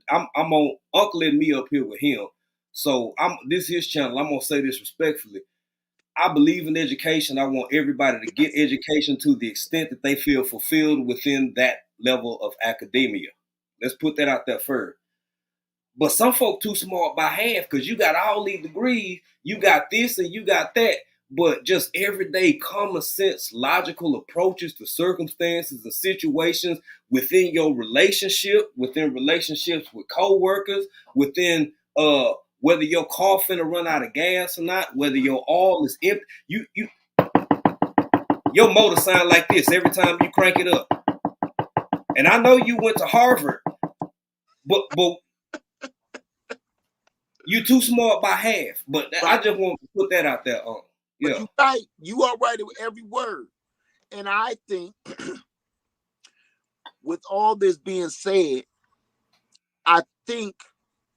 Speaker 3: I'm on Uncle and me up here with him. So this is his channel. I'm gonna say this respectfully. I believe in education. I want everybody to get education to the extent that they feel fulfilled within that level of academia. Let's put that out there first. But some folk too smart by half, because you got all these degrees, you got this and you got that, but just everyday common sense, logical approaches to circumstances and situations within your relationship, within relationships with coworkers, within whether your car finna run out of gas or not, whether your oil is empty, your motor sound like this every time you crank it up. And I know you went to Harvard, but you too smart by half. But right. I just want to put that out there. Yeah.
Speaker 1: But you're right. You are right with every word. And I think with all this being said, I think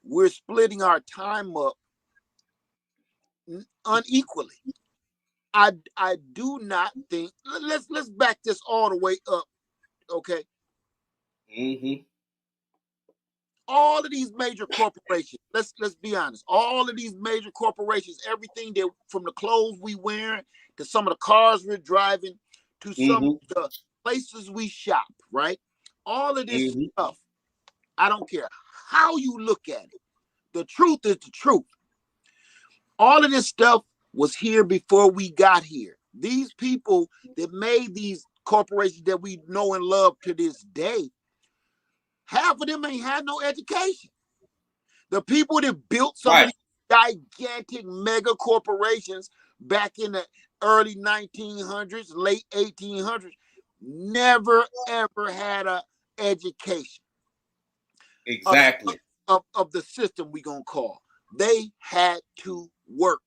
Speaker 1: we're splitting our time up unequally. I do not think. Let's back this all the way up, okay?
Speaker 3: Mm-hmm.
Speaker 1: All of these major corporations. Let's be honest. All of these major corporations, everything that from the clothes we wear to some of the cars we're driving to some of the places we shop, right? All of this stuff. I don't care how you look at it. The truth is the truth. All of this stuff was here before we got here. These people that made these corporations that we know and love to this day, half of them ain't had no education. The people that built some of these gigantic mega corporations back in the early 1900s, late 1800s, never ever had an education.
Speaker 3: Exactly.
Speaker 1: Of the system we gonna call. They had to work.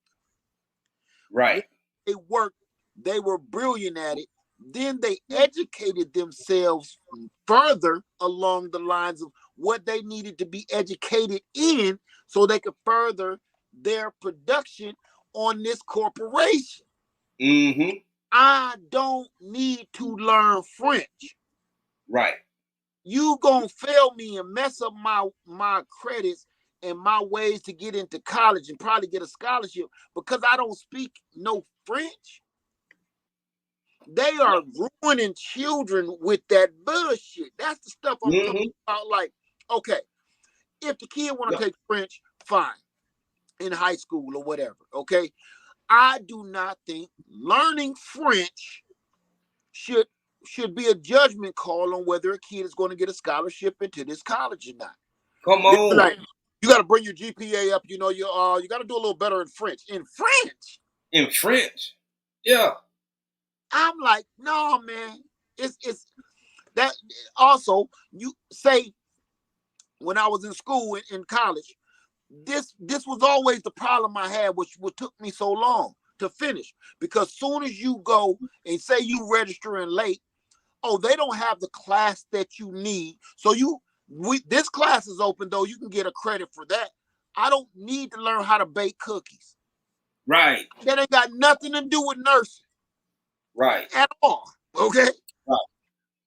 Speaker 3: Right.
Speaker 1: They worked. They were brilliant at it. Then they educated themselves further along the lines of what they needed to be educated in so they could further their production on this corporation.
Speaker 3: Mm-hmm.
Speaker 1: I don't need to learn French.
Speaker 3: Right.
Speaker 1: You gonna fail me and mess up my credits and my ways to get into college and probably get a scholarship because I don't speak no French. They are ruining children with that bullshit. That's the stuff I'm talking about. Like, okay, if the kid want to take French, fine, in high school or whatever, okay? I do not think learning French should be a judgment call on whether a kid is going to get a scholarship into this college or not.
Speaker 3: Come on.
Speaker 1: Like, you got to bring your GPA up. You know, you got to do a little better in French. In French?
Speaker 3: In French. Yeah.
Speaker 1: I'm like, no, man. It's that. Also, you say when I was in school in college, this was always the problem I had, which took me so long to finish. Because soon as you go and say you registering late, they don't have the class that you need. So this class is open, though. You can get a credit for that. I don't need to learn how to bake cookies.
Speaker 3: Right.
Speaker 1: That ain't got nothing to do with nursing.
Speaker 3: Right.
Speaker 1: At all. Okay?
Speaker 3: Right.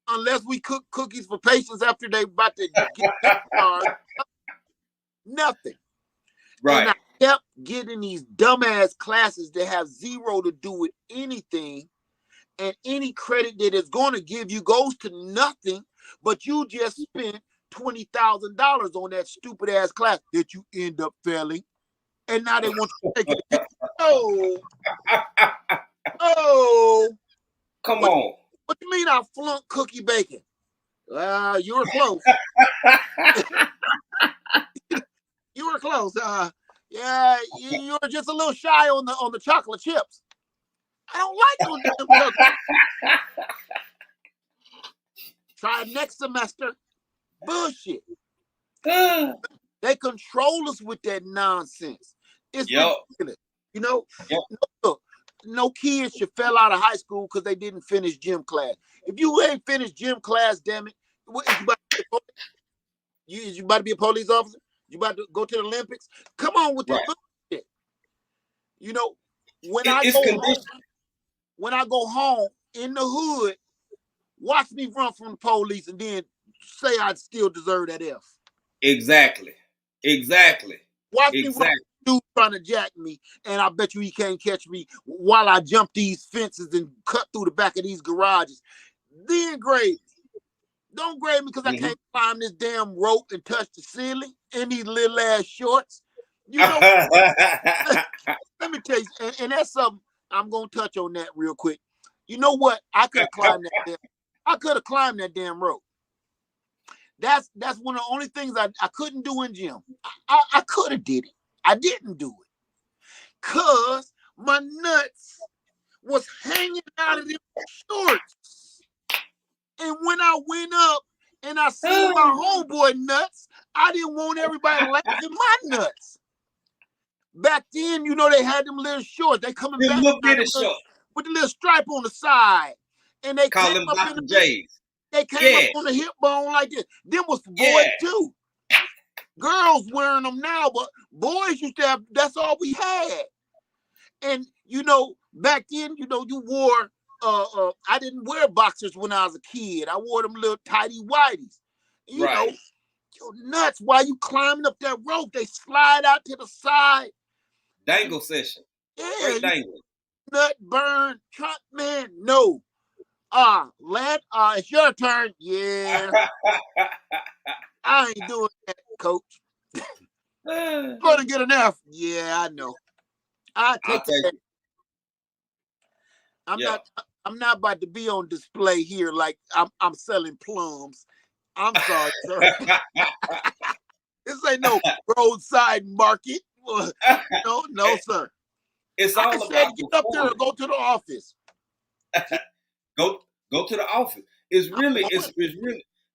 Speaker 1: Unless we cook cookies for patients after they about to get started. Nothing.
Speaker 3: Right.
Speaker 1: And I kept getting these dumbass classes that have zero to do with anything. And any credit that it's going to give you goes to nothing, but you just spent $20,000 on that stupid ass class that you end up failing. And now they want you to take it.
Speaker 3: Come on.
Speaker 1: What do you mean I flunked cookie baking? You were close. You were close. Yeah, you were just a little shy on the chocolate chips. I don't like those damn cookies. Try next semester. Bullshit. They control us with that nonsense. It's ridiculous. You know, no kids should fell out of high school because they didn't finish gym class. If you ain't finished gym class, damn it, is you about to be a police officer? You about to go to the Olympics? Come on with that
Speaker 3: Right.
Speaker 1: bullshit. You know, when
Speaker 3: It's conditioned.
Speaker 1: when I go home in the hood, watch me run from the police and then say I still deserve that F.
Speaker 3: Exactly.
Speaker 1: Watch me run dude trying to jack me, and I bet you he can't catch me while I jump these fences and cut through the back of these garages. Then grade me. Don't grade me because I can't climb this damn rope and touch the ceiling in these little ass shorts. You know, let me tell you, and that's something I'm gonna touch on that real quick. You know what? I could have climbed that damn rope. That's one of the only things I couldn't do in gym. I could have did it. I didn't do it. Cause my nuts was hanging out of them shorts. And when I went up and I seen my homeboy nuts, I didn't want everybody laughing at my nuts. Back then, you know, they had them little shorts. They coming back with the little stripe on the side. And they
Speaker 3: call them Dr. J's.
Speaker 1: They came up on the hip bone like this. Them was for boys too. Girls wearing them now, but boys used to have, that's all we had. And, you know, back then, you know, you wore, I didn't wear boxers when I was a kid. I wore them little tighty whities. You know, you're nuts. While you climbing up that rope, they slide out to the side.
Speaker 3: Dangle session.
Speaker 1: Yeah.
Speaker 3: Dangle.
Speaker 1: Nut burn, Trump man, no. Lad, it's your turn. Yeah. I ain't doing that, coach. Gonna get an F. Yeah, I know. I take that. I'm not about to be on display here like I'm selling plums. I'm sorry, sir. This ain't no roadside market. No, sir.
Speaker 3: It's all about
Speaker 1: get up there and go to the office.
Speaker 3: Go to the office. It's really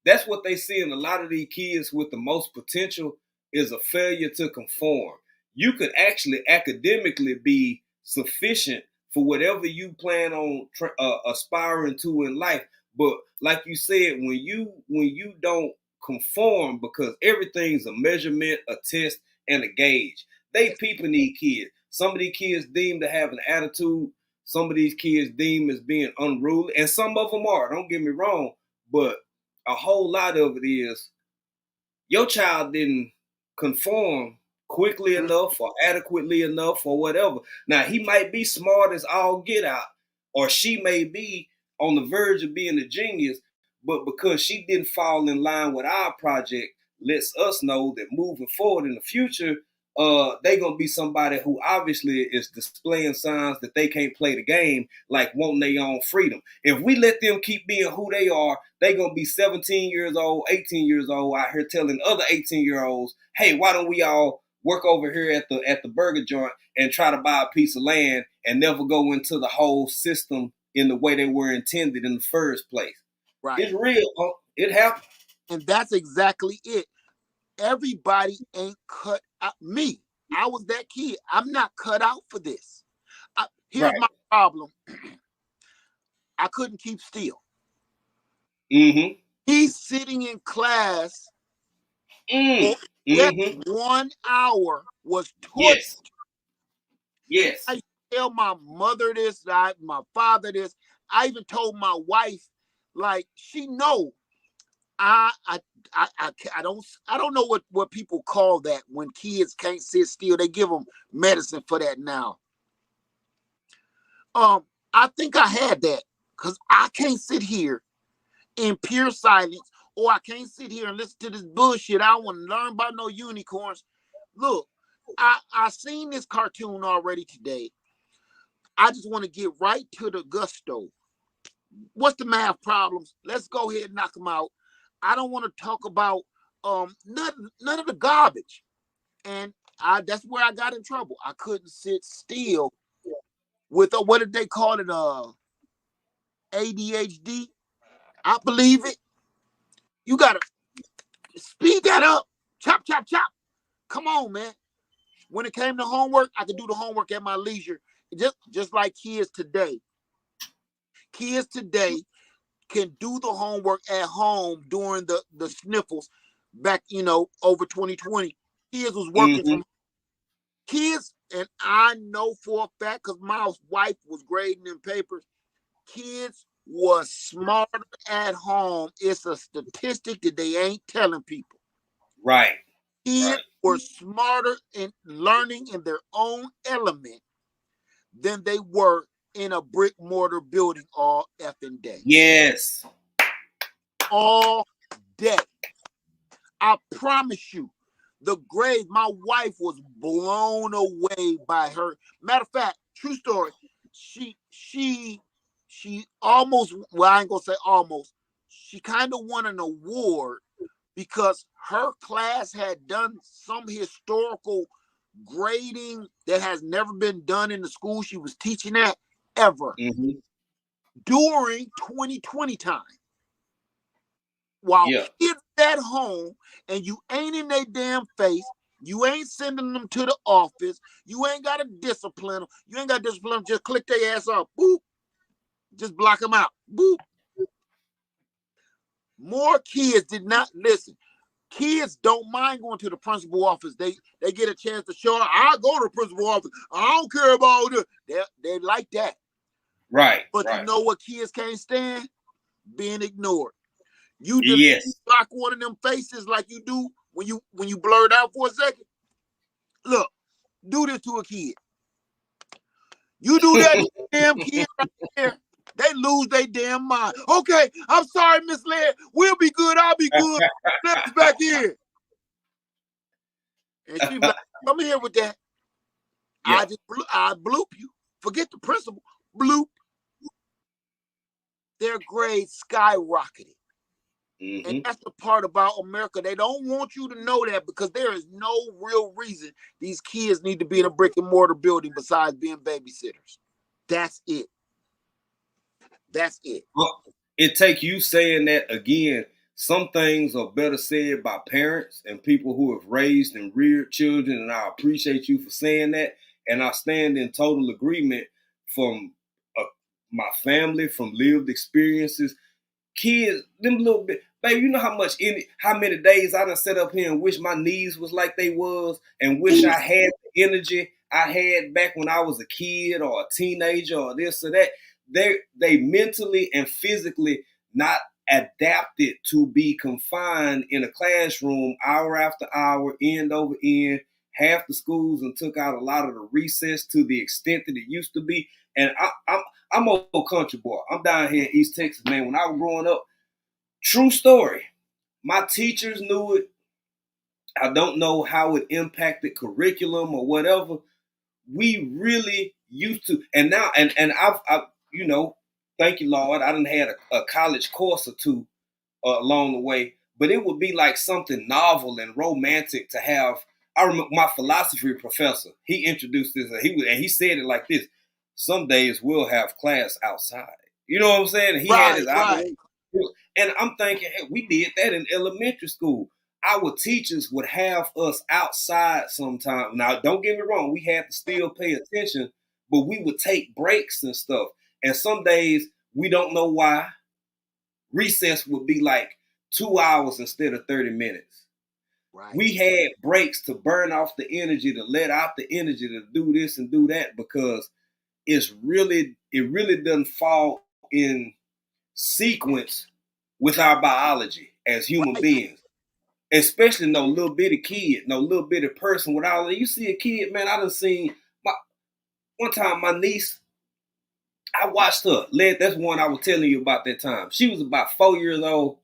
Speaker 3: that's what they see in a lot of these kids with the most potential is a failure to conform. You could actually academically be sufficient for whatever you plan on aspiring to in life, but like you said, when you don't conform, because everything's a measurement, a test, and a gauge. They peeping these kids. Some of these kids deemed to have an attitude. Some of these kids deem as being unruly, and some of them are, don't get me wrong, but a whole lot of it is your child didn't conform quickly enough or adequately enough or whatever. Now, he might be smart as all get out, or she may be on the verge of being a genius, but because she didn't fall in line with our project, lets us know that moving forward in the future, they gonna be somebody who obviously is displaying signs that they can't play the game, like wanting their own freedom. If we let them keep being who they are, they gonna be 17 years old, 18 years old out here telling other 18-year-olds, hey, why don't we all work over here at the burger joint and try to buy a piece of land and never go into the whole system in the way they were intended in the first place.
Speaker 1: Right.
Speaker 3: It's real. It happened.
Speaker 1: And that's exactly it. Everybody ain't cut out. Me, I was that kid. I'm not cut out for this. Here's my problem. I couldn't keep still. He's sitting in class. That 1 hour was torture.
Speaker 3: Yes.
Speaker 1: I tell my mother this, my father this. I even told my wife, like, she know. I don't know what people call that when kids can't sit still. They give them medicine for that now. I think I had that because I can't sit here in pure silence, or I can't sit here and listen to this bullshit. I don't want to learn about no unicorns. Look, I seen this cartoon already today. I just want to get right to the gusto. What's the math problems? Let's go ahead and knock them out. I don't want to talk about none of the garbage. And that's where I got in trouble. I couldn't sit still with what did they call it? ADHD. I believe it. You gotta speed that up. Chop, chop, chop. Come on, man. When it came to homework, I could do the homework at my leisure. Just like kids today. Kids today can do the homework at home during the sniffles back, over 2020. Kids was working
Speaker 3: Mhm.
Speaker 1: from kids, and I know for a fact because my wife was grading in papers. Kids was smarter at home. It's a statistic that they ain't telling people.
Speaker 3: Right.
Speaker 1: Kids
Speaker 3: Right.
Speaker 1: were smarter in learning in their own element than they were in a brick mortar building all effing day.
Speaker 3: Yes.
Speaker 1: All day. I promise you, the grades, my wife was blown away by her. Matter of fact, true story, she almost, well, I ain't gonna say almost, she kind of won an award because her class had done some historical grading that has never been done in the school she was teaching at ever
Speaker 3: Mhm.
Speaker 1: during 2020 time. While
Speaker 3: Yeah.
Speaker 1: kids at home and you ain't in their damn face, you ain't sending them to the office, you ain't got to discipline them, you ain't got to discipline them, just click their ass off, boop, just block them out, boop. More kids did not listen. Kids don't mind going to the principal office. They get a chance to show up. I'll go to the principal office. I don't care about all this. They like that.
Speaker 3: Right.
Speaker 1: But
Speaker 3: Right.
Speaker 1: you know what kids can't stand? Being ignored. You just
Speaker 3: Yes.
Speaker 1: block one of them faces like you do when you blur it out for a second. Look, do this to a kid. You do that to a damn kid right there, they lose their damn mind. Okay, I'm sorry, Miss Laird. We'll be good. I'll be good. Let us back in. And she be like, come here with that.
Speaker 3: Yeah.
Speaker 1: I bloop you. Forget the principal. Bloop. Their grades skyrocketed. And
Speaker 3: Mhm.
Speaker 1: that's the part about America. They don't want you to know that because there is no real reason these kids need to be in a brick and mortar building besides being babysitters. That's it. That's it.
Speaker 3: Well, it take you saying that again. Some things are better said by parents and people who have raised and reared children, and I appreciate you for saying that. And I stand in total agreement from uh, my family, from lived experiences. Kids, them little bit, baby, you know how many days I done sat up here and wish my knees was like they was, and wish I had the energy I had back when I was a kid or a teenager or this or that. They mentally and physically not adapted to be confined in a classroom hour after hour, end over end. Half the schools and took out a lot of the recess to the extent that it used to be. And I'm a country boy. I'm down here in East Texas, man. When I was growing up, true story, my teachers knew it. I don't know how it impacted curriculum or whatever. We really used to, and now, and I've you know, thank you, Lord, I done had a college course or two along the way, but it would be like something novel and romantic to have. I remember my philosophy professor. He introduced this, and he said it like this: "Some days we'll have class outside." You know what I'm saying? And he had
Speaker 1: Right,
Speaker 3: his
Speaker 1: right.
Speaker 3: observation, and I'm thinking, hey, we did that in elementary school. Our teachers would have us outside sometime. Now, don't get me wrong, we had to still pay attention, but we would take breaks and stuff. And some days we don't know why recess would be like 2 hours instead of 30 minutes.
Speaker 1: Right.
Speaker 3: We had breaks to burn off the energy, to let out the energy, to do this and do that, because it really doesn't fall in sequence with our biology as human
Speaker 1: Right.
Speaker 3: beings. Especially no little bitty kid, no little bitty person with all that. You see a kid, man, I done seen one time my niece, I watched her. That's one I was telling you about that time. She was about 4 years old.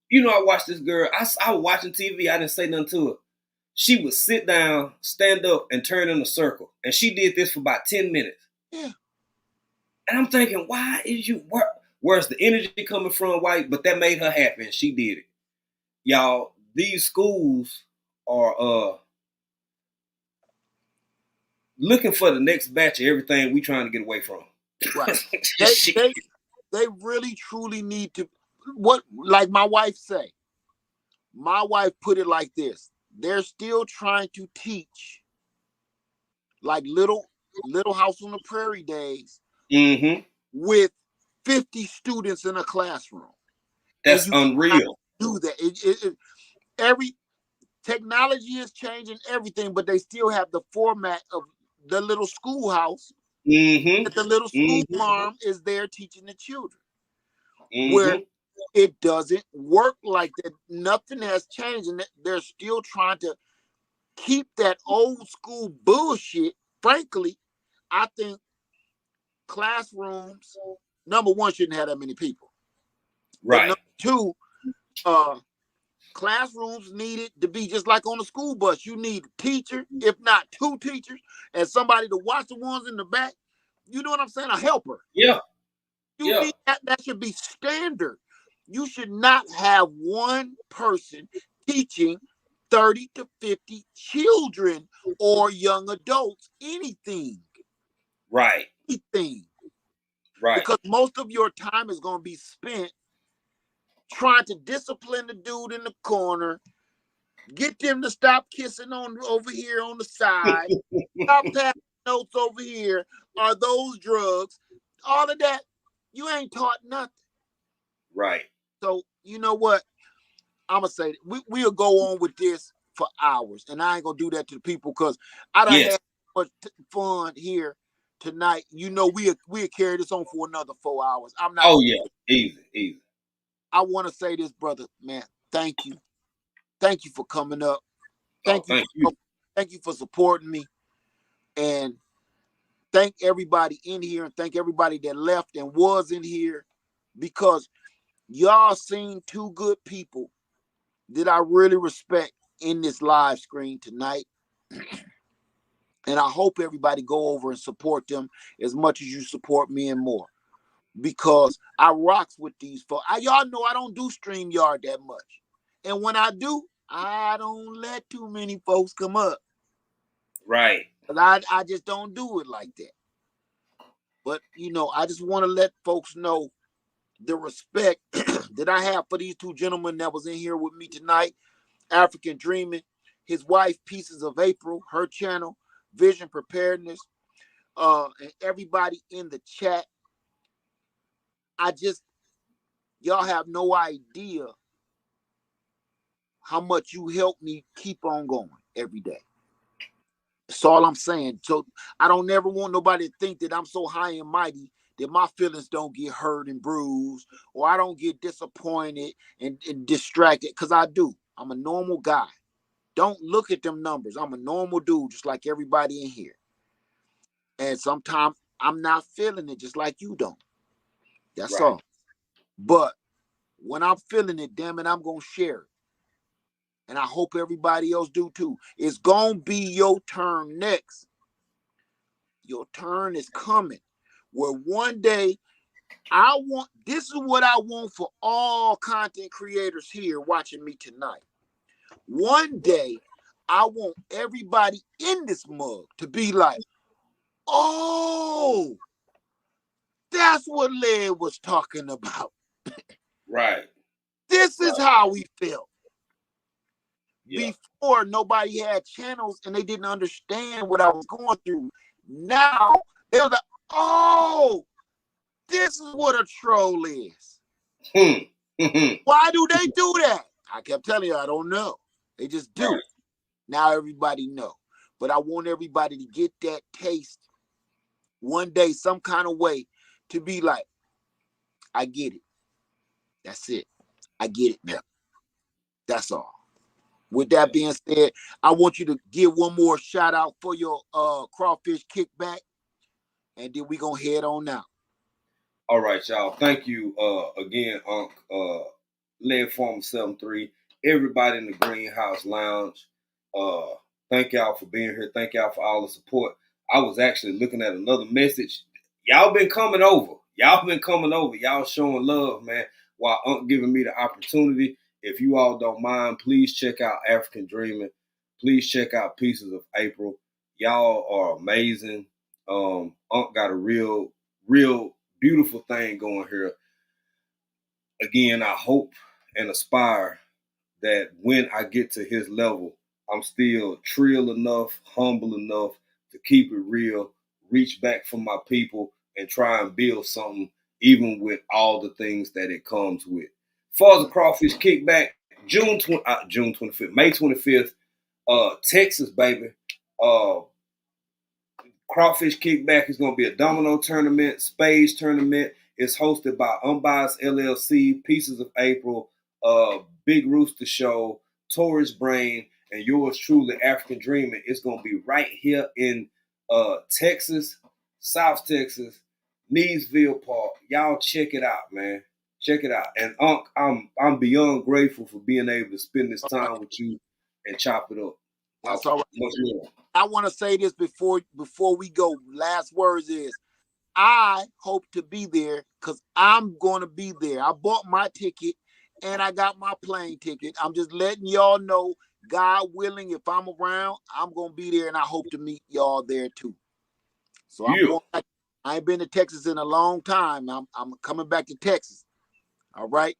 Speaker 3: You know, I watched this girl. I was watching TV. I didn't say nothing to her. She would sit down, stand up, and turn in a circle. And she did this for about 10 minutes.
Speaker 1: Yeah.
Speaker 3: And I'm thinking, why is where's the energy coming from? Why? But that made her happy, and she did it. Y'all, these schools are looking for the next batch of everything we trying to get away from.
Speaker 1: Right. They really truly need to, what, like my wife say. My wife put it like this: they're still trying to teach like little House on the Prairie days
Speaker 3: Mm-hmm.
Speaker 1: with 50 students in a classroom. And
Speaker 3: That's
Speaker 1: you cannot
Speaker 3: unreal.
Speaker 1: do that. Every Technology is changing everything, but they still have the format of the little schoolhouse.
Speaker 3: Mm-hmm.
Speaker 1: That the little school
Speaker 3: Mm-hmm.
Speaker 1: mom is there teaching the children.
Speaker 3: Mm-hmm.
Speaker 1: Where it doesn't work like that. Nothing has changed, and they're still trying to keep that old school bullshit. Frankly, I think classrooms, number one, shouldn't have that many people. But
Speaker 3: Right.
Speaker 1: number two, classrooms needed to be just like on the school bus. You need a teacher, if not two teachers, and somebody to watch the ones in the back. You know what I'm saying? A helper.
Speaker 3: Yeah.
Speaker 1: You need that should be standard. You should not have one person teaching 30 to 50 children or young adults anything.
Speaker 3: Right.
Speaker 1: Anything.
Speaker 3: Right.
Speaker 1: Because most of your time is going to be spent trying to discipline the dude in the corner, get them to stop kissing on over here on the side, stop passing notes over here. Are those drugs? All of that, you ain't taught nothing.
Speaker 3: Right.
Speaker 1: So you know what? I'm gonna say we'll go on with this for hours, and I ain't gonna do that to the people because I done had much fun here tonight. You know, we'll carry this on for another 4 hours. I'm not.
Speaker 3: Oh yeah, easy.
Speaker 1: I want to say this, brother, man. Thank you for coming up. Thank you for supporting me, and thank everybody in here, and thank everybody that left and was in here, because y'all seen two good people that I really respect in this live screen tonight. And I hope everybody go over and support them as much as you support me and more, because I rocks with these folks. Y'all know I don't do StreamYard that much. And when I do, I don't let too many folks come up.
Speaker 3: Right.
Speaker 1: Because I just don't do it like that. But, you know, I just want to let folks know the respect that I have for these two gentlemen that was in here with me tonight. African Dreaming, his wife, Pieces of April, her channel, Vision Preparedness, and everybody in the chat. Y'all have no idea how much you help me keep on going every day. That's all I'm saying. So I don't never want nobody to think that I'm so high and mighty that my feelings don't get hurt and bruised, or I don't get disappointed and distracted, because I do. I'm a normal guy. Don't look at them numbers. I'm a normal dude, just like everybody in here. And sometimes I'm not feeling it just like you don't. That's all. But when I'm feeling it, damn it, I'm going to share it. And I hope everybody else do too. It's going to be your turn next. Your turn is coming. Where one day, this is what I want for all content creators here watching me tonight. One day, I want everybody in this mug to be like, oh, that's what Led was talking about.
Speaker 3: Right.
Speaker 1: This is how we felt. Yeah. Before, nobody had channels and they didn't understand what I was going through. Now, they're like, oh, this is what a troll is. Why do they do that? I kept telling you, I don't know. They just do. Right. Now everybody know. But I want everybody to get that taste one day, some kind of way, to be like, I get it. That's it. I get it now. That's all. With that being said, I want you to give one more shout out for your crawfish kickback, and then we gonna head on now.
Speaker 3: All right, y'all. Thank you again, Unc. Led Farmer 73. Everybody in the Greenhouse Lounge. Thank y'all for being here. Thank y'all for all the support. I was actually looking at another message. Y'all been coming over. Y'all showing love, man. While Unc giving me the opportunity. If you all don't mind, please check out African Dreaming. Please check out Pieces of April. Y'all are amazing. Unc got a real beautiful thing going here. Again, I hope and aspire that when I get to his level, I'm still trill enough, humble enough to keep it real, reach back for my people, and try and build something, even with all the things that it comes with. As far as the crawfish kickback, June 25th, May 25th, Texas, baby. Crawfish Kickback is going to be a domino tournament, spades tournament. It's hosted by Unbiased LLC, Pieces of April, Big Rooster Show, Taurus Brain, and yours truly, African Dreaming. It's going to be right here in Texas, South Texas, Neesville Park. Y'all check it out, man. Check it out. And Unc, I'm beyond grateful for being able to spend this time with you and chop it up.
Speaker 1: That's all right.
Speaker 3: Much more.
Speaker 1: I want to say this before we go. Last words is, I hope to be there because I'm going to be there. I bought my ticket and I got my plane ticket. I'm just letting y'all know, God willing, if I'm around, I'm going to be there, and I hope to meet y'all there too. So I'm going back. I ain't been to Texas in a long time. I'm coming back to Texas. All right.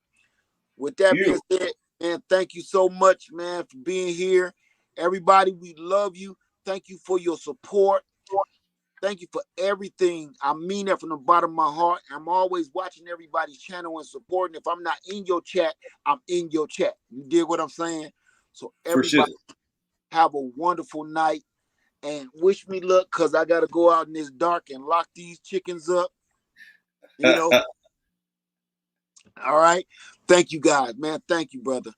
Speaker 1: With that being said, man, thank you so much, man, for being here. Everybody, we love you. Thank you for your support. Thank you for everything. I mean that from the bottom of my heart. I'm always watching everybody's channel and supporting. If I'm not in your chat, I'm in your chat. You dig what I'm saying? So everybody have a wonderful night and wish me luck, because I got to go out in this dark and lock these chickens up. You know? All right. Thank you, guys, man. Thank you, brother.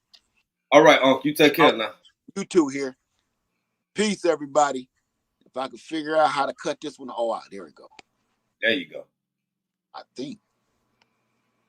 Speaker 3: All right, Unc. You take care now.
Speaker 1: You too here. Peace, everybody. If I could figure out how to cut this one. Oh, there we go.
Speaker 3: There you go.
Speaker 1: I think.